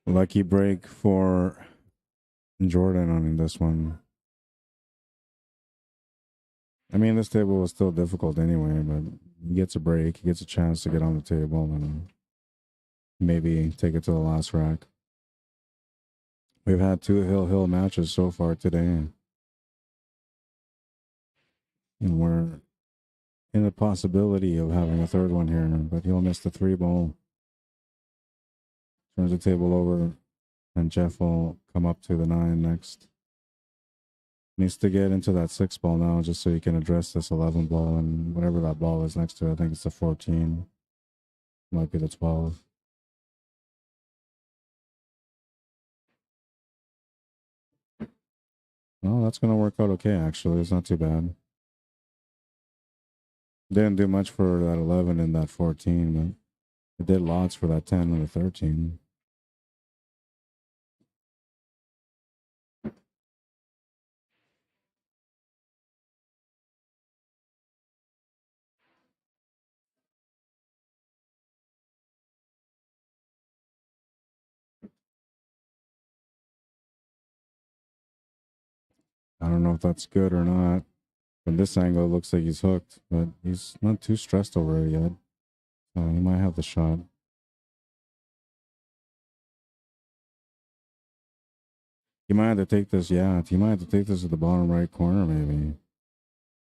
Lucky break for Jordan on this one. I mean, this table was still difficult anyway, but he gets a break. He gets a chance to get on the table and maybe take it to the last rack. We've had 2 hill matches so far today. And we're in the possibility of having a third one here, but he'll miss the 3 ball. Turns the table over, and Jeff will come up to the 9 next. Needs to get into that 6 ball now just so he can address this 11 ball and whatever that ball is next to it. I think it's the 14. Might be the 12. Well, that's going to work out okay, actually. It's not too bad. Didn't do much for that 11 and that 14, but it did lots for that 10 and the 13. I don't know if that's good or not. From this angle, it looks like he's hooked, but he's not too stressed over it yet. So he might have the shot. He might have to take this, yeah. He might have to take this at the bottom right corner, maybe.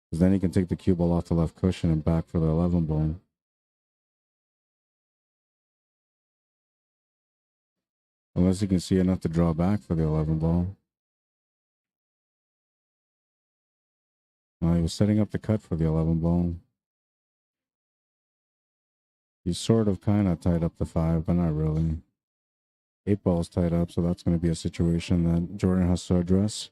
Because then he can take the cue ball off the left cushion and back for the 11 ball. Unless he can see enough to draw back for the 11 ball. He was setting up the cut for the 11 ball. He's sort of kind of tied up the 5, but not really. 8 ball's tied up, so that's going to be a situation that Jordan has to address.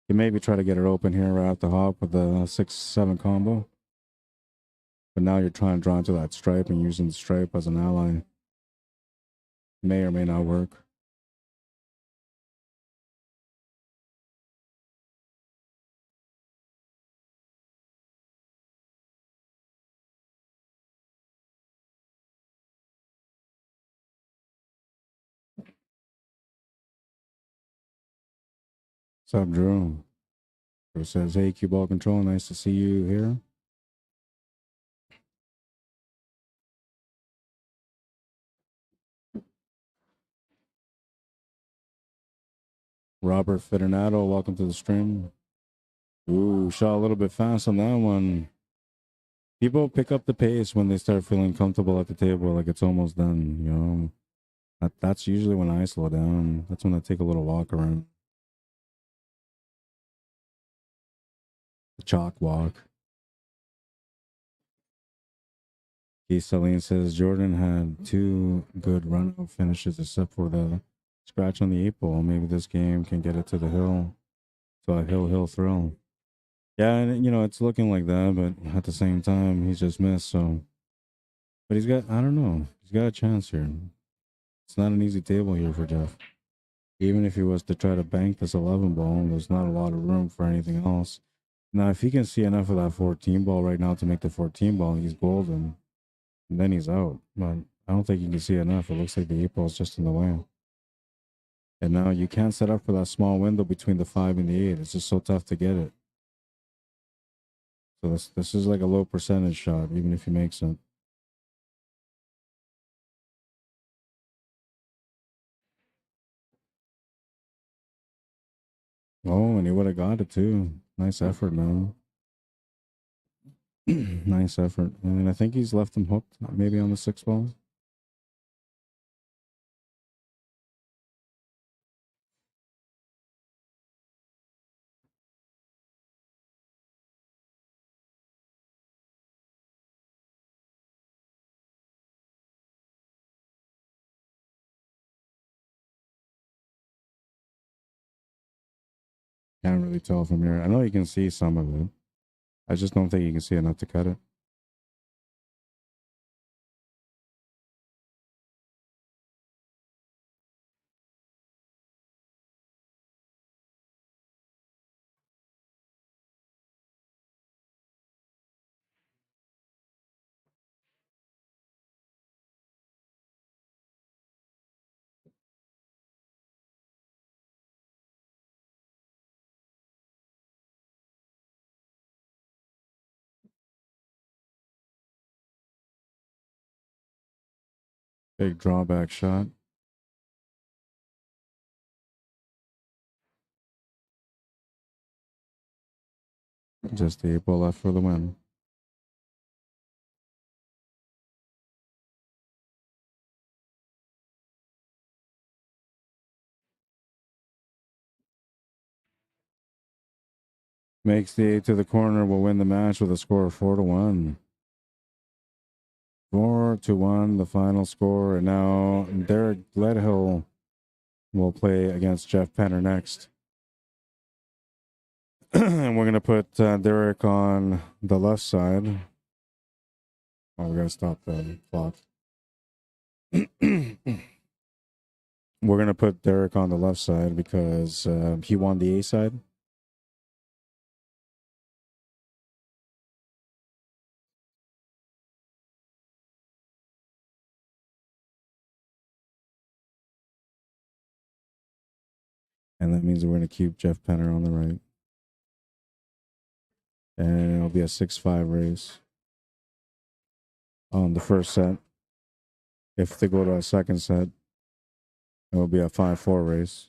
You maybe try to get it open here right at the hop with the 6-7 combo. But now you're trying to draw into that stripe and using the stripe as an ally. May or may not work. What's up, Drew? Drew says, hey, cue ball control, nice to see you here. Robert Fidinato, welcome to the stream. Ooh, shot a little bit fast on that one. People pick up the pace when they start feeling comfortable at the table, like it's almost done, you know. That's usually when I slow down. That's when I take a little walk around. The chalk walk. Keith Saline says Jordan had 2 good run-out finishes except for the scratch on the 8 ball. Maybe this game can get it to the hill. To a hill thrill. Yeah, and you know, it's looking like that, but at the same time, he's just missed, so. But he's got, I don't know, he's got a chance here. It's not an easy table here for Jeff. Even if he was to try to bank this 11 ball, there's not a lot of room for anything else. Now, if he can see enough of that 14 ball right now to make the 14 ball, he's golden. And then he's out. But I don't think he can see enough. It looks like the 8 ball is just in the way. And now you can't set up for that small window between the 5 and the 8. It's just so tough to get it. So this is like a low percentage shot, even if he makes it. Oh, and he would have got it too. Nice effort, man. Nice effort. And I think he's left him hooked, maybe on the 6 ball. Can't really tell from here. I know you can see some of it. I just don't think you can see enough to cut it. Big drawback shot. Just the 8-ball left for the win. Makes the 8 to the corner, will win the match with a score of 4-1. 4-1, the final score. And now Derek GLEDHILL will play against Jeff Penner next. And we're going to put Derek on the left side. Oh, we got to stop the clock. We're going to put Derek on the left side because he won the A side. And that means we're going to keep Jeff Penner on the right. And it'll be a 6-5 race on the first set. If they go to a second set, it will be a 5-4 race.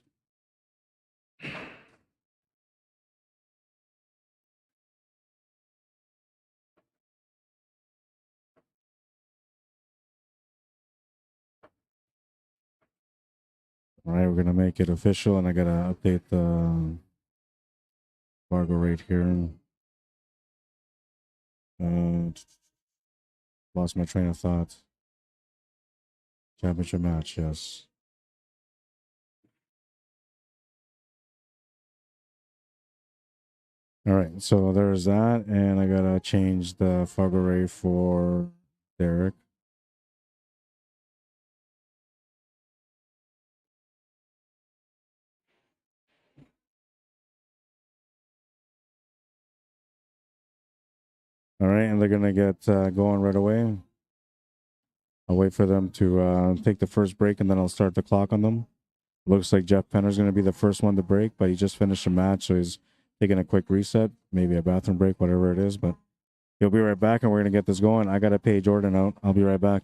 All right, we're going to make it official, and I got to update the FargoRate here. Lost my train of thought. Championship match, yes. All right, so there's that, and I gotta change the FargoRate for Derek. All right, and they're gonna get going right away. I'll wait for them to take the first break, and then I'll start the clock on them. Looks like Jeff Penner's going to be the first one to break, but he just finished a match, so he's taking a quick reset, maybe a bathroom break, whatever it is. But he'll be right back, and we're going to get this going. I got to pay Jordan out. I'll be right back.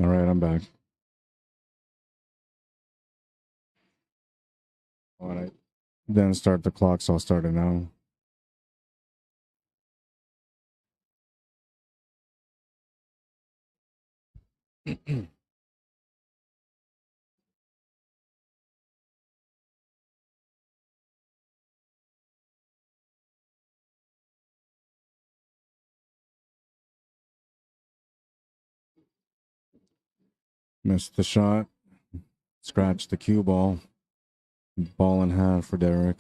All right, I'm back. All right. Then start the clock, so I'll start it now. Missed the shot. Scratched the cue ball. Ball in hand for Derek.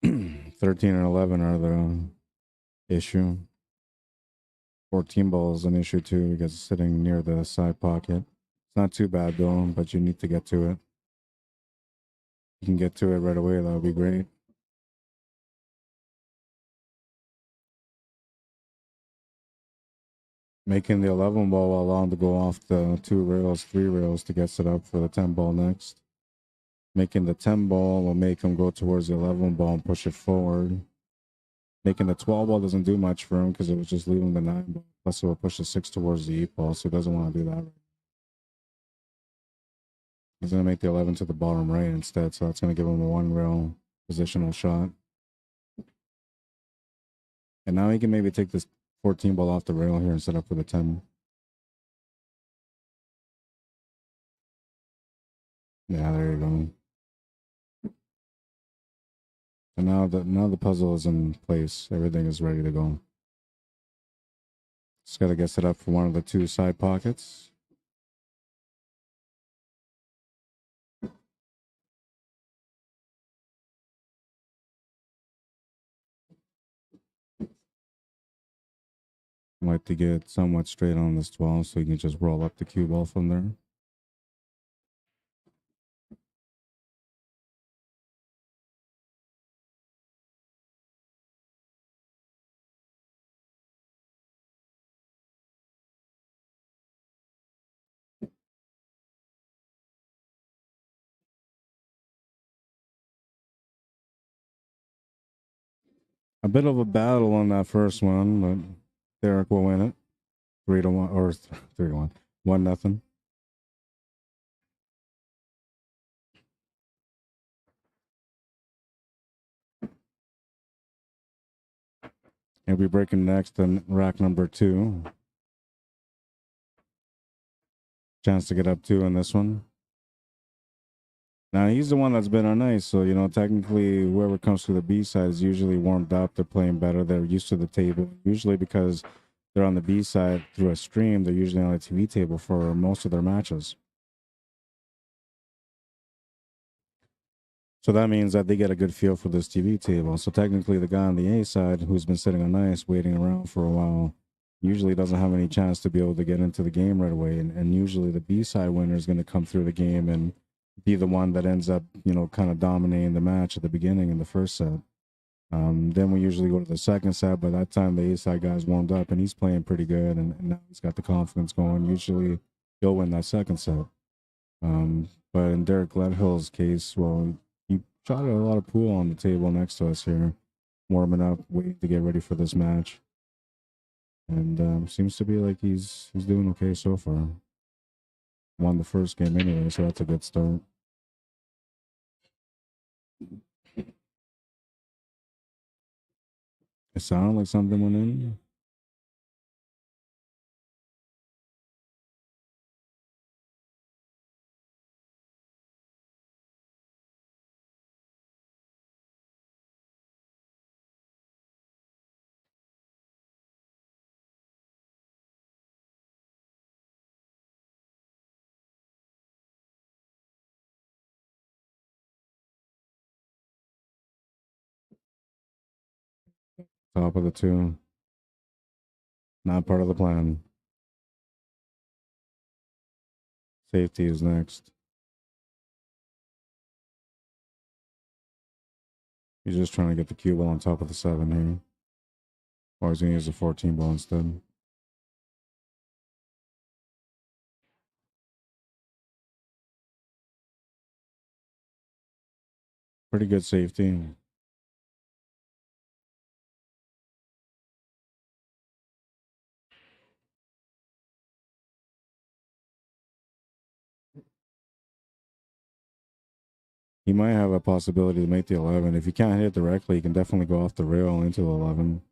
13 and 11 are the issue. 14 ball is an issue too because it's sitting near the side pocket. It's not too bad though, but you need to get to it. You can get to it right away, that would be great. Making the 11 ball will allow him to go off the 2 rails, 3 rails to get set up for the 10 ball next. Making the 10 ball will make him go towards the 11 ball and push it forward. Making the 12 ball doesn't do much for him because it was just leaving the 9 ball. Plus, it will push the 6 towards the 8 ball, so he doesn't want to do that. He's going to make the 11 to the bottom right instead, so that's going to give him a 1 rail positional shot. And now he can maybe take this 14 ball off the rail here and set up for the 10. Yeah, there you go. And now the puzzle is in place. Everything is ready to go. Just got to get set up for one of the 2 side pockets. I like to get somewhat straight on this 12 so you can just roll up the cue ball from there. A bit of a battle on that first one, but Derek will win it. 3-1 or 3-1. 1-0. He'll be breaking next in rack number 2. Chance to get up 2 in this one. Now he's the one that's been on ice, so you know technically whoever comes to the B side is usually warmed up. They're playing better. They're used to the table. Usually because they're on the B side through a stream, they're usually on a TV table for most of their matches. So that means that they get a good feel for this TV table. So technically the guy on the A side who's been sitting on ice waiting around for a while usually doesn't have any chance to be able to get into the game right away. And usually the B side winner is going to come through the game and be the one that ends up, you know, kind of dominating the match at the beginning in the first set. Then we usually go to the second set. By that time, the A side guy's warmed up and he's playing pretty good. And now he's got the confidence going. Usually he'll win that second set. But in Derek GLEDHILL's case, well, he shot a lot of pool on the table next to us here, warming up, waiting to get ready for this match. And seems to be like he's doing okay so far. Won the first game anyway, so that's a good start. It sounded like something went in. Top of the 2. Not part of the plan. Safety is next. He's just trying to get the cue ball on top of the 7 here. Or he's going to use the 14 ball instead. Pretty good safety. He might have a possibility to make the 11. If you can't hit it directly, you can definitely go off the rail into the 11.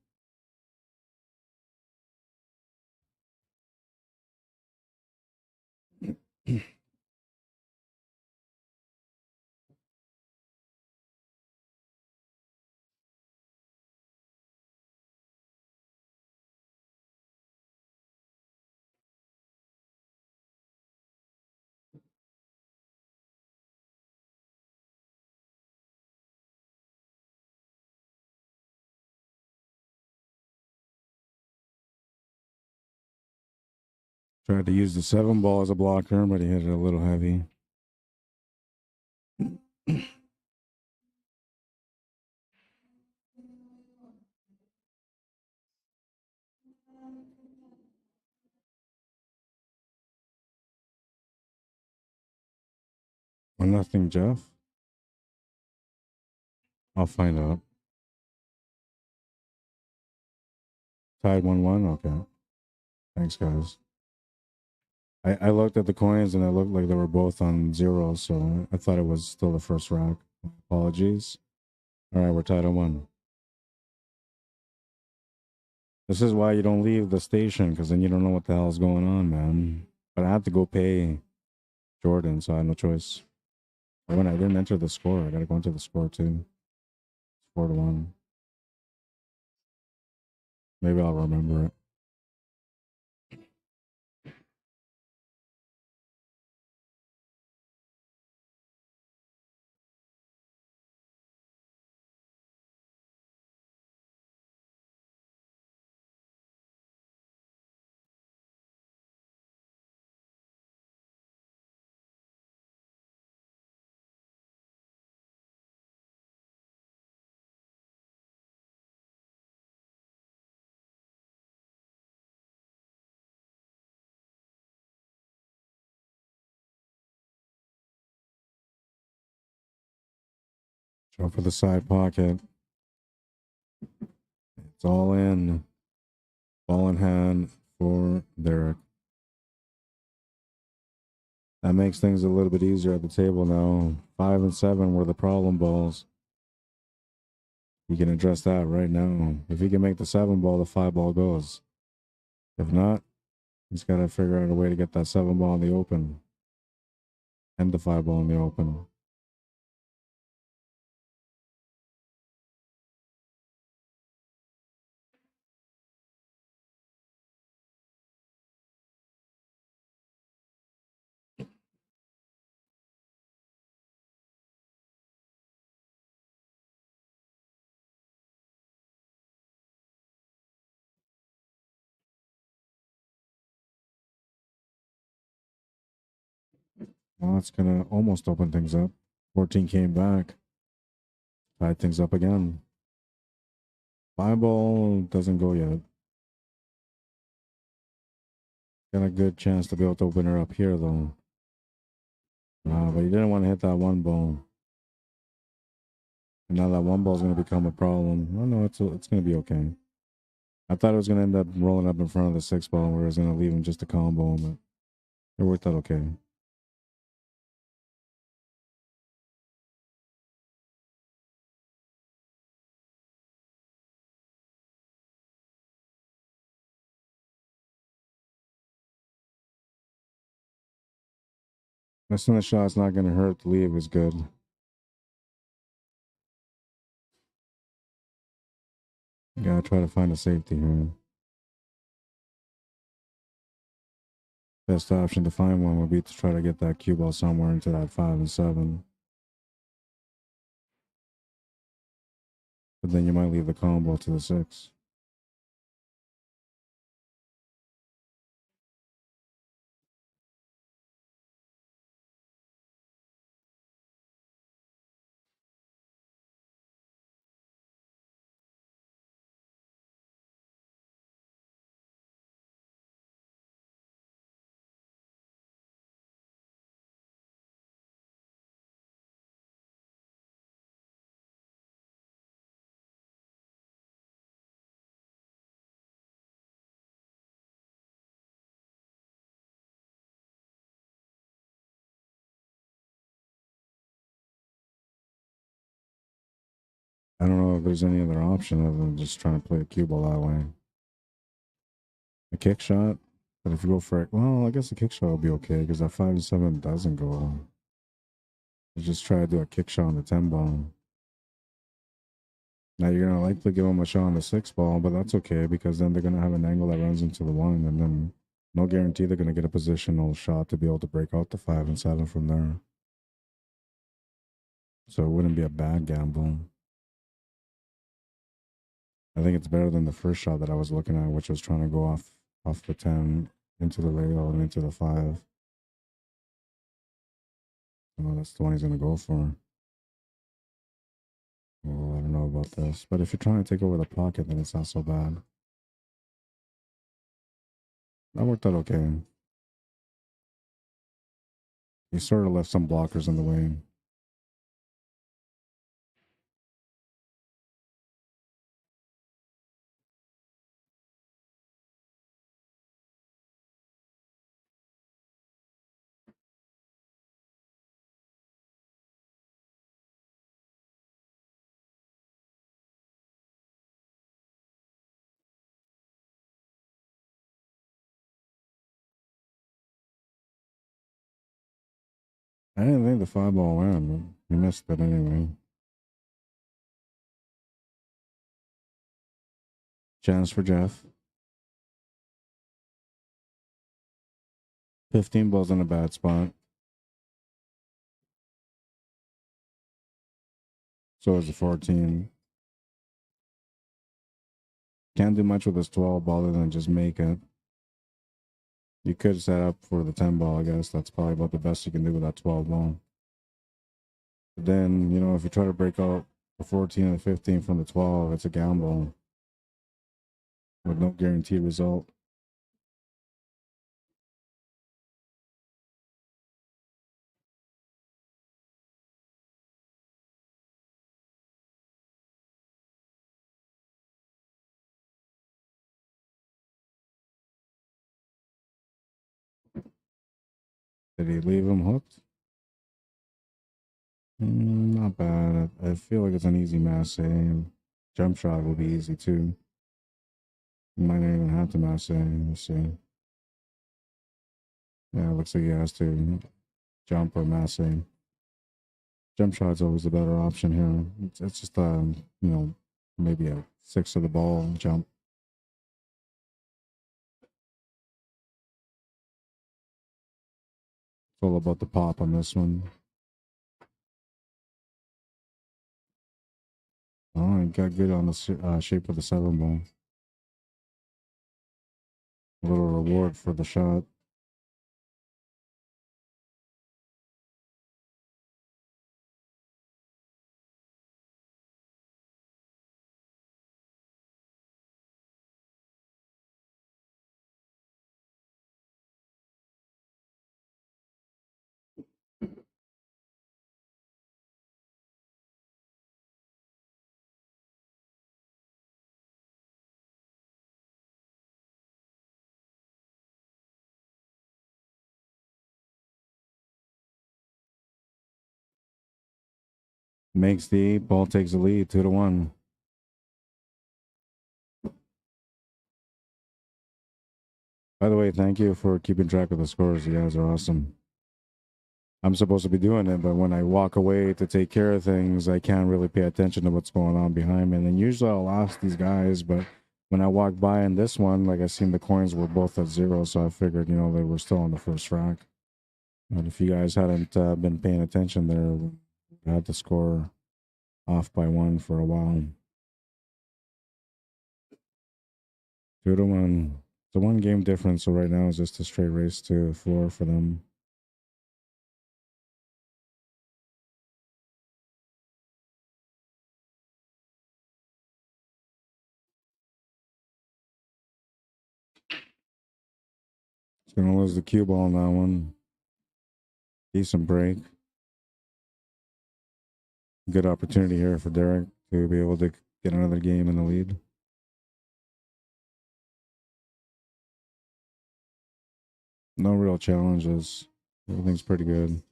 Tried to use the 7 ball as a blocker, but he hit it a little heavy. Or nothing, Jeff. I'll find out. Tied 1-1? Okay. Thanks, guys. I looked at the coins and it looked like they were both on 0, so I thought it was still the first rack. Apologies. All right, we're tied on 1. This is why you don't leave the station, because then you don't know what the hell's going on, man. But I had to go pay Jordan, so I had no choice. When I didn't enter the score, I gotta go into the score too. 4-1. Maybe I'll remember it. Go for the side pocket. It's all in. Ball in hand for Derek. That makes things a little bit easier at the table now. 5 and 7 were the problem balls. He can address that right now. If he can make the 7 ball, the 5 ball goes. If not, he's got to figure out a way to get that 7 ball in the open. And the 5 ball in the open. Well, it's going to almost open things up. 14 came back. Tied things up again. 5 ball doesn't go yet. Got a good chance to be able to open her up here, though. But he didn't want to hit that 1 ball. And now that 1 ball is going to become a problem. Oh, no, it's going to be okay. I thought it was going to end up rolling up in front of the 6 ball where it was going to leave him just a combo, but it worked out okay. Missing the shot's not going to hurt. The leave is good. Gotta try to find a safety here. Best option to find one would be to try to get that cue ball somewhere into that 5 and 7. But then you might leave the combo to the 6. I don't know if there's any other option other than just trying to play a cue ball that way. A kick shot, but if you go for it, well, I guess a kick shot will be okay because that 5 and 7 doesn't go. You just try to do a kick shot on the 10 ball. Now you're gonna likely give them a shot on the 6 ball, but that's okay because then they're gonna have an angle that runs into the 1, and then no guarantee they're gonna get a positional shot to be able to break out the 5 and 7 from there. So it wouldn't be a bad gamble. I think it's better than the first shot that I was looking at, which was trying to go off the 10 into the rail and into the 5. Well, that's the one he's gonna go for. Well, I don't know about this, but if you're trying to take over the pocket, then it's not so bad. That worked out okay. He sort of left some blockers in the way. I didn't think the 5 ball went, but he missed it anyway. Chance for Jeff. 15 balls in a bad spot. So is the 14. Can't do much with this 12 ball other than just make it. You could set up for the 10 ball, I guess. That's probably about the best you can do with that 12 ball. But then, you know, if you try to break out the 14 and the 15 from the 12, it's a gamble with no guaranteed result. Did he leave him hooked? Not bad. I feel like it's an easy mass save. Jump shot will be easy too. You might not even have to mass save. Let's see. Yeah, it looks like he has to jump or mass save. Jump shot's always the better option here. It's just you know, maybe a 6 of the ball jump. It's all about the pop on this one. Oh, he got good on the shape of the 7 ball. A little reward for the shot. Makes the 8 ball, takes the lead 2-1. By the way, thank you for keeping track of the scores. You guys are awesome. I'm supposed to be doing it, but when I walk away to take care of things, I can't really pay attention to what's going on behind me. And then usually I'll ask these guys, but when I walked by in this one, like I seen the coins were both at 0, so I figured, you know, they were still on the first rack. But if you guys hadn't been paying attention there, we had to score off by 1 for a while. 2-1. It's a 1 game difference, so right now it's just a straight race to 4 for them. It's gonna lose the cue ball on that one. Decent break. Good opportunity here for Derek to be able to get another game in the lead. No real challenges. Everything's pretty good.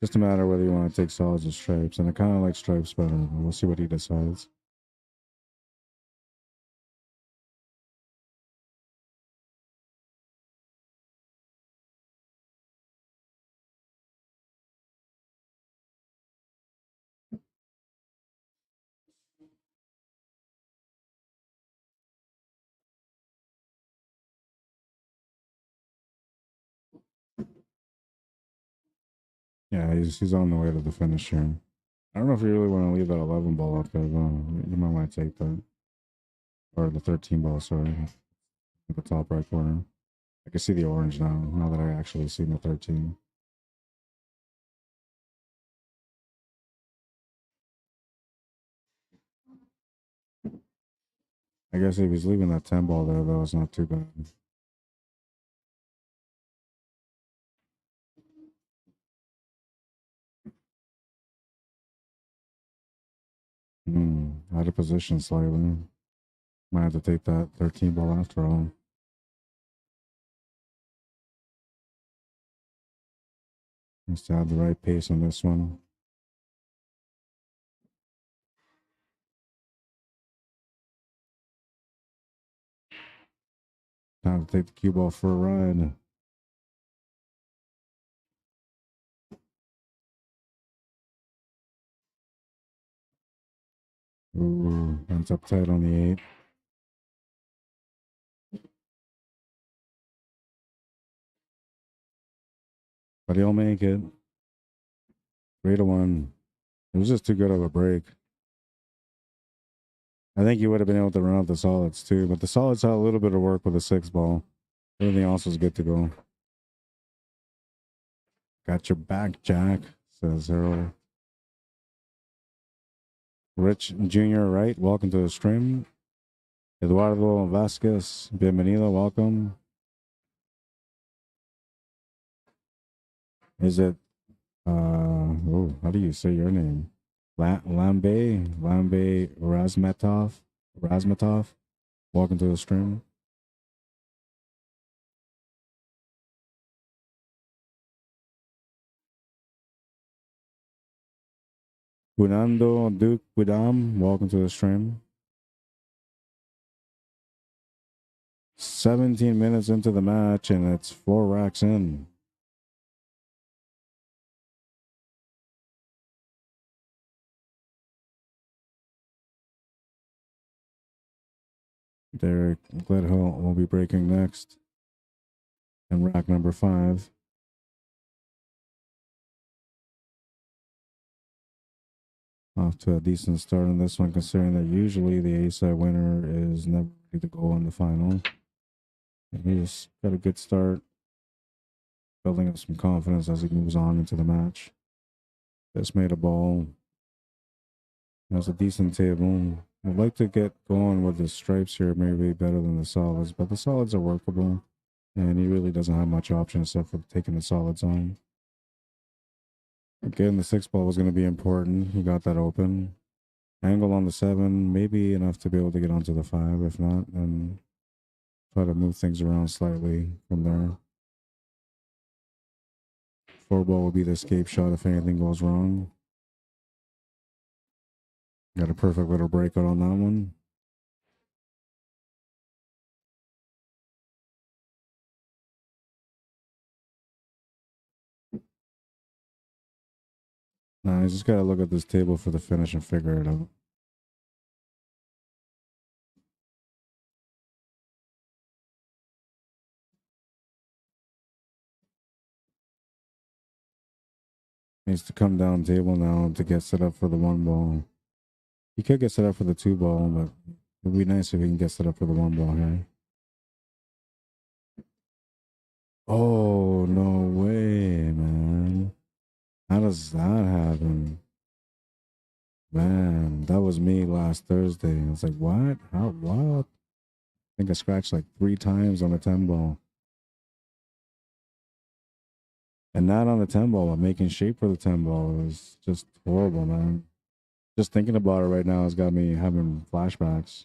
Just a matter whether you want to take solids or stripes, and I kind of like stripes better. We'll see what he decides. Yeah, he's on the way to the finish here. I don't know if you really want to leave that 11 ball up there, though. You might want to take that. Or the 13 ball, sorry. At the top right corner. I can see the orange now that I actually see the 13. I guess if he's leaving that 10 ball there, though, it's not too bad. Out of position slightly. Might have to take that 13 ball after all. Needs to have the right pace on this one. Time to take the cue ball for a ride. Ooh, ends up tight on the 8. But he'll make it. 3-1. It was just too good of a break. I think you would have been able to run out the solids too, but the solids had a little bit of work with the 6 ball. Everything else was good to go. Got your back, Jack, says Harold. Rich Jr. Wright, welcome to the stream. Eduardo Vasquez, bienvenido, welcome. Is it, how do you say your name? Lambe Razmatov, welcome to the stream. Fernando Duke Budam, welcome to the stream. 17 minutes into the match, and it's 4 racks in. Derek Gledhill will be breaking next. And rack number 5. Off to a decent start on this one, considering that usually the A-side winner is never ready to go on the final. And he's got a good start, building up some confidence as he moves on into the match. Just made a ball. Has a decent table. I'd like to get going with the stripes here, maybe better than the solids, but the solids are workable, and he really doesn't have much option except for taking the solids on. Again, the 6 ball was going to be important. He got that open. Angle on the 7, maybe enough to be able to get onto the 5. If not, then try to move things around slightly from there. 4 ball will be the escape shot if anything goes wrong. Got a perfect little breakout on that one. Nah, you just got to look at this table for the finish and figure it out. Needs to come down table now to get set up for the 1 ball. He could get set up for the 2 ball, but it would be nice if he can get set up for the 1 ball here. Oh, no way, man. How does that happen? Man, that was me last Thursday. I was like, what? How? What? I think I scratched like 3 times on the 10 ball. And not on the 10 ball, but making shape for the 10 ball. It was just horrible, man. Just thinking about it right now has got me having flashbacks.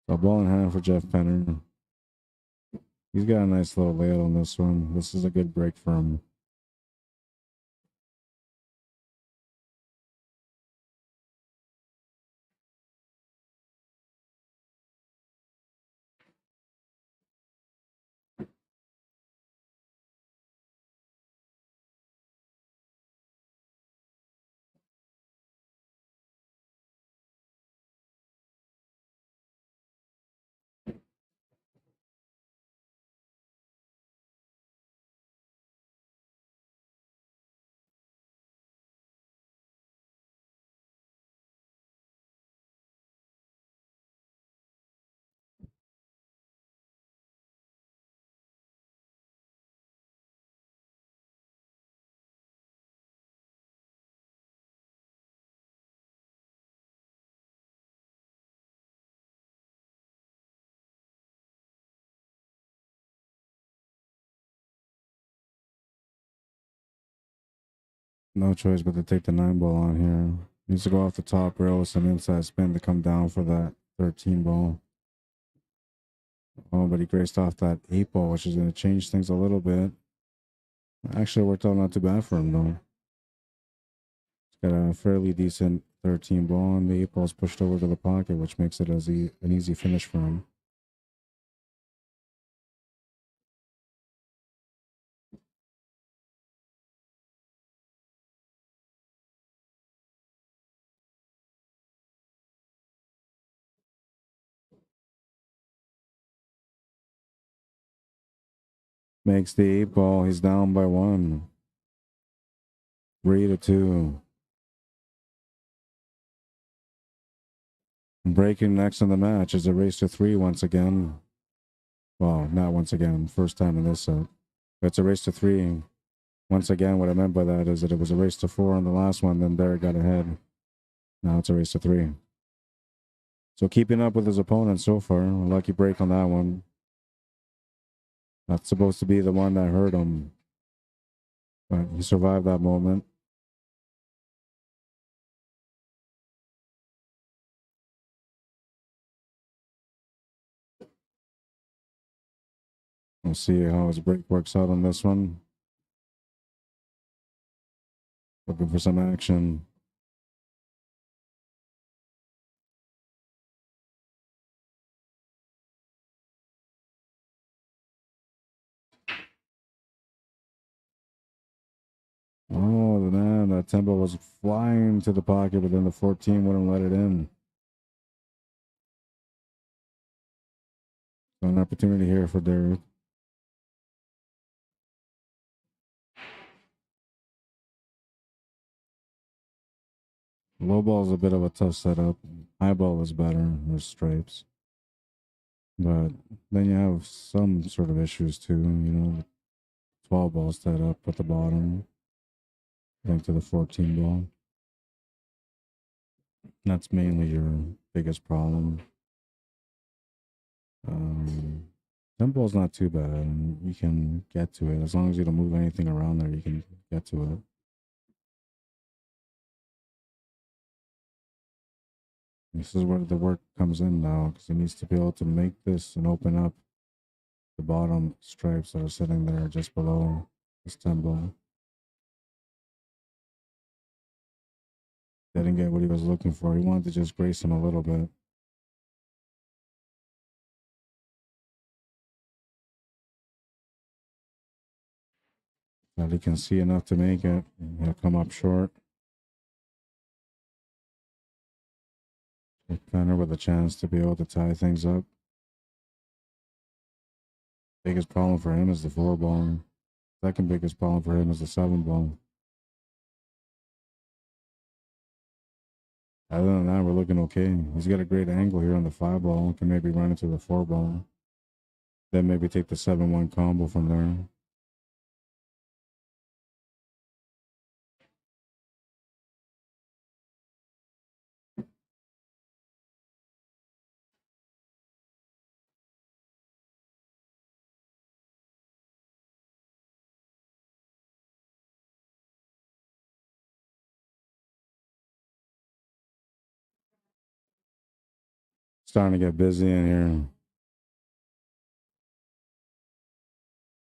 So ball in hand for Jeff Penner. He's got a nice little layout on this one. This is a good break for him. No choice but to take the 9 ball on here. Needs to go off the top rail with some inside spin to come down for that 13 ball. Oh, but he graced off that 8 ball, which is going to change things a little bit. Actually, worked out not too bad for him, though. He's got a fairly decent 13 ball, and the 8 ball's pushed over to the pocket, which makes it an easy finish for him. Makes the 8 ball. He's down by 1. 3-2. Breaking next in the match is a race to 3 once again. Well, not once again. First time in this set. It's a race to 3. Once again, what I meant by that is that it was a race to 4 on the last one, then Derek got ahead. Now it's a race to 3. So keeping up with his opponent so far. A lucky break on that one. That's supposed to be the one that hurt him. But he survived that moment. We'll see how his break works out on this one. Looking for some action. Oh, man, that tempo was flying to the pocket, but then the 14 wouldn't let it in. So an opportunity here for Derek. Low ball is a bit of a tough setup. High ball is better. There's stripes. But then you have some sort of issues too. 12 balls set up at the bottom. Linked to the 14 ball. That's mainly your biggest problem. 10 ball's not too bad. And you can get to it. As long as you don't move anything around there, you can get to it. This is where the work comes in now, because he needs to be able to make this and open up the bottom stripes that are sitting there just below this 10 ball. Didn't get what he was looking for. He wanted to just grace him a little bit. But he can see enough to make it. He'll come up short. Kind of with a chance to be able to tie things up. Biggest problem for him is the 4 ball. Second biggest problem for him is the 7 ball. Other than that, we're looking okay. He's got a great angle here on the 5 ball. Can maybe run into the 4 ball. Then maybe take the 7-1 combo from there. Starting to get busy in here.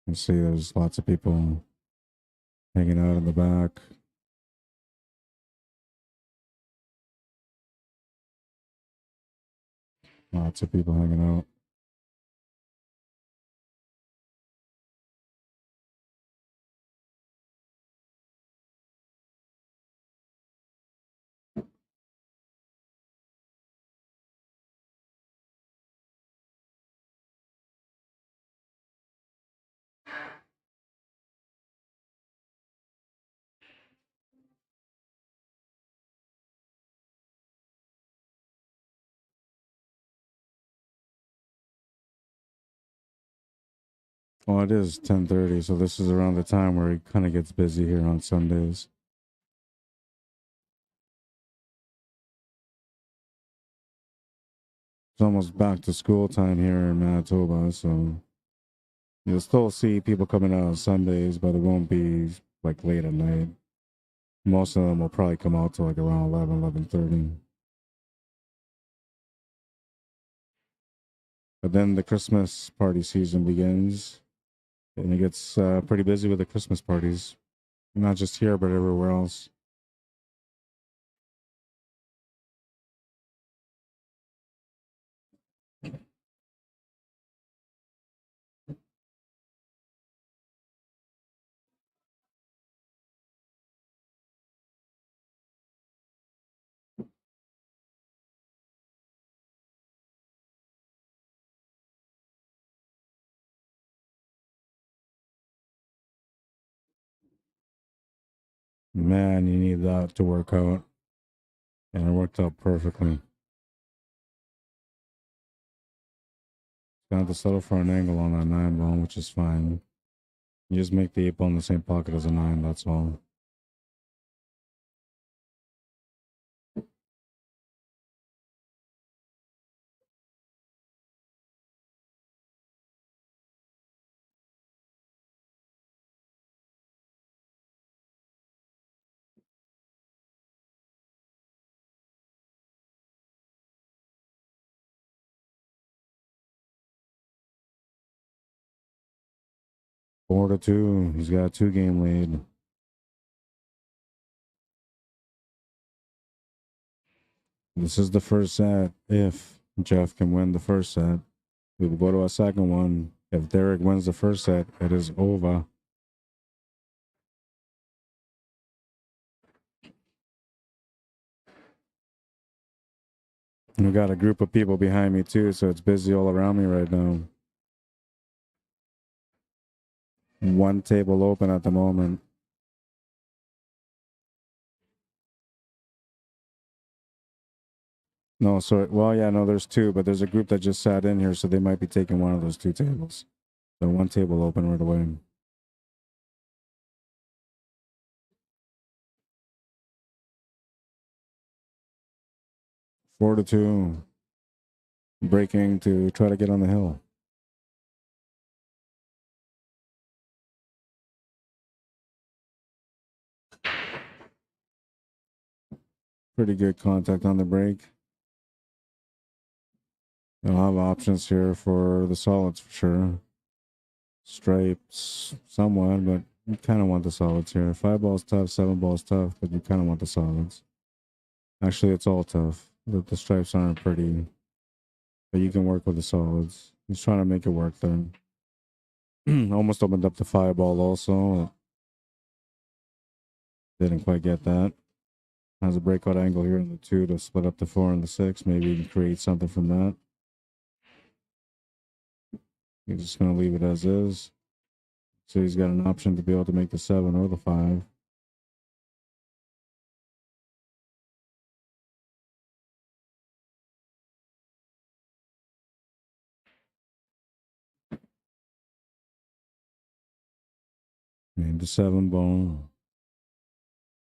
You see there's lots of people hanging out in the back. Lots of people hanging out. Well, it is 10:30, so this is around the time where it kind of gets busy here on Sundays. It's almost back to school time here in Manitoba, so you'll still see people coming out on Sundays, but it won't be like late at night. Most of them will probably come out to like around 11:30. But then the Christmas party season begins, and it gets pretty busy with the Christmas parties. Not just here, but everywhere else. Man, you need that to work out. And it worked out perfectly. Got to settle for an angle on that 9 ball, which is fine. You just make the 8 ball in the same pocket as a 9, that's all. Four to two. He's got a 2-game lead. This is the first set. If Jeff can win the first set, we will go to a second one. If Derek wins the first set, it is over. We got a group of people behind me too, so it's busy all around me right now. One table open at the moment. No, so, well, yeah, no, there's 2, but there's a group that just sat in here, so they might be taking one of those 2 tables. So 1 table open right away. Four to two. Breaking to try to get on the hill. Pretty good contact on the break. They'll have options here for the solids for sure. Stripes, somewhat, but you kind of want the solids here. 5 ball's tough, 7 ball's tough, but you kind of want the solids. Actually, it's all tough. The stripes aren't pretty, but you can work with the solids. He's trying to make it work there. Almost opened up the 5 ball also. Didn't quite get that. Has a breakout angle here in the 2 to split up the 4 and the 6. Maybe you can create something from that. He's just going to leave it as is. So he's got an option to be able to make the 7 or the 5. Made the 7 ball.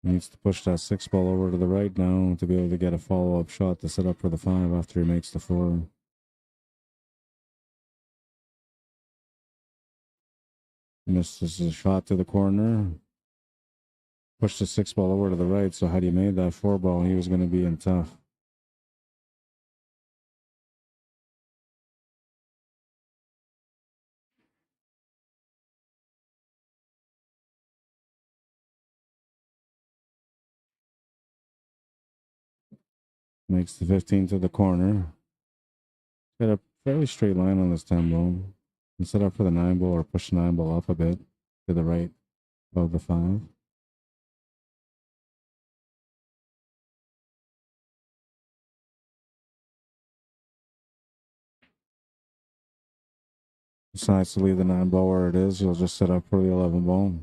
Needs to push that 6 ball over to the right now to be able to get a follow-up shot to set up for the 5 after he makes the 4. Misses a shot to the corner. Pushed the 6 ball over to the right, so had he made that 4 ball, he was going to be in tough. Makes the 15 to the corner. Got a fairly straight line on this 10 ball. You set up for the 9 ball or push the 9 ball up a bit to the right of the 5. Decides to leave the 9 ball where it is. You'll just set up for the 11 ball.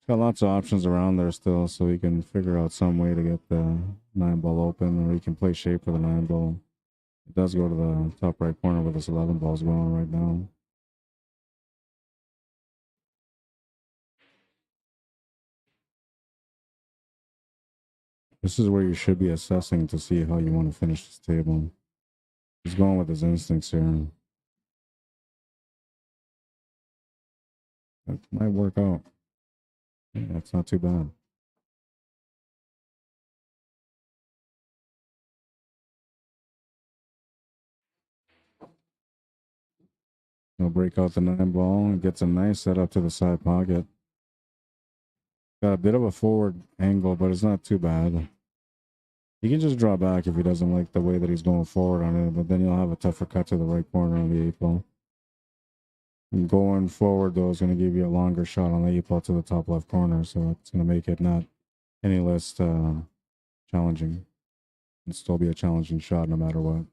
Got lots of options around there still, so he can figure out some way to get the 9 ball open, or he can play shape for the 9 ball. It does go to the top right corner where this 11 ball is going right now. This is where you should be assessing to see how you want to finish this table. He's going with his instincts here. That might work out. Yeah, that's not too bad. He'll break out the 9 ball and gets a nice setup to the side pocket. Got a bit of a forward angle, but it's not too bad. He can just draw back if he doesn't like the way that he's going forward on it, but then you'll have a tougher cut to the right corner on the 8 ball. And going forward, though, is going to give you a longer shot on the 8 ball to the top left corner, so it's going to make it not any less challenging. It'll still be a challenging shot no matter what.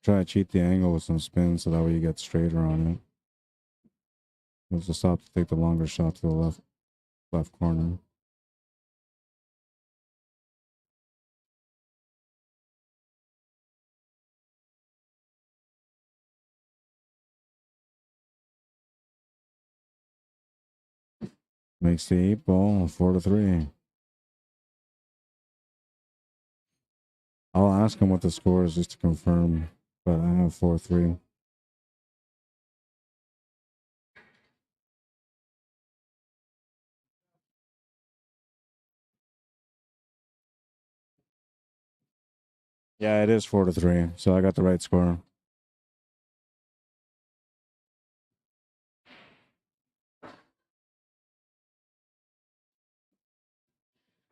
Try to cheat the angle with some spin so that way you get straighter on it. There's a stop to take the longer shot to the left corner. Makes the 8 ball 4-3. I'll ask him what the score is just to confirm, but I have 4-3. Yeah, it is 4-3, so I got the right score.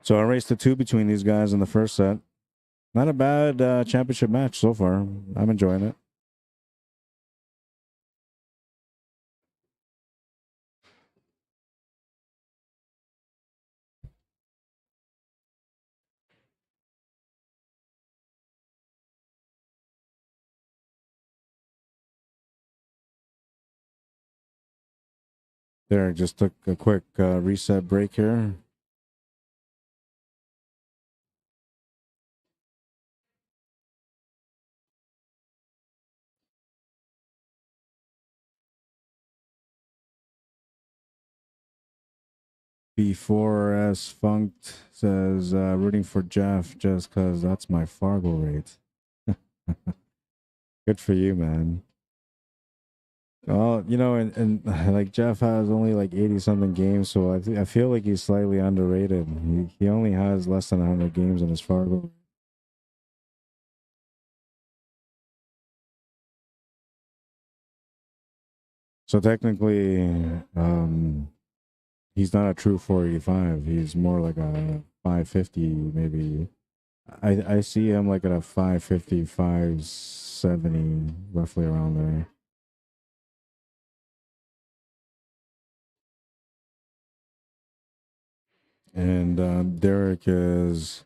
So I raced the 2 between these guys in the first set. Not a bad championship match so far. I'm enjoying it. There, just took a quick reset break here. B4S Funked says, rooting for Jeff just because that's my FargoRate. Good for you, man. Well, you know, and like Jeff has only like 80 something games, so I feel like he's slightly underrated. He only has less than 100 games in his Fargo. So technically, he's not a true 485. He's more like a 550, maybe. I see him like at a 550, 570, roughly around there. And Derek is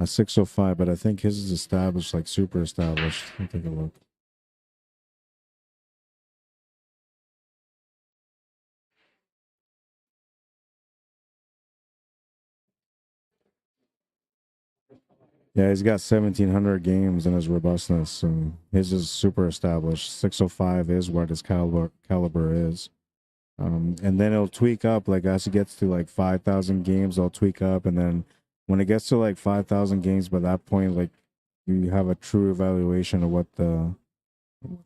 a 605, but I think his is established, like super established. Let me take a look. Yeah, he's got 1,700 games in his robustness, so his is super established. 605 is what his caliber is. And then it'll tweak up, like as he gets to like 5,000 games, it'll tweak up. And then when it gets to like 5,000 games, by that point, like you have a true evaluation of what the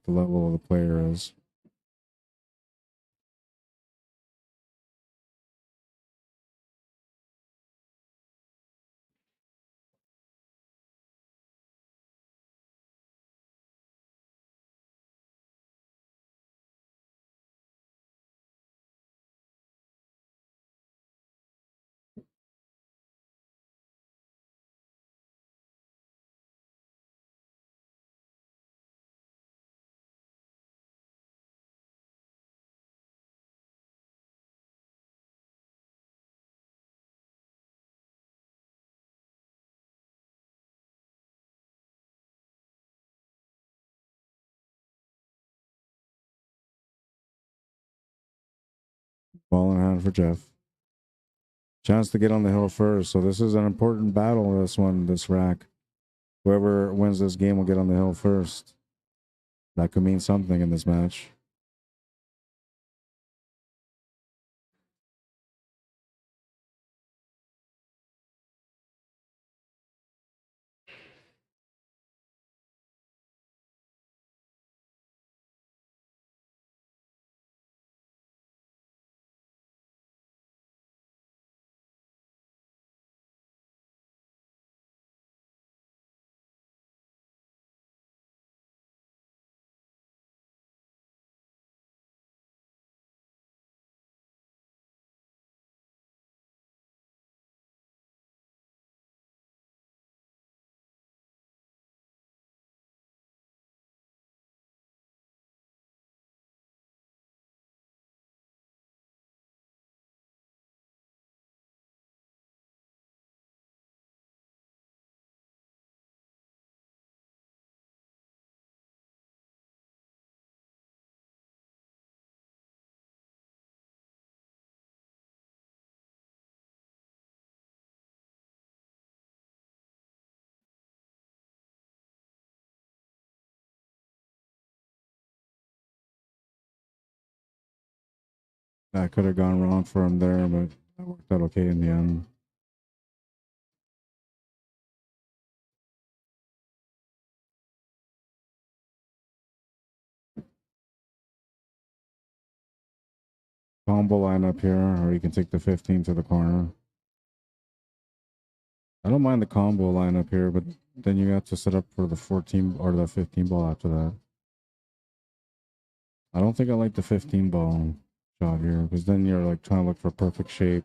level of the player is. Ball in hand for Jeff. Chance to get on the hill first. So this is an important battle, this rack. Whoever wins this game will get on the hill first. That could mean something in this match. That could have gone wrong for him there, but that worked out okay in the end. Combo line up here, or you can take the 15 to the corner. I don't mind the combo line up here, but then you have to set up for the 14 or the 15 ball after that. I don't think I like the 15 ball shot here, because then you're like trying to look for perfect shape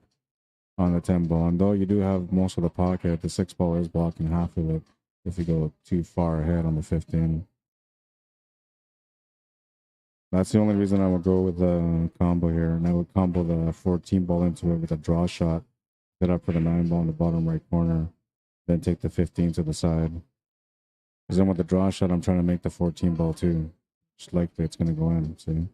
on the 10 ball. And though you do have most of the pocket, the 6 ball is blocking half of it if you go too far ahead on the 15. That's the only reason I would go with the combo here. And I would combo the 14 ball into it with a draw shot. Set up for the 9 ball in the bottom right corner. Then take the 15 to the side. Because then with the draw shot, I'm trying to make the 14 ball too. Just likely it's going to go in, see?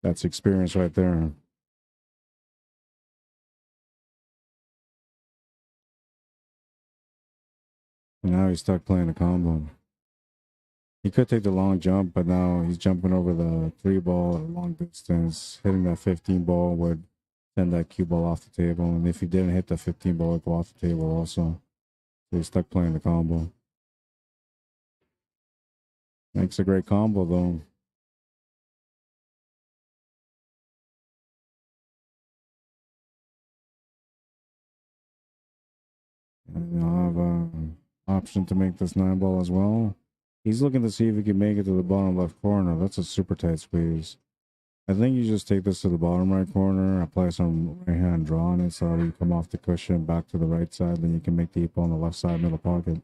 That's experience right there. And now he's stuck playing a combo. He could take the long jump, but now he's jumping over the 3 ball at a long distance. Hitting that 15 ball would send that cue ball off the table. And if he didn't hit the 15 ball, it would go off the table also. So he's stuck playing the combo. Makes a great combo though. And I'll have an option to make this 9 ball as well. He's looking to see if he can make it to the bottom left corner. That's a super tight squeeze. I think you just take this to the bottom right corner, apply some right hand draw on it so you come off the cushion back to the right side, then you can make the 8 ball on the left side middle pocket.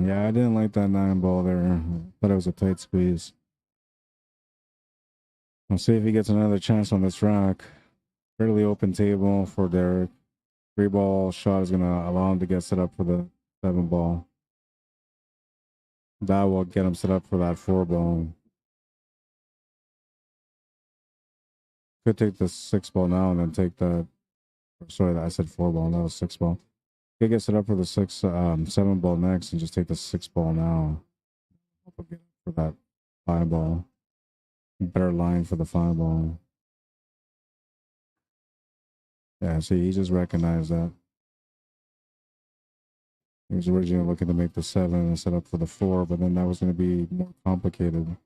Yeah, I didn't like that 9 ball there. Thought it was a tight squeeze. We'll see if he gets another chance on this rack. Fairly open table for Derek. 3 ball shot is going to allow him to get set up for the 7 ball. That will get him set up for that 4 ball. Could take the 6 ball now and then take that. Sorry, I said 4 ball. That was 6 ball. Could get set up for the 7 ball next and just take the 6 ball now. For that 5 ball. Better line for the 5 ball. Yeah, see, he just recognized that. He was originally looking to make the 7 and set up for the 4, but then that was going to be more complicated.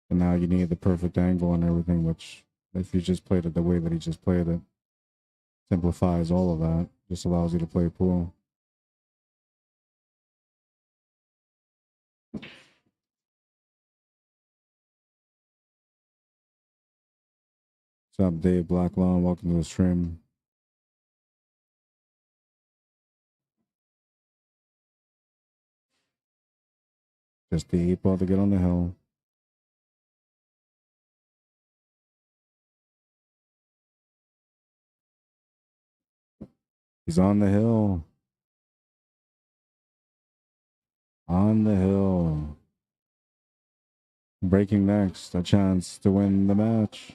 And now you need the perfect angle and everything, which, if you just played it the way that he just played it, simplifies all of that. Just allows you to play pool. What's up, Dave Blacklaw? Welcome to the stream. Just the 8 ball to get on the hill. He's on the hill. On the hill. Breaking next, a chance to win the match.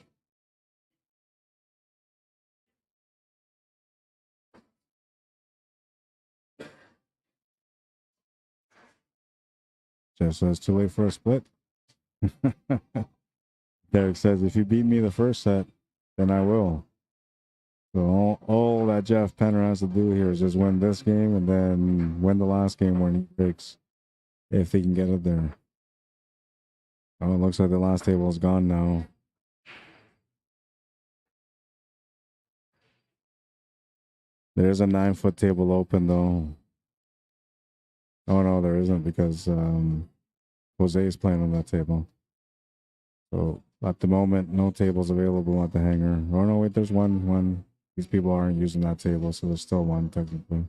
Jeff says, too late for a split. Derek says, if you beat me the first set, then I will. So all that Jeff Penner has to do here is just win this game and then win the last game when he breaks, if he can get it there. Oh, it looks like the last table is gone now. There's a 9-foot table open though. Oh no, there isn't because Jose is playing on that table. So at the moment, no tables available at the hangar. Oh no, wait, there's one. These people aren't using that table, so there's still one technically.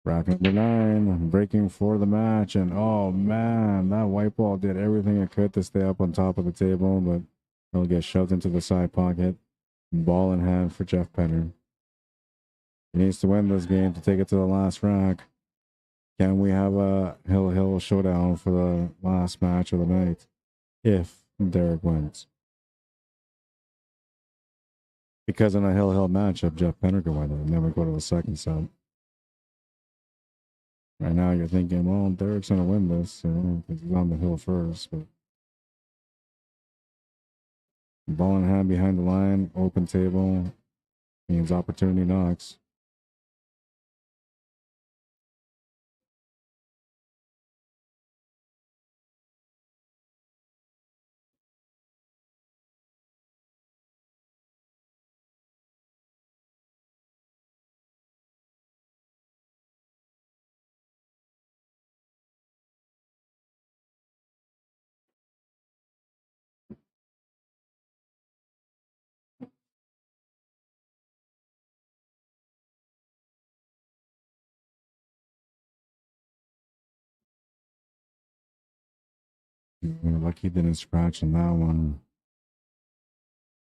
Rack number 9, breaking for the match, and oh man, that white ball did everything it could to stay up on top of the table, but it'll get shoved into the side pocket. Ball in hand for Jeff Penner. He needs to win this game to take it to the last rack. Can we have a hill showdown for the last match of the night? If Derek wins. Because in a hill matchup, Jeff Penner can win it, and then we go to the second set. Right now, you're thinking, well, Derek's going to win this, because he's on the hill first. But ball in hand behind the line, open table, means opportunity knocks. Lucky he didn't scratch on that one.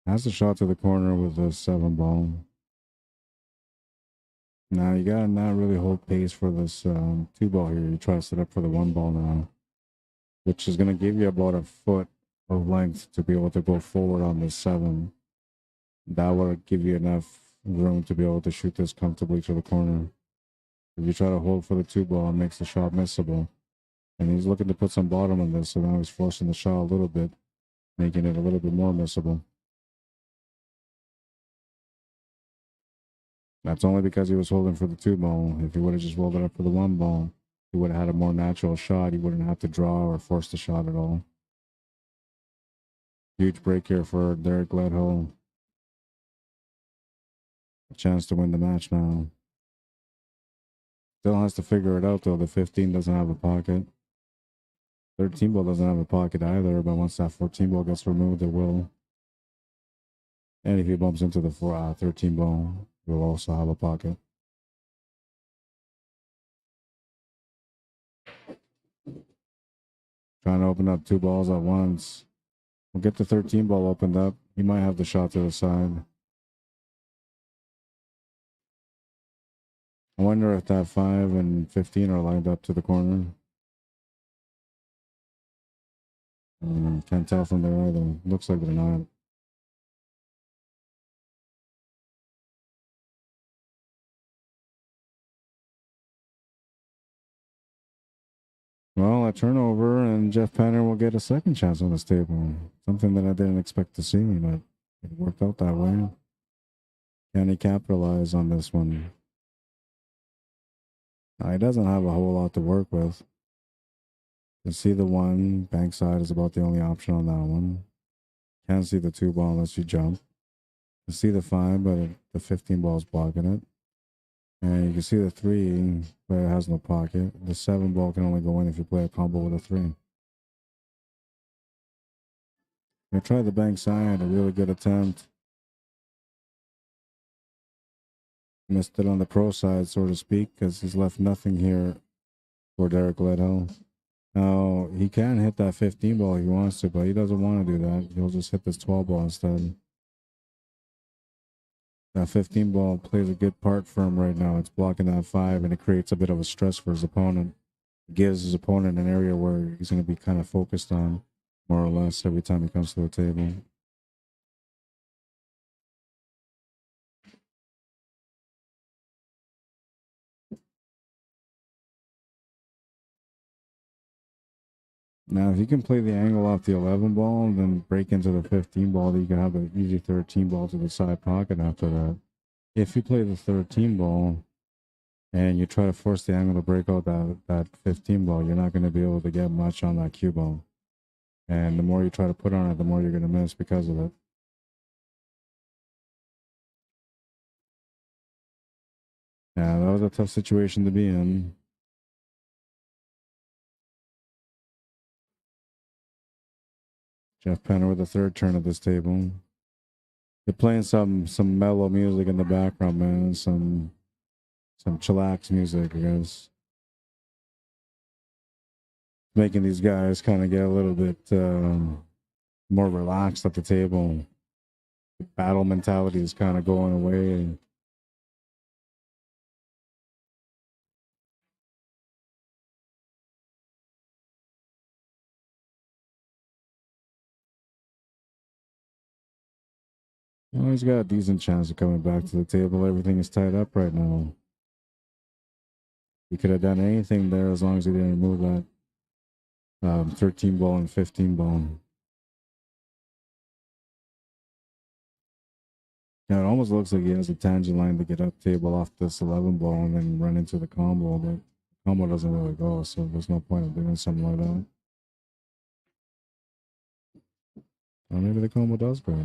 Has a shot to the corner with a 7 ball. Now you gotta not really hold pace for this 2 ball here. You try to set up for the 1 ball now, which is gonna give you about a foot of length to be able to go forward on this 7. That would give you enough room to be able to shoot this comfortably to the corner. If you try to hold for the 2 ball, it makes the shot missable. And he's looking to put some bottom on this, so now he's forcing the shot a little bit, making it a little bit more missable. That's only because he was holding for the 2 ball. If he would have just rolled it up for the 1 ball, he would have had a more natural shot. He wouldn't have to draw or force the shot at all. Huge break here for Derek GLEDHILL. A chance to win the match now. Still has to figure it out though. The 15 doesn't have a pocket. 13 ball doesn't have a pocket either, but once that 14 ball gets removed, it will. And if he bumps into the 13 ball, it will also have a pocket. Trying to open up 2 balls at once. We'll get the 13 ball opened up. He might have the shot to the side. I wonder if that 5 and 15 are lined up to the corner. Can't tell from there either. Looks like they're not. Well, a turnover, and Jeff Penner will get a second chance on this table. Something that I didn't expect to see, but it worked out that way. Can he capitalize on this one? Now, he doesn't have a whole lot to work with. You can see the 1, bank side is about the only option on that one. Can't see the 2 ball unless you jump. You can see the 5, but the 15 ball is blocking it. And you can see the 3, but it has no pocket. The 7 ball can only go in if you play a combo with a 3. I tried the bank side, a really good attempt. Missed it on the pro side, so to speak, because he's left nothing here for Derek GLEDHILL. Now, he can hit that 15 ball if he wants to, but he doesn't want to do that. He'll just hit this 12 ball instead. That 15 ball plays a good part for him right now. It's blocking that 5, and it creates a bit of a stress for his opponent. It gives his opponent an area where he's going to be kind of focused on, more or less, every time he comes to the table. Now, if you can play the angle off the 11 ball and then break into the 15 ball, then you can have an easy 13 ball to the side pocket after that. If you play the 13 ball and you try to force the angle to break out that 15 ball, you're not going to be able to get much on that cue ball. And the more you try to put on it, the more you're going to miss because of it. Yeah, that was a tough situation to be in. Jeff Penner with the third turn of this table. They're playing some mellow music in the background, man. Some chillax music, I guess. Making these guys kind of get a little bit more relaxed at the table. The battle mentality is kind of going away. Oh, he's got a decent chance of coming back to the table. Everything is tied up right now. He could have done anything there as long as he didn't move that 13 ball and 15 ball. Yeah, it almost looks like he has a tangent line to get up table off this 11 ball and then run into the combo, but the combo doesn't really go, so there's no point in doing something like that. Or maybe the combo does go.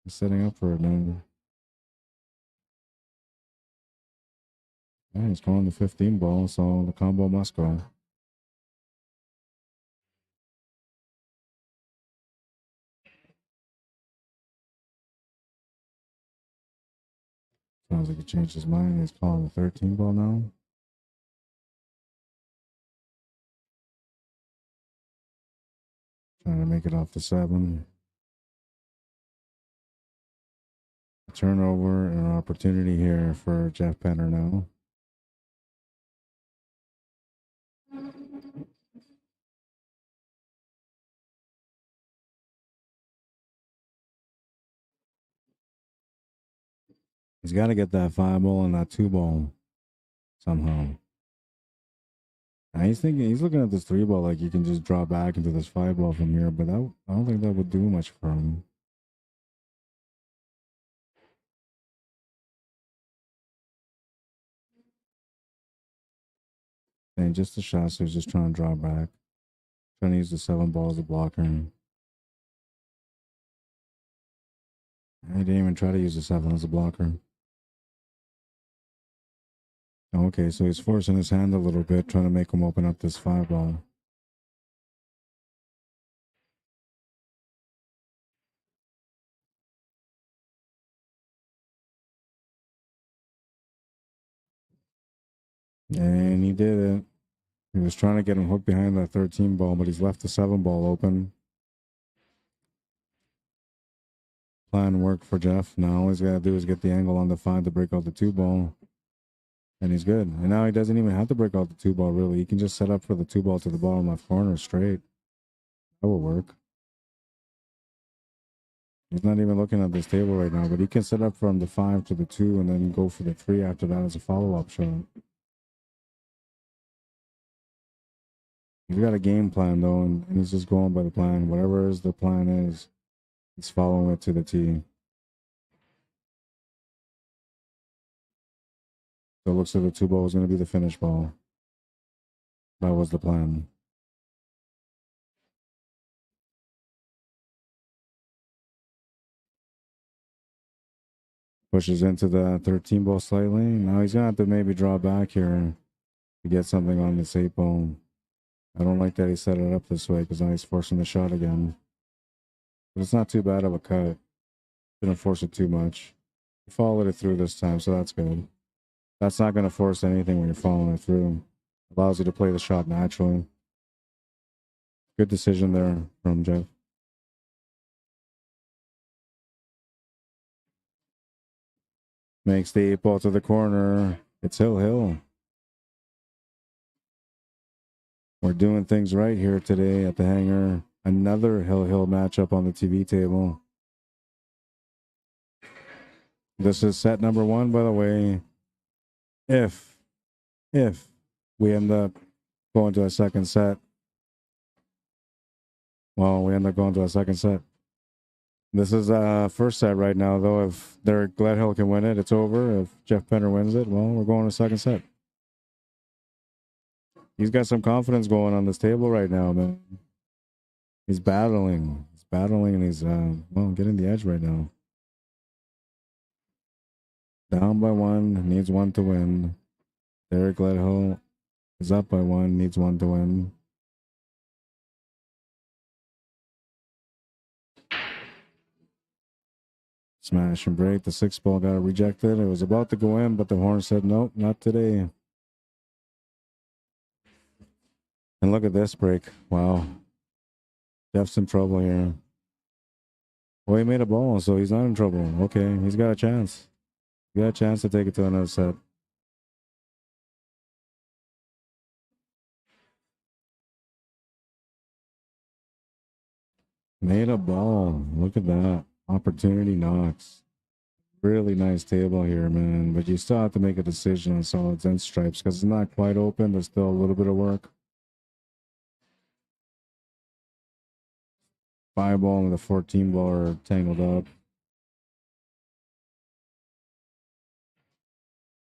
He's setting up for it now. Yeah, he's calling the 15 ball, so the combo must go. Sounds like he changed his mind. He's calling the 13 ball now. Trying to make it off the 7. A turnover and an opportunity here for Jeff Penner now. He's got to get that 5 ball and that 2 ball somehow. And he's looking at this 3 ball like he can just draw back into this 5 ball from here, but I don't think that would do much for him. And just a shot, so he's just trying to draw back. Trying to use the 7 ball as a blocker. I didn't even try to use the 7 as a blocker. Okay, so he's forcing his hand a little bit, trying to make him open up this 5 ball. And he did it. He was trying to get him hooked behind that 13 ball, but he's left the 7 ball open. Plan worked for Jeff. Now all he's got to do is get the angle on the 5 to break out the 2 ball. And he's good. And now he doesn't even have to break out the 2 ball, really. He can just set up for the 2 ball to the bottom left corner straight. That will work. He's not even looking at this table right now, but he can set up from the 5 to the 2 and then go for the 3 after that as a follow-up shot. He's got a game plan, though, and he's just going by the plan. Whatever the plan is, he's following it to the T. So it looks like the 2 ball is going to be the finish ball. That was the plan. Pushes into the 13 ball slightly. Now he's going to have to maybe draw back here to get something on this 8 ball. I don't like that he set it up this way because now he's forcing the shot again. But it's not too bad of a cut. Didn't force it too much. You followed it through this time, so that's good. That's not going to force anything when you're following it through. Allows you to play the shot naturally. Good decision there from Jeff. Makes the 8-ball to the corner. It's Hill. We're doing things right here today at the Hangar. Another Hill matchup on the TV table. This is set number 1, by the way. If we end up going to a second set. Well, we end up going to a second set. This is first set right now, though. If GLEDHILL can win it, it's over. If Jeff Penner wins it, well, we're going to second set. He's got some confidence going on this table right now, man. He's battling. And he's, getting the edge right now. Down by 1, needs 1 to win. GLEDHILL is up by 1, needs 1 to win. Smash and break. The 6-ball got rejected. It was about to go in, but the horn said, nope, not today. And look at this break. Wow. Jeff's in trouble here. Well, he made a ball, so he's not in trouble. Okay, he's got a chance. He got a chance to take it to another set. Made a ball. Look at that. Opportunity knocks. Really nice table here, man. But you still have to make a decision on solids and stripes because it's not quite open. There's still a little bit of work. 5-ball and the 14-ball are tangled up.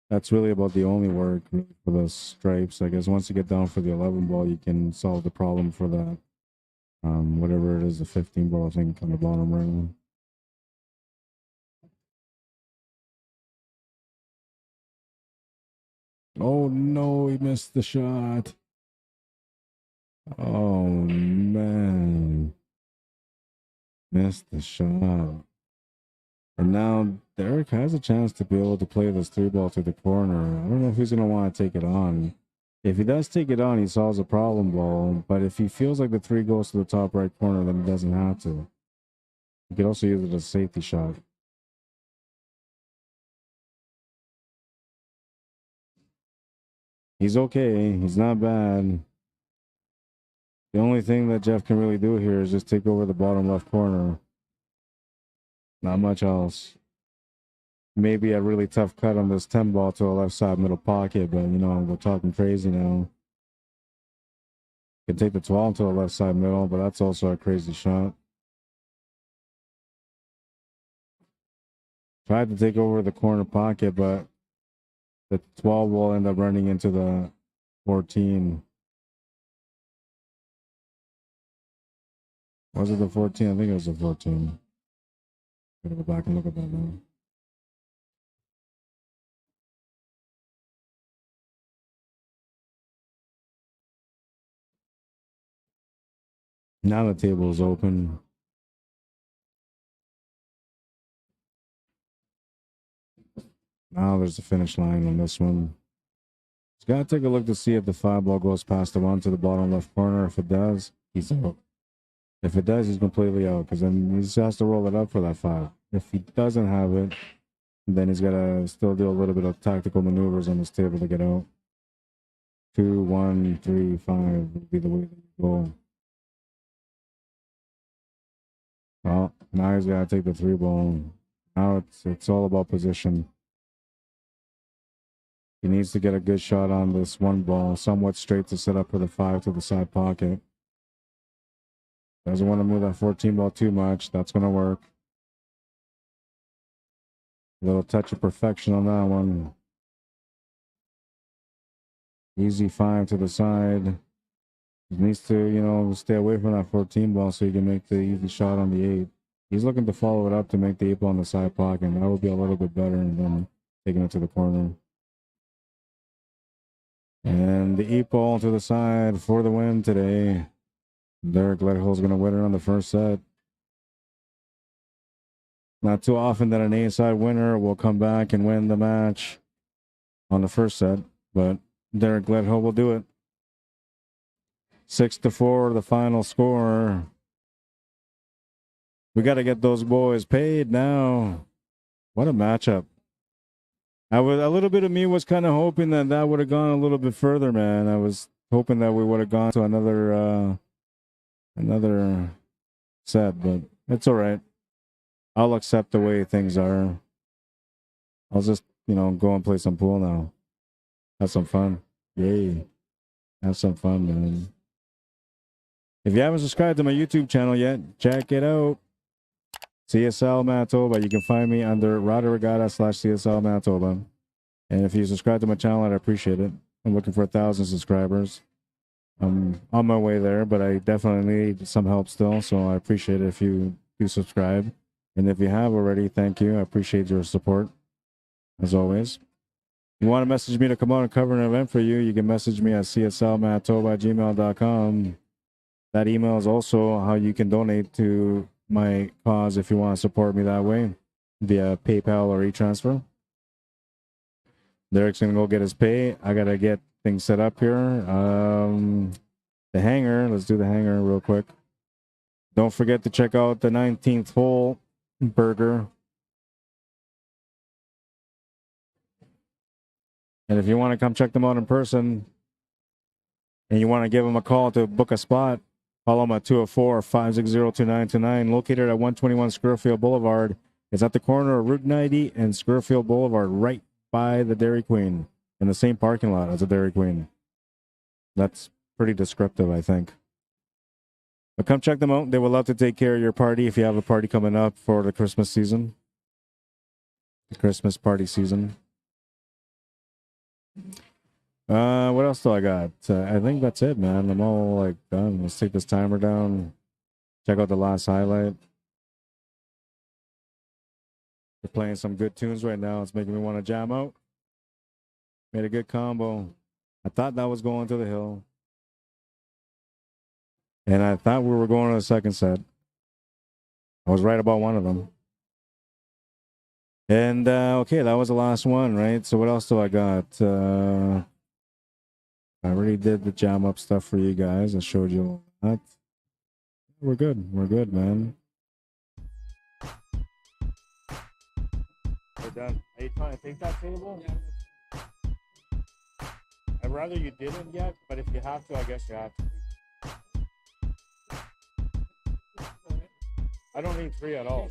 That's really about the only work for the stripes. I guess once you get down for the 11-ball, you can solve the problem for that. Whatever it is, the 15-ball, I think, on the bottom right. Oh no, he missed the shot. Oh man. Missed the shot. And now Derek has a chance to be able to play this 3-ball to the corner. I don't know if he's going to want to take it on. If he does take it on, he solves a problem ball. But if he feels like the 3 goes to the top right corner, then he doesn't have to. He could also use it as a safety shot. He's okay. He's not bad. The only thing that Jeff can really do here is just take over the bottom left corner. Not much else. Maybe a really tough cut on this 10-ball to a left side middle pocket, but, we're talking crazy now. Can take the 12 to a left side middle, but that's also a crazy shot. Tried to take over the corner pocket, but the 12 will end up running into the 14. Was it the 14? I think it was the 14. Gotta go back and look at that now. Now the table is open. Now there's the finish line on this one. Just gotta take a look to see if the 5-ball goes past the 1 to the bottom left corner. If it does, he's out. If it does, he's completely out because then he just has to roll it up for that 5. If he doesn't have it, then he's got to still do a little bit of tactical maneuvers on this table to get out. 2, 1, 3, 5 would be the way that you go. Well, now he's got to take the 3-ball. Now it's all about position. He needs to get a good shot on this 1-ball, somewhat straight to set up for the 5 to the side pocket. Doesn't want to move that 14-ball too much. That's going to work. A little touch of perfection on that one. Easy 5 to the side. He needs to, stay away from that 14-ball so he can make the easy shot on the 8. He's looking to follow it up to make the 8-ball on the side pocket. And that would be a little bit better than taking it to the corner. And the 8-ball to the side for the win today. GLEDHILL is going to win it on the first set. Not too often that an A-side winner will come back and win the match on the first set, but Derek GLEDHILL will do it. 6-4, the final score. We got to get those boys paid now. What a matchup. A little bit of me was kind of hoping that that would have gone a little bit further, man. I was hoping that we would have gone to another set, but it's all right. I'll accept the way things are. I'll just, go and play some pool now. Have some fun. Yay. Have some fun, man. If you haven't subscribed to my YouTube channel yet, check it out. CSL Manitoba. You can find me under Rod Arriagada /CSL Manitoba. And if you subscribe to my channel, I'd appreciate it. I'm looking for 1,000 subscribers. I'm on my way there, but I definitely need some help still. So I appreciate it if you do subscribe. And if you have already, thank you. I appreciate your support, as always. If you want to message me to come on and cover an event for you, you can message me at cslmanitoba@gmail.com. That email is also how you can donate to my cause if you want to support me that way via PayPal or e-transfer. Derek's going to go get his pay. I got to get things set up here. The hanger. Let's do the hanger real quick. Don't forget to check out the 19th hole burger. And if you want to come check them out in person and you want to give them a call to book a spot, follow them at 204-560-2929, located at 121 Scurfield Blvd. It's at the corner of Route 90 and Scurfield Blvd, right by the Dairy Queen, in the same parking lot as the Dairy Queen. That's pretty descriptive, I think. But come check them out. They would love to take care of your party if you have a party coming up for the Christmas season. The Christmas party season. What else do I got? I think that's it, man. I'm all done. Let's take this timer down. Check out the last highlight. They're playing some good tunes right now. It's making me want to jam out. Made a good combo. I thought that was going to the hill. And I thought we were going to the second set. I was right about one of them. And, okay, that was the last one, right? So what else do I got? I already did the jam up stuff for you guys. I showed you that. We're good. We're good, man. We're done. Are you trying to take that table? I'd rather you didn't yet, but if you have to, I guess you have to. I don't need 3 at all.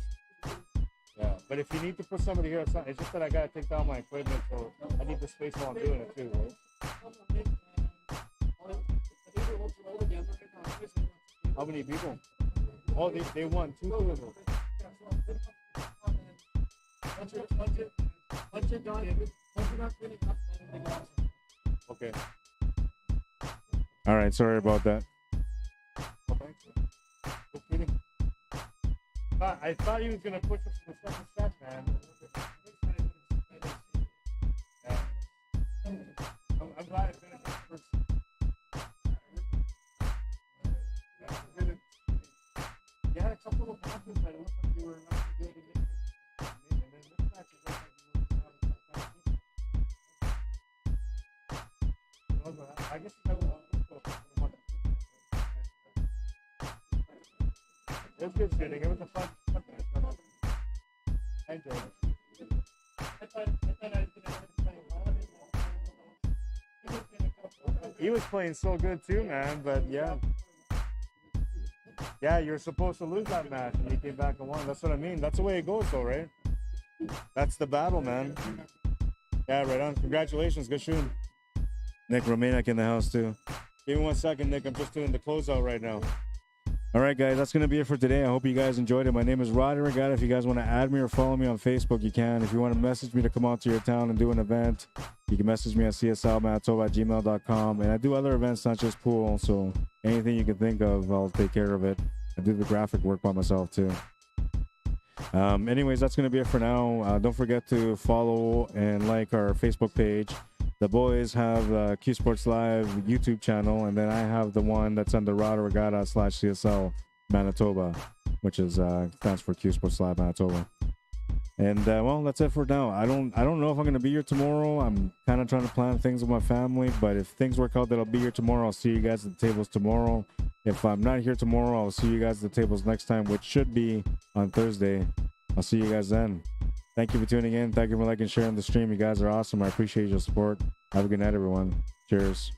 Yeah, but if you need to put somebody here, it's just that I gotta take down my equipment, so I need the space while I'm doing it too, right? How many people? Oh, they won 2 tables. Okay. All right, sorry about that. I thought he was going to push us to the second set, man. Yeah. I'm glad it's finished first. You had a couple of matches that it looked like you were not good in it. And then this match is like you were having I guess you got it was good shooting. It was a fun match. I enjoyed it. He was playing so good too, man. But yeah, you were supposed to lose that match, and you came back and won. That's what I mean. That's the way it goes, though, right? That's the battle, man. Yeah, right on. Congratulations, good shooting. Nick Romanek in the house too. Give me 1 second, Nick. I'm just doing the closeout right now. All right, guys, that's going to be it for today. I hope you guys enjoyed it. My name is Rod Arriagada. If you guys want to add me or follow me on Facebook, you can. If you want to message me to come out to your town and do an event, you can message me at cslmanitoba@gmail.com. And I do other events, not just pool. So anything you can think of, I'll take care of it. I do the graphic work by myself, too. Anyways, that's going to be it for now. Don't forget to follow and like our Facebook page. The boys have QSports Live YouTube channel, and then I have the one that's under Rod Arriagada /CSL Manitoba, which is stands for QSports Live Manitoba. And well, that's it for now. I don't know if I'm gonna be here tomorrow. I'm kind of trying to plan things with my family, but if things work out that I'll be here tomorrow, I'll see you guys at the tables tomorrow. If I'm not here tomorrow, I'll see you guys at the tables next time, which should be on Thursday. I'll see you guys then. Thank you for tuning in. Thank you for liking and sharing the stream. You guys are awesome. I appreciate your support. Have a good night, everyone. Cheers.